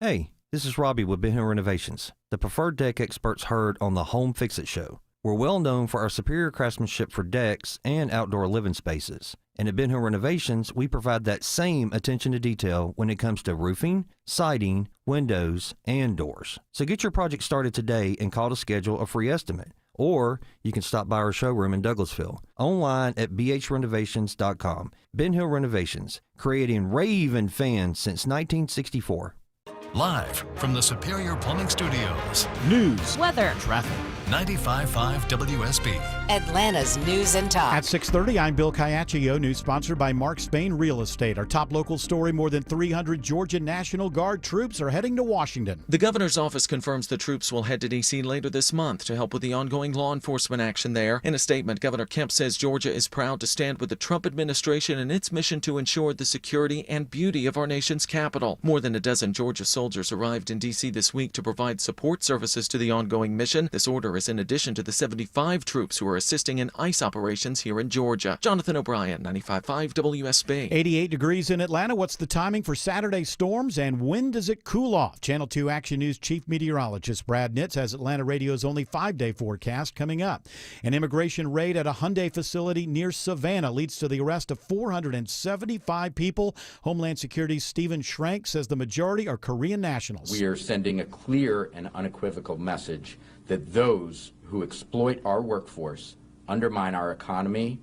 Hey, this is Robbie with Ben Hill Renovations, the preferred deck experts heard on the Home Fix-It Show. We're well known for our superior craftsmanship for decks and outdoor living spaces. And at Ben Hill Renovations, we provide that same attention to detail when it comes to roofing, siding, windows, and doors. So get your project started today and call to schedule a free estimate. Or you can stop by our showroom in Douglasville. Online at bhrenovations.com. Ben Hill Renovations, creating raving fans since 1964. Live from the Superior Plumbing Studios. News, weather, traffic. 95.5 WSB. Atlanta's news and talk. At 6:30, I'm Bill Caiaccio. News sponsored by Mark Spain Real Estate. Our top local story, more than 300 Georgia National Guard troops are heading to Washington. The governor's office confirms the troops will head to D.C. later this month to help with the ongoing law enforcement action there. In a statement, Governor Kemp says Georgia is proud to stand with the Trump administration in its mission to ensure the security and beauty of our nation's capital. More than a dozen Georgia soldiers arrived in D.C. this week to provide support services to the ongoing mission. This order is in addition to the 75 troops who are assisting in ICE operations here in Georgia. Jonathan O'Brien, 95.5 WSB. 88 degrees in Atlanta. What's the timing for Saturday's storms and when does it cool off? Channel 2 Action News Chief Meteorologist Brad Nitz has Atlanta Radio's only 5-day forecast coming up. An immigration raid at a Hyundai facility near Savannah leads to the arrest of 475 people. Homeland Security's Stephen Schrank says the majority are Korean nationals. We are sending a clear and unequivocal message that those who exploit our workforce, undermine our economy,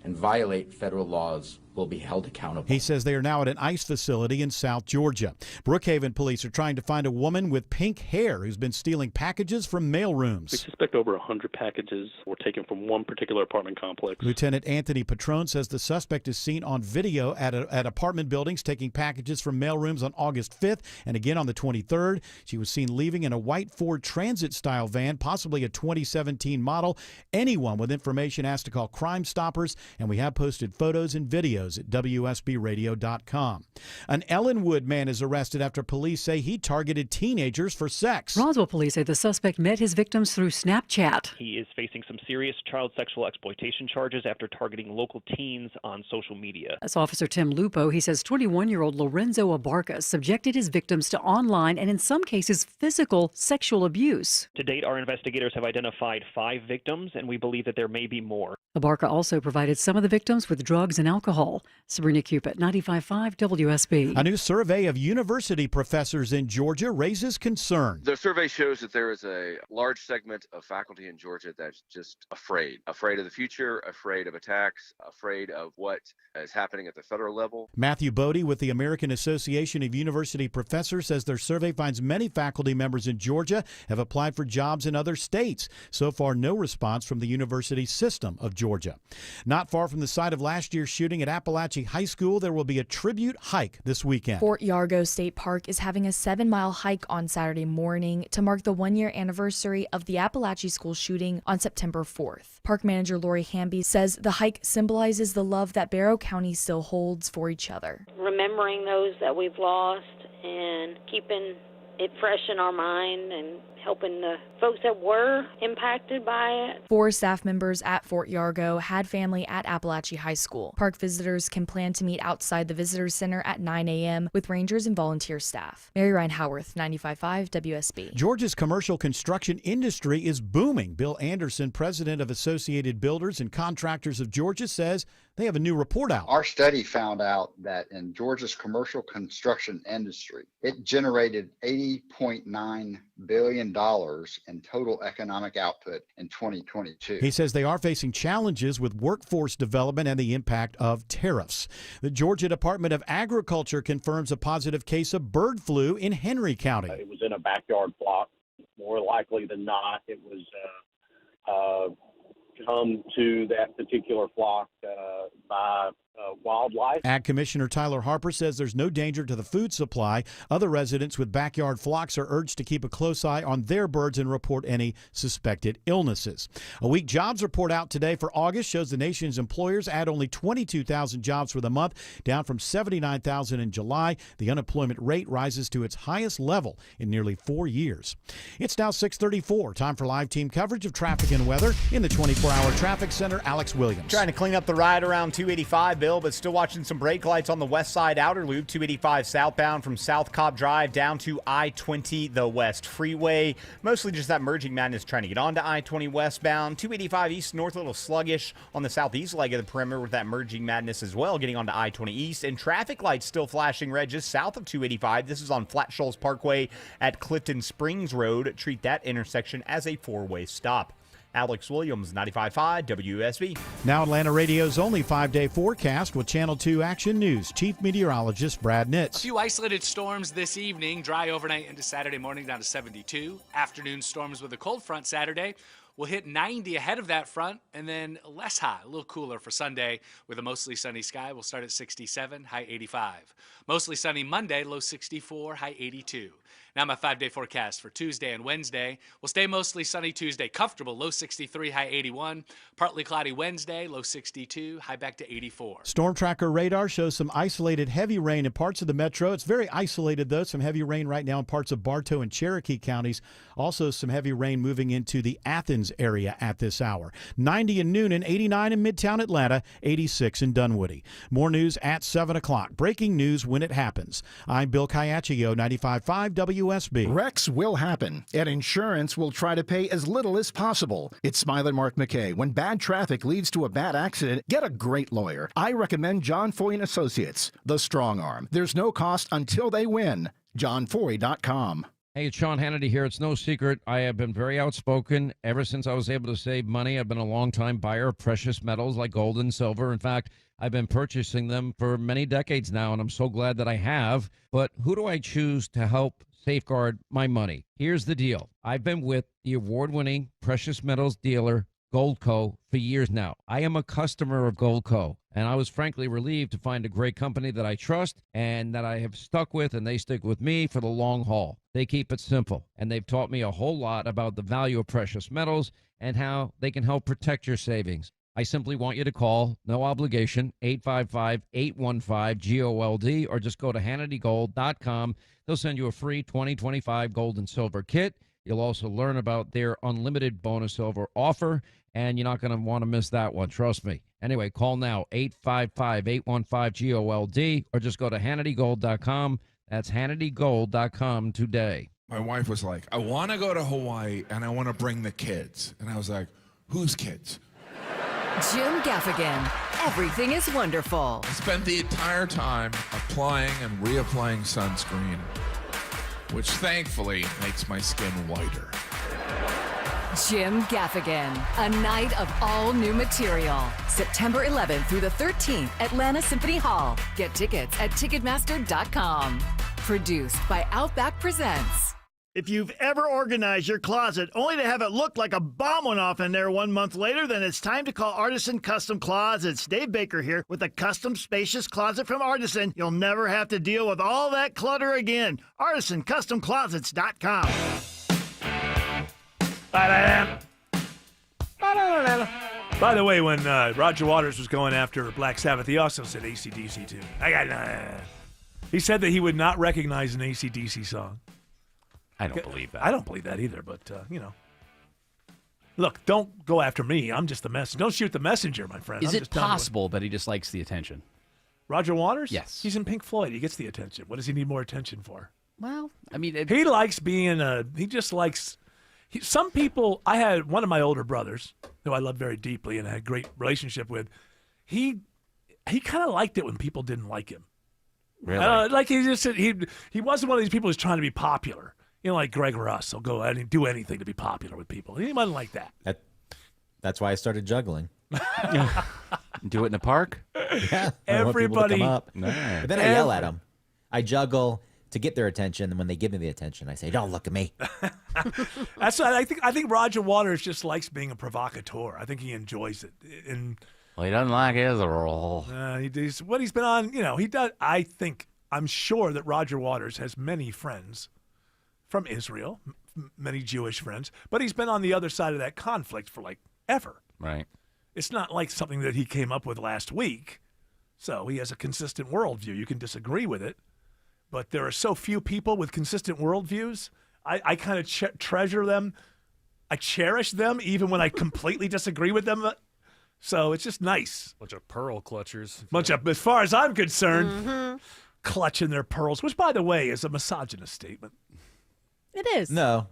and violate federal laws will be held accountable. He says they are now at an ICE facility in South Georgia. Brookhaven police are trying to find a woman with pink hair who's been stealing packages from mail rooms. We suspect over 100 packages were taken from one particular apartment complex. Lieutenant Anthony Patron says the suspect is seen on video at apartment buildings taking packages from mail rooms on August 5th and again on the 23rd. She was seen leaving in a white Ford Transit-style van, possibly a 2017 model. Anyone with information has to call Crime Stoppers, and we have posted photos and videos videos at WSBradio.com. An Ellenwood man is arrested after police say he targeted teenagers for sex. Roswell police say the suspect met his victims through Snapchat. He is facing some serious child sexual exploitation charges after targeting local teens on social media. That's Officer Tim Lupo. He says 21-year-old Lorenzo Abarca subjected his victims to online and in some cases physical sexual abuse. To date, our investigators have identified 5 victims, and we believe that there may be more. Abarca also provided some of the victims with drugs and alcohol. Sabrina Cupid, 95.5 WSB. A new survey of university professors in Georgia raises concern. The survey shows that there is a large segment of faculty in Georgia that's just afraid of the future, afraid of attacks, afraid of what is happening at the federal level. Matthew Bodie with the American Association of University Professors says their survey finds many faculty members in Georgia have applied for jobs in other states. So far, no response from the university system of Georgia. Not far from the site of last year's shooting at Appalachia High School, there will be a tribute hike this weekend. Fort Yargo State Park is having a 7-mile hike on Saturday morning to mark the 1-year anniversary of the Appalachia School shooting on September 4th. Park manager Lori Hamby says the hike symbolizes the love that Barrow County still holds for each other. Remembering those that we've lost and keeping it fresh in our mind and helping the folks that were impacted by it. 4 staff members at Fort Yargo had family at Appalachia High School. Park visitors can plan to meet outside the Visitors Center at 9 a.m. with rangers and volunteer staff. Mary Ryan Howarth, 95.5 WSB. Georgia's commercial construction industry is booming. Bill Anderson, president of Associated Builders and Contractors of Georgia, says they have a new report out. Our study found out that in Georgia's commercial construction industry, it generated $80.9 billion in total economic output in 2022. He says they are facing challenges with workforce development and the impact of tariffs. The Georgia Department of Agriculture confirms a positive case of bird flu in Henry County. It was in a backyard flock. More likely than not, it was come to that particular flock by wildlife. Ag Commissioner Tyler Harper says there's no danger to the food supply. Other residents with backyard flocks are urged to keep a close eye on their birds and report any suspected illnesses. A weak jobs report out today for August shows the nation's employers add only 22,000 jobs for the month, down from 79,000 in July. The unemployment rate rises to its highest level in nearly 4 years. It's now 6:34. Time for live team coverage of traffic and weather in the 24-hour traffic center. Alex Williams. Trying to clean up the ride around 285, Bill, but still watching some brake lights on the west side outer loop, 285 southbound from South Cobb Drive down to I-20, the West Freeway. Mostly just that merging madness trying to get onto I-20 westbound. 285 east north, a little sluggish on the southeast leg of the perimeter with that merging madness as well, getting onto I-20 east. And traffic lights still flashing red just south of 285. This is on Flat Shoals Parkway at Clifton Springs Road. Treat that intersection as a 4-way stop. Alex Williams, 95.5 WSB. Now Atlanta Radio's only 5-day forecast with Channel 2 Action News Chief Meteorologist Brad Nitz. A few isolated storms this evening, dry overnight into Saturday morning down to 72. Afternoon storms with a cold front Saturday. We'll hit 90 ahead of that front, and then less hot, a little cooler for Sunday with a mostly sunny sky. We'll start at 67, high 85. Mostly sunny Monday, low 64, high 82. Now my 5-day forecast for Tuesday and Wednesday. We'll stay mostly sunny Tuesday, comfortable, low 63, high 81. Partly cloudy Wednesday, low 62, high back to 84. Storm Tracker radar shows some isolated heavy rain in parts of the metro. It's very isolated, though. Some heavy rain right now in parts of Bartow and Cherokee counties. Also some heavy rain moving into the Athens area at this hour. 90 in Noonan, 89 in Midtown Atlanta, 86 in Dunwoody. More news at 7 o'clock. Breaking news when it happens. I'm Bill Caiaccio, 95.5 WSB. Wrecks will happen, and insurance will try to pay as little as possible. It's Smile and Mark McKay. When bad traffic leads to a bad accident, get a great lawyer. I recommend John Foy & Associates, the strong arm. There's no cost until they win. JohnFoy.com. Hey, it's Sean Hannity here. It's no secret I have been very outspoken ever since I was able to save money. I've been a long-time buyer of precious metals like gold and silver. In fact, I've been purchasing them for many decades now, and I'm so glad that I have. But who do I choose to help safeguard my money? Here's the deal. I've been with the award-winning precious metals dealer, Goldco, for years now. I am a customer of Goldco, and I was frankly relieved to find a great company that I trust and that I have stuck with, and they stick with me for the long haul. They keep it simple, and they've taught me a whole lot about the value of precious metals and how they can help protect your savings. I simply want you to call, no obligation, 855-815-GOLD, or just go to HannityGold.com. They'll send you a free 2025 gold and silver kit. You'll also learn about their unlimited bonus silver offer, and you're not going to want to miss that one. Trust me. Anyway, call now, 855-815-GOLD, or just go to HannityGold.com. That's HannityGold.com today. My wife was like, I want to go to Hawaii, and I want to bring the kids. And I was like, whose kids? Jim Gaffigan. Everything is wonderful. I spent the entire time applying and reapplying sunscreen, which thankfully makes my skin whiter. Jim Gaffigan. A night of all new material. September 11th through the 13th, Atlanta Symphony Hall. Get tickets at Ticketmaster.com. Produced by Outback Presents. If you've ever organized your closet only to have it look like a bomb went off in there 1 month later, then it's time to call Artisan Custom Closets. Dave Baker here with a custom spacious closet from Artisan. You'll never have to deal with all that clutter again. ArtisanCustomClosets.com. By the way, when Roger Waters was going after Black Sabbath, he also said AC/DC too. He said that he would not recognize an AC/DC song. I don't believe that. I don't believe that either, but, Look, don't go after me. I'm just the messenger. Don't shoot the messenger, my friend. Is it possible that he just likes the attention? Roger Waters? Yes. He's in Pink Floyd. He gets the attention. What does he need more attention for? Well, I mean... he likes being he just likes... some people... I had one of my older brothers, who I love very deeply and had a great relationship with. He kind of liked it when people didn't like him. Really? Like he just said, he wasn't one of these people who's trying to be popular. Like Greg Russ. He'll go and do anything to be popular with people. He wasn't like that. That's why I started juggling. Do it in the park? Yeah. Everybody. But then I yell at them. I juggle to get their attention, and when they give me the attention, I say, "Don't look at me." That's what I think Roger Waters just likes being a provocateur. I think he enjoys it. Well, he doesn't like his role. He's been on. He does. I'm sure that Roger Waters has many friends from Israel, many Jewish friends, but he's been on the other side of that conflict for ever. Right. It's not like something that he came up with last week. So he has a consistent worldview. You can disagree with it, but there are so few people with consistent worldviews. I kind of treasure them. I cherish them even when I completely disagree with them. So it's just nice. Bunch of pearl clutchers. As far as I'm concerned, clutching their pearls, which, by the way, is a misogynist statement. It is. No.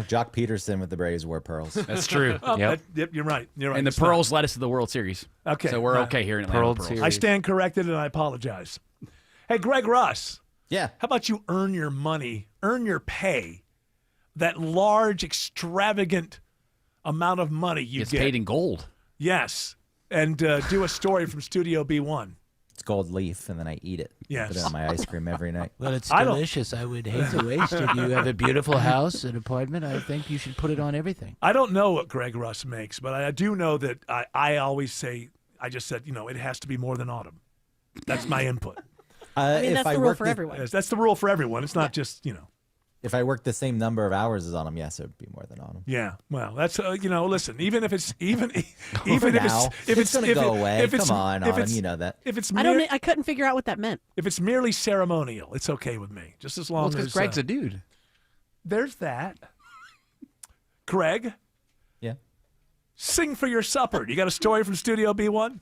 Jock Peterson with the Braves wore pearls. That's true. Yep, you're right. And the pearls led us to the World Series. Okay. So we're okay here in Atlanta. Pearls. I stand corrected, and I apologize. Hey, Greg Russ. Yeah. How about you earn your money, earn your pay, that large, extravagant amount of money you It's get. paid in gold. Yes. And do a story from Studio B1. It's gold leaf, and then I eat it. Yes. Put it on my ice cream every night. Well, it's delicious. I would hate to waste it. You have a beautiful house, an apartment. I think you should put it on everything. I don't know what Greg Russ makes, but I do know that I always say, I just said, it has to be more than autumn. That's my input. That's the rule for everyone. Yes, that's the rule for everyone. It's not just, If I work the same number of hours as autumn, yes, it would be more than autumn. Yeah, well, that's listen. Even if it's even now, if it's gonna go away. If it's, Come on, if autumn, it's, you know that. If it's I couldn't figure out what that meant. If it's merely ceremonial, it's okay with me. Just as long Well, it's as because Greg's a dude. There's that. Greg. Yeah. Sing for your supper. You got a story from Studio B1?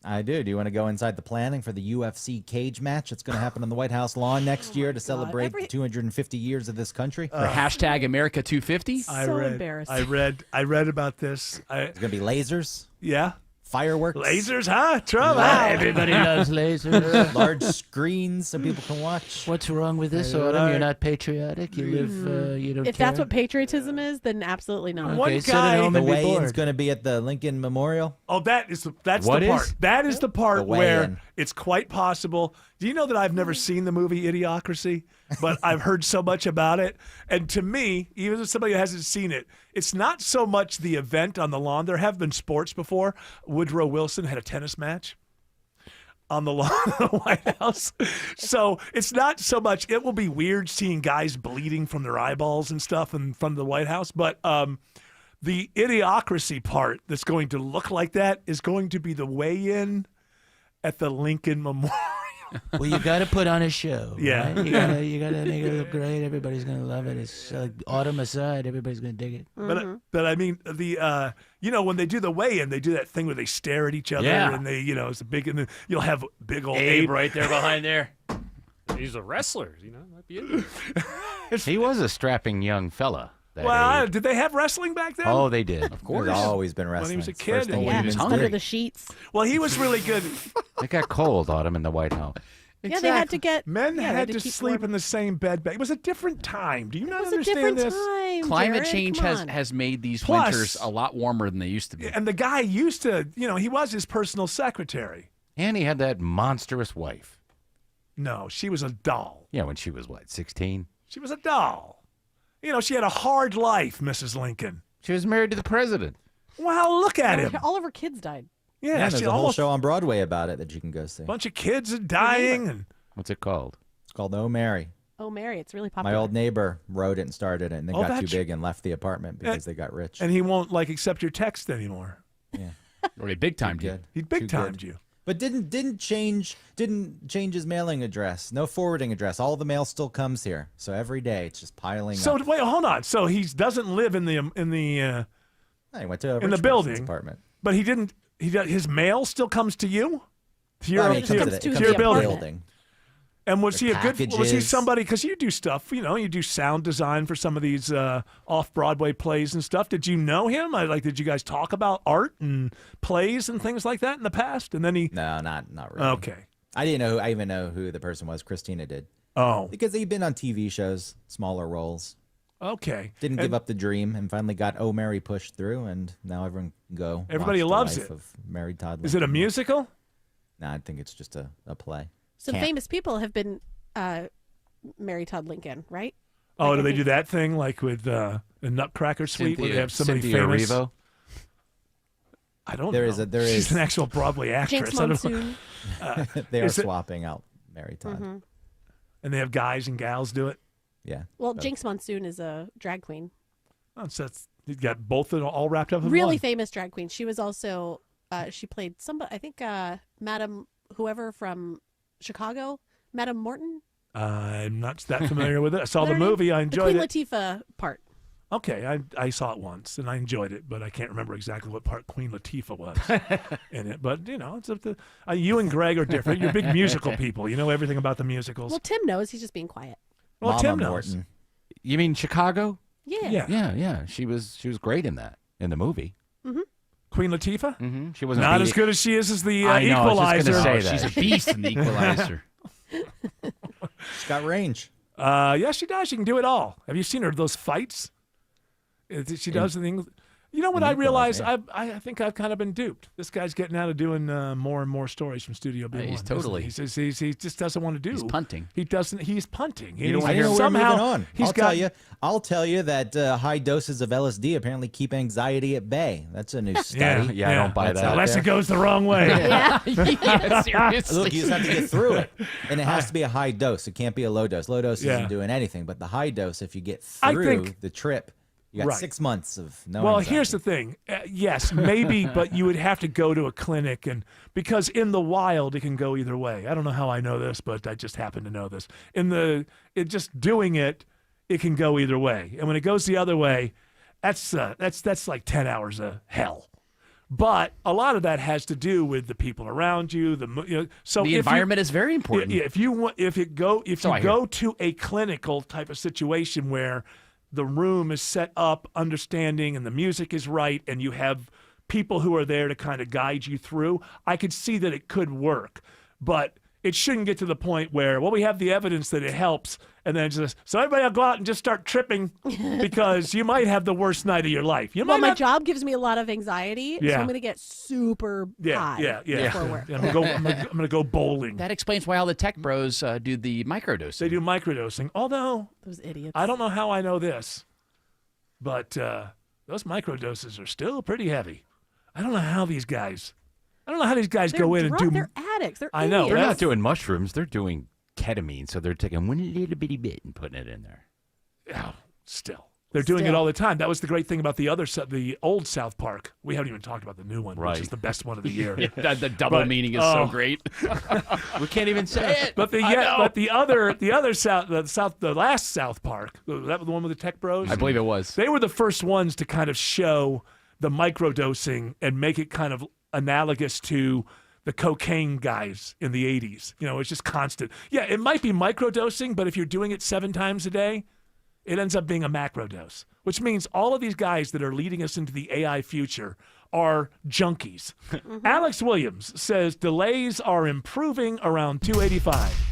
I do. Do you want to go inside the planning for the UFC cage match that's going to happen on the White House lawn next year to celebrate 250 years of this country? For hashtag America 250? Embarrassing. I read about this. It's going to be lasers. Yeah. Fireworks. Lasers, huh? Trouble. Everybody loves lasers. Large screens so people can watch. What's wrong with this, Autumn? You're not patriotic. You live. You don't. If that's what patriotism is, then absolutely not. One guy. The weigh-in's going to be at the Lincoln Memorial. Oh, that's the What part. is? That is the part The where weigh-in. it's quite possible. Do you know that I've never seen the movie Idiocracy, but I've heard so much about it. And to me, even as somebody who hasn't seen it, it's not so much the event on the lawn. There have been sports before. Woodrow Wilson had a tennis match on the lawn of the White House. So it's not so much, it will be weird seeing guys bleeding from their eyeballs and stuff in front of the White House, but The idiocracy part that's going to look like that is going to be the weigh-in at the Lincoln Memorial. Well, you got to put on a show. Yeah. Right? You got to make it look great. Everybody's gonna love it. It's like autumn aside, everybody's gonna dig it. But I mean the when they do the weigh-in, they do that thing where they stare at each other and they it's a big and then you'll have big old Abe right there behind there. He's a wrestler, might be in there. He was a strapping young fella. Well, did they have wrestling back then? Oh, they did. Of course. There's always been wrestling. When he was a kid. Under the sheets. Well, he was really good. It got cold, Autumn, in the White House. Yeah, they had to get Men they had to keep sleep warm. in the same bed. It was a different time. Do you not It was a understand different this? time. Climate Jared, change come has on. has made these Plus- winters a lot warmer than they used to be. And the guy used to, he was his personal secretary. And he had that monstrous wife. No, she was a doll. Yeah, when she was, 16? She was a doll. She had a hard life, Mrs. Lincoln. She was married to the president. Well, look at him. All of her kids died. Yeah, there's she a whole almost show on Broadway about it that you can go see. a bunch of kids are dying. And What's it called? It's called Oh Mary. Oh, Mary, it's really popular. My old neighbor wrote it and started it, and then Oh, got too that's- big and left the apartment because they got rich. and he won't accept your text anymore. Yeah, Or they big timed you. good. He big Too timed good. you. But didn't change his mailing address. No forwarding address. All the mail still comes here. So every day it's just piling So up. wait, hold on. So he doesn't live in the I went to in the Rich Person's building, apartment. but he didn't. His mail still comes to you. To your, Well, I mean, it to your, comes to to the your building. building. And was The he a good? Was he packages. somebody? Because you do stuff, you do sound design for some of these off-Broadway plays and stuff. Did you know him? Did you guys talk about art and plays and things like that in the past? And then he. No, not really. Okay. I didn't know. I even know who the person was. Christina did. Oh. Because he'd been on TV shows, smaller roles. Okay. Didn't give up the dream and finally got Oh Mary pushed through, and now everyone can go. Everybody watch the loves life it. Of Mary Todd Is it a Lincoln. musical? No, I think it's just a play. Some Camp. famous people have been Mary Todd Lincoln, right? Oh, Like, do I they think- do that thing like with the Nutcracker Suite where they have somebody Cynthia famous? Erivo? I don't There know. is a- there She's is- an actual Broadway actress. Jinx I don't know. Monsoon. They are Is it- swapping out Mary Todd. Mm-hmm. And they have guys and gals do it. Yeah. Well, Jinx Monsoon is a drag queen. Oh, so you got both of them all wrapped up in Really one. famous drag queen. She was also she played somebody. I think Madam whoever from Chicago, Madam Morton. I'm not that familiar with it. I saw Is that the her name? movie. I enjoyed the it. Queen Latifah part. Okay, I saw it once and I enjoyed it, but I can't remember exactly what part Queen Latifah was in it. But it's up to you and Greg are different. You're big musical people. You know everything about the musicals. Well, Tim knows. He's just being quiet. Well, Mama Tim knows. Morton. You mean Chicago? Yeah. Yeah. She was great in that, in the movie. Mm-hmm. Queen Latifah? Mm-hmm. She wasn't Not beat- as good as she is as the I know, I was Equalizer. just gonna say that. She's a beast in the Equalizer. She's got range. Yeah, she does. She can do it all. Have you seen her those fights? She does the things. You know what I realize? I think I've kind of been duped. This guy's getting out of doing more and more stories from Studio B1. He's isn't totally- He says he just doesn't want to do. He's punting. He doesn't. He's punting. You don't He's- know we're somehow moving on. he's I'll got. tell you. I'll tell you that high doses of LSD apparently keep anxiety at bay. That's a new study. Yeah, I don't buy That's that. out Unless there. it goes the wrong way. yeah, seriously. Look, you just have to get through it, and it has to be a high dose. It can't be a low dose. Low dose Yeah. isn't doing anything, but the high dose, if you get I through think- the trip, you got Right. 6 months of no. Well, anxiety. here's the thing. Yes, maybe, but you would have to go to a clinic, and because in the wild it can go either way. I don't know how I know this, but I just happen to know this. Just doing it, it can go either way, and when it goes the other way, that's like 10 hours of hell. But a lot of that has to do with the people around you. So The if environment is very important. If you go So I hear. go to a clinical type of situation where the room is set up, understanding, and the music is right, and you have people who are there to kind of guide you through, I could see that it could work. But it shouldn't get to the point where, well, we have the evidence that it helps, and then just, so everybody will go out and just start tripping because you might have the worst night of your life. You Well, might my not- job gives me a lot of anxiety, so Yeah. I'm going to get super high before work. I'm gonna go bowling. That explains why all the tech bros do the microdosing. They do microdosing. Although Those idiots. I don't know how I know this, but those microdoses are still pretty heavy. I don't know how these guys go in and do. They're addicts. They're I know. They're idiots. not doing mushrooms. They're doing ketamine. So they're taking one little bitty bit and putting it in there. Oh, still. They're doing it Still. all the time. That was the great thing about the old South Park. We haven't even talked about the new one, Right. which is the best one of the year. The double meaning is so great. We can't even say it. But the last South Park, that was the one with the Tech Bros. I believe it was. They were the first ones to kind of show the microdosing and make it kind of analogous to the cocaine guys in the 80s. You know, it's just constant. Yeah, it might be microdosing, but if you're doing it 7 times a day, it ends up being a macrodose, which means all of these guys that are leading us into the AI future are junkies. Alex Williams says delays are improving around 285.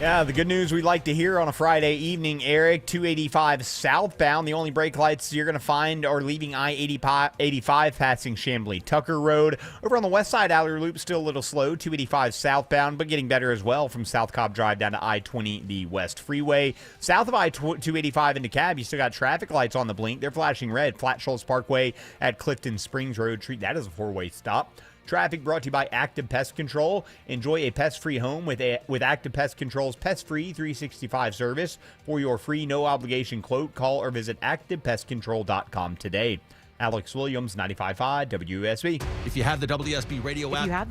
Yeah, the good news we like to hear on a Friday evening, Eric. 285 southbound. The only brake lights you're going to find are leaving I-85 passing Chamblee Tucker Road. Over on the west side, Outer Loop still a little slow. 285 southbound, but getting better as well from South Cobb Drive down to I-20, the West Freeway. South of I-285 into Cab, you still got traffic lights on the blink. They're flashing red. Flat Shoals Parkway at Clifton Springs Road. Treat that as a 4-way stop. Traffic brought to you by Active Pest Control. Enjoy a pest-free home with Active Pest Control's pest-free 365 service. For your free, no-obligation quote, call or visit ActivePestControl.com today. Alex Williams, 95.5 WSB. If you have the WSB radio app, all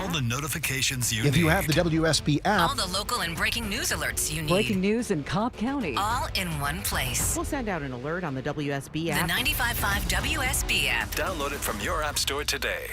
the notifications you If need. you have the WSB app, All the local and breaking news alerts you need. Breaking news in Cobb County. All in one place. We'll send out an alert on the WSB app. The 95.5 WSB app. download it from your app store today.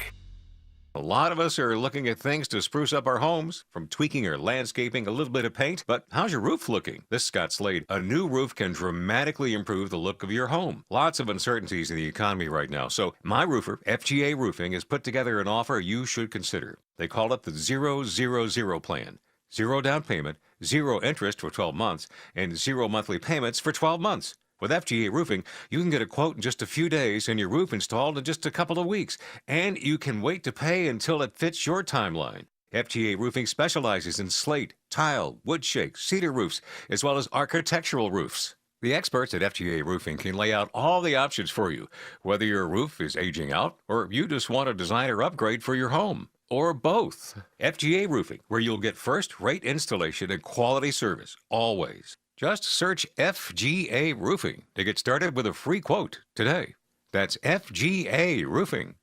A lot of us are looking at things to spruce up our homes, from tweaking or landscaping, a little bit of paint. But how's your roof looking? This is Scott Slade. A new roof can dramatically improve the look of your home. Lots of uncertainties in the economy right now. So my roofer, FGA Roofing, has put together an offer you should consider. They call it the 000 plan. 0 down payment, 0 interest for 12 months, and 0 monthly payments for 12 months. With FGA Roofing, you can get a quote in just a few days and your roof installed in just a couple of weeks. And you can wait to pay until it fits your timeline. FGA Roofing specializes in slate, tile, wood shake, cedar roofs, as well as architectural roofs. The experts at FGA Roofing can lay out all the options for you, whether your roof is aging out or you just want a designer upgrade for your home. Or both. FGA Roofing, where you'll get first-rate installation and quality service, always. Just search FGA Roofing to get started with a free quote today. That's FGA Roofing.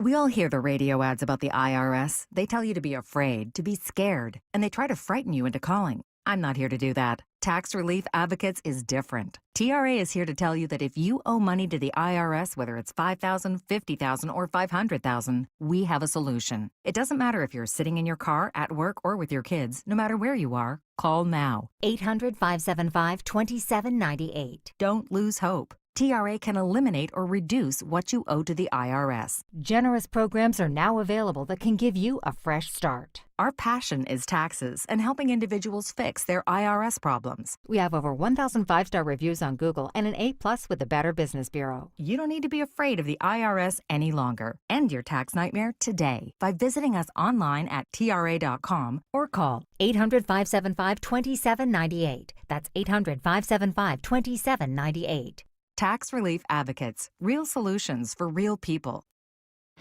We all hear the radio ads about the IRS. They tell you to be afraid, to be scared, and they try to frighten you into calling. I'm not here to do that. Tax Relief Advocates is different. TRA is here to tell you that if you owe money to the IRS, whether it's $5,000, $50,000, or $500,000, we have a solution. It doesn't matter if you're sitting in your car, at work, or with your kids. No matter where you are, call now. 800-575-2798. Don't lose hope. TRA can eliminate or reduce what you owe to the IRS. Generous programs are now available that can give you a fresh start. Our passion is taxes and helping individuals fix their IRS problems. We have over 1,000 5-star reviews on Google and an A+ with the Better Business Bureau. You don't need to be afraid of the IRS any longer. End your tax nightmare today by visiting us online at TRA.com or call 800-575-2798. That's 800-575-2798. Tax Relief Advocates. Real solutions for real people.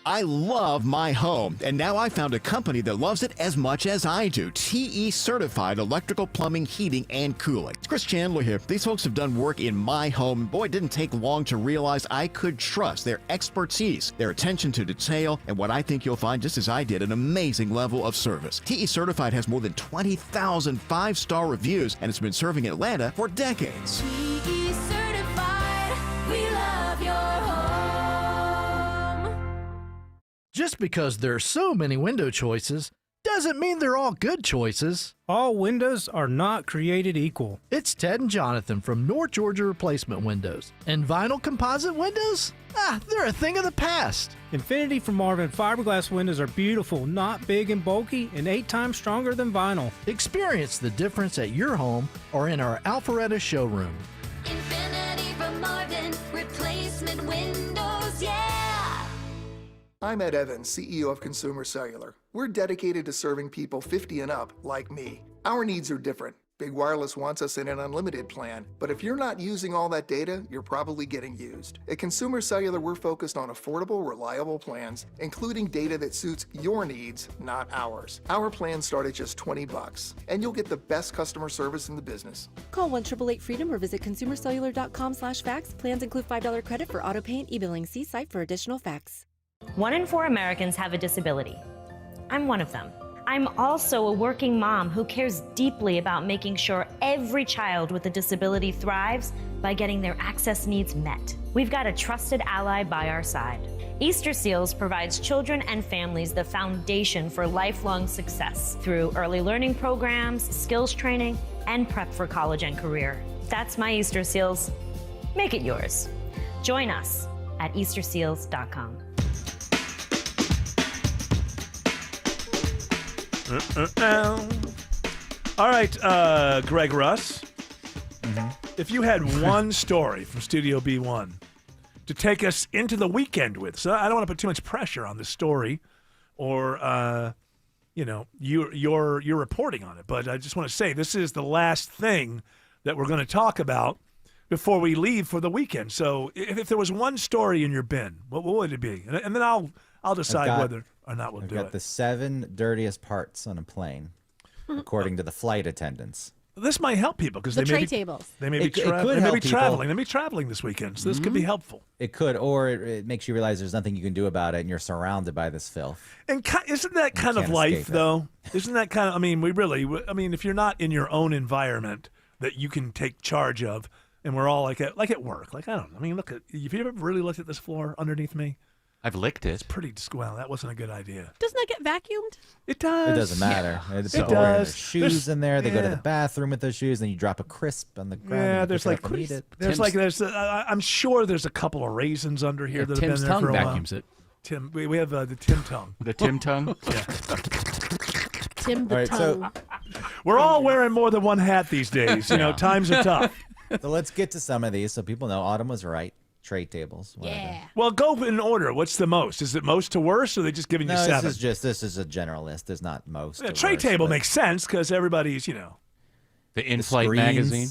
I love my home, and now I found a company that loves it as much as I do. TE Certified Electrical Plumbing, Heating, and Cooling. It's Chris Chandler here. These folks have done work in my home. Boy, it didn't take long to realize I could trust their expertise, their attention to detail, and what I think you'll find, just as I did, an amazing level of service. TE Certified has more than 20,000 5-star reviews, and it's been serving Atlanta for decades. TE Certified, we love your home. Just because there are so many window choices doesn't mean they're all good choices. All windows are not created equal. It's Ted and Jonathan from North Georgia Replacement Windows. And vinyl composite windows? They're a thing of the past. Infinity from Marvin fiberglass windows are beautiful, not big and bulky, and 8 times stronger than vinyl. Experience the difference at your home or in our Alpharetta showroom. Infinity from Marvin Replacement Windows, yeah! I'm Ed Evans, CEO of Consumer Cellular. We're dedicated to serving people 50 and up like me. Our needs are different. Big Wireless wants us in an unlimited plan, but if you're not using all that data, you're probably getting used. At Consumer Cellular, we're focused on affordable, reliable plans, including data that suits your needs, not ours. Our plans start at just $20, and you'll get the best customer service in the business. Call 1-888-FREEDOM or visit consumercellular.com/facts. Plans include $5 credit for auto pay and e-billing. See site for additional facts. 1 in 4 Americans have a disability. I'm one of them. I'm also a working mom who cares deeply about making sure every child with a disability thrives by getting their access needs met. We've got a trusted ally by our side. Easter Seals provides children and families the foundation for lifelong success through early learning programs, skills training, and prep for college and career. That's my Easter Seals. Make it yours. Join us at easterseals.com. All right, Greg Russ. If you had one story from Studio B1 to take us into the weekend with, so I don't want to put too much pressure on the story, or you're reporting on it, but I just want to say this is the last thing that we're going to talk about before we leave for the weekend. So if there was one story in your bin, what would it be? And then I'll decide whether or not we'll do it. I've got the 7 dirtiest parts on a plane, according to the flight attendants. This might help people because The they tray may be, tables. They may be, traveling. They may be traveling this weekend, so this could be helpful. It could, or it makes you realize there's nothing you can do about it, and you're surrounded by this filth. And isn't that kind of life, though? Isn't that kind of? I mean, if you're not in your own environment that you can take charge of, and we're all like at work, like I don't know. I mean, look at. Have you ever really looked at this floor underneath me? I've licked it. It's pretty. Well, that wasn't a good idea. Doesn't that get vacuumed? It does. It doesn't matter. Yeah. People are wearing their shoes in there. They go to the bathroom with those shoes, and you drop a crisp on the ground. Yeah, and there's pick it like up and eat it. I'm sure there's a couple of raisins under here that Tim's have been there for a while. vacuums it. Tim, we have the Tim tongue. The Tim tongue. Yeah. Tim the All right, tongue. We're all wearing more than one hat these days. You know, times are tough. So let's get to some of these so people know Autumn was right. Tray tables. Yeah. Well, go in order. What's the most? Is it most to worst, or are they just giving you 7? This is a general list. There's not most. Yeah, or tray worst, table but makes sense because everybody's, the in-flight magazine.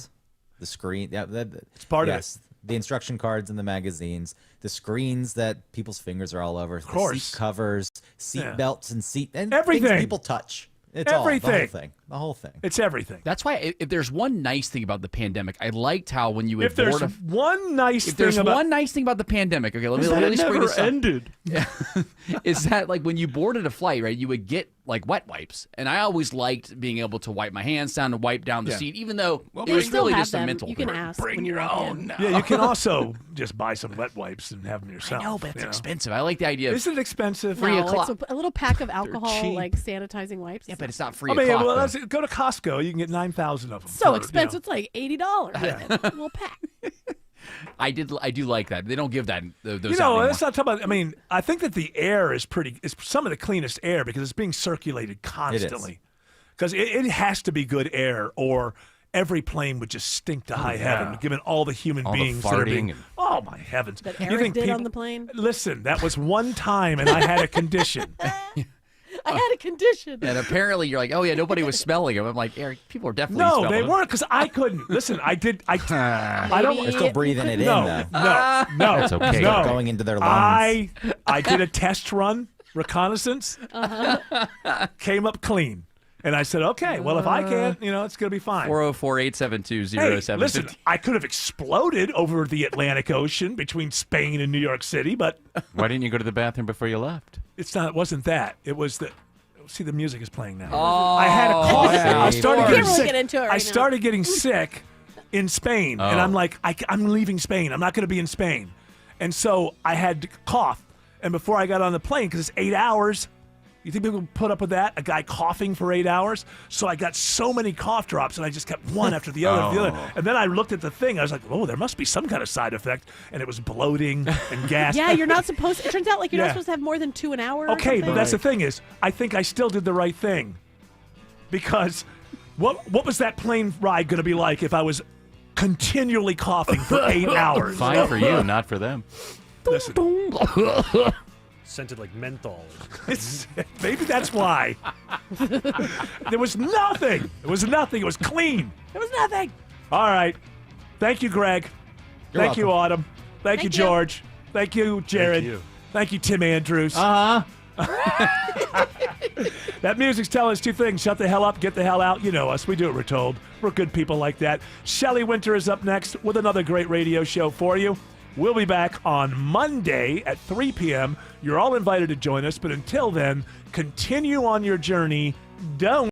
The screen. Yeah, it's part of it. The instruction cards in the magazines, the screens that people's fingers are all over, of course. seat covers, seat belts, and everything things people touch. It's everything. The whole thing. It's everything. That's why if there's one nice thing about the pandemic, I liked how when you would If there's one nice thing about the pandemic, okay, let me spring this up. ended. Yeah. Is that like when you boarded a flight, right? You would get like wet wipes, and I always liked being able to wipe my hands down and wipe down the seat, even though it was really just a mental. You can ask. Bring when your you walk own. in. Yeah, you can also just buy some wet wipes and have them yourself. I know, but it's expensive. I like the idea. Isn't it expensive? No, it's a little pack of alcohol, cheap. like sanitizing wipes. Yeah, but it's not free. I mean, o'clock, let's go to Costco. You can get 9,000 of them. So expensive. It's like $80. Yeah. We'll pack. I do like that. They don't give that those out let's anymore. not talk about. I mean, I think that the air is some of the cleanest air because it's being circulated constantly. Because it has to be good air, or every plane would just stink to high heaven, given all the human beings that are being. Oh my heavens! That Eric did on the plane. Listen, that was one time, and I had a condition. I had a condition. And apparently you're like, oh yeah, nobody was smelling them. I'm like, Eric, people are definitely smelling No, they them. weren't because I couldn't. Listen, I don't. They're still breathing it in, though. No. That's okay. No. Going into their lungs. I did a test run, reconnaissance, came up clean. And I said, okay, well, if I can't, it's going to be fine. 404-872-0750. Hey, listen, I could have exploded over the Atlantic Ocean between Spain and New York City, but... Why didn't you go to the bathroom before you left? It wasn't that. It was the... See, the music is playing now. Oh, I had a cough. I started getting sick. Get into it right I started getting sick in Spain, and I'm like, I'm leaving Spain. I'm not going to be in Spain. And so I had to cough. And before I got on the plane, because it's 8 hours... You think people put up with that? A guy coughing for 8 hours? So I got so many cough drops, and I just kept one after the other, And then I looked at the thing. I was like, oh, there must be some kind of side effect. And it was bloating and gas. Yeah, you're not supposed to. It turns out like you're not supposed to have more than 2 an hour. Okay, but that's the thing is, I think I still did the right thing. Because what was that plane ride going to be like if I was continually coughing for 8 hours? Fine for you, not for them. Listen. scented like menthol. Maybe that's why. There was nothing. It was nothing. It was clean. It was nothing. All right. Thank you, Greg. Thank you, Autumn. Thank you, George. Thank you, Jared. Thank you, Tim Andrews. Uh-huh. That music's telling us two things. Shut the hell up, get the hell out. You know us. We do what we're told. We're good people like that. Shelley Winter is up next with another great radio show for you. We'll be back on Monday at 3 p.m. You're all invited to join us, but until then, continue on your journey. Don't